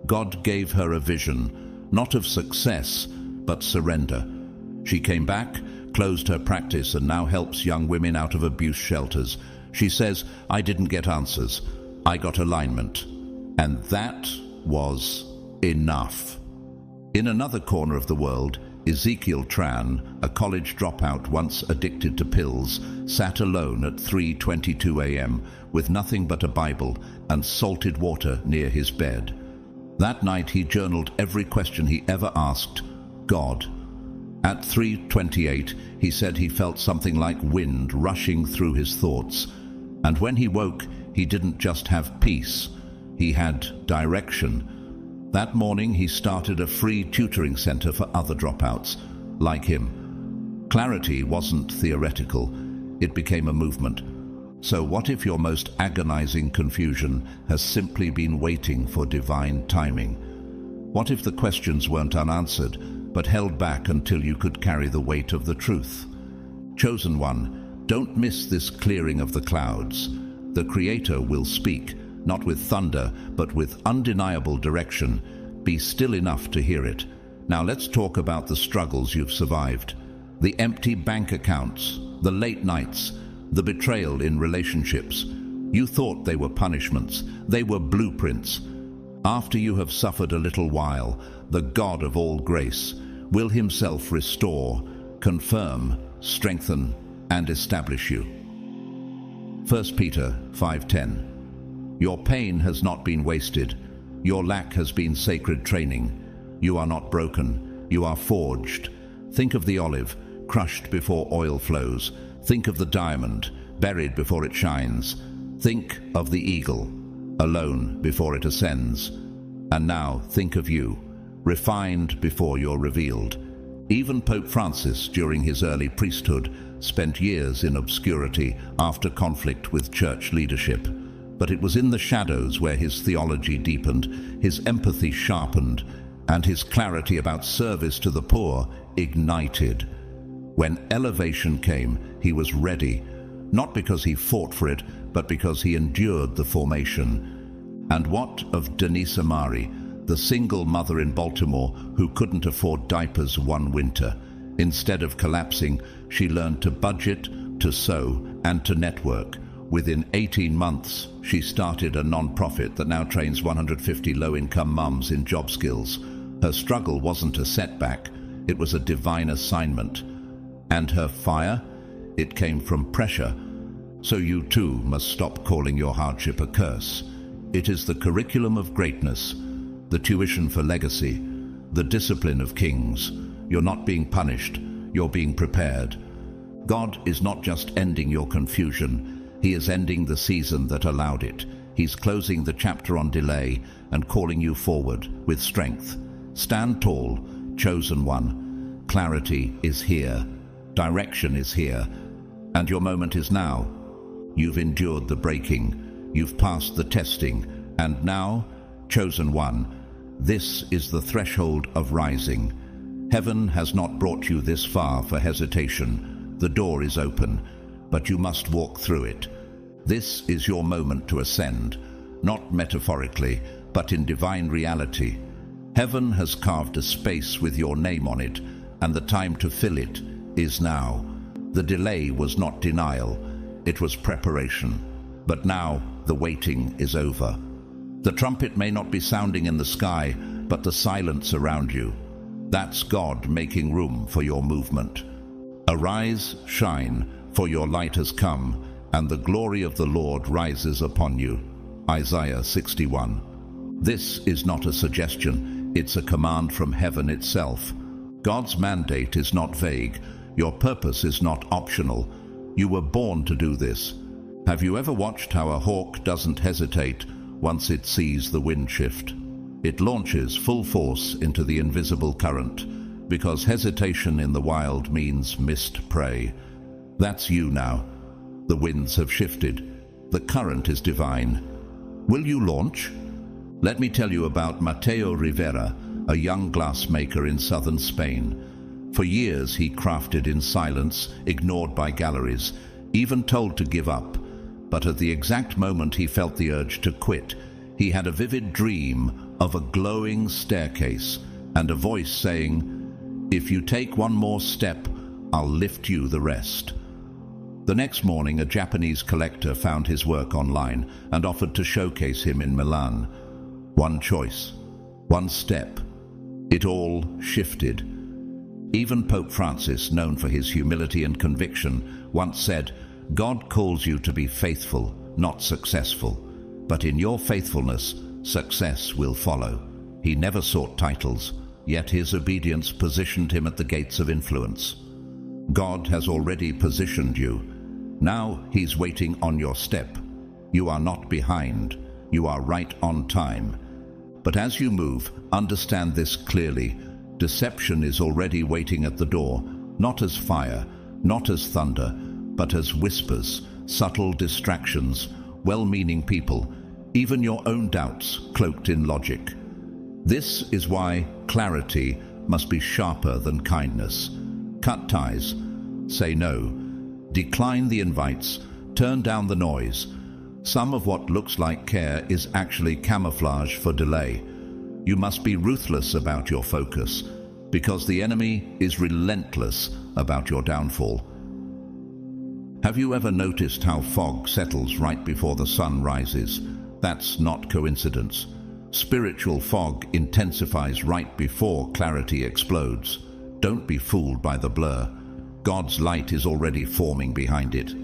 God gave her a vision, not of success, but surrender. She came back, closed her practice, and now helps young women out of abuse shelters. She says, "I didn't get answers. I got alignment." And that was enough. In another corner of the world, Ezekiel Tran, a college dropout once addicted to pills, sat alone at 3:22 a.m. with nothing but a Bible and salted water near his bed. That night he journaled every question he ever asked God. At 3:28, he said he felt something like wind rushing through his thoughts. And when he woke, he didn't just have peace, he had direction. That morning, he started a free tutoring center for other dropouts, like him. Clarity wasn't theoretical, it became a movement. So what if your most agonizing confusion has simply been waiting for divine timing? What if the questions weren't unanswered, but held back until you could carry the weight of the truth? Chosen one, don't miss this clearing of the clouds. The Creator will speak, not with thunder, but with undeniable direction. Be still enough to hear it. Now let's talk about the struggles you've survived. The empty bank accounts, the late nights, the betrayal in relationships. You thought they were punishments. They were blueprints. After you have suffered a little while, the God of all grace will himself restore, confirm, strengthen, and establish you. 1 Peter 5:10. Your pain has not been wasted. Your lack has been sacred training. You are not broken. You are forged. Think of the olive, crushed before oil flows. Think of the diamond, buried before it shines. Think of the eagle, alone before it ascends. And now think of you, refined before you're revealed. Even Pope Francis, during his early priesthood, spent years in obscurity after conflict with church leadership. But it was in the shadows where his theology deepened, his empathy sharpened, and his clarity about service to the poor ignited. When elevation came, he was ready, not because he fought for it, but because he endured the formation. And what of Denise Amari, the single mother in Baltimore who couldn't afford diapers one winter? Instead of collapsing, she learned to budget, to sow, and to network. Within 18 months, she started a non-profit that now trains 150 low-income mums in job skills. Her struggle wasn't a setback, it was a divine assignment. And her fire? It came from pressure. So you too must stop calling your hardship a curse. It is the curriculum of greatness, the tuition for legacy, the discipline of kings. You're not being punished, you're being prepared. God is not just ending your confusion, He is ending the season that allowed it. He's closing the chapter on delay and calling you forward with strength. Stand tall, chosen one. Clarity is here. Direction is here. And your moment is now. You've endured the breaking. You've passed the testing. And now, chosen one, this is the threshold of rising. Heaven has not brought you this far for hesitation. The door is open, but you must walk through it. This is your moment to ascend, not metaphorically, but in divine reality. Heaven has carved a space with your name on it, and the time to fill it is now. The delay was not denial, it was preparation. But now the waiting is over. The trumpet may not be sounding in the sky, but the silence around you. That's God making room for your movement. Arise, shine, for your light has come, and the glory of the Lord rises upon you. Isaiah 61. This is not a suggestion, it's a command from heaven itself. God's mandate is not vague. Your purpose is not optional. You were born to do this. Have you ever watched how a hawk doesn't hesitate once it sees the wind shift? It launches full force into the invisible current, because hesitation in the wild means missed prey. That's you now. The winds have shifted. The current is divine. Will you launch? Let me tell you about Mateo Rivera, a young glassmaker in southern Spain. For years he crafted in silence, ignored by galleries, even told to give up. But at the exact moment he felt the urge to quit, he had a vivid dream of a glowing staircase and a voice saying, "If you take one more step, I'll lift you the rest." The next morning, a Japanese collector found his work online and offered to showcase him in Milan. One choice, one step. It all shifted. Even Pope Francis, known for his humility and conviction, once said, "God calls you to be faithful, not successful. But in your faithfulness, success will follow." He never sought titles, yet his obedience positioned him at the gates of influence. God has already positioned you. Now He's waiting on your step. You are not behind. You are right on time. But as you move, understand this clearly. Deception is already waiting at the door, not as fire, not as thunder, but as whispers, subtle distractions, well-meaning people, even your own doubts cloaked in logic. This is why clarity must be sharper than kindness. Cut ties, say no, decline the invites, turn down the noise. Some of what looks like care is actually camouflage for delay. You must be ruthless about your focus, because the enemy is relentless about your downfall. Have you ever noticed how fog settles right before the sun rises? That's not coincidence. Spiritual fog intensifies right before clarity explodes. Don't be fooled by the blur. God's light is already forming behind it.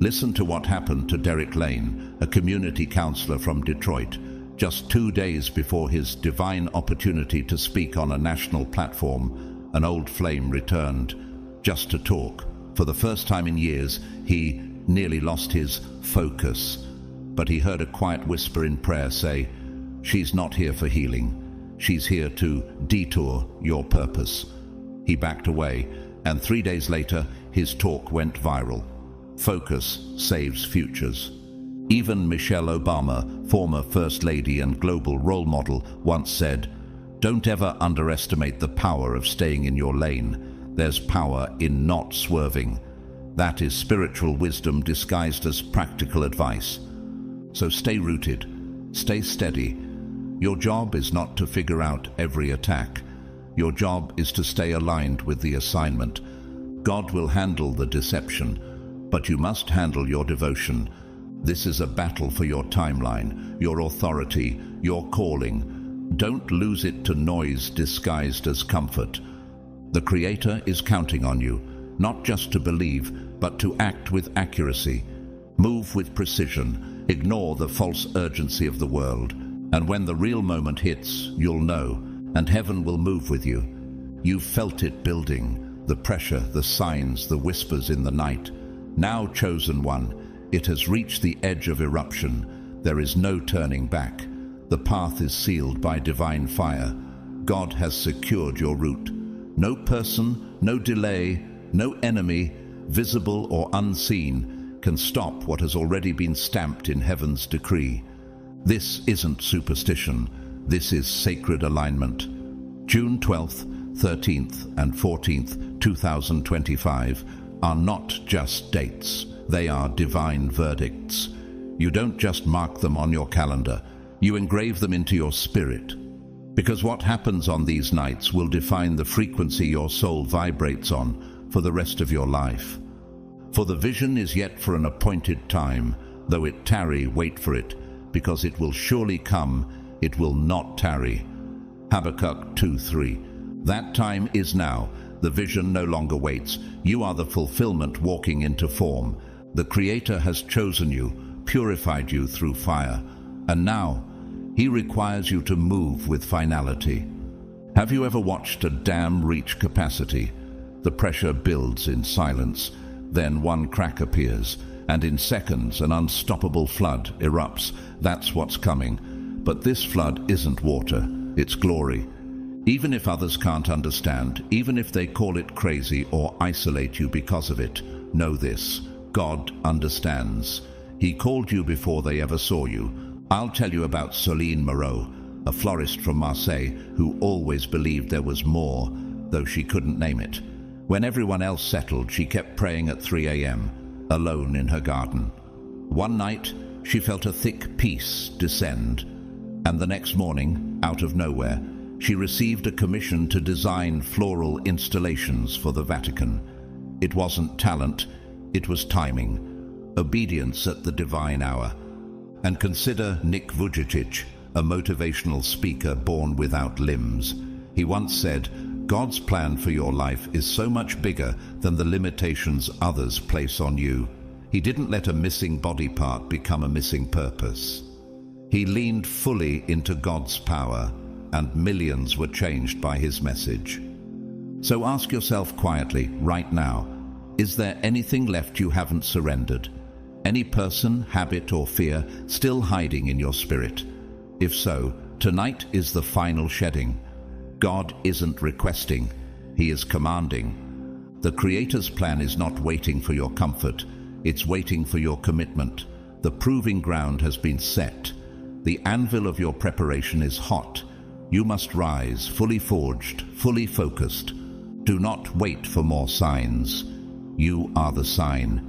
Listen to what happened to Derek Lane, a community counselor from Detroit, just 2 days before his divine opportunity to speak on a national platform. An old flame returned, just to talk. For the first time in years, he nearly lost his focus. But he heard a quiet whisper in prayer say, "She's not here for healing. She's here to detour your purpose." He backed away, and 3 days later, his talk went viral. Focus saves futures. Even Michelle Obama, former First Lady and global role model, once said, "Don't ever underestimate the power of staying in your lane. There's power in not swerving." That is spiritual wisdom disguised as practical advice. So stay rooted, stay steady. Your job is not to figure out every attack. Your job is to stay aligned with the assignment. God will handle the deception, but you must handle your devotion. This is a battle for your timeline, your authority, your calling. Don't lose it to noise disguised as comfort. The Creator is counting on you, not just to believe, but to act with accuracy. Move with precision. Ignore the false urgency of the world. And when the real moment hits, you'll know, and heaven will move with you. You've felt it building, the pressure, the signs, the whispers in the night. Now, chosen one, it has reached the edge of eruption. There is no turning back. The path is sealed by divine fire. God has secured your route. No person, no delay, no enemy, visible or unseen, can stop what has already been stamped in heaven's decree. This isn't superstition. This is sacred alignment. June 12th, 13th and 14th, 2025 are not just dates. They are divine verdicts. You don't just mark them on your calendar. You engrave them into your spirit. Because what happens on these nights will define the frequency your soul vibrates on for the rest of your life. For the vision is yet for an appointed time. Though it tarry, wait for it, because it will surely come, it will not tarry. Habakkuk 2:3. That time is now. The vision no longer waits. You are the fulfillment walking into form. The Creator has chosen you, purified you through fire, and now He requires you to move with finality. Have you ever watched a dam reach capacity? The pressure builds in silence, then one crack appears, and in seconds an unstoppable flood erupts. That's what's coming. But this flood isn't water, it's glory. Even if others can't understand, even if they call it crazy or isolate you because of it, know this: God understands. He called you before they ever saw you. I'll tell you about Soline Moreau, a florist from Marseille who always believed there was more, though she couldn't name it. When everyone else settled, she kept praying at 3 a.m., alone in her garden. One night, she felt a thick peace descend, and the next morning, out of nowhere, she received a commission to design floral installations for the Vatican. It wasn't talent, it was timing, obedience at the divine hour. And consider Nick Vujicic, a motivational speaker born without limbs. He once said, "God's plan for your life is so much bigger than the limitations others place on you." He didn't let a missing body part become a missing purpose. He leaned fully into God's power, and millions were changed by his message. So ask yourself quietly, right now, is there anything left you haven't surrendered? Any person, habit, or fear still hiding in your spirit? If so, tonight is the final shedding. God isn't requesting, He is commanding. The Creator's plan is not waiting for your comfort, it's waiting for your commitment. The proving ground has been set. The anvil of your preparation is hot. You must rise, fully forged, fully focused. Do not wait for more signs. You are the sign.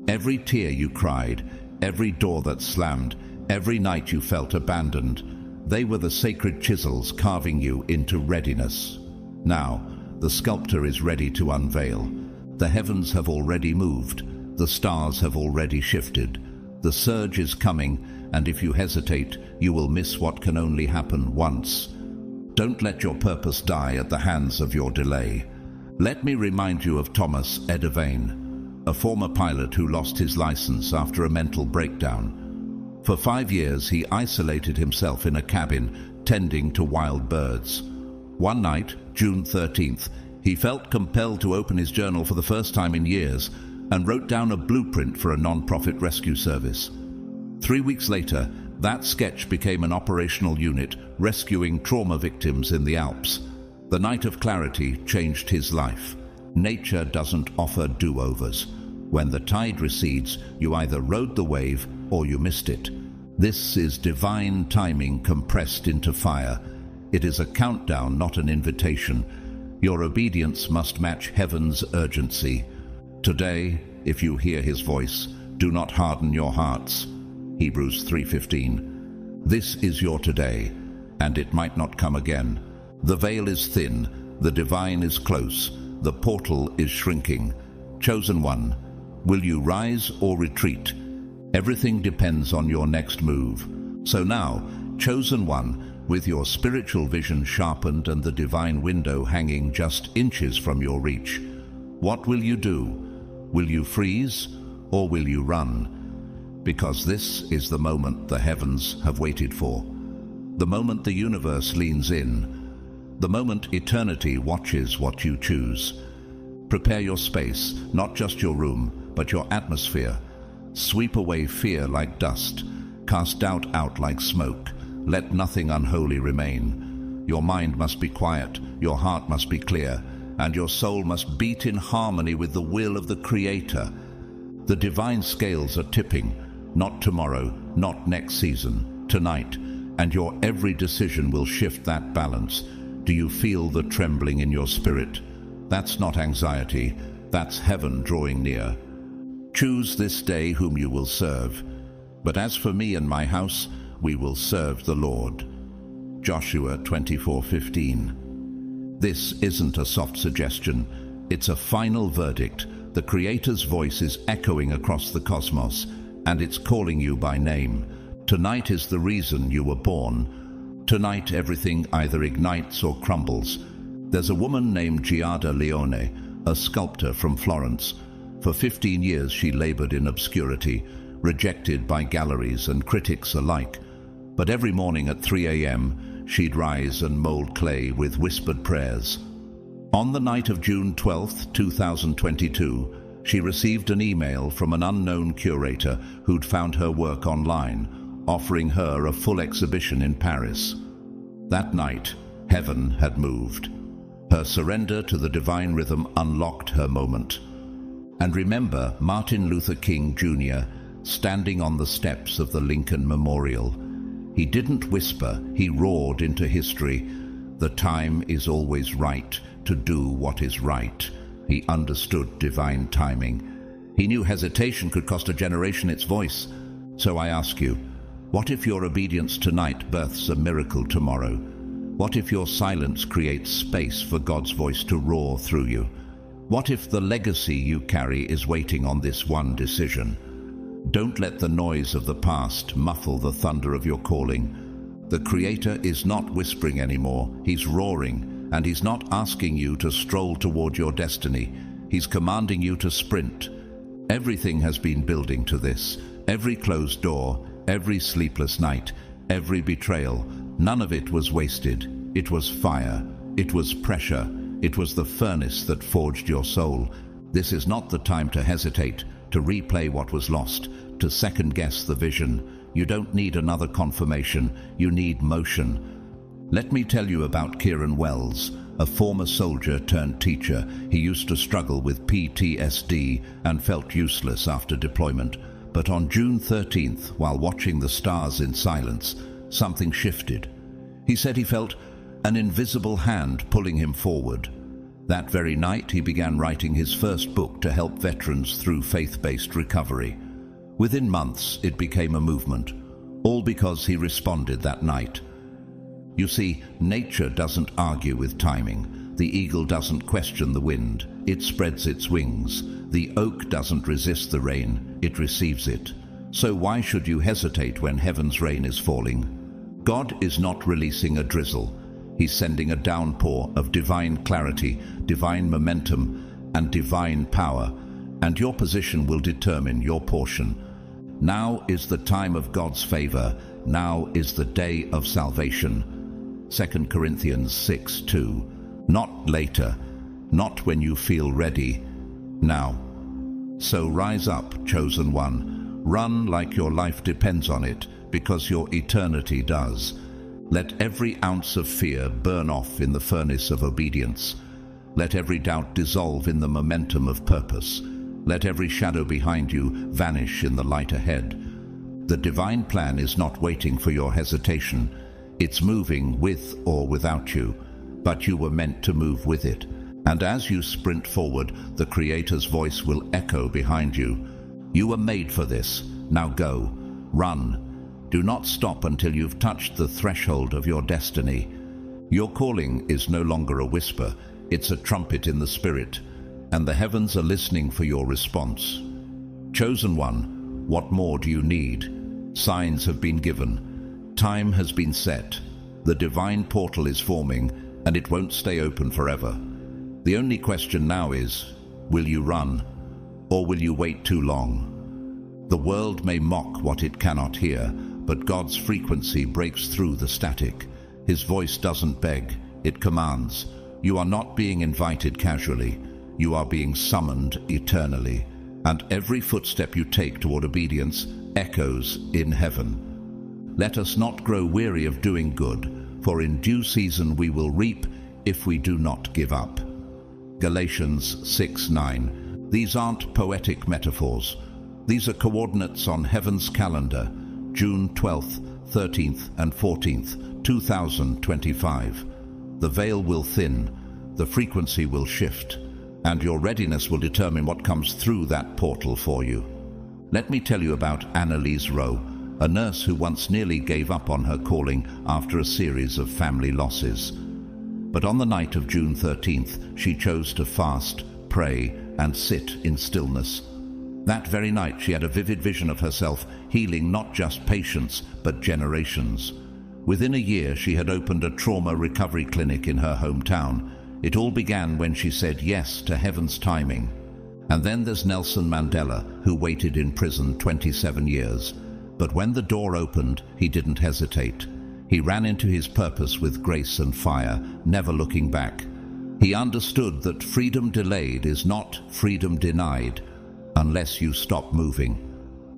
Every tear you cried, every door that slammed, every night you felt abandoned, they were the sacred chisels carving you into readiness. Now, the sculptor is ready to unveil. The heavens have already moved. The stars have already shifted. The surge is coming, and if you hesitate, you will miss what can only happen once. Don't let your purpose die at the hands of your delay. Let me remind you of Thomas Edivane, a former pilot who lost his license after a mental breakdown. For 5 years, he isolated himself in a cabin, tending to wild birds. One night, June 13th, he felt compelled to open his journal for the first time in years and wrote down a blueprint for a non-profit rescue service. 3 weeks later, that sketch became an operational unit rescuing trauma victims in the Alps. The night of clarity changed his life. Nature doesn't offer do-overs. When the tide recedes, you either rode the wave or you missed it. This is divine timing compressed into fire. It is a countdown, not an invitation. Your obedience must match heaven's urgency. Today, if you hear His voice, do not harden your hearts. Hebrews 3:15. This is your today, and it might not come again. The veil is thin, the divine is close, the portal is shrinking. Chosen one, will you rise or retreat? Everything depends on your next move. So now, chosen one, with your spiritual vision sharpened and the divine window hanging just inches from your reach, what will you do? Will you freeze or will you run? Because this is the moment the heavens have waited for. The moment the universe leans in. The moment eternity watches what you choose. Prepare your space, not just your room, but your atmosphere. Sweep away fear like dust. Cast doubt out like smoke. Let nothing unholy remain. Your mind must be quiet, your heart must be clear, and your soul must beat in harmony with the will of the Creator. The divine scales are tipping, not tomorrow, not next season, tonight, and your every decision will shift that balance. Do you feel the trembling in your spirit? That's not anxiety, that's heaven drawing near. Choose this day whom you will serve. But as for me and my house, we will serve the Lord. Joshua 24:15. This isn't a soft suggestion. It's a final verdict. The Creator's voice is echoing across the cosmos, and it's calling you by name. Tonight is the reason you were born. Tonight everything either ignites or crumbles. There's a woman named Giada Leone, a sculptor from Florence. For 15 years she labored in obscurity, rejected by galleries and critics alike. But every morning at 3 a.m., she'd rise and mold clay with whispered prayers. On the night of June 12, 2022, she received an email from an unknown curator who'd found her work online, offering her a full exhibition in Paris. That night, heaven had moved. Her surrender to the divine rhythm unlocked her moment. And remember Martin Luther King Jr. standing on the steps of the Lincoln Memorial. He didn't whisper, he roared into history. The time is always right to do what is right. He understood divine timing. He knew hesitation could cost a generation its voice. So I ask you, what if your obedience tonight births a miracle tomorrow? What if your silence creates space for God's voice to roar through you? What if the legacy you carry is waiting on this one decision? Don't let the noise of the past muffle the thunder of your calling. The Creator is not whispering anymore. He's roaring, and He's not asking you to stroll toward your destiny. He's commanding you to sprint. Everything has been building to this. Every closed door, every sleepless night, every betrayal. None of it was wasted. It was fire. It was pressure. It was the furnace that forged your soul. This is not the time to hesitate, to replay what was lost, to second-guess the vision. You don't need another confirmation. You need motion. Let me tell you about Kieran Wells, a former soldier turned teacher. He used to struggle with PTSD and felt useless after deployment. But on June 13th, while watching the stars in silence, something shifted. He said he felt an invisible hand pulling him forward. That very night, he began writing his first book to help veterans through faith-based recovery. Within months, it became a movement, all because he responded that night. You see, nature doesn't argue with timing. The eagle doesn't question the wind. It spreads its wings. The oak doesn't resist the rain. It receives it. So why should you hesitate when heaven's rain is falling? God is not releasing a drizzle. He's sending a downpour of divine clarity, divine momentum, and divine power, and your position will determine your portion. Now is the time of God's favor. Now is the day of salvation. 2 Corinthians 6:2. Not later, not when you feel ready, now. So rise up, chosen one. Run like your life depends on it, because your eternity does. Let every ounce of fear burn off in the furnace of obedience. Let every doubt dissolve in the momentum of purpose. Let every shadow behind you vanish in the light ahead. The divine plan is not waiting for your hesitation. It's moving with or without you, but you were meant to move with it. And as you sprint forward, the Creator's voice will echo behind you. You were made for this. Now go. Run. Do not stop until you've touched the threshold of your destiny. Your calling is no longer a whisper. It's a trumpet in the spirit, and the heavens are listening for your response. Chosen one, What more do you need? Signs have been given. Time has been set. The divine portal is forming, and it won't stay open forever. The only question now is, will you run, or will you wait too long? The world may mock what it cannot hear, but God's frequency breaks through the static. His voice doesn't beg, it commands. You are not being invited casually. You are being summoned eternally. And every footstep you take toward obedience echoes in heaven. Let us not grow weary of doing good, for in due season we will reap if we do not give up. Galatians 6:9. These aren't poetic metaphors. These are coordinates on heaven's calendar, June 12th, 13th and 14th, 2025. The veil will thin, the frequency will shift, and your readiness will determine what comes through that portal for you. Let me tell you about Annalise Rowe, a nurse who once nearly gave up on her calling after a series of family losses. But on the night of June 13th, she chose to fast, pray, and sit in stillness. That very night, she had a vivid vision of herself healing not just patients, but generations. Within a year, she had opened a trauma recovery clinic in her hometown. It all began when she said yes to heaven's timing. And then there's Nelson Mandela, who waited in prison 27 years. But when the door opened, he didn't hesitate. He ran into his purpose with grace and fire, never looking back. He understood that freedom delayed is not freedom denied, unless you stop moving.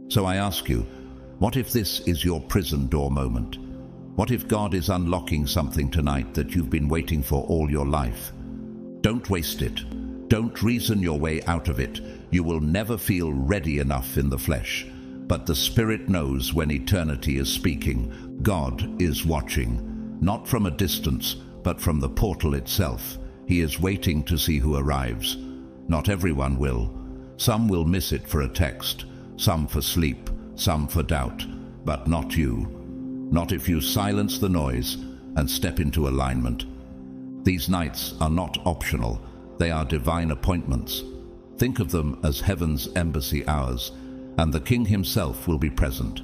So I ask you, what if this is your prison door moment? What if God is unlocking something tonight that you've been waiting for all your life? Don't waste it. Don't reason your way out of it. You will never feel ready enough in the flesh. But the Spirit knows when eternity is speaking. God is watching, not from a distance, but from the portal itself. He is waiting to see who arrives. Not everyone will. Some will miss it for a text, some for sleep, some for doubt, but not you. Not if you silence the noise and step into alignment. These nights are not optional. They are divine appointments. Think of them as heaven's embassy hours, and the King himself will be present.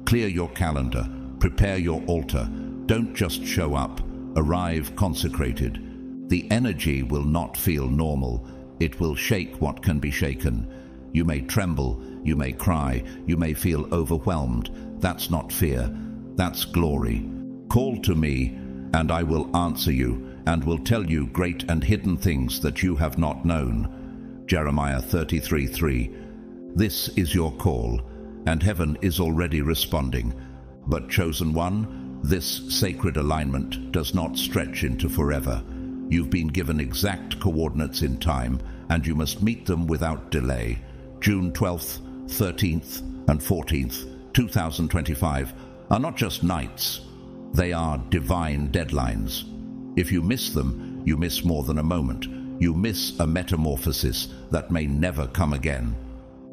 Clear your calendar. Prepare your altar. Don't just show up. Arrive consecrated. The energy will not feel normal. It will shake what can be shaken. You may tremble. You may cry. You may feel overwhelmed. That's not fear. That's glory. Call to me, and I will answer you, and will tell you great and hidden things that you have not known. Jeremiah 33:3. This is your call, and heaven is already responding. But chosen one, this sacred alignment does not stretch into forever. You've been given exact coordinates in time, and you must meet them without delay. June 12th, 13th, and 14th, 2025 are not just nights. They are divine deadlines. If you miss them, you miss more than a moment. You miss a metamorphosis that may never come again.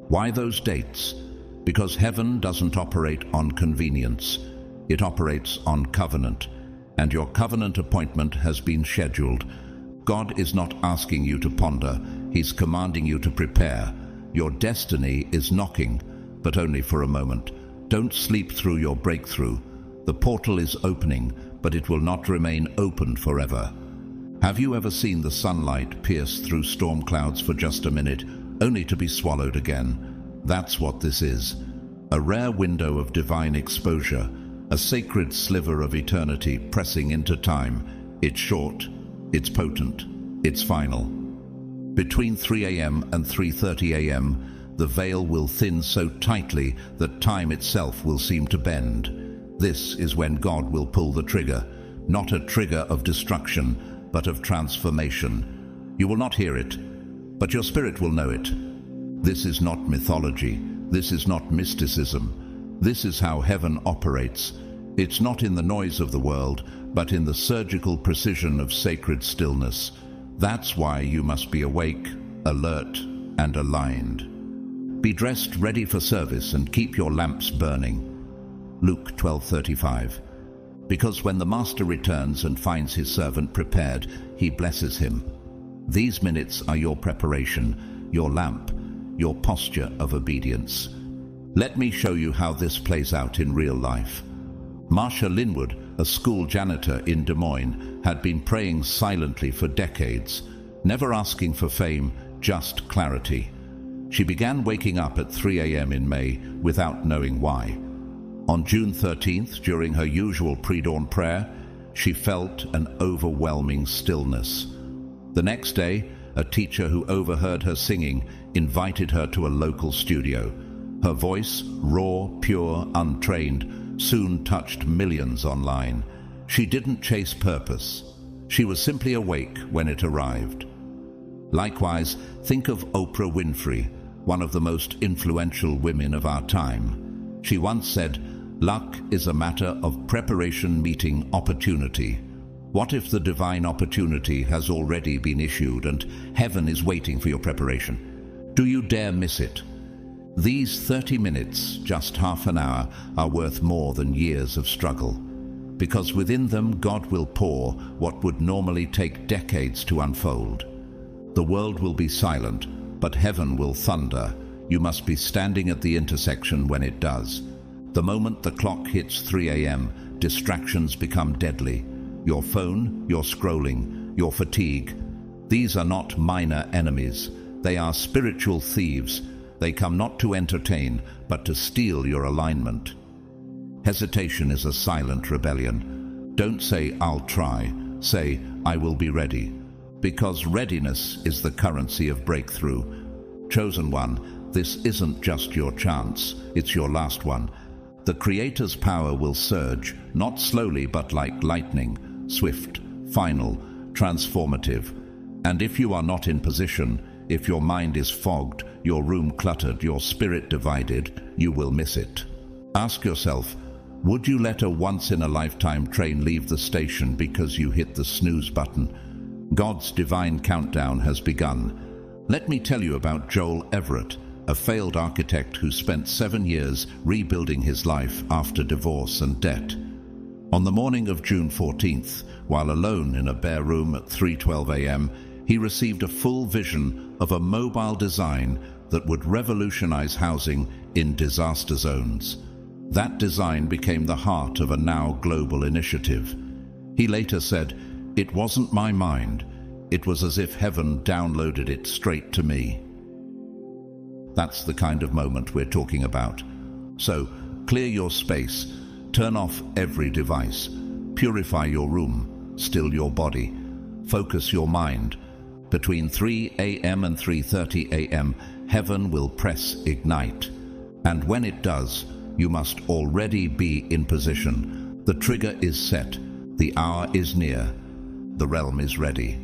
Why those dates? Because heaven doesn't operate on convenience. It operates on covenant, and your covenant appointment has been scheduled. God is not asking you to ponder. He's commanding you to prepare. Your destiny is knocking, but only for a moment. Don't sleep through your breakthrough. The portal is opening, but it will not remain open forever. Have you ever seen the sunlight pierce through storm clouds for just a minute, only to be swallowed again? That's what this is. A rare window of divine exposure, a sacred sliver of eternity pressing into time. It's short, it's potent, it's final. Between 3 a.m. and 3:30 a.m., the veil will thin so tightly that time itself will seem to bend. This is when God will pull the trigger, not a trigger of destruction, but of transformation. You will not hear it, but your spirit will know it. This is not mythology. This is not mysticism. This is how heaven operates. It's not in the noise of the world, but in the surgical precision of sacred stillness. That's why you must be awake, alert, and aligned. Be dressed ready for service and keep your lamps burning. Luke 12:35. Because when the master returns and finds his servant prepared, he blesses him. These minutes are your preparation, your lamp, your posture of obedience. Let me show you how this plays out in real life. Marsha Linwood, a school janitor in Des Moines, had been praying silently for decades, never asking for fame, just clarity. She began waking up at 3 a.m. in May without knowing why. On June 13th, during her usual pre-dawn prayer, she felt an overwhelming stillness. The next day, a teacher who overheard her singing invited her to a local studio. Her voice, raw, pure, untrained, soon touched millions online. She didn't chase purpose. She was simply awake when it arrived. Likewise, think of Oprah Winfrey, one of the most influential women of our time. She once said, "Luck is a matter of preparation meeting opportunity." What if the divine opportunity has already been issued and heaven is waiting for your preparation? Do you dare miss it? These 30 minutes, just half an hour, are worth more than years of struggle. Because within them, God will pour what would normally take decades to unfold. The world will be silent, but heaven will thunder. You must be standing at the intersection when it does. The moment the clock hits 3 a.m., distractions become deadly. Your phone, your scrolling, your fatigue. These are not minor enemies. They are spiritual thieves. They come not to entertain, but to steal your alignment. Hesitation is a silent rebellion. Don't say, "I'll try." Say, "I will be ready." Because readiness is the currency of breakthrough. Chosen one, this isn't just your chance, it's your last one. The Creator's power will surge, not slowly but like lightning, swift, final, transformative. And if you are not in position, if your mind is fogged, your room cluttered, your spirit divided, you will miss it. Ask yourself, would you let a once-in-a-lifetime train leave the station because you hit the snooze button? God's divine countdown has begun. Let me tell you about Joel Everett, a failed architect who spent 7 years rebuilding his life after divorce and debt. On the morning of June 14th, while alone in a bare room at 3:12 a.m., he received a full vision of a mobile design that would revolutionize housing in disaster zones. That design became the heart of a now global initiative. He later said, "It wasn't my mind. It was as if heaven downloaded it straight to me." That's the kind of moment we're talking about. So, clear your space, turn off every device, purify your room, still your body, focus your mind. Between 3 a.m. and 3:30 a.m., heaven will press ignite. And when it does, you must already be in position. The trigger is set. The hour is near. The realm is ready.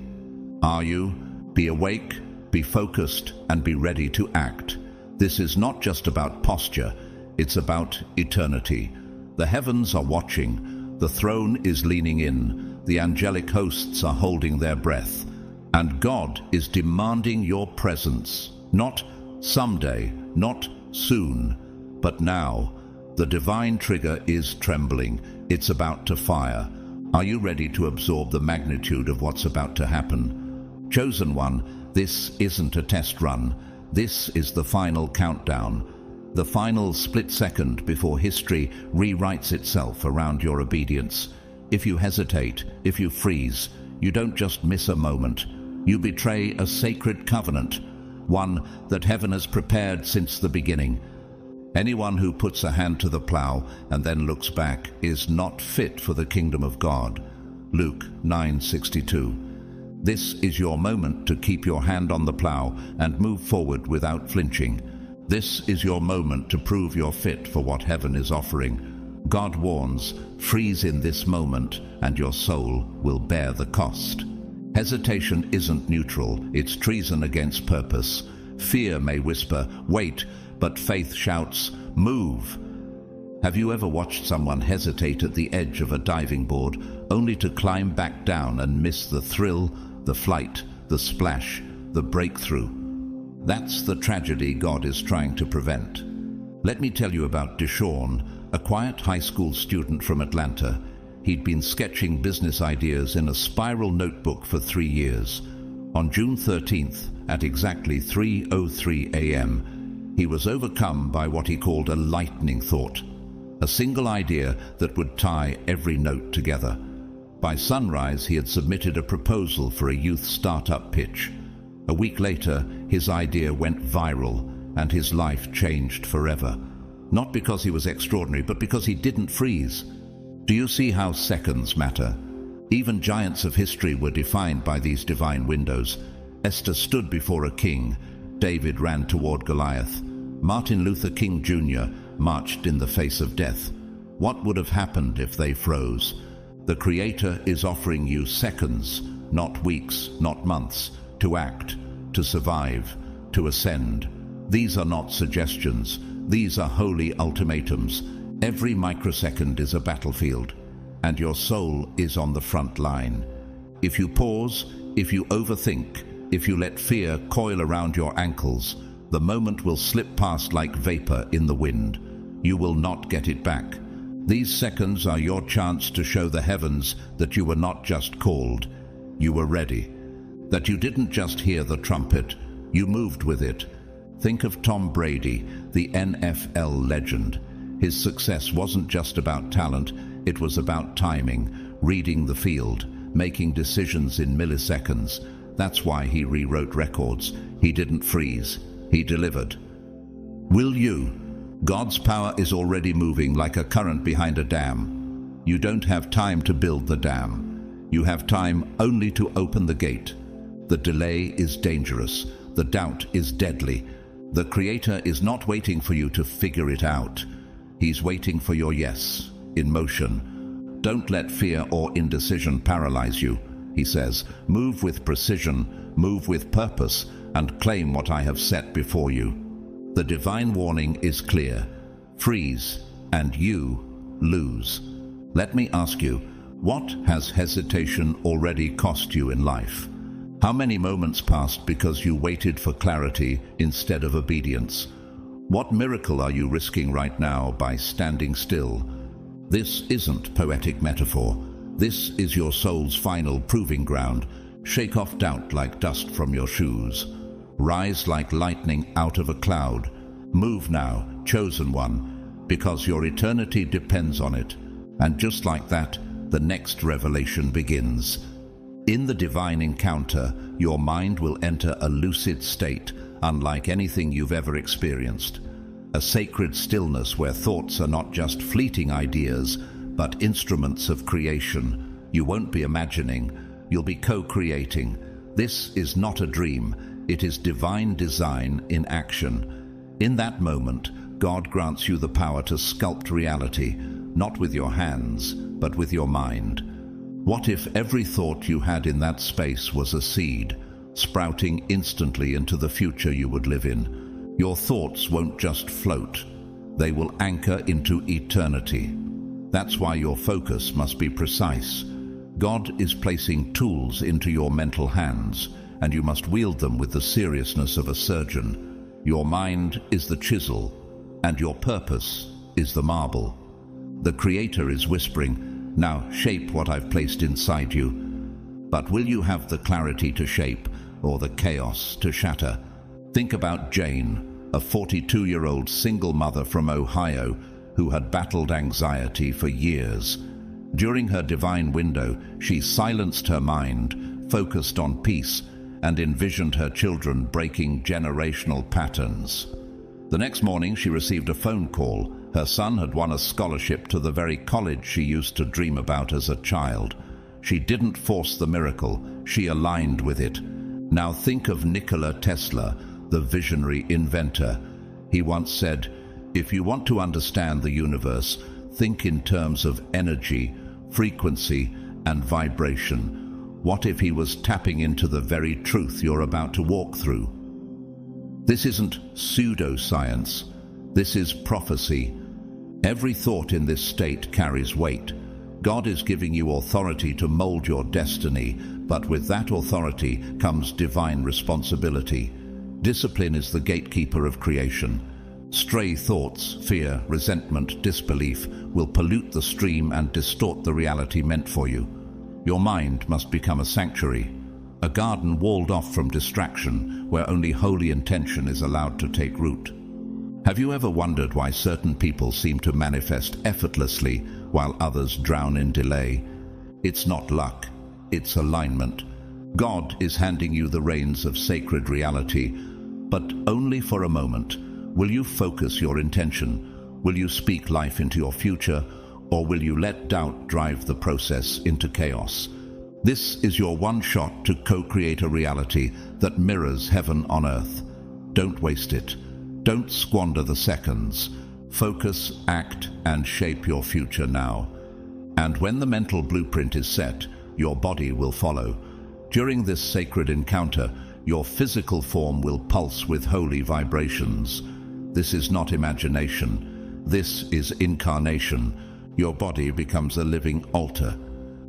Are you? Be awake, be focused, and be ready to act. This is not just about posture, it's about eternity. The heavens are watching, the throne is leaning in, the angelic hosts are holding their breath, and God is demanding your presence. Not someday, not soon, but now. The divine trigger is trembling. It's about to fire. Are you ready to absorb the magnitude of what's about to happen? Chosen one, this isn't a test run. This is the final countdown. The final split second before history rewrites itself around your obedience. If you hesitate, if you freeze, you don't just miss a moment. You betray a sacred covenant, one that heaven has prepared since the beginning. Anyone who puts a hand to the plow and then looks back is not fit for the kingdom of God. Luke 9:62. This is your moment to keep your hand on the plow and move forward without flinching. This is your moment to prove you're fit for what heaven is offering. God warns, freeze in this moment and your soul will bear the cost. Hesitation isn't neutral, it's treason against purpose. Fear may whisper, wait, but faith shouts, move. Have you ever watched someone hesitate at the edge of a diving board only to climb back down and miss the thrill, the flight, the splash, the breakthrough? That's the tragedy God is trying to prevent. Let me tell you about Deshawn, a quiet high school student from Atlanta. He'd been sketching business ideas in a spiral notebook for 3 years. On June 13th, at exactly 3:03 a.m., He was overcome by what he called a lightning thought, a single idea that would tie every note together. By sunrise, he had submitted a proposal for a youth startup pitch. A week later, his idea went viral, and his life changed forever. Not because he was extraordinary, but because he didn't freeze. Do you see how seconds matter? Even giants of history were defined by these divine windows. Esther stood before a king. David ran toward Goliath. Martin Luther King Jr. marched in the face of death. What would have happened if they froze? The Creator is offering you seconds, not weeks, not months, to act, to survive, to ascend. These are not suggestions. These are holy ultimatums. Every microsecond is a battlefield, and your soul is on the front line. If you pause, if you overthink, if you let fear coil around your ankles, the moment will slip past like vapor in the wind. You will not get it back. These seconds are your chance to show the heavens that you were not just called, you were ready. That you didn't just hear the trumpet, you moved with it. Think of Tom Brady, the NFL legend. His success wasn't just about talent, it was about timing, reading the field, making decisions in milliseconds. That's why he rewrote records. He didn't freeze, he delivered. Will you? God's power is already moving like a current behind a dam. You don't have time to build the dam. You have time only to open the gate. The delay is dangerous. The doubt is deadly. The Creator is not waiting for you to figure it out. He's waiting for your yes, in motion. Don't let fear or indecision paralyze you, he says. Move with precision, move with purpose, and claim what I have set before you. The divine warning is clear. Freeze, and you lose. Let me ask you, what has hesitation already cost you in life? How many moments passed because you waited for clarity instead of obedience? What miracle are you risking right now by standing still? This isn't poetic metaphor. This is your soul's final proving ground. Shake off doubt like dust from your shoes. Rise like lightning out of a cloud. Move now, chosen one, because your eternity depends on it. And just like that, the next revelation begins. In the divine encounter, your mind will enter a lucid state, unlike anything you've ever experienced. A sacred stillness where thoughts are not just fleeting ideas, but instruments of creation. You won't be imagining, you'll be co-creating. This is not a dream, it is divine design in action. In that moment, God grants you the power to sculpt reality, not with your hands, but with your mind. What if every thought you had in that space was a seed, sprouting instantly into the future you would live in? Your thoughts won't just float, they will anchor into eternity. That's why your focus must be precise. God is placing tools into your mental hands, and you must wield them with the seriousness of a surgeon. Your mind is the chisel, and your purpose is the marble. The Creator is whispering, now shape what I've placed inside you. But will you have the clarity to shape, or the chaos to shatter? Think about Jane, a 42-year-old single mother from Ohio who had battled anxiety for years. During her divine window, she silenced her mind, focused on peace, and envisioned her children breaking generational patterns. The next morning, she received a phone call. Her son had won a scholarship to the very college she used to dream about as a child. She didn't force the miracle, she aligned with it. Now think of Nikola Tesla, the visionary inventor. He once said, "If you want to understand the universe, think in terms of energy, frequency, and vibration." What if he was tapping into the very truth you're about to walk through? This isn't pseudoscience. This is prophecy. Every thought in this state carries weight. God is giving you authority to mold your destiny, but with that authority comes divine responsibility. Discipline is the gatekeeper of creation. Stray thoughts, fear, resentment, disbelief will pollute the stream and distort the reality meant for you. Your mind must become a sanctuary, a garden walled off from distraction where only holy intention is allowed to take root. Have you ever wondered why certain people seem to manifest effortlessly while others drown in delay? It's not luck, it's alignment. God is handing you the reins of sacred reality, but only for a moment. Will you focus your intention? Will you speak life into your future? Or will you let doubt drive the process into chaos? This is your one shot to co-create a reality that mirrors heaven on earth. Don't waste it. Don't squander the seconds. Focus, act, and shape your future now. And when the mental blueprint is set, your body will follow. During this sacred encounter, your physical form will pulse with holy vibrations. This is not imagination. This is incarnation. Your body becomes a living altar.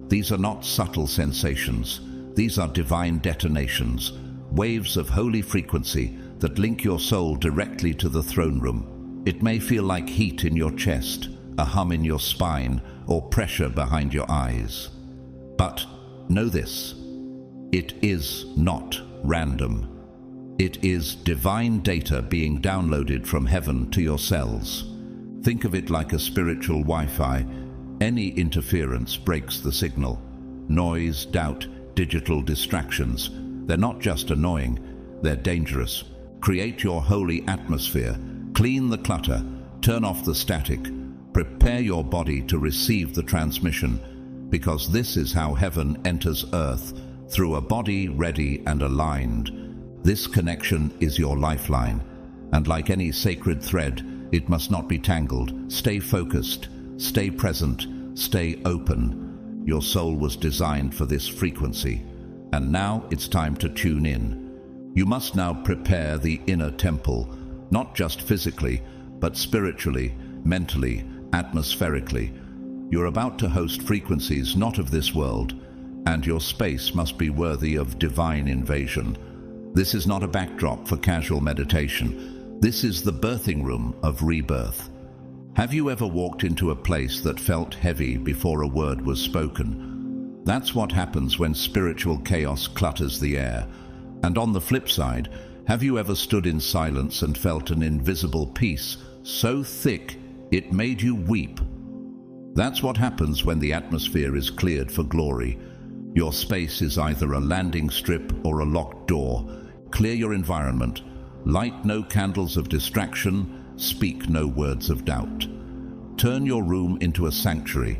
These are not subtle sensations. These are divine detonations, waves of holy frequency that link your soul directly to the throne room. It may feel like heat in your chest, a hum in your spine, or pressure behind your eyes. But know this, it is not random. It is divine data being downloaded from heaven to your cells. Think of it like a spiritual Wi-Fi. Any interference breaks the signal. Noise, doubt, digital distractions. They're not just annoying, they're dangerous. Create your holy atmosphere. Clean the clutter. Turn off the static. Prepare your body to receive the transmission, because this is how heaven enters earth, through a body ready and aligned. This connection is your lifeline, and like any sacred thread, it must not be tangled. Stay focused, stay present, stay open. Your soul was designed for this frequency, and now it's time to tune in. You must now prepare the inner temple, not just physically, but spiritually, mentally, atmospherically. You're about to host frequencies not of this world, and your space must be worthy of divine invasion. This is not a backdrop for casual meditation. This is the birthing room of rebirth. Have you ever walked into a place that felt heavy before a word was spoken? That's what happens when spiritual chaos clutters the air. And on the flip side, have you ever stood in silence and felt an invisible peace so thick it made you weep? That's what happens when the atmosphere is cleared for glory. Your space is either a landing strip or a locked door. Clear your environment. Light no candles of distraction. Speak no words of doubt. Turn your room into a sanctuary,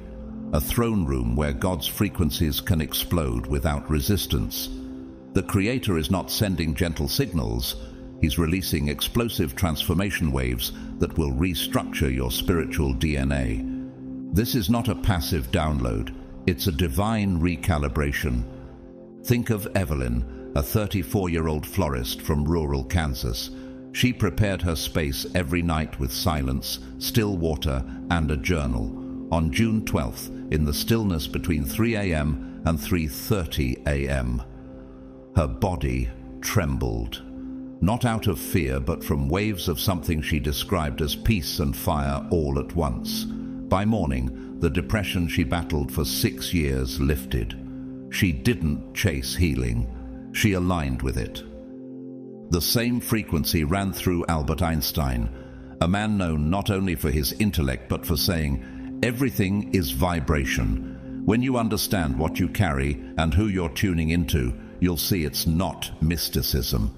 a throne room where God's frequencies can explode without resistance. The Creator is not sending gentle signals. He's releasing explosive transformation waves that will restructure your spiritual DNA. This is not a passive download. It's a divine recalibration. Think of Evelyn, a 34-year-old florist from rural Kansas. She prepared her space every night with silence, still water, and a journal. On June 12th, in the stillness between 3 a.m. and 3:30 a.m., her body trembled. Not out of fear, but from waves of something she described as peace and fire all at once. By morning, the depression she battled for 6 years lifted. She didn't chase healing. She aligned with it. The same frequency ran through Albert Einstein, a man known not only for his intellect but for saying, "Everything is vibration." When you understand what you carry and who you're tuning into, you'll see it's not mysticism.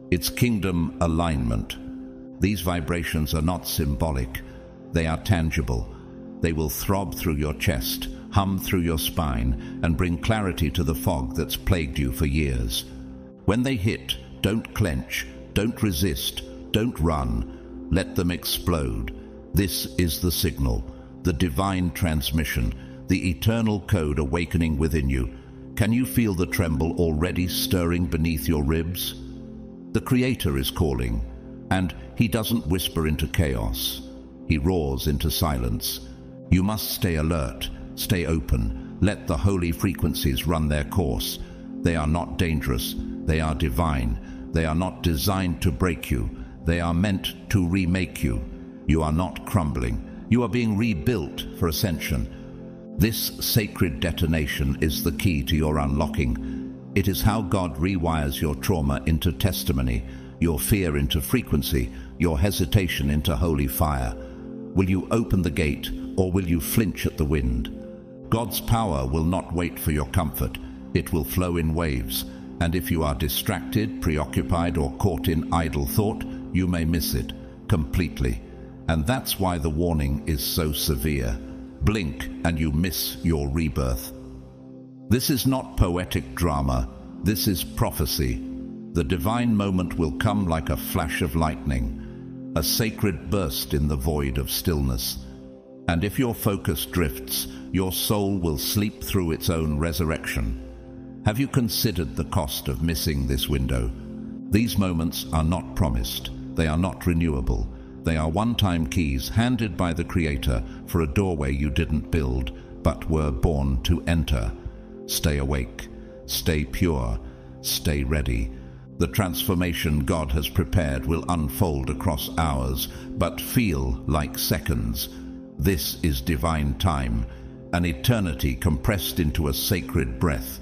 It's kingdom alignment. These vibrations are not symbolic. They are tangible. They will throb through your chest, hum through your spine, and bring clarity to the fog that's plagued you for years. When they hit, don't clench, don't resist, don't run. Let them explode. This is the signal, the divine transmission, the eternal code awakening within you. Can you feel the tremble already stirring beneath your ribs? The Creator is calling, and He doesn't whisper into chaos. He roars into silence. You must stay alert, stay open, let the holy frequencies run their course. They are not dangerous, they are divine. They are not designed to break you, they are meant to remake you. You are not crumbling, you are being rebuilt for ascension. This sacred detonation is the key to your unlocking. It is how God rewires your trauma into testimony, your fear into frequency, your hesitation into holy fire? Will you open the gate, or will you flinch at the wind? God's power will not wait for your comfort. It will flow in waves, and if you are distracted, preoccupied, or caught in idle thought, you may miss it completely. And that's why the warning is so severe. Blink and you miss your rebirth. This is not poetic drama. This is prophecy. The divine moment will come like a flash of lightning, a sacred burst in the void of stillness. And if your focus drifts, your soul will sleep through its own resurrection. Have you considered the cost of missing this window? These moments are not promised. They are not renewable. They are one-time keys handed by the Creator for a doorway you didn't build, but were born to enter. Stay awake. Stay pure. Stay ready. The transformation God has prepared will unfold across hours, but feel like seconds. This is divine time, an eternity compressed into a sacred breath.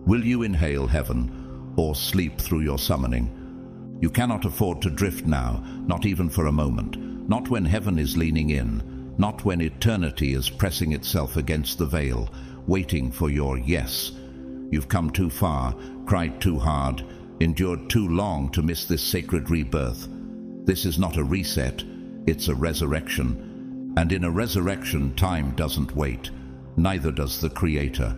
Will you inhale heaven, or sleep through your summoning? You cannot afford to drift now, not even for a moment, not when heaven is leaning in, not when eternity is pressing itself against the veil, waiting for your yes. You've come too far, cried too hard, endured too long to miss this sacred rebirth. This is not a reset, it's a resurrection. And in a resurrection, time doesn't wait, neither does the Creator.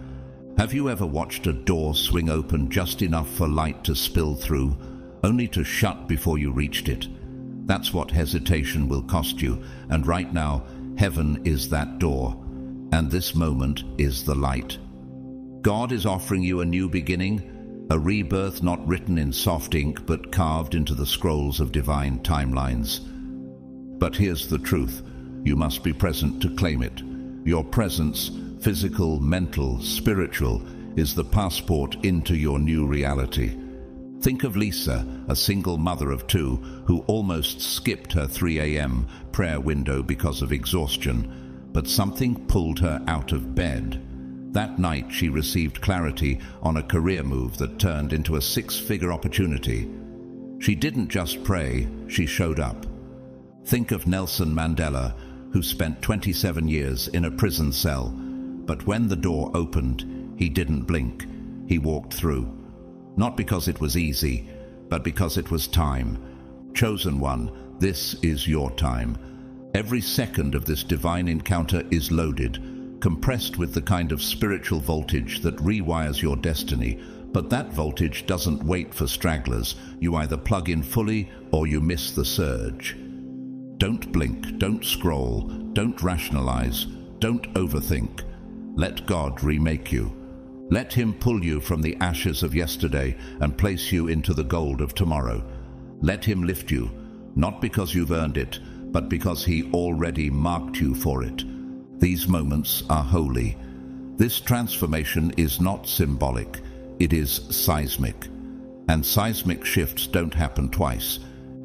Have you ever watched a door swing open just enough for light to spill through, only to shut before you reached it? That's what hesitation will cost you, and right now, heaven is that door, and this moment is the light. God is offering you a new beginning, a rebirth not written in soft ink but carved into the scrolls of divine timelines. But here's the truth. You must be present to claim it. Your presence, physical, mental, spiritual, is the passport into your new reality. Think of Lisa, a single mother of two, who almost skipped her 3 a.m. prayer window because of exhaustion, but something pulled her out of bed. That night she received clarity on a career move that turned into a 6-figure opportunity. She didn't just pray, she showed up. Think of Nelson Mandela, who spent 27 years in a prison cell, but when the door opened, he didn't blink. He walked through. Not because it was easy, but because it was time. Chosen one, this is your time. Every second of this divine encounter is loaded, compressed with the kind of spiritual voltage that rewires your destiny. But that voltage doesn't wait for stragglers. You either plug in fully or you miss the surge. Don't blink, don't scroll, don't rationalize, don't overthink. Let God remake you. Let Him pull you from the ashes of yesterday and place you into the gold of tomorrow. Let Him lift you, not because you've earned it, but because He already marked you for it. These moments are holy. This transformation is not symbolic, it is seismic. And seismic shifts don't happen twice.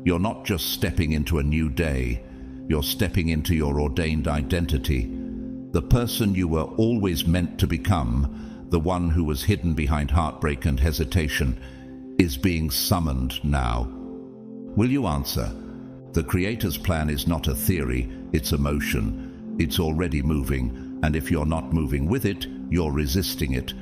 You're not just stepping into a new day, you're stepping into your ordained identity. The person you were always meant to become, the one who was hidden behind heartbreak and hesitation, is being summoned now. Will you answer? The Creator's plan is not a theory, it's a motion. It's already moving, and if you're not moving with it, you're resisting it.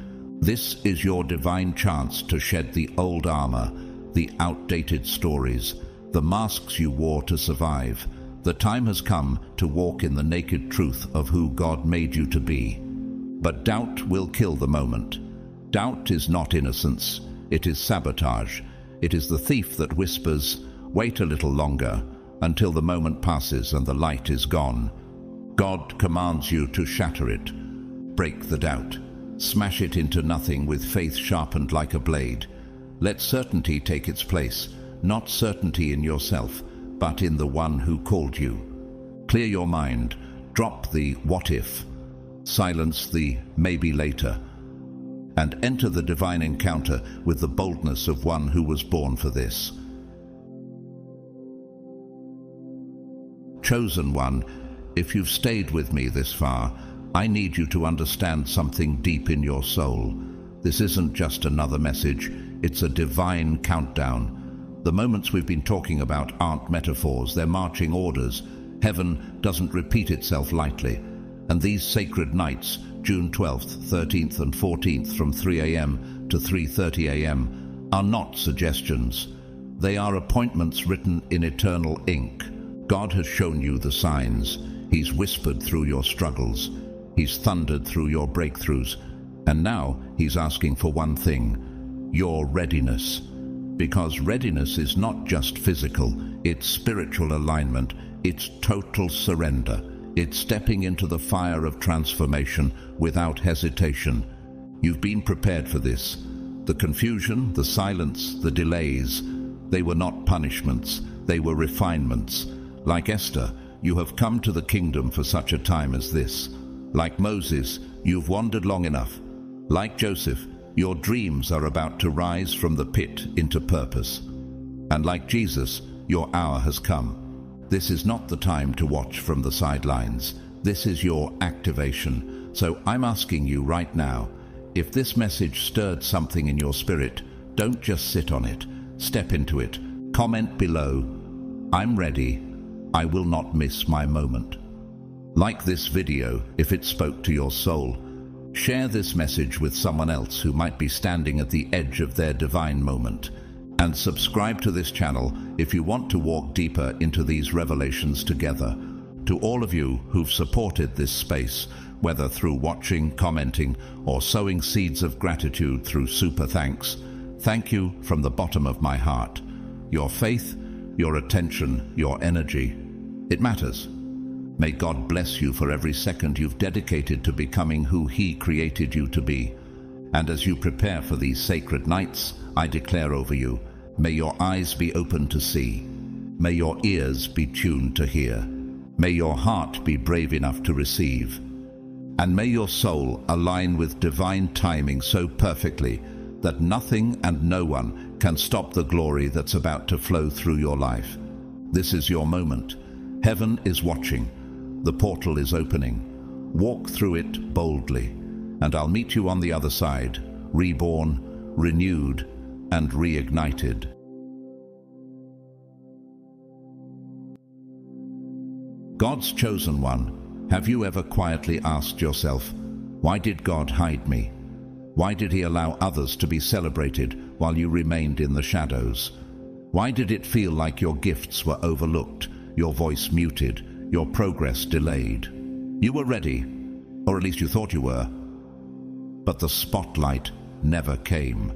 This is your divine chance to shed the old armor, the outdated stories, the masks you wore to survive. The time has come to walk in the naked truth of who God made you to be. But doubt will kill the moment. Doubt is not innocence, it is sabotage. It is the thief that whispers, "Wait a little longer," until the moment passes and the light is gone. God commands you to shatter it. Break the doubt. Smash it into nothing with faith sharpened like a blade. Let certainty take its place, not certainty in yourself, but in the one who called you. Clear your mind. Drop the what if. Silence the maybe later. And enter the divine encounter with the boldness of one who was born for this. Chosen one, if you've stayed with me this far, I need you to understand something deep in your soul. This isn't just another message, it's a divine countdown. The moments we've been talking about aren't metaphors, they're marching orders. Heaven doesn't repeat itself lightly. And these sacred nights, June 12th, 13th and 14th from 3 a.m. to 3:30 a.m., are not suggestions. They are appointments written in eternal ink. God has shown you the signs. He's whispered through your struggles. He's thundered through your breakthroughs. And now He's asking for one thing: your readiness. Because readiness is not just physical, it's spiritual alignment, it's total surrender. It's stepping into the fire of transformation without hesitation. You've been prepared for this. The confusion, the silence, the delays, they were not punishments, they were refinements. Like Esther, you have come to the kingdom for such a time as this. Like Moses, you've wandered long enough. Like Joseph, your dreams are about to rise from the pit into purpose. And like Jesus, your hour has come. This is not the time to watch from the sidelines. This is your activation. So I'm asking you right now, if this message stirred something in your spirit, don't just sit on it. Step into it. Comment below, "I'm ready. I will not miss my moment." Like this video if it spoke to your soul. Share this message with someone else who might be standing at the edge of their divine moment. And subscribe to this channel if you want to walk deeper into these revelations together. To all of you who've supported this space, whether through watching, commenting, or sowing seeds of gratitude through super thanks, thank you from the bottom of my heart. Your faith, your attention, your energy, it matters. May God bless you for every second you've dedicated to becoming who He created you to be. And as you prepare for these sacred nights, I declare over you, may your eyes be open to see. May your ears be tuned to hear. May your heart be brave enough to receive. And may your soul align with divine timing so perfectly that nothing and no one can stop the glory that's about to flow through your life. This is your moment. Heaven is watching. The portal is opening. Walk through it boldly, and I'll meet you on the other side, reborn, renewed, and reignited. God's chosen one, have you ever quietly asked yourself, why did God hide me? Why did He allow others to be celebrated while you remained in the shadows? Why did it feel like your gifts were overlooked, your voice muted, your progress delayed? You were ready, or at least you thought you were, but the spotlight never came.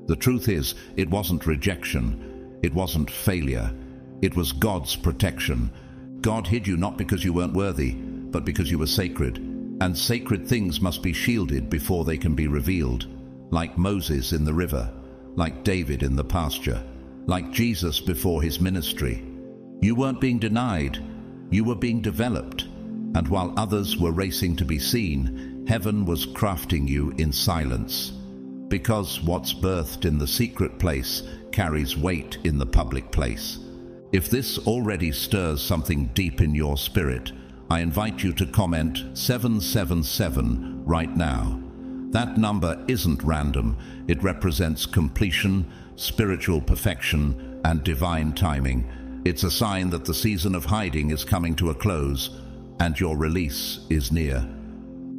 The truth is, it wasn't rejection, it wasn't failure, it was God's protection. God hid you not because you weren't worthy, but because you were sacred, and sacred things must be shielded before they can be revealed, like Moses in the river, like David in the pasture, like Jesus before His ministry. You weren't being denied, you were being developed, and while others were racing to be seen, heaven was crafting you in silence. Because what's birthed in the secret place carries weight in the public place. If this already stirs something deep in your spirit, I invite you to comment 777 right now. That number isn't random. It represents completion, spiritual perfection, and divine timing. It's a sign that the season of hiding is coming to a close, and your release is near.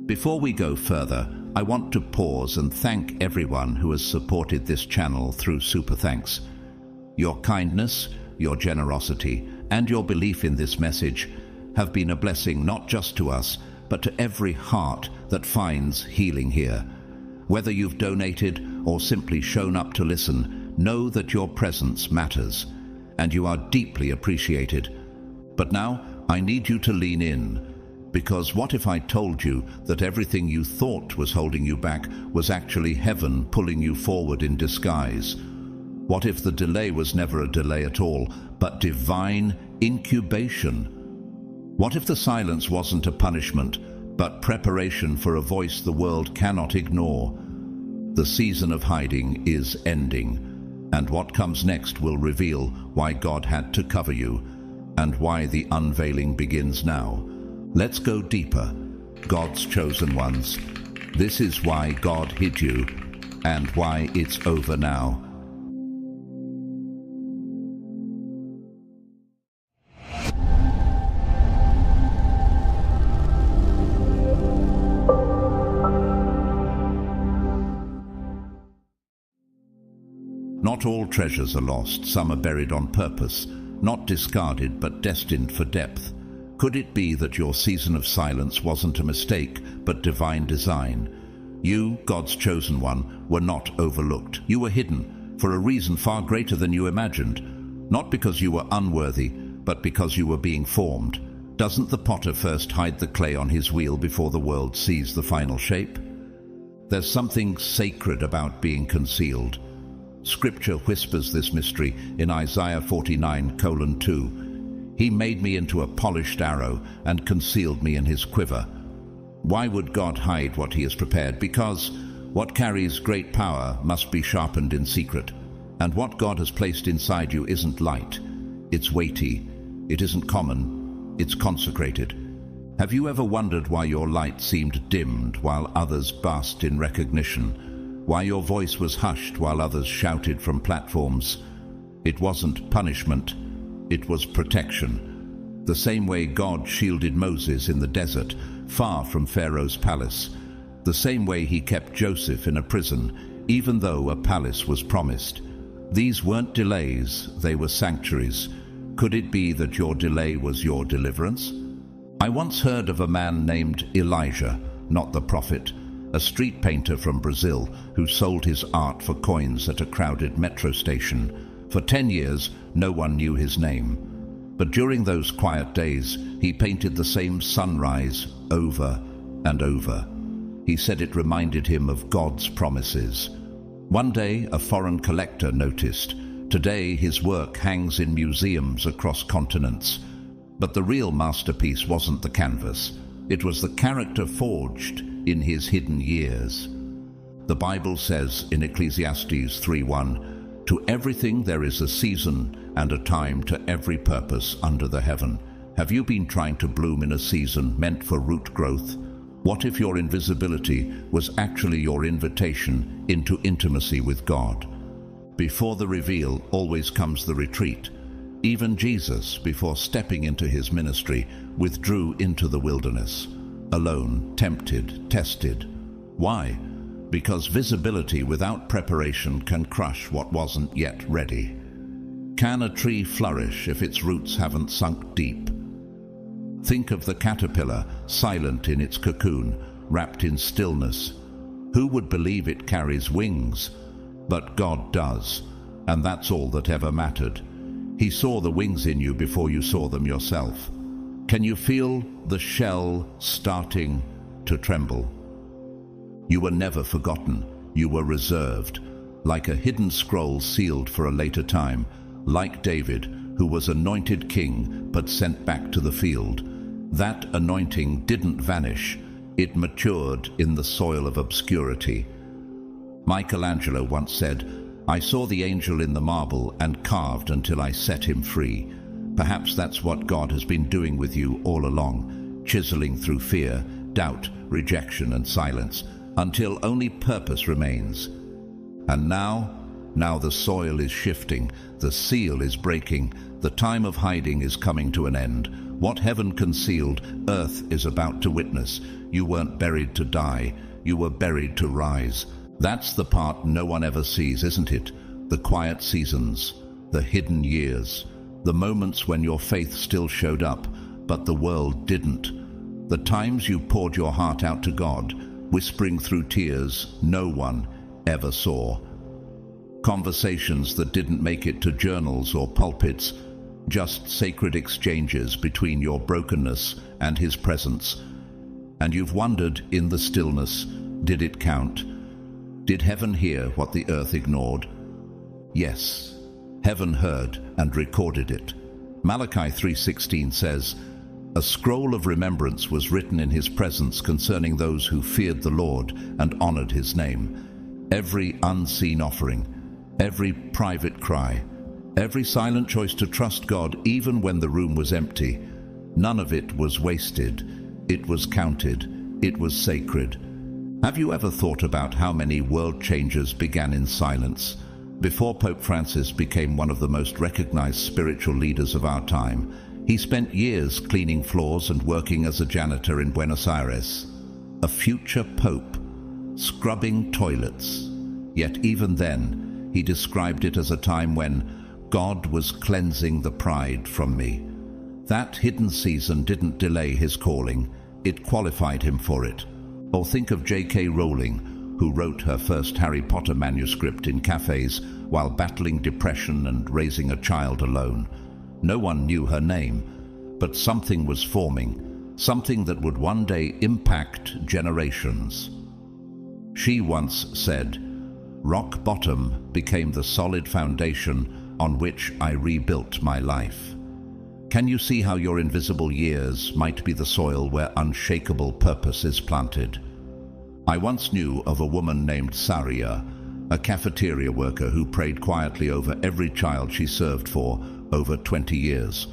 Before we go further, I want to pause and thank everyone who has supported this channel through Super Thanks. Your kindness, your generosity, and your belief in this message have been a blessing not just to us, but to every heart that finds healing here. Whether you've donated or simply shown up to listen, know that your presence matters, and you are deeply appreciated. But now, I need you to lean in. Because what if I told you that everything you thought was holding you back was actually heaven pulling you forward in disguise? What if the delay was never a delay at all, but divine incubation? What if the silence wasn't a punishment, but preparation for a voice the world cannot ignore? The season of hiding is ending, and what comes next will reveal why God had to cover you, and why the unveiling begins now. Let's go deeper. God's chosen ones. This is why God hid you, and why it's over now. Not all treasures are lost, some are buried on purpose, not discarded but destined for depth. Could it be that your season of silence wasn't a mistake, but divine design? You, God's chosen one, were not overlooked. You were hidden for a reason far greater than you imagined. Not because you were unworthy, but because you were being formed. Doesn't the potter first hide the clay on his wheel before the world sees the final shape? There's something sacred about being concealed. Scripture whispers this mystery in Isaiah 49:2. He made me into a polished arrow and concealed me in his quiver. Why would God hide what he has prepared? Because what carries great power must be sharpened in secret. And what God has placed inside you isn't light. It's weighty. It isn't common. It's consecrated. Have you ever wondered why your light seemed dimmed while others basked in recognition? Why your voice was hushed while others shouted from platforms? It wasn't punishment. It was protection. The same way God shielded Moses in the desert, far from Pharaoh's palace. The same way he kept Joseph in a prison, even though a palace was promised. These weren't delays, they were sanctuaries. Could it be that your delay was your deliverance? I once heard of a man named Elijah, not the prophet, a street painter from Brazil who sold his art for coins at a crowded metro station. For 10 years, no one knew his name. But during those quiet days, he painted the same sunrise over and over. He said it reminded him of God's promises. One day, a foreign collector noticed. Today, his work hangs in museums across continents. But the real masterpiece wasn't the canvas. It was the character forged in his hidden years. The Bible says in Ecclesiastes 3:1, "To everything there is a season and a time to every purpose under the heaven." Have you been trying to bloom in a season meant for root growth? What if your invisibility was actually your invitation into intimacy with God? Before the reveal always comes the retreat. Even Jesus, before stepping into his ministry, withdrew into the wilderness, alone, tempted, tested. Why? Because visibility without preparation can crush what wasn't yet ready. Can a tree flourish if its roots haven't sunk deep? Think of the caterpillar, silent in its cocoon, wrapped in stillness. Who would believe it carries wings? But God does, and that's all that ever mattered. He saw the wings in you before you saw them yourself. Can you feel the shell starting to tremble? You were never forgotten. You were reserved, like a hidden scroll sealed for a later time, like David, who was anointed king but sent back to the field. That anointing didn't vanish. It matured in the soil of obscurity. Michelangelo once said, "I saw the angel in the marble and carved until I set him free." Perhaps that's what God has been doing with you all along, chiseling through fear, doubt, rejection, and silence, until only purpose remains. And now the soil is shifting, the seal is breaking, the time of hiding is coming to an end. What heaven concealed, earth is about to witness. You weren't buried to die, you were buried to rise. That's the part no one ever sees, isn't it? The quiet seasons, the hidden years, the moments when your faith still showed up, but the world didn't. The times you poured your heart out to God, whispering through tears no one ever saw. Conversations that didn't make it to journals or pulpits, just sacred exchanges between your brokenness and his presence. And you've wondered in the stillness, did it count? Did heaven hear what the earth ignored? Yes, heaven heard and recorded it. Malachi 3:16 says, "A scroll of remembrance was written in his presence concerning those who feared the Lord and honored his name." Every unseen offering, every private cry, every silent choice to trust God even when the room was empty, none of it was wasted. It was counted. It was sacred. Have you ever thought about how many world changes began in silence? Before Pope Francis became one of the most recognized spiritual leaders of our time, he spent years cleaning floors and working as a janitor in Buenos Aires. A future pope, scrubbing toilets. Yet even then, he described it as a time when God was cleansing the pride from me. That hidden season didn't delay his calling, it qualified him for it. Or think of J.K. Rowling, who wrote her first Harry Potter manuscript in cafes while battling depression and raising a child alone. No one knew her name, but something was forming, something that would one day impact generations. She once said, "Rock bottom became the solid foundation on which I rebuilt my life." Can you see how your invisible years might be the soil where unshakable purpose is planted? I once knew of a woman named Saria, a cafeteria worker who prayed quietly over every child she served for over 20 years.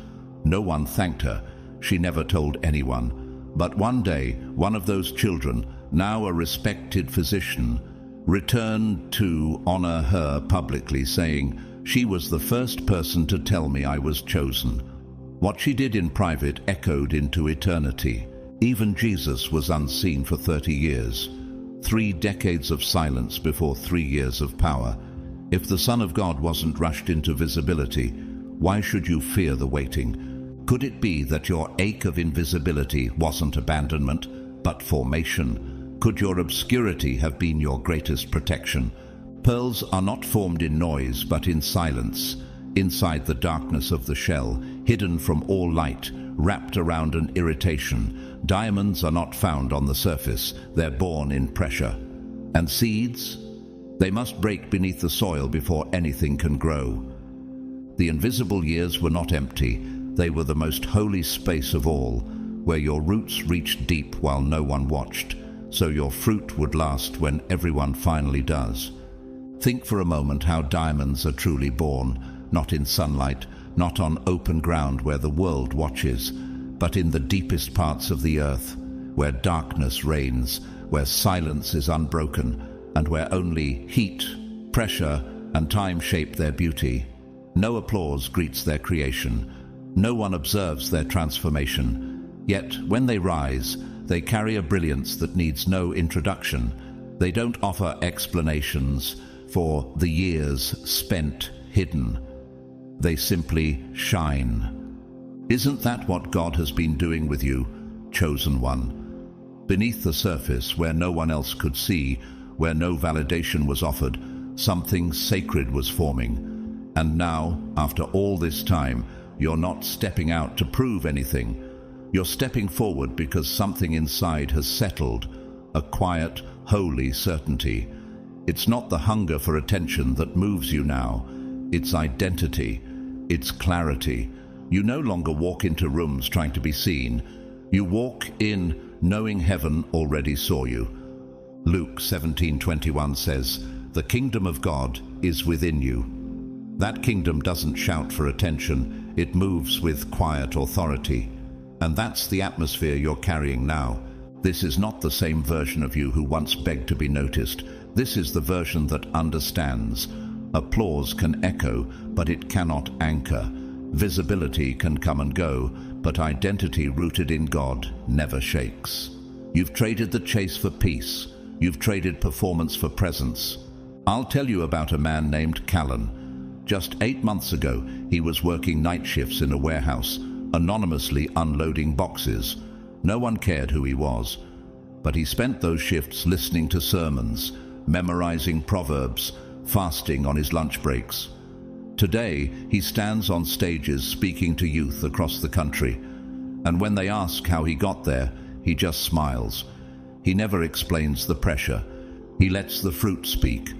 No one thanked her. She never told anyone. But one day, one of those children, now a respected physician, returned to honor her publicly, saying, "She was the first person to tell me I was chosen." What she did in private echoed into eternity. Even Jesus was unseen for 30 years. 3 decades of silence before 3 years of power. If the Son of God wasn't rushed into visibility, why should you fear the waiting? Could it be that your ache of invisibility wasn't abandonment, but formation? Could your obscurity have been your greatest protection? Pearls are not formed in noise, but in silence, inside the darkness of the shell, hidden from all light, wrapped around an irritation. Diamonds are not found on the surface, they're born in pressure. And seeds? They must break beneath the soil before anything can grow. The invisible years were not empty, they were the most holy space of all, where your roots reached deep while no one watched, so your fruit would last when everyone finally does. Think for a moment how diamonds are truly born, not in sunlight, not on open ground where the world watches, but in the deepest parts of the earth, where darkness reigns, where silence is unbroken, and where only heat, pressure, and time shape their beauty. No applause greets their creation. No one observes their transformation. Yet, when they rise, they carry a brilliance that needs no introduction. They don't offer explanations for the years spent hidden. They simply shine. Isn't that what God has been doing with you, chosen one? Beneath the surface, where no one else could see, where no validation was offered, something sacred was forming. And now, after all this time, you're not stepping out to prove anything. You're stepping forward because something inside has settled, a quiet, holy certainty. It's not the hunger for attention that moves you now. It's identity. It's clarity. You no longer walk into rooms trying to be seen. You walk in knowing heaven already saw you. Luke 17:21 says, "The kingdom of God is within you." That kingdom doesn't shout for attention. It moves with quiet authority. And that's the atmosphere you're carrying now. This is not the same version of you who once begged to be noticed. This is the version that understands. Applause can echo, but it cannot anchor. Visibility can come and go, but identity rooted in God never shakes. You've traded the chase for peace. You've traded performance for presence. I'll tell you about a man named Callan. Just 8 months ago, he was working night shifts in a warehouse, anonymously unloading boxes. No one cared who he was, but he spent those shifts listening to sermons, memorizing proverbs, fasting on his lunch breaks. Today, he stands on stages speaking to youth across the country, and when they ask how he got there, he just smiles. He never explains the pressure. He lets the fruit speak.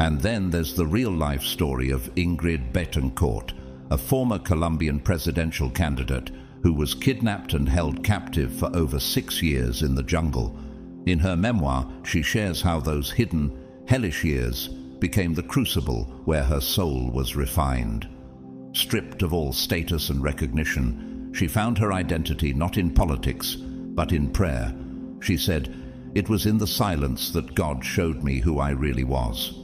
And then there's the real-life story of Ingrid Betancourt, a former Colombian presidential candidate who was kidnapped and held captive for over 6 years in the jungle. In her memoir, she shares how those hidden, hellish years became the crucible where her soul was refined. Stripped of all status and recognition, she found her identity not in politics, but in prayer. She said, "It was in the silence that God showed me who I really was."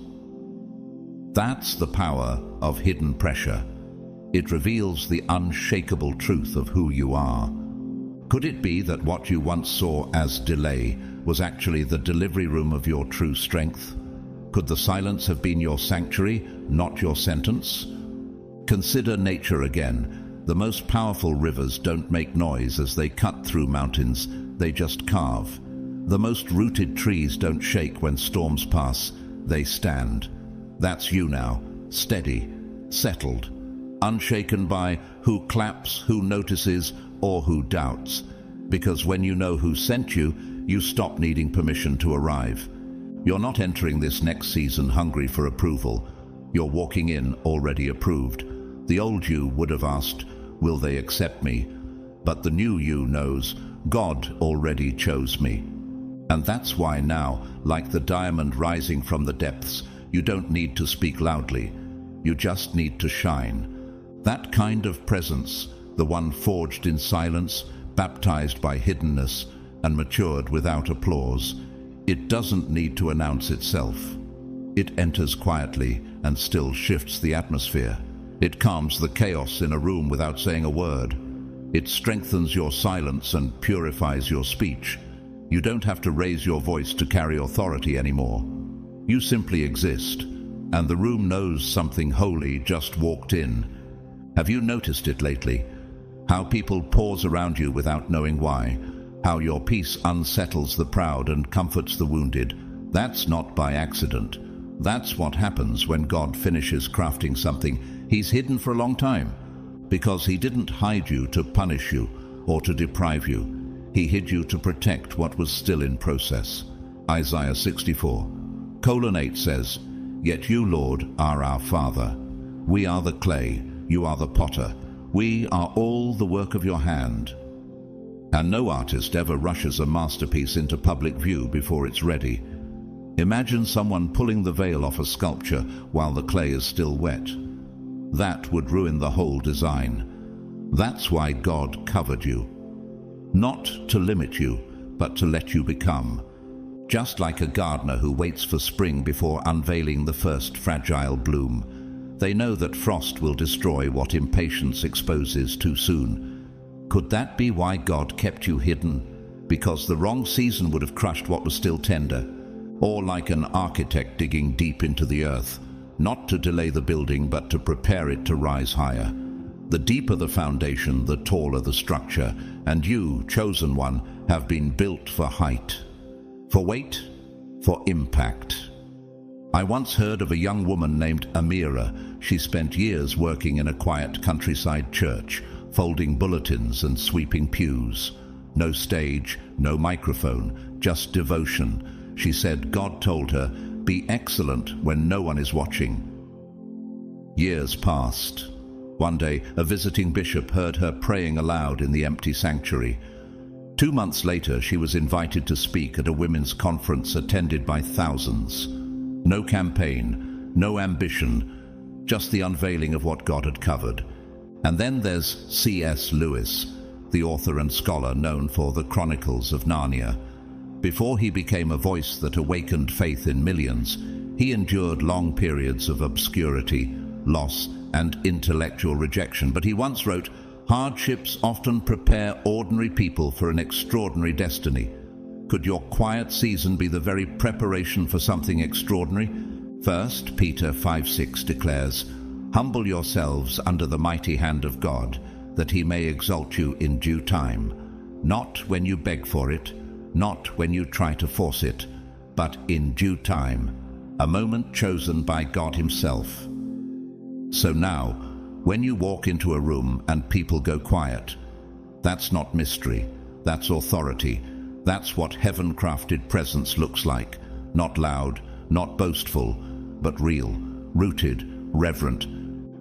That's the power of hidden pressure. It reveals the unshakable truth of who you are. Could it be that what you once saw as delay was actually the delivery room of your true strength? Could the silence have been your sanctuary, not your sentence? Consider nature again. The most powerful rivers don't make noise as they cut through mountains, they just carve. The most rooted trees don't shake when storms pass, they stand. That's you now, steady, settled, unshaken by who claps, who notices, or who doubts. Because when you know who sent you, you stop needing permission to arrive. You're not entering this next season hungry for approval. You're walking in already approved. The old you would have asked, will they accept me? But the new you knows, God already chose me. And that's why now, like the diamond rising from the depths, you don't need to speak loudly. You just need to shine. That kind of presence, the one forged in silence, baptized by hiddenness, and matured without applause, it doesn't need to announce itself. It enters quietly and still shifts the atmosphere. It calms the chaos in a room without saying a word. It strengthens your silence and purifies your speech. You don't have to raise your voice to carry authority anymore. You simply exist, and the room knows something holy just walked in. Have you noticed it lately? How people pause around you without knowing why. How your peace unsettles the proud and comforts the wounded. That's not by accident. That's what happens when God finishes crafting something He's hidden for a long time. Because He didn't hide you to punish you or to deprive you. He hid you to protect what was still in process. Isaiah 64:8 says, "Yet you, Lord, are our Father. We are the clay, you are the potter. We are all the work of your hand." And no artist ever rushes a masterpiece into public view before it's ready. Imagine someone pulling the veil off a sculpture while the clay is still wet. That would ruin the whole design. That's why God covered you. Not to limit you, but to let you become. Just like a gardener who waits for spring before unveiling the first fragile bloom. They know that frost will destroy what impatience exposes too soon. Could that be why God kept you hidden? Because the wrong season would have crushed what was still tender. Or like an architect digging deep into the earth, not to delay the building but to prepare it to rise higher. The deeper the foundation, the taller the structure, and you, chosen one, have been built for height. For weight, for impact. I once heard of a young woman named Amira. She spent years working in a quiet countryside church, folding bulletins and sweeping pews. No stage, no microphone, just devotion. She said God told her, "Be excellent when no one is watching." Years passed. One day, a visiting bishop heard her praying aloud in the empty sanctuary. 2 months later, she was invited to speak at a women's conference attended by thousands. No campaign, no ambition, just the unveiling of what God had covered. And then there's C.S. Lewis, the author and scholar known for the Chronicles of Narnia. Before he became a voice that awakened faith in millions, he endured long periods of obscurity, loss, and intellectual rejection. But he once wrote, "Hardships often prepare ordinary people for an extraordinary destiny." Could your quiet season be the very preparation for something extraordinary? 1 Peter 5:6 declares, "Humble yourselves under the mighty hand of God, that He may exalt you in due time, not when you beg for it, not when you try to force it, but in due time, a moment chosen by God Himself." So now, when you walk into a room and people go quiet, that's not mystery, that's authority. That's what heaven-crafted presence looks like. Not loud, not boastful, but real, rooted, reverent.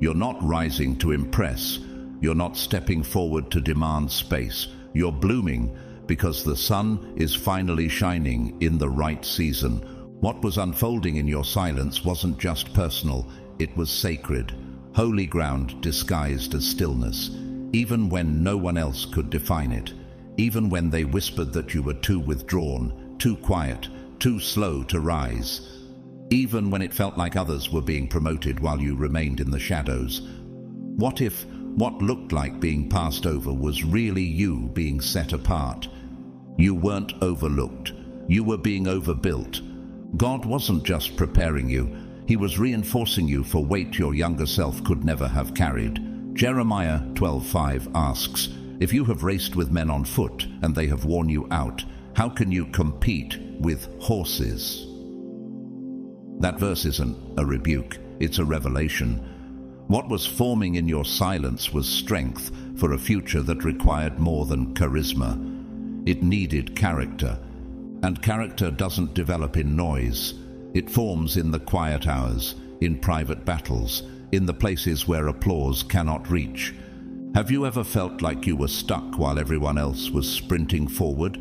You're not rising to impress. You're not stepping forward to demand space. You're blooming because the sun is finally shining in the right season. What was unfolding in your silence wasn't just personal, it was sacred. Holy ground disguised as stillness, even when no one else could define it. Even when they whispered that you were too withdrawn, too quiet, too slow to rise. Even when it felt like others were being promoted while you remained in the shadows. What if what looked like being passed over was really you being set apart? You weren't overlooked. You were being overbuilt. God wasn't just preparing you, He was reinforcing you for weight your younger self could never have carried. Jeremiah 12:5 asks, "If you have raced with men on foot and they have worn you out, how can you compete with horses?" That verse isn't a rebuke, it's a revelation. What was forming in your silence was strength for a future that required more than charisma. It needed character. And character doesn't develop in noise. It forms in the quiet hours, in private battles, in the places where applause cannot reach. Have you ever felt like you were stuck while everyone else was sprinting forward?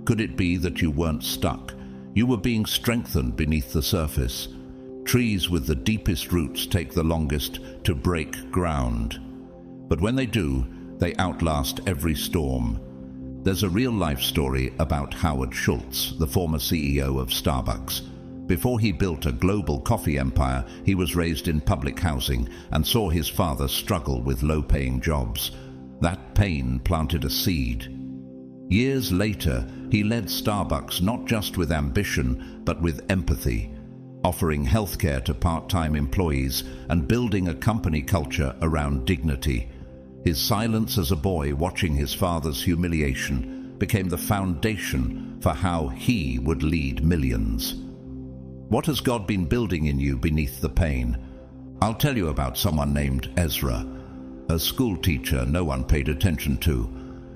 Could it be that you weren't stuck? You were being strengthened beneath the surface. Trees with the deepest roots take the longest to break ground. But when they do, they outlast every storm. There's a real-life story about Howard Schultz, the former CEO of Starbucks. Before he built a global coffee empire, he was raised in public housing and saw his father struggle with low-paying jobs. That pain planted a seed. Years later, he led Starbucks not just with ambition, but with empathy, offering healthcare to part-time employees and building a company culture around dignity. His silence as a boy watching his father's humiliation became the foundation for how he would lead millions. What has God been building in you beneath the pain? I'll tell you about someone named Ezra, a school teacher no one paid attention to.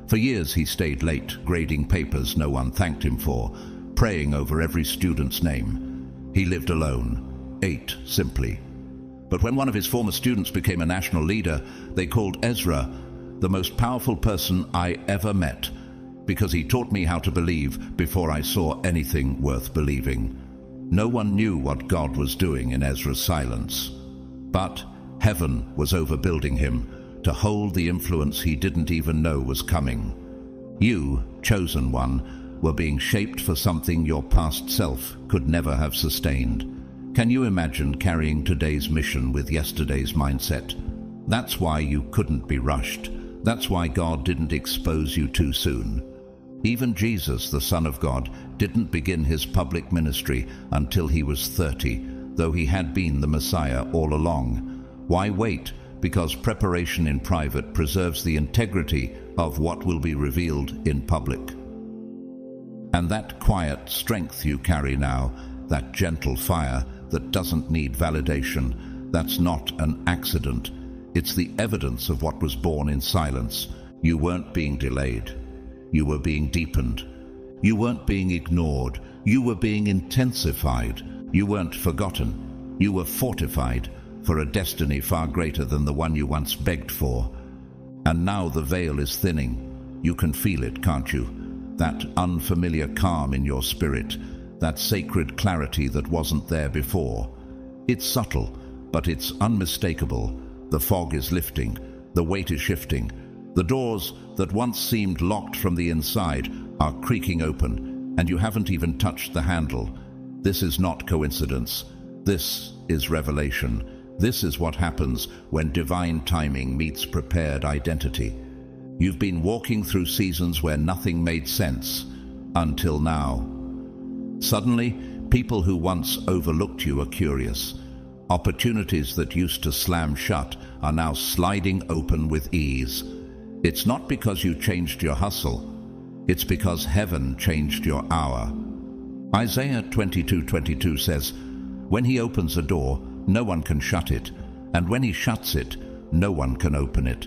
For years he stayed late, grading papers no one thanked him for, praying over every student's name. He lived alone, ate simply. But when one of his former students became a national leader, they called Ezra the most powerful person I ever met, because he taught me how to believe before I saw anything worth believing. No one knew what God was doing in Ezra's silence. But heaven was overbuilding him to hold the influence he didn't even know was coming. You, chosen one, were being shaped for something your past self could never have sustained. Can you imagine carrying today's mission with yesterday's mindset? That's why you couldn't be rushed. That's why God didn't expose you too soon. Even Jesus, the Son of God, didn't begin his public ministry until he was 30, though he had been the Messiah all along. Why wait? Because preparation in private preserves the integrity of what will be revealed in public. And that quiet strength you carry now, that gentle fire that doesn't need validation, that's not an accident. It's the evidence of what was born in silence. You weren't being delayed. You were being deepened. You weren't being ignored. You were being intensified. You weren't forgotten. You were fortified for a destiny far greater than the one you once begged for. And now the veil is thinning. You can feel it, can't you? That unfamiliar calm in your spirit, that sacred clarity that wasn't there before. It's subtle, but it's unmistakable. The fog is lifting. The weight is shifting. The doors that once seemed locked from the inside are creaking open, and you haven't even touched the handle. This is not coincidence. This is revelation. This is what happens when divine timing meets prepared identity. You've been walking through seasons where nothing made sense, until now. Suddenly, people who once overlooked you are curious. Opportunities that used to slam shut are now sliding open with ease. It's not because you changed your hustle. It's because heaven changed your hour. Isaiah 22:22 says, "When he opens a door, no one can shut it, and when he shuts it, no one can open it."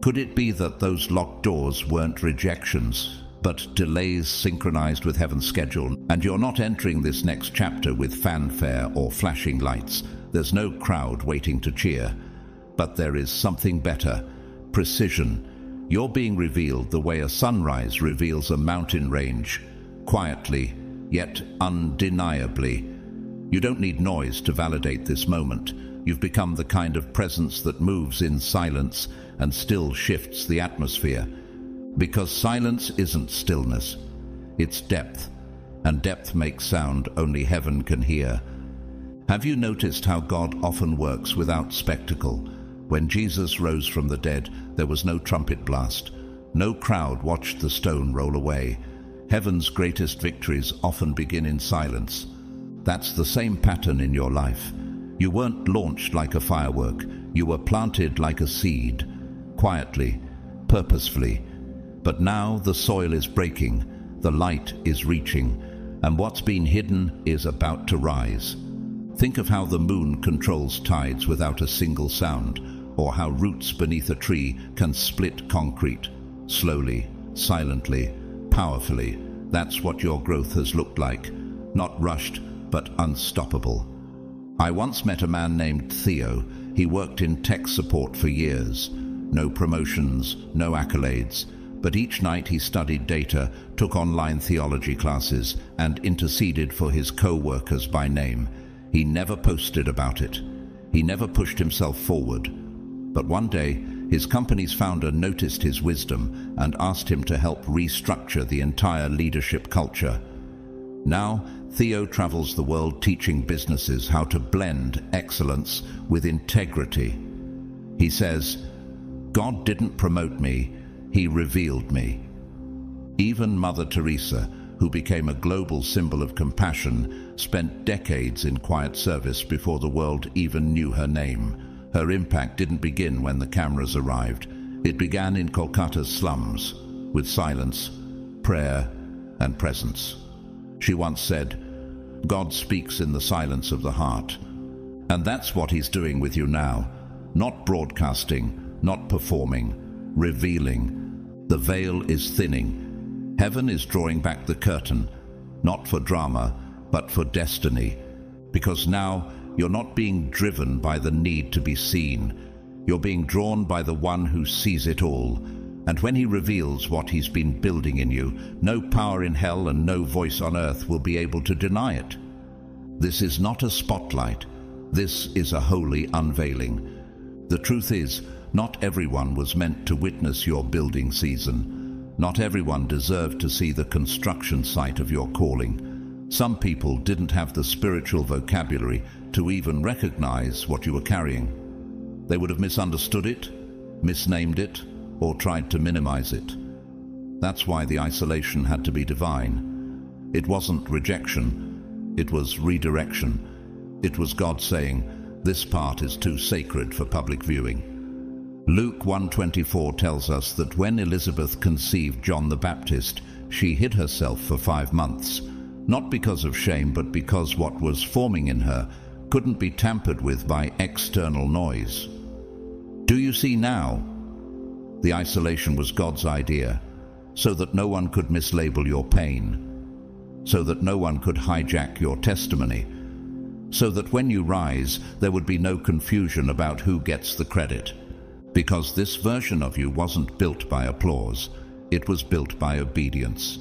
Could it be that those locked doors weren't rejections, but delays synchronized with heaven's schedule, and you're not entering this next chapter with fanfare or flashing lights? There's no crowd waiting to cheer. But there is something better: precision. You're being revealed the way a sunrise reveals a mountain range, quietly, yet undeniably. You don't need noise to validate this moment. You've become the kind of presence that moves in silence and still shifts the atmosphere. Because silence isn't stillness, it's depth, and depth makes sound only heaven can hear. Have you noticed how God often works without spectacle? When Jesus rose from the dead, there was no trumpet blast. No crowd watched the stone roll away. Heaven's greatest victories often begin in silence. That's the same pattern in your life. You weren't launched like a firework. You were planted like a seed, quietly, purposefully. But now the soil is breaking, the light is reaching, and what's been hidden is about to rise. Think of how the moon controls tides without a single sound, or how roots beneath a tree can split concrete, slowly, silently, powerfully. That's what your growth has looked like, not rushed, but unstoppable. I once met a man named Theo. He worked in tech support for years. No promotions, no accolades, but each night he studied data, took online theology classes, and interceded for his co-workers by name. He never posted about it. He never pushed himself forward. But one day, his company's founder noticed his wisdom and asked him to help restructure the entire leadership culture. Now, Theo travels the world teaching businesses how to blend excellence with integrity. He says, "God didn't promote me, He revealed me." Even Mother Teresa, who became a global symbol of compassion, spent decades in quiet service before the world even knew her name. Her impact didn't begin when the cameras arrived. It began in Kolkata's slums, with silence, prayer, and presence. She once said, "God speaks in the silence of the heart." And that's what He's doing with you now. Not broadcasting, not performing, revealing. The veil is thinning. Heaven is drawing back the curtain, not for drama, but for destiny. Because now you're not being driven by the need to be seen. You're being drawn by the one who sees it all. And when He reveals what He's been building in you, no power in hell and no voice on earth will be able to deny it. This is not a spotlight. This is a holy unveiling. The truth is, not everyone was meant to witness your building season. Not everyone deserved to see the construction site of your calling. Some people didn't have the spiritual vocabulary to even recognize what you were carrying. They would have misunderstood it, misnamed it, or tried to minimize it. That's why the isolation had to be divine. It wasn't rejection, it was redirection. It was God saying, "This part is too sacred for public viewing." Luke 1:24 tells us that when Elizabeth conceived John the Baptist, she hid herself for 5 months, not because of shame, but because what was forming in her couldn't be tampered with by external noise. Do you see now? The isolation was God's idea, so that no one could mislabel your pain, so that no one could hijack your testimony, so that when you rise, there would be no confusion about who gets the credit. Because this version of you wasn't built by applause, it was built by obedience.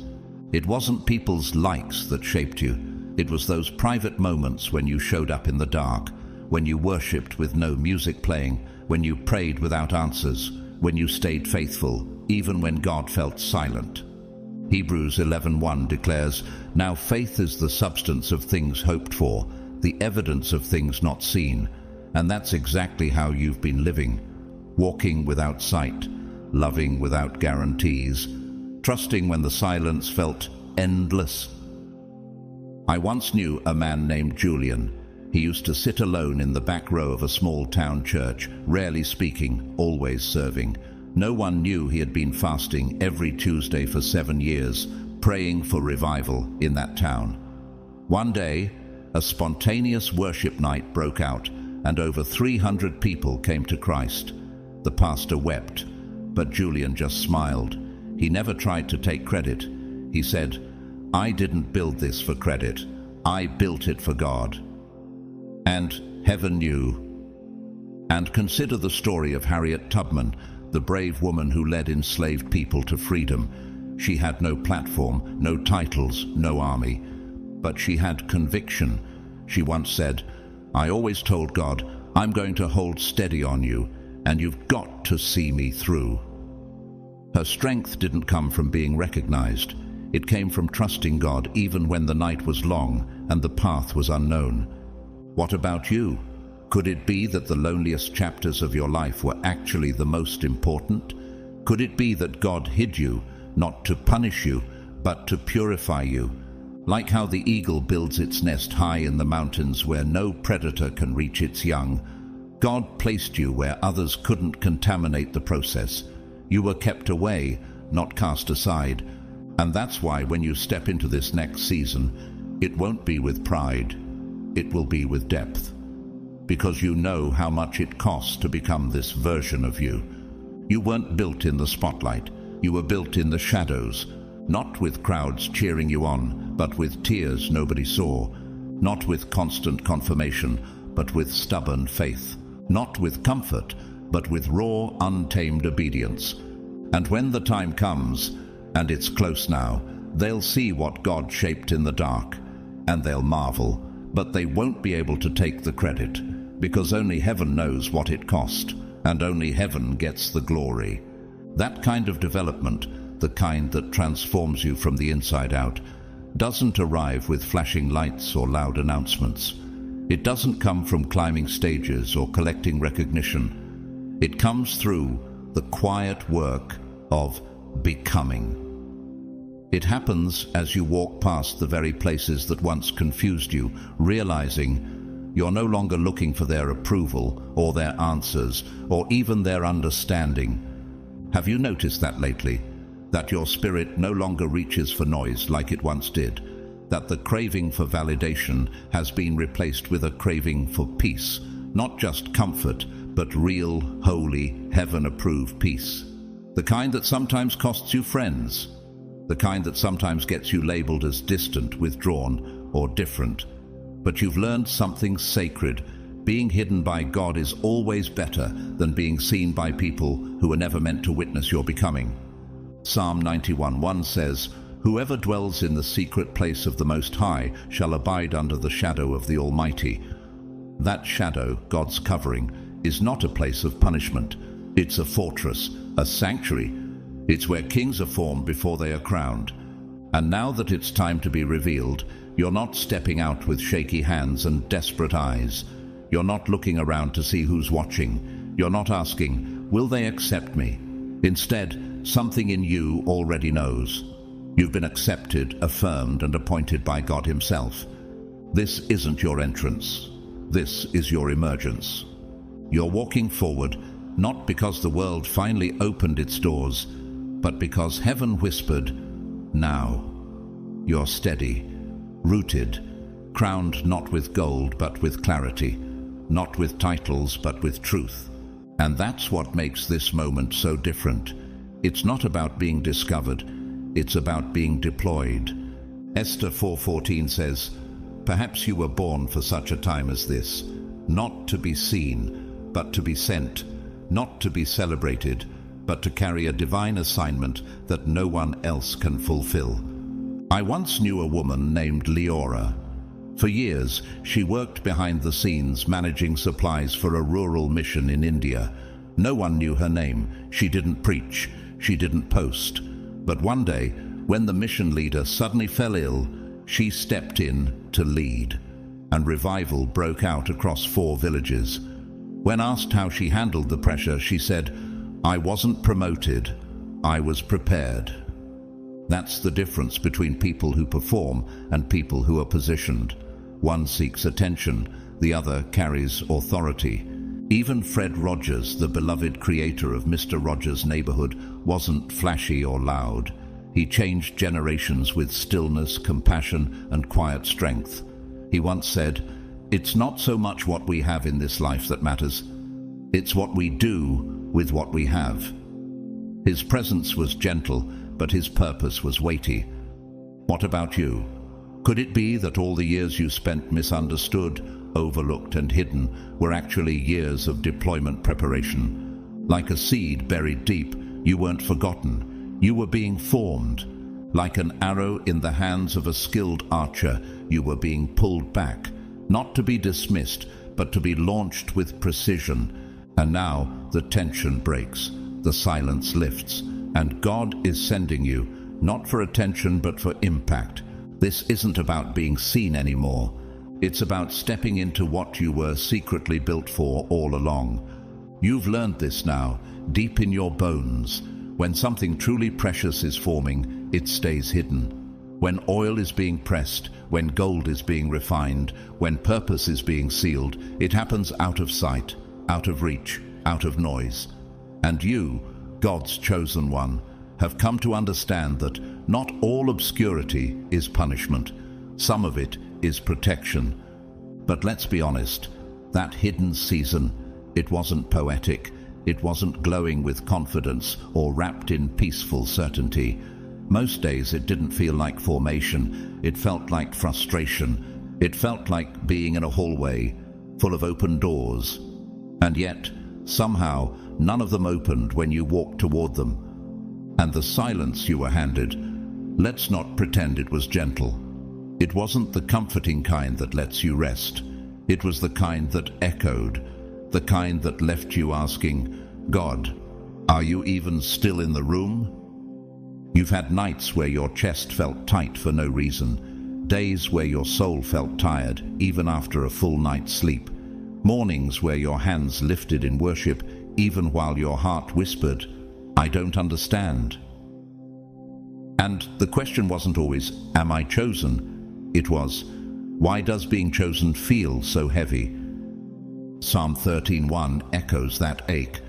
It wasn't people's likes that shaped you. It was those private moments when you showed up in the dark, when you worshipped with no music playing, when you prayed without answers, when you stayed faithful, even when God felt silent. Hebrews 11:1 declares, "Now faith is the substance of things hoped for, the evidence of things not seen." And that's exactly how you've been living. Walking without sight, loving without guarantees, trusting when the silence felt endless. I once knew a man named Julian. He used to sit alone in the back row of a small town church, rarely speaking, always serving. No one knew he had been fasting every Tuesday for 7 years, praying for revival in that town. One day, a spontaneous worship night broke out, and over 300 people came to Christ. The pastor wept, but Julian just smiled. He never tried to take credit. He said, "I didn't build this for credit. I built it for God." And heaven knew. And consider the story of Harriet Tubman, the brave woman who led enslaved people to freedom. She had no platform, no titles, no army. But she had conviction. She once said, "I always told God, I'm going to hold steady on you, and you've got to see me through." Her strength didn't come from being recognized. It came from trusting God even when the night was long and the path was unknown. What about you? Could it be that the loneliest chapters of your life were actually the most important? Could it be that God hid you, not to punish you, but to purify you? Like how the eagle builds its nest high in the mountains where no predator can reach its young, God placed you where others couldn't contaminate the process. You were kept away, not cast aside. And that's why when you step into this next season, it won't be with pride, it will be with depth. Because you know how much it costs to become this version of you. You weren't built in the spotlight, you were built in the shadows, not with crowds cheering you on, but with tears nobody saw, not with constant confirmation, but with stubborn faith, not with comfort, but with raw, untamed obedience. And when the time comes, and it's close now, they'll see what God shaped in the dark, and they'll marvel, but they won't be able to take the credit, because only heaven knows what it cost, and only heaven gets the glory. That kind of development, the kind that transforms you from the inside out, doesn't arrive with flashing lights or loud announcements. It doesn't come from climbing stages or collecting recognition. It comes through the quiet work of becoming. It happens as you walk past the very places that once confused you, realizing you're no longer looking for their approval or their answers or even their understanding. Have you noticed that lately? That your spirit no longer reaches for noise like it once did? That the craving for validation has been replaced with a craving for peace, not just comfort, but real, holy, heaven-approved peace. The kind that sometimes costs you friends, the kind that sometimes gets you labeled as distant, withdrawn, or different. But you've learned something sacred. Being hidden by God is always better than being seen by people who were never meant to witness your becoming. Psalm 91:1 says, "Whoever dwells in the secret place of the Most High shall abide under the shadow of the Almighty." That shadow, God's covering, is not a place of punishment. It's a fortress, a sanctuary. It's where kings are formed before they are crowned. And now that it's time to be revealed, you're not stepping out with shaky hands and desperate eyes. You're not looking around to see who's watching. You're not asking, will they accept me? Instead, something in you already knows. You've been accepted, affirmed, and appointed by God Himself. This isn't your entrance. This is your emergence. You're walking forward, not because the world finally opened its doors, but because heaven whispered, "Now." You're steady, rooted, crowned not with gold but with clarity, not with titles but with truth. And that's what makes this moment so different. It's not about being discovered, it's about being deployed. Esther 4:14 says, "Perhaps you were born for such a time as this, not to be seen, but to be sent, not to be celebrated, but to carry a divine assignment that no one else can fulfill." I once knew a woman named Leora. For years, she worked behind the scenes managing supplies for a rural mission in India. No one knew her name. She didn't preach. She didn't post. But one day, when the mission leader suddenly fell ill, she stepped in to lead. And revival broke out across 4 villages. When asked how she handled the pressure, she said, "I wasn't promoted. I was prepared." That's the difference between people who perform and people who are positioned. One seeks attention, the other carries authority. Even Fred Rogers, the beloved creator of Mr. Rogers' Neighborhood, wasn't flashy or loud. He changed generations with stillness, compassion, and quiet strength. He once said, "It's not so much what we have in this life that matters. It's what we do with what we have." His presence was gentle, but his purpose was weighty. What about you? Could it be that all the years you spent misunderstood, overlooked, and hidden were actually years of deployment preparation? Like a seed buried deep, you weren't forgotten. You were being formed. Like an arrow in the hands of a skilled archer, you were being pulled back, not to be dismissed, but to be launched with precision. And now the tension breaks, the silence lifts, and God is sending you, not for attention but for impact. This isn't about being seen anymore. It's about stepping into what you were secretly built for all along. You've learned this now, deep in your bones. When something truly precious is forming, it stays hidden. When oil is being pressed, when gold is being refined, when purpose is being sealed, it happens out of sight, out of reach, out of noise. And you, God's chosen one, have come to understand that not all obscurity is punishment. Some of it is protection. But let's be honest, that hidden season, it wasn't poetic, it wasn't glowing with confidence or wrapped in peaceful certainty. Most days it didn't feel like formation, it felt like frustration. It felt like being in a hallway full of open doors. And yet, somehow, none of them opened when you walked toward them. And the silence you were handed, let's not pretend it was gentle. It wasn't the comforting kind that lets you rest. It was the kind that echoed, the kind that left you asking, God, are you even still in the room? You've had nights where your chest felt tight for no reason, days where your soul felt tired, even after a full night's sleep, mornings where your hands lifted in worship, even while your heart whispered, I don't understand. And the question wasn't always, am I chosen? It was, why does being chosen feel so heavy? Psalm 13:1 echoes that ache.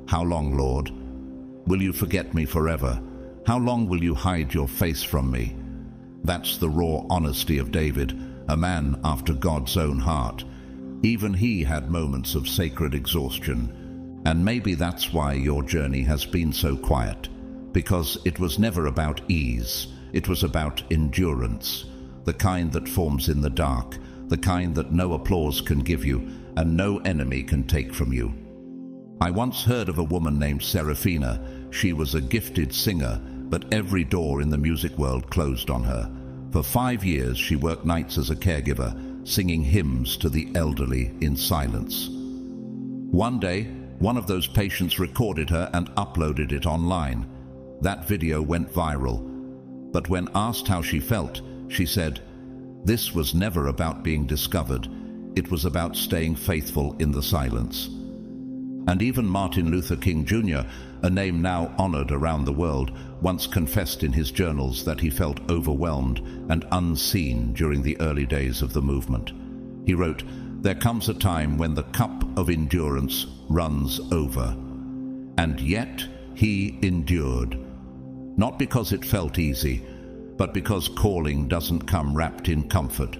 How long, Lord? Will you forget me forever? How long will you hide your face from me? That's the raw honesty of David, a man after God's own heart. Even he had moments of sacred exhaustion. And maybe that's why your journey has been so quiet, because it was never about ease. It was about endurance, the kind that forms in the dark, the kind that no applause can give you and no enemy can take from you. I once heard of a woman named Seraphina. She was a gifted singer, but every door in the music world closed on her. For 5 years she worked nights as a caregiver, singing hymns to the elderly in silence. One day, one of those patients recorded her and uploaded it online. That video went viral. But when asked how she felt, she said, "This was never about being discovered. It was about staying faithful in the silence." And even Martin Luther King Jr., a name now honored around the world, once confessed in his journals that he felt overwhelmed and unseen during the early days of the movement. He wrote, "There comes a time when the cup of endurance runs over." And yet he endured. Not because it felt easy, but because calling doesn't come wrapped in comfort.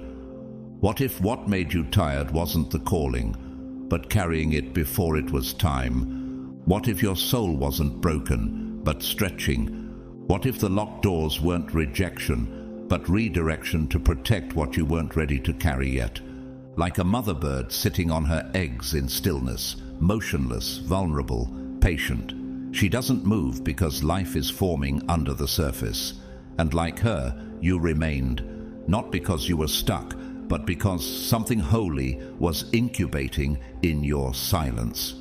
What if what made you tired wasn't the calling, but carrying it before it was time? What if your soul wasn't broken, but stretching? What if the locked doors weren't rejection, but redirection to protect what you weren't ready to carry yet? Like a mother bird sitting on her eggs in stillness, motionless, vulnerable, patient. She doesn't move because life is forming under the surface. And like her, you remained, not because you were stuck, but because something holy was incubating in your silence.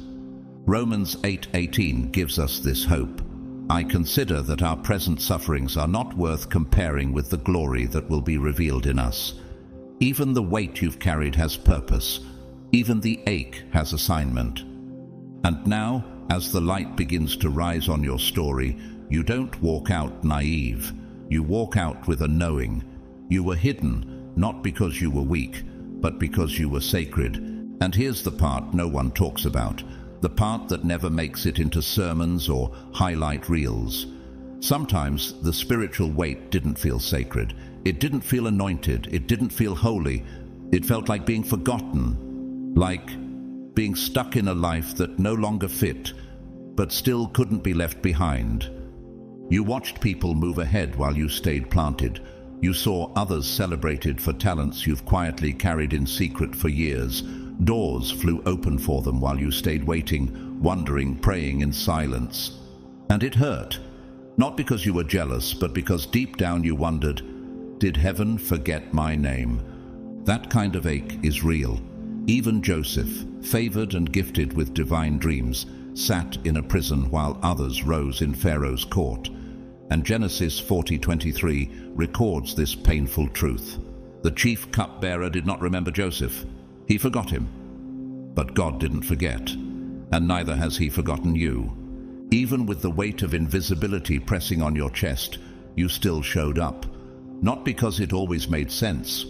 Romans 8:18 gives us this hope. I consider that our present sufferings are not worth comparing with the glory that will be revealed in us. Even the weight you've carried has purpose. Even the ache has assignment. And now, as the light begins to rise on your story, you don't walk out naive. You walk out with a knowing. You were hidden, not because you were weak, but because you were sacred. And here's the part no one talks about, the part that never makes it into sermons or highlight reels. Sometimes the spiritual weight didn't feel sacred. It didn't feel anointed. It didn't feel holy. It felt like being forgotten, like being stuck in a life that no longer fit, but still couldn't be left behind. You watched people move ahead while you stayed planted. You saw others celebrated for talents you've quietly carried in secret for years. Doors flew open for them while you stayed waiting, wondering, praying in silence. And it hurt. Not because you were jealous, but because deep down you wondered, did heaven forget my name? That kind of ache is real. Even Joseph, favored and gifted with divine dreams, sat in a prison while others rose in Pharaoh's court. And Genesis 40:23 records this painful truth. The chief cupbearer did not remember Joseph. He forgot him. But God didn't forget, and neither has he forgotten you. Even with the weight of invisibility pressing on your chest, you still showed up. Not because it always made sense,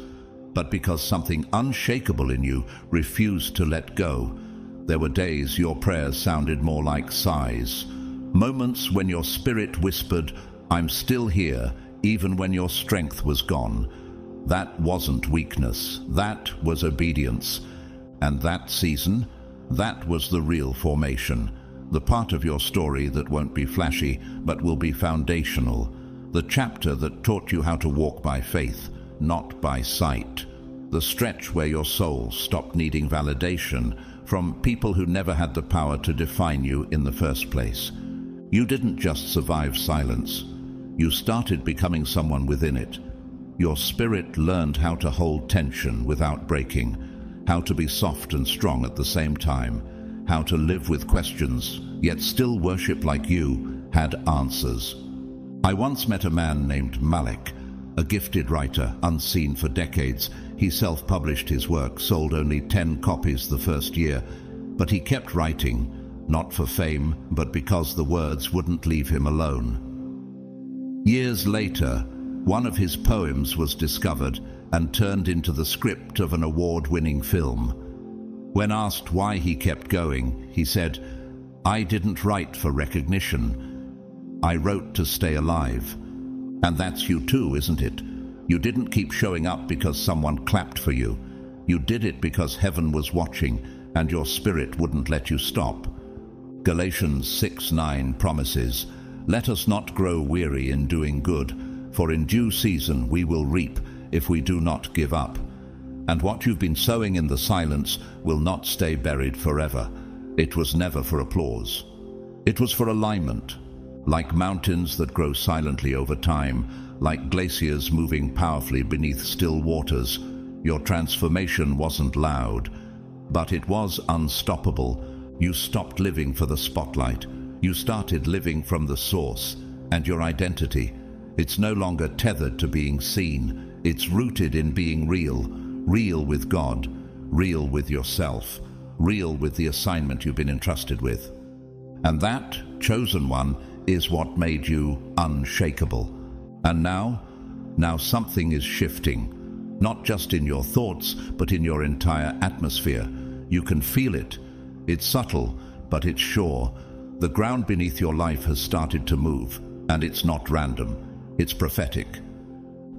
but because something unshakable in you refused to let go. There were days your prayers sounded more like sighs. Moments when your spirit whispered, "I'm still here," even when your strength was gone. That wasn't weakness, that was obedience. And that season, that was the real formation. The part of your story that won't be flashy, but will be foundational. The chapter that taught you how to walk by faith, not by sight. The stretch where your soul stopped needing validation from people who never had the power to define you in the first place. You didn't just survive silence. You started becoming someone within it. Your spirit learned how to hold tension without breaking, how to be soft and strong at the same time, how to live with questions, yet still worship like you had answers. I once met a man named Malik, a gifted writer, unseen for decades. He self-published his work, sold only 10 copies the first year, but he kept writing, not for fame, but because the words wouldn't leave him alone. Years later, one of his poems was discovered and turned into the script of an award-winning film. When asked why he kept going, he said, "I didn't write for recognition. I wrote to stay alive." And that's you too, isn't it? You didn't keep showing up because someone clapped for you. You did it because heaven was watching and your spirit wouldn't let you stop. Galatians 6:9 promises, "Let us not grow weary in doing good, for in due season we will reap if we do not give up." And what you've been sowing in the silence will not stay buried forever. It was never for applause. It was for alignment. Like mountains that grow silently over time, like glaciers moving powerfully beneath still waters, your transformation wasn't loud, but it was unstoppable. You stopped living for the spotlight. You started living from the source, and your identity, it's no longer tethered to being seen. It's rooted in being real, real with God, real with yourself, real with the assignment you've been entrusted with. And that, chosen one, is what made you unshakable. And now something is shifting, not just in your thoughts, but in your entire atmosphere. You can feel it. It's subtle, but it's sure. The ground beneath your life has started to move, and it's not random. It's prophetic.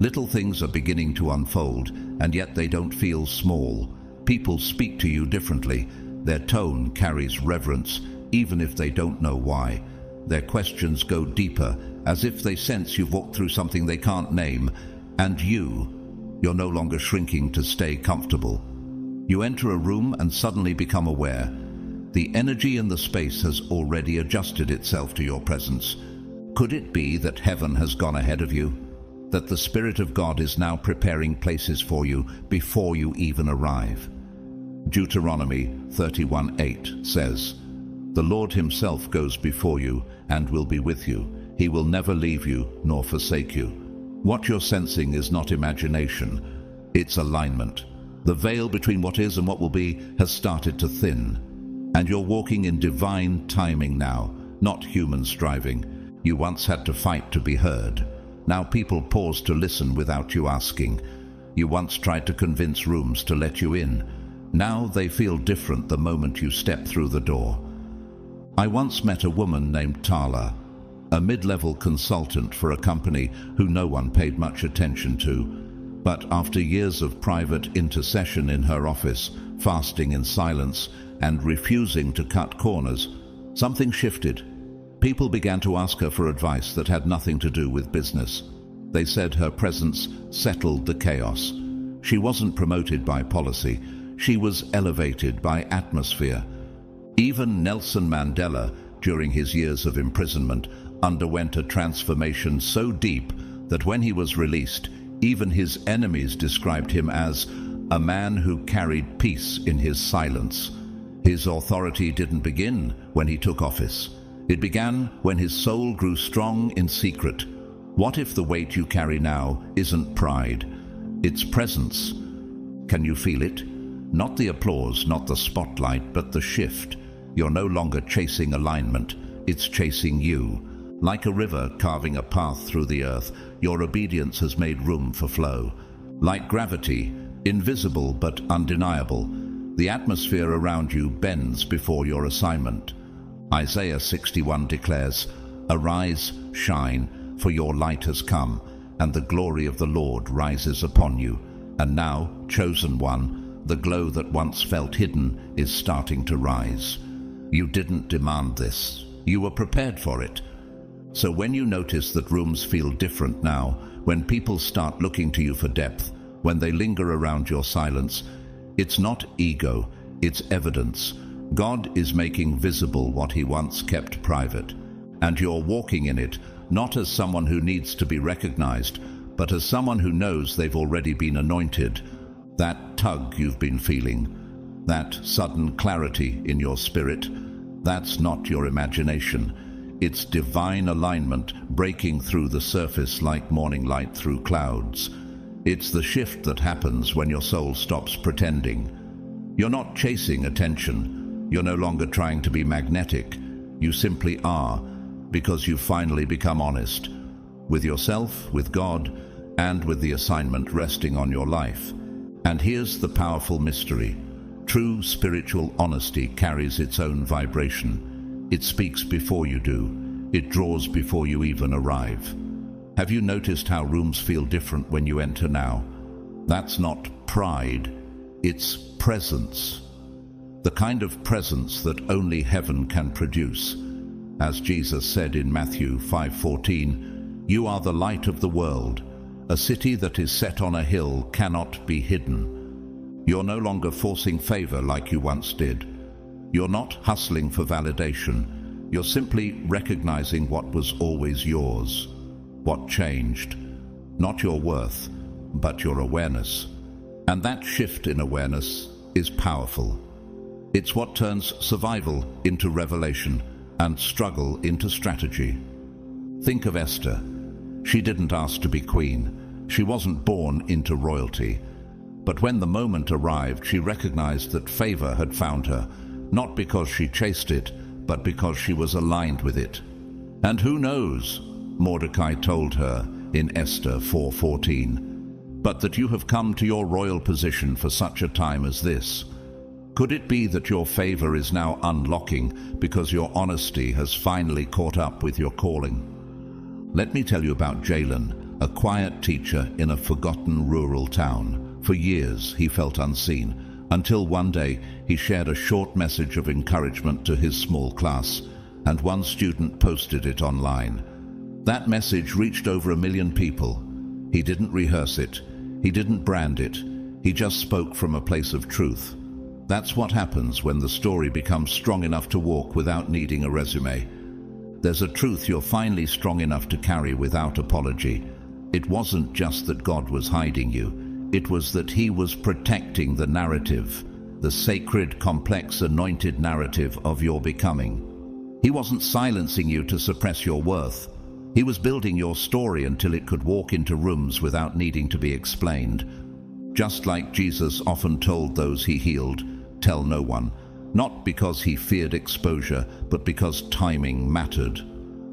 Little things are beginning to unfold, and yet they don't feel small. People speak to you differently. Their tone carries reverence, even if they don't know why. Their questions go deeper, as if they sense you've walked through something they can't name, and you're no longer shrinking to stay comfortable. You enter a room and suddenly become aware. The energy in the space has already adjusted itself to your presence. Could it be that heaven has gone ahead of you? That the Spirit of God is now preparing places for you before you even arrive? Deuteronomy 31:8 says, "The Lord himself goes before you and will be with you. He will never leave you nor forsake you." What you're sensing is not imagination, it's alignment. The veil between what is and what will be has started to thin. And you're walking in divine timing now, not human striving. You once had to fight to be heard. Now people pause to listen without you asking. You once tried to convince rooms to let you in. Now they feel different the moment you step through the door. I once met a woman named Tala, a mid-level consultant for a company who no one paid much attention to. But after years of private intercession in her office, fasting in silence, and refusing to cut corners, something shifted. People began to ask her for advice that had nothing to do with business. They said her presence settled the chaos. She wasn't promoted by policy. She was elevated by atmosphere. Even Nelson Mandela, during his years of imprisonment, underwent a transformation so deep that when he was released, even his enemies described him as a man who carried peace in his silence. His authority didn't begin when he took office. It began when his soul grew strong in secret. What if the weight you carry now isn't pride? It's presence. Can you feel it? Not the applause, not the spotlight, but the shift. You're no longer chasing alignment. It's chasing you. Like a river carving a path through the earth, your obedience has made room for flow. Like gravity, invisible but undeniable, the atmosphere around you bends before your assignment. Isaiah 61 declares, "Arise, shine, for your light has come, and the glory of the Lord rises upon you. And now, chosen one, the glow that once felt hidden is starting to rise." You didn't demand this. You were prepared for it. So when you notice that rooms feel different now, when people start looking to you for depth, when they linger around your silence, it's not ego, it's evidence. God is making visible what he once kept private. And you're walking in it, not as someone who needs to be recognized, but as someone who knows they've already been anointed. That tug you've been feeling, that sudden clarity in your spirit, that's not your imagination. It's divine alignment breaking through the surface like morning light through clouds. It's the shift that happens when your soul stops pretending. You're not chasing attention. You're no longer trying to be magnetic. You simply are, because you've finally become honest with yourself, with God, and with the assignment resting on your life. And here's the powerful mystery. True spiritual honesty carries its own vibration. It speaks before you do. It draws before you even arrive. Have you noticed how rooms feel different when you enter now? That's not pride, it's presence. The kind of presence that only heaven can produce. As Jesus said in Matthew 5:14, "You are the light of the world. A city that is set on a hill cannot be hidden." You're no longer forcing favor like you once did. You're not hustling for validation. You're simply recognizing what was always yours. What changed? Not your worth, but your awareness. And that shift in awareness is powerful. It's what turns survival into revelation and struggle into strategy. Think of Esther. She didn't ask to be queen. She wasn't born into royalty. But when the moment arrived, she recognized that favor had found her, not because she chased it, but because she was aligned with it. And who knows, Mordecai told her in Esther 4:14, "But that you have come to your royal position for such a time as this." Could it be that your favor is now unlocking because your honesty has finally caught up with your calling? Let me tell you about Jalen, a quiet teacher in a forgotten rural town. For years he felt unseen, until one day he shared a short message of encouragement to his small class, and one student posted it online. That message reached over 1 million people. He didn't rehearse it. He didn't brand it. He just spoke from a place of truth. That's what happens when the story becomes strong enough to walk without needing a resume. There's a truth you're finally strong enough to carry without apology. It wasn't just that God was hiding you. It was that he was protecting the narrative, the sacred, complex, anointed narrative of your becoming. He wasn't silencing you to suppress your worth. He was building your story until it could walk into rooms without needing to be explained. Just like Jesus often told those he healed, "Tell no one," not because he feared exposure, but because timing mattered.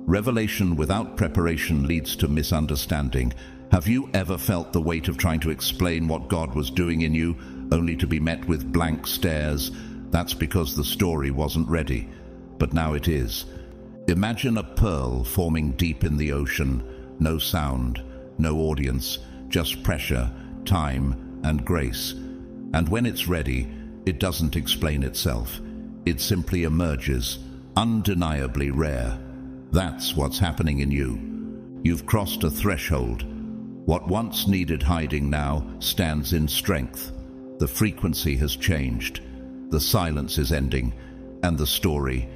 Revelation without preparation leads to misunderstanding. Have you ever felt the weight of trying to explain what God was doing in you, only to be met with blank stares? That's because the story wasn't ready, but now it is. Imagine a pearl forming deep in the ocean. No sound, no audience, just pressure, time, and grace. And when it's ready, it doesn't explain itself. It simply emerges, undeniably rare. That's what's happening in you. You've crossed a threshold. What once needed hiding now stands in strength. The frequency has changed. The silence is ending. And the story,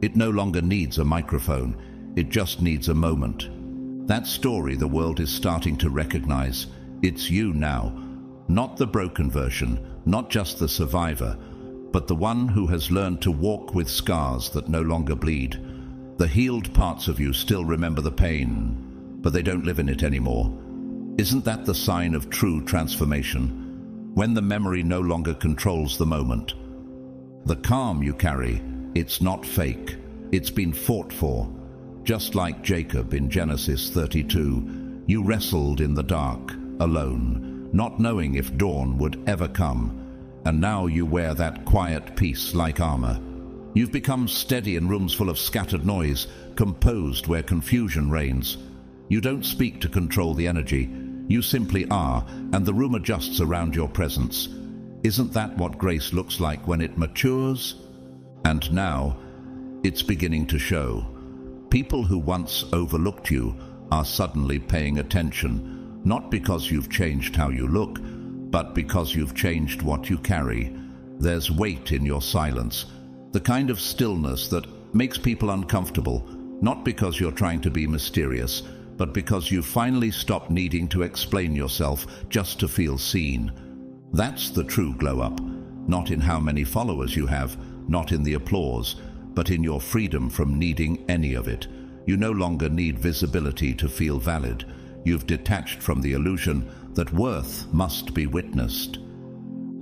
it no longer needs a microphone. It just needs a moment. That story the world is starting to recognize. It's you now. Not the broken version, not just the survivor, but the one who has learned to walk with scars that no longer bleed. The healed parts of you still remember the pain, but they don't live in it anymore. Isn't that the sign of true transformation? When the memory no longer controls the moment. The calm you carry, it's not fake. It's been fought for. Just like Jacob in Genesis 32, you wrestled in the dark, alone, not knowing if dawn would ever come, and now you wear that quiet peace like armor. You've become steady in rooms full of scattered noise, composed where confusion reigns. You don't speak to control the energy, you simply are, and the room adjusts around your presence. Isn't that what grace looks like when it matures? And now, it's beginning to show. People who once overlooked you are suddenly paying attention, not because you've changed how you look, but because you've changed what you carry. There's weight in your silence, the kind of stillness that makes people uncomfortable, not because you're trying to be mysterious, but because you finally stopped needing to explain yourself just to feel seen. That's the true glow-up, not in how many followers you have, not in the applause, but in your freedom from needing any of it. You no longer need visibility to feel valid. You've detached from the illusion that worth must be witnessed.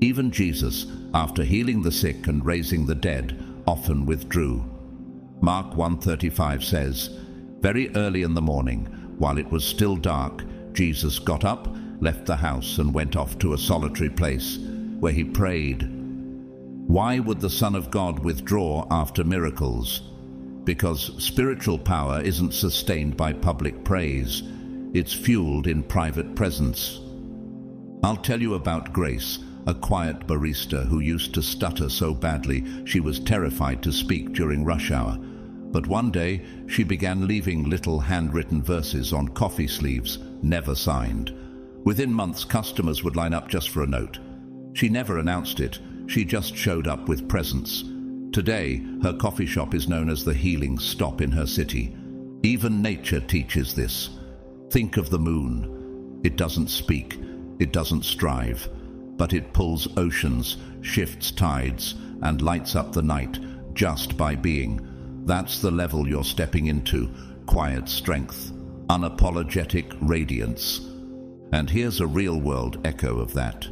Even Jesus, after healing the sick and raising the dead, often withdrew. Mark 1:35 says, "Very early in the morning, while it was still dark, Jesus got up, left the house, and went off to a solitary place, where he prayed." Why would the Son of God withdraw after miracles? Because spiritual power isn't sustained by public praise. It's fueled in private presence. I'll tell you about Grace, a quiet barista who used to stutter so badly she was terrified to speak during rush hour. But one day, she began leaving little handwritten verses on coffee sleeves, never signed. Within months, customers would line up just for a note. She never announced it. She just showed up with presence. Today, her coffee shop is known as the healing stop in her city. Even nature teaches this. Think of the moon. It doesn't speak, it doesn't strive, but it pulls oceans, shifts tides, and lights up the night just by being. That's the level you're stepping into: quiet strength, unapologetic radiance. And here's a real-world echo of that.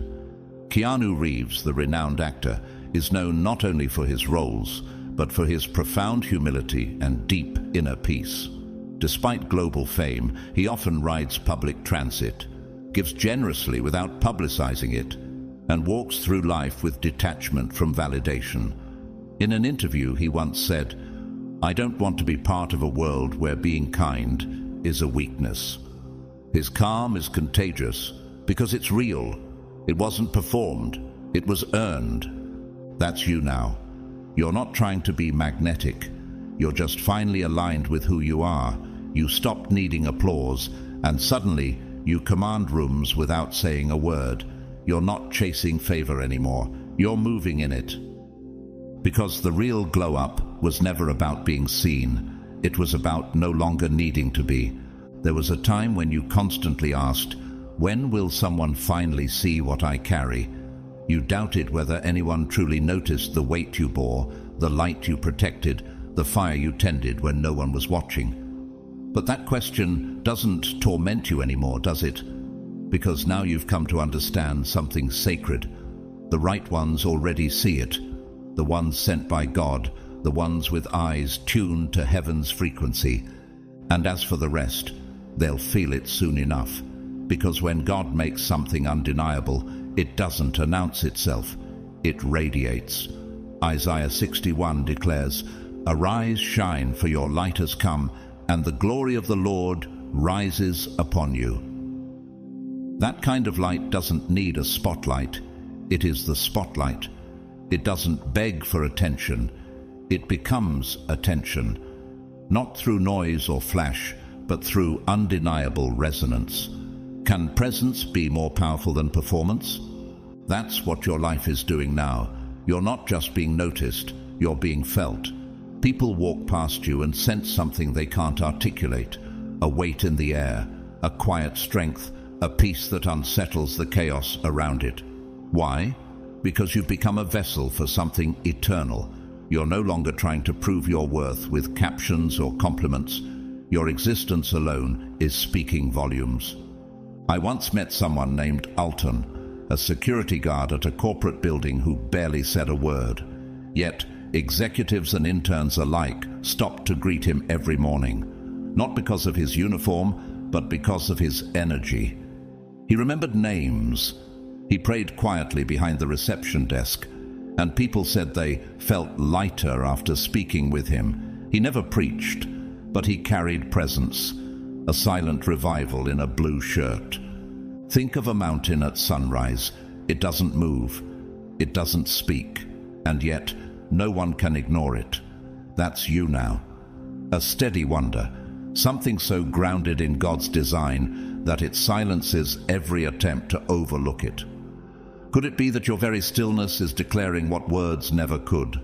Keanu Reeves, the renowned actor, is known not only for his roles, but for his profound humility and deep inner peace. Despite global fame, he often rides public transit, gives generously without publicizing it, and walks through life with detachment from validation. In an interview, he once said, "I don't want to be part of a world where being kind is a weakness." His calm is contagious because it's real. It wasn't performed, it was earned. That's you now. You're not trying to be magnetic. You're just finally aligned with who you are. You stopped needing applause, and suddenly you command rooms without saying a word. You're not chasing favor anymore. You're moving in it. Because the real glow-up was never about being seen. It was about no longer needing to be. There was a time when you constantly asked, "When will someone finally see what I carry?" You doubted whether anyone truly noticed the weight you bore, the light you protected, the fire you tended when no one was watching. But that question doesn't torment you anymore, does it? Because now you've come to understand something sacred. The right ones already see it. The ones sent by God, the ones with eyes tuned to heaven's frequency. And as for the rest, they'll feel it soon enough. Because when God makes something undeniable, it doesn't announce itself, it radiates. Isaiah 61 declares, "Arise, shine, for your light has come, and the glory of the Lord rises upon you." That kind of light doesn't need a spotlight. It is the spotlight. It doesn't beg for attention. It becomes attention, not through noise or flash, but through undeniable resonance. Can presence be more powerful than performance? That's what your life is doing now. You're not just being noticed, you're being felt. People walk past you and sense something they can't articulate. A weight in the air, a quiet strength, a peace that unsettles the chaos around it. Why? Because you've become a vessel for something eternal. You're no longer trying to prove your worth with captions or compliments. Your existence alone is speaking volumes. I once met someone named Alton, a security guard at a corporate building who barely said a word. Yet, executives and interns alike stopped to greet him every morning. not because of his uniform, but because of his energy. He remembered names. He prayed quietly behind the reception desk, and people said they felt lighter after speaking with him. He never preached, but he carried presence, a silent revival in a blue shirt. Think of a mountain at sunrise. It doesn't move, it doesn't speak, and yet no one can ignore it. That's you now. A steady wonder, something so grounded in God's design that it silences every attempt to overlook it. Could it be that your very stillness is declaring what words never could?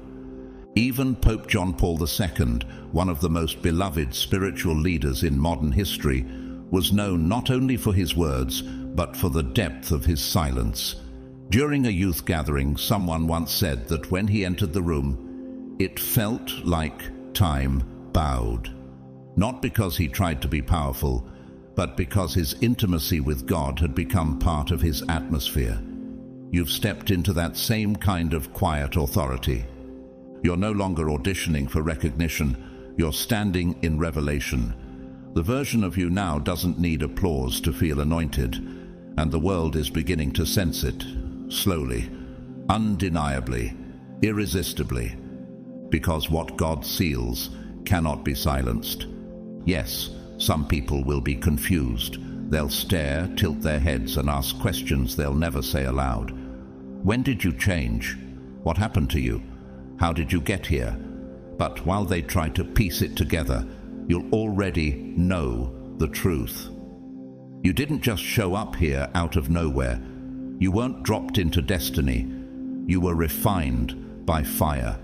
Even Pope John Paul II, one of the most beloved spiritual leaders in modern history, was known not only for his words, but for the depth of his silence. During a youth gathering, someone once said that when he entered the room, it felt like time bowed. Not because he tried to be powerful, but because his intimacy with God had become part of his atmosphere. You've stepped into that same kind of quiet authority. You're no longer auditioning for recognition, you're standing in revelation. The version of you now doesn't need applause to feel anointed, and the world is beginning to sense it, slowly, undeniably, irresistibly, because what God seals cannot be silenced. Yes, some people will be confused. They'll stare, tilt their heads, and ask questions they'll never say aloud. When did you change? What happened to you? How did you get here? But while they try to piece it together, you'll already know the truth. You didn't just show up here out of nowhere. You weren't dropped into destiny. You were refined by fire.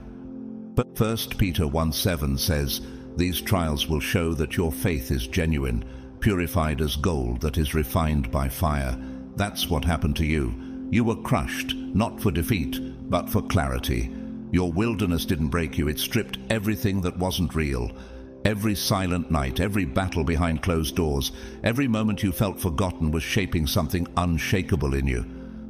But 1 Peter 1:7 says, "These trials will show that your faith is genuine, purified as gold that is refined by fire." That's what happened to you. You were crushed, not for defeat, but for clarity. Your wilderness didn't break you. It stripped everything that wasn't real. Every silent night, every battle behind closed doors, every moment you felt forgotten was shaping something unshakable in you.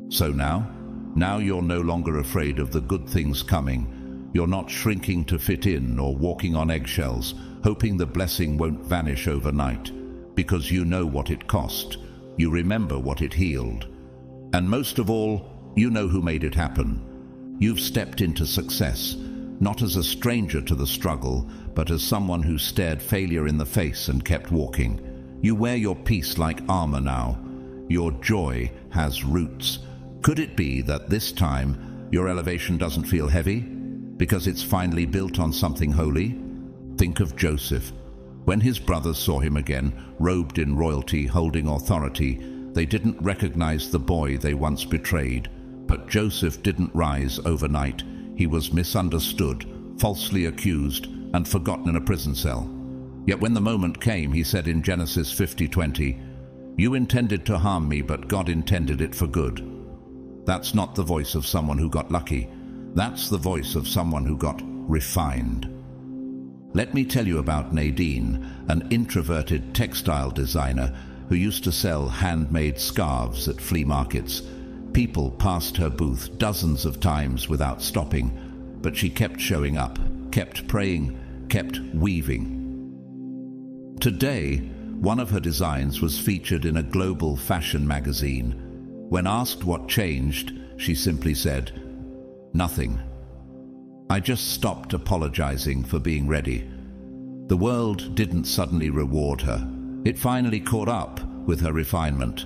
So now you're no longer afraid of the good things coming. You're not shrinking to fit in or walking on eggshells, hoping the blessing won't vanish overnight, because you know what it cost. You remember what it healed. And most of all, you know who made it happen. You've stepped into success, not as a stranger to the struggle, but as someone who stared failure in the face and kept walking. You wear your peace like armor now. Your joy has roots. Could it be that this time your elevation doesn't feel heavy, because it's finally built on something holy? Think of Joseph. When his brothers saw him again, robed in royalty, holding authority, they didn't recognize the boy they once betrayed. But Joseph didn't rise overnight. He was misunderstood, falsely accused, and forgotten in a prison cell. Yet when the moment came, he said in Genesis 50:20, "You intended to harm me, but God intended it for good." That's not the voice of someone who got lucky. That's the voice of someone who got refined. Let me tell you about Nadine, an introverted textile designer who used to sell handmade scarves at flea markets. People passed her booth dozens of times without stopping, but she kept showing up, kept praying, kept weaving. Today, one of her designs was featured in a global fashion magazine. When asked what changed, she simply said, "Nothing. I just stopped apologizing for being ready." The world didn't suddenly reward her. It finally caught up with her refinement.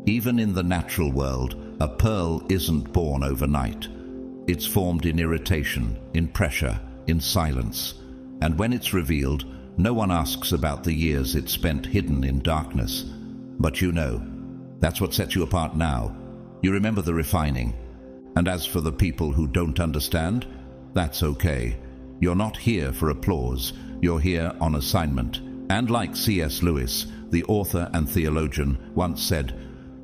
Even in the natural world, a pearl isn't born overnight. It's formed in irritation, in pressure, in silence. And when it's revealed, no one asks about the years it spent hidden in darkness. But you know, that's what sets you apart now. You remember the refining. And as for the people who don't understand, that's okay. You're not here for applause. You're here on assignment. And like C.S. Lewis, the author and theologian, once said,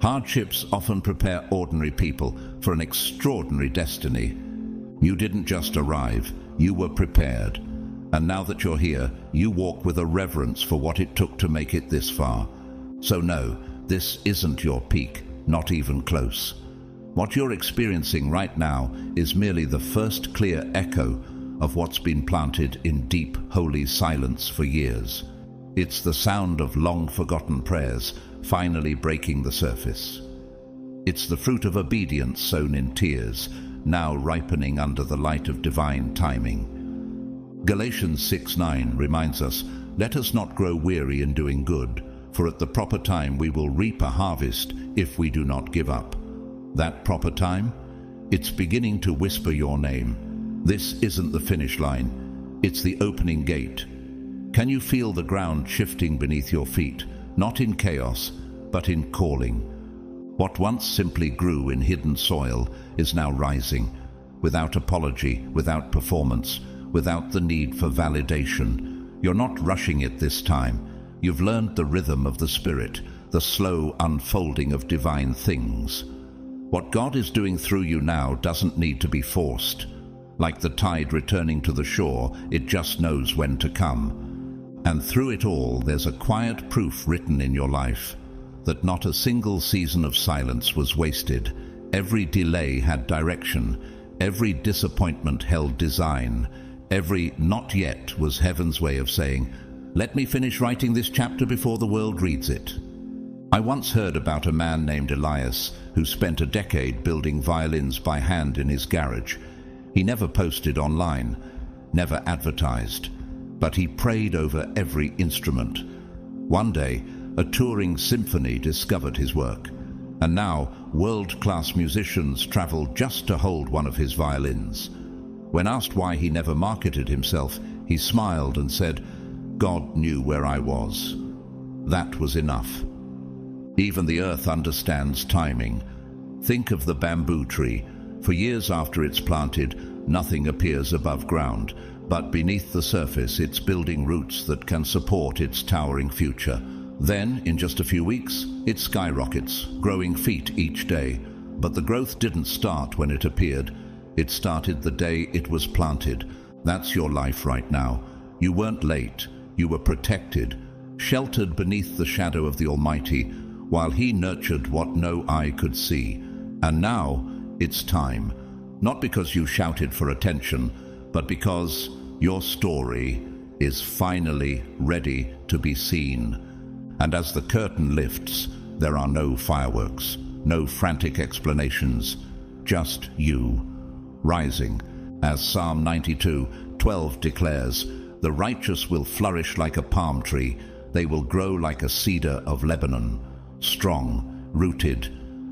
"Hardships often prepare ordinary people for an extraordinary destiny." You didn't just arrive, you were prepared. And now that you're here, you walk with a reverence for what it took to make it this far. So no, this isn't your peak, not even close. What you're experiencing right now is merely the first clear echo of what's been planted in deep, holy silence for years. It's the sound of long-forgotten prayers finally breaking the surface. It's the fruit of obedience sown in tears, now ripening under the light of divine timing. Galatians 6:9 reminds us, "Let us not grow weary in doing good, for at the proper time we will reap a harvest if we do not give up." That proper time? It's beginning to whisper your name. This isn't the finish line, it's the opening gate. Can you feel the ground shifting beneath your feet, not in chaos, but in calling? What once simply grew in hidden soil is now rising, without apology, without performance, without the need for validation. You're not rushing it this time. You've learned the rhythm of the Spirit, the slow unfolding of divine things. What God is doing through you now doesn't need to be forced. Like the tide returning to the shore, it just knows when to come. And through it all, there's a quiet proof written in your life that not a single season of silence was wasted. Every delay had direction. Every disappointment held design. Every not yet was heaven's way of saying, "Let me finish writing this chapter before the world reads it." I once heard about a man named Elias who spent a decade building violins by hand in his garage. He never posted online, never advertised, but he prayed over every instrument. One day, a touring symphony discovered his work, and now world-class musicians travel just to hold one of his violins. When asked why he never marketed himself, he smiled and said, "God knew where I was." That was enough. Even the earth understands timing. Think of the bamboo tree. For years after it's planted, nothing appears above ground, but beneath the surface it's building roots that can support its towering future. Then, in just a few weeks, it skyrockets, growing feet each day. But the growth didn't start when it appeared. It started the day it was planted. That's your life right now. You weren't late. You were protected, sheltered beneath the shadow of the Almighty, while He nurtured what no eye could see. And now, it's time. Not because you shouted for attention, but because your story is finally ready to be seen. And as the curtain lifts, there are no fireworks, no frantic explanations, just you, rising. As Psalm 92:12 declares, "The righteous will flourish like a palm tree. They will grow like a cedar of Lebanon, strong, rooted,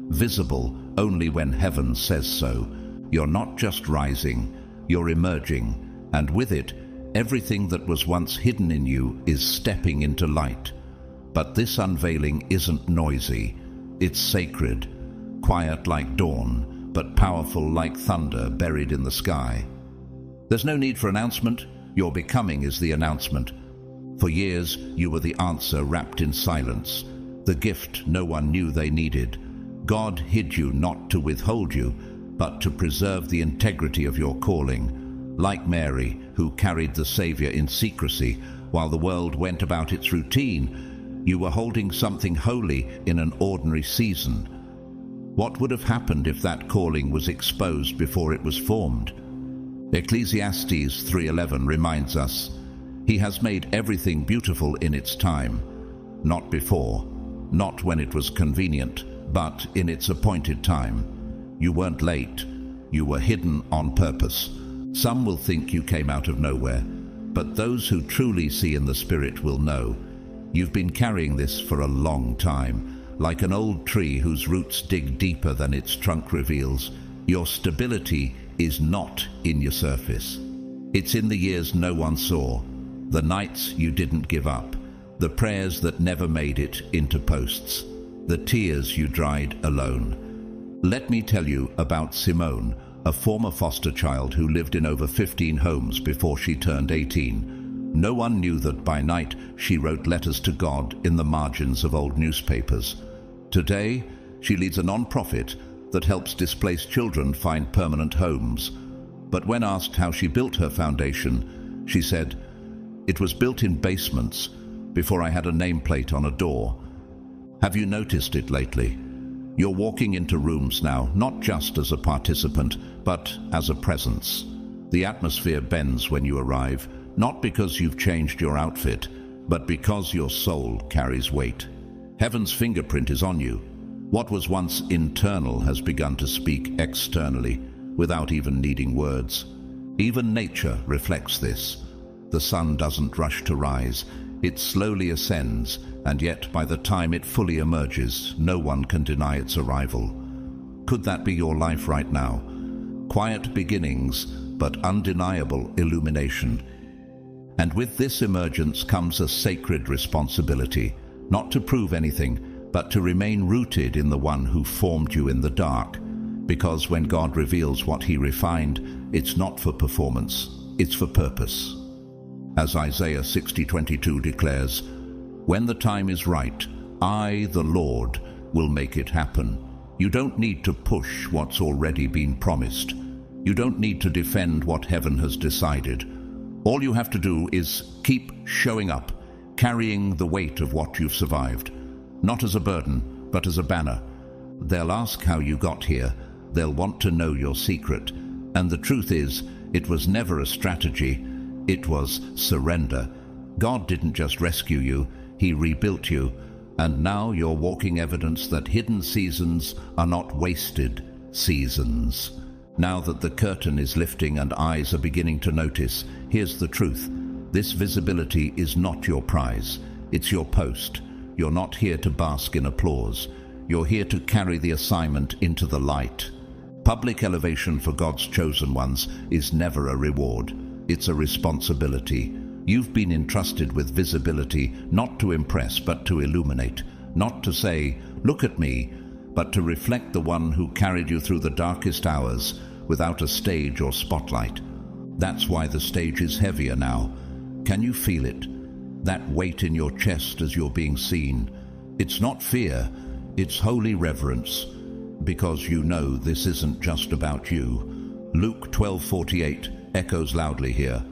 visible only when heaven says so." You're not just rising, you're emerging, and with it, everything that was once hidden in you is stepping into light. But this unveiling isn't noisy. It's sacred, quiet like dawn, but powerful like thunder buried in the sky. There's no need for announcement. Your becoming is the announcement. For years, you were the answer wrapped in silence, the gift no one knew they needed. God hid you not to withhold you, but to preserve the integrity of your calling. Like Mary, who carried the Savior in secrecy while the world went about its routine, you were holding something holy in an ordinary season. What would have happened if that calling was exposed before it was formed? Ecclesiastes 3:11 reminds us, "He has made everything beautiful in its time, not before, not when it was convenient, but in its appointed time." You weren't late, you were hidden on purpose. Some will think you came out of nowhere, but those who truly see in the Spirit will know. You've been carrying this for a long time, like an old tree whose roots dig deeper than its trunk reveals. Your stability is not in your surface. It's in the years no one saw, the nights you didn't give up, the prayers that never made it into posts, the tears you dried alone. Let me tell you about Simone, a former foster child who lived in over 15 homes before she turned 18. No one knew that by night she wrote letters to God in the margins of old newspapers. Today, she leads a non-profit that helps displaced children find permanent homes. But when asked how she built her foundation, she said, "It was built in basements before I had a nameplate on a door." Have you noticed it lately? You're walking into rooms now, not just as a participant, but as a presence. The atmosphere bends when you arrive, not because you've changed your outfit, but because your soul carries weight. Heaven's fingerprint is on you. What was once internal has begun to speak externally, without even needing words. Even nature reflects this. The sun doesn't rush to rise. It slowly ascends, and yet by the time it fully emerges, no one can deny its arrival. Could that be your life right now? Quiet beginnings, but undeniable illumination. And with this emergence comes a sacred responsibility, not to prove anything, but to remain rooted in the one who formed you in the dark. Because when God reveals what he refined, it's not for performance, it's for purpose. As Isaiah 60:22 declares, "When the time is right, I, the Lord, will make it happen." You don't need to push what's already been promised. You don't need to defend what heaven has decided. All you have to do is keep showing up, carrying the weight of what you've survived. Not as a burden, but as a banner. They'll ask how you got here. They'll want to know your secret. And the truth is, it was never a strategy. It was surrender. God didn't just rescue you, he rebuilt you. And now you're walking evidence that hidden seasons are not wasted seasons. Now that the curtain is lifting and eyes are beginning to notice, here's the truth. This visibility is not your prize. It's your post. You're not here to bask in applause. You're here to carry the assignment into the light. Public elevation for God's chosen ones is never a reward. It's a responsibility. You've been entrusted with visibility, not to impress, but to illuminate. Not to say, "Look at me," but to reflect the one who carried you through the darkest hours without a stage or spotlight. That's why the stage is heavier now. Can you feel it? That weight in your chest as you're being seen. It's not fear, it's holy reverence, because you know this isn't just about you. Luke 12:48 echoes loudly here.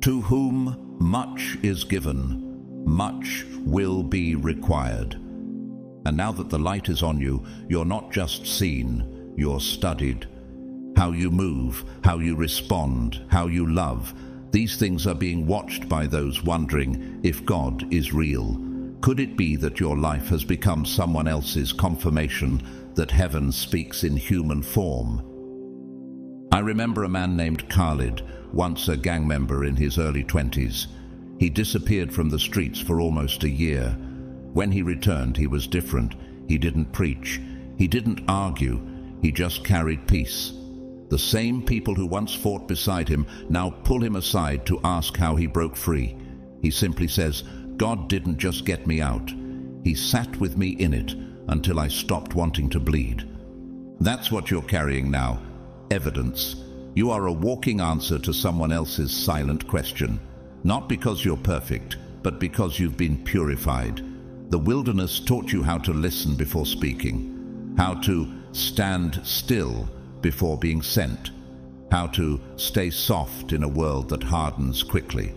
To whom much is given, much will be required. And now that the light is on you, you're not just seen, you're studied. How you move, how you respond, how you love, these things are being watched by those wondering if God is real. Could it be that your life has become someone else's confirmation that heaven speaks in human form? I remember a man named Khalid, once a gang member in his early 20s. He disappeared from the streets for almost a year. When he returned, he was different. He didn't preach. He didn't argue. He just carried peace. The same people who once fought beside him now pull him aside to ask how he broke free. He simply says, "God didn't just get me out. He sat with me in it until I stopped wanting to bleed." That's what you're carrying now. Evidence. You are a walking answer to someone else's silent question. Not because you're perfect, but because you've been purified. The wilderness taught you how to listen before speaking, how to stand still before being sent, how to stay soft in a world that hardens quickly.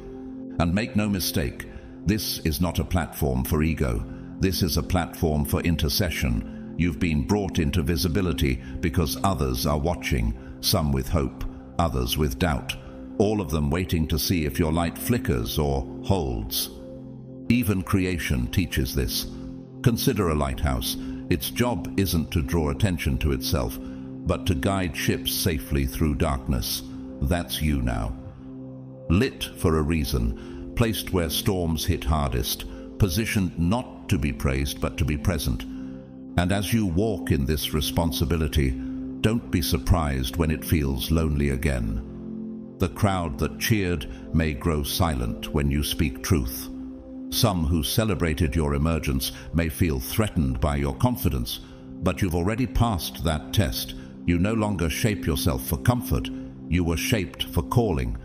And make no mistake, this is not a platform for ego. This is a platform for intercession. You've been brought into visibility because others are watching, some with hope, others with doubt, all of them waiting to see if your light flickers or holds. Even creation teaches this. Consider a lighthouse. Its job isn't to draw attention to itself, but to guide ships safely through darkness. That's you now. Lit for a reason, placed where storms hit hardest, positioned not to be praised but to be present. And as you walk in this responsibility, don't be surprised when it feels lonely again. The crowd that cheered may grow silent when you speak truth. Some who celebrated your emergence may feel threatened by your confidence, but you've already passed that test. You no longer shape yourself for comfort, you were shaped for calling.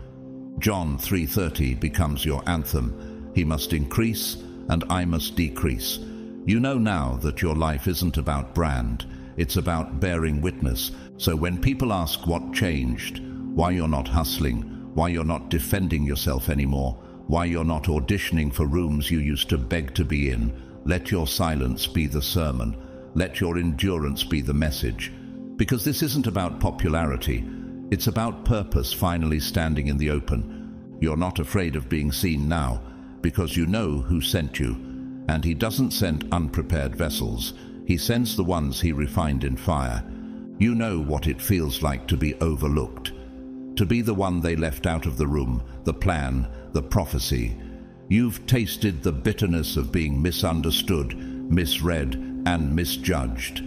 John 3:30 becomes your anthem. He must increase and I must decrease. You know now that your life isn't about brand, it's about bearing witness. So when people ask what changed, why you're not hustling, why you're not defending yourself anymore, why you're not auditioning for rooms you used to beg to be in, let your silence be the sermon. Let your endurance be the message. Because this isn't about popularity, it's about purpose finally standing in the open. You're not afraid of being seen now, Because you know who sent you, and he doesn't send unprepared vessels. He sends the ones he refined in fire. You know what it feels like to be overlooked, to be the one they left out of the room, the plan, the prophecy. You've tasted the bitterness of being misunderstood, misread, and misjudged.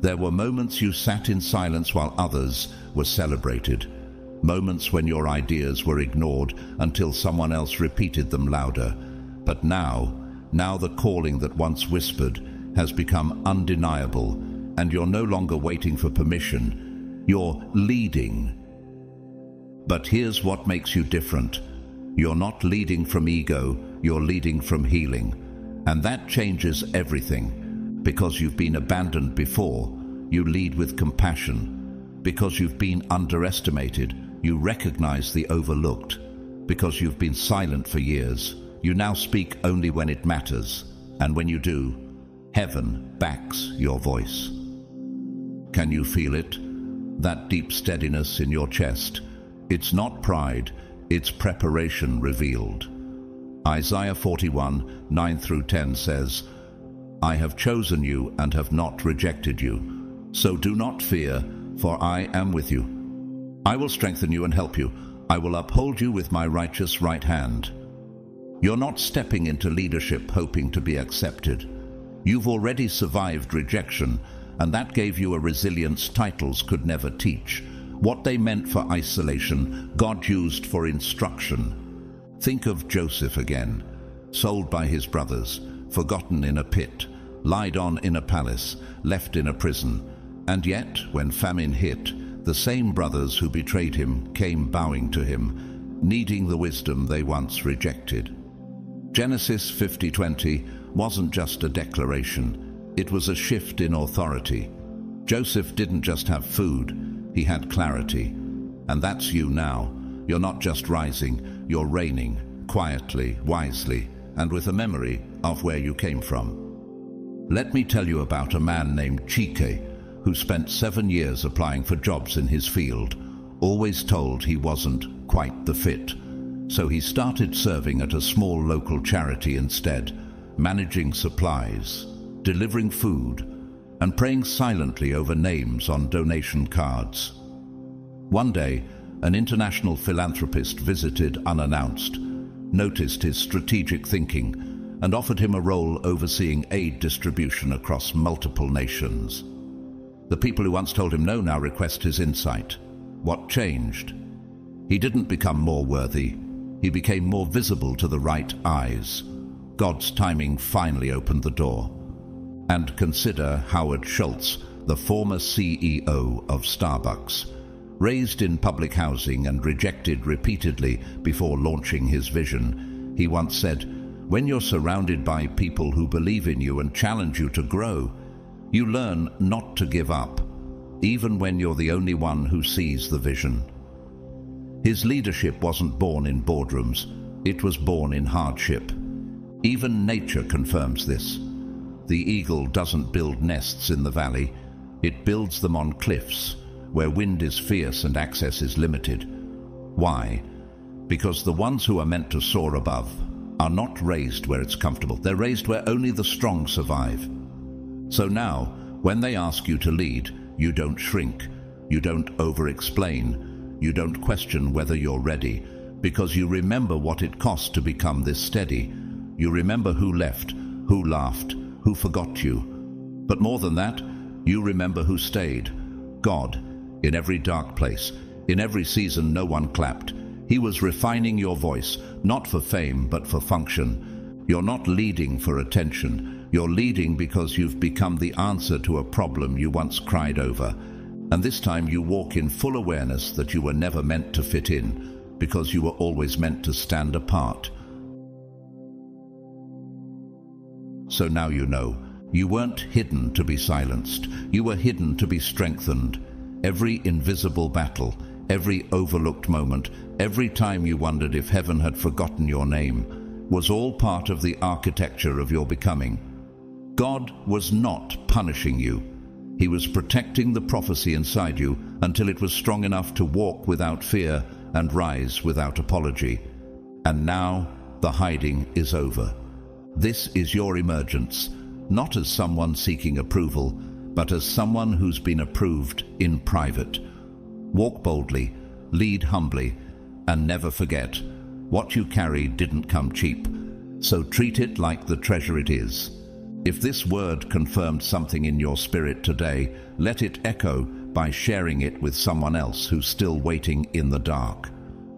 There were moments you sat in silence while others were celebrated. Moments when your ideas were ignored until someone else repeated them louder. But now the calling that once whispered has become undeniable, and you're no longer waiting for permission. You're leading. But here's what makes you different. You're not leading from ego, you're leading from healing. And that changes everything. Because you've been abandoned before, you lead with compassion. Because you've been underestimated, you recognize the overlooked. Because you've been silent for years, you now speak only when it matters. And when you do, heaven backs your voice. Can you feel it? That deep steadiness in your chest. It's not pride, it's preparation revealed. Isaiah 41, 9 through 10 says, I have chosen you and have not rejected you. So do not fear, for I am with you. I will strengthen you and help you. I will uphold you with my righteous right hand. You're not stepping into leadership hoping to be accepted. You've already survived rejection, and that gave you a resilience titles could never teach. What they meant for isolation, God used for instruction. Think of Joseph again, sold by his brothers, forgotten in a pit, lied on in a palace, left in a prison. And yet, when famine hit, the same brothers who betrayed him came bowing to him, needing the wisdom they once rejected. Genesis 50:20 wasn't just a declaration, it was a shift in authority. Joseph didn't just have food, he had clarity. And that's you now. You're not just rising, you're reigning, quietly, wisely, and with a memory of where you came from. Let me tell you about a man named Chike, who spent 7 years applying for jobs in his field, always told he wasn't quite the fit. So he started serving at a small local charity instead, managing supplies, delivering food, and praying silently over names on donation cards. One day, an international philanthropist visited unannounced, noticed his strategic thinking, and offered him a role overseeing aid distribution across multiple nations. The people who once told him no now request his insight. What changed? He didn't become more worthy. He became more visible to the right eyes. God's timing finally opened the door. And consider Howard Schultz, the former CEO of Starbucks. Raised in public housing and rejected repeatedly before launching his vision, he once said, "When you're surrounded by people who believe in you and challenge you to grow, you learn not to give up, even when you're the only one who sees the vision." His leadership wasn't born in boardrooms, it was born in hardship. Even nature confirms this. The eagle doesn't build nests in the valley, it builds them on cliffs, where wind is fierce and access is limited. Why? Because the ones who are meant to soar above are not raised where it's comfortable. They're raised where only the strong survive. So now, when they ask you to lead, you don't shrink, you don't over-explain, you don't question whether you're ready, because you remember what it cost to become this steady. You remember who left, who laughed, who forgot you. But more than that, you remember who stayed. God. In every dark place, in every season no one clapped. He was refining your voice, not for fame, but for function. You're not leading for attention. You're leading because you've become the answer to a problem you once cried over. And this time you walk in full awareness that you were never meant to fit in, because you were always meant to stand apart. So now you know. You weren't hidden to be silenced. You were hidden to be strengthened. Every invisible battle, every overlooked moment, every time you wondered if heaven had forgotten your name, was all part of the architecture of your becoming. God was not punishing you. He was protecting the prophecy inside you until it was strong enough to walk without fear and rise without apology. And now, The hiding is over. This is your emergence, not as someone seeking approval, but as someone who's been approved in private. Walk boldly, lead humbly, and never forget, what you carry didn't come cheap, so treat it like the treasure it is. If this word confirmed something in your spirit today, let it echo by sharing it with someone else who's still waiting in the dark.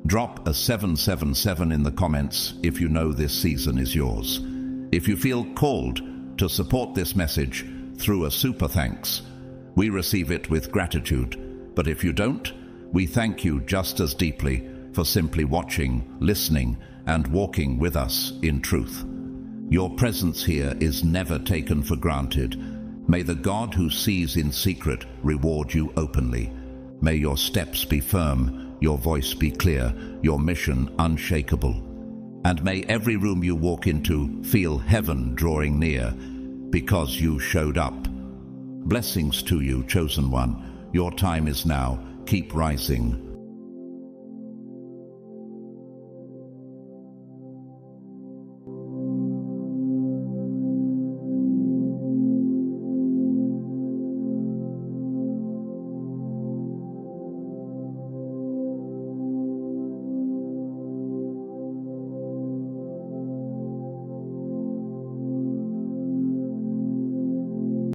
Drop a 777 in the comments if you know this season is yours. If you feel called to support this message through a super thanks, we receive it with gratitude. But if you don't, we thank you just as deeply for simply watching, listening, and walking with us in truth. Your presence here is never taken for granted. May the God who sees in secret reward you openly. May your steps be firm, your voice be clear, your mission unshakable. And may every room you walk into feel heaven drawing near, because you showed up. Blessings to you, chosen one. Your time is now. Keep rising.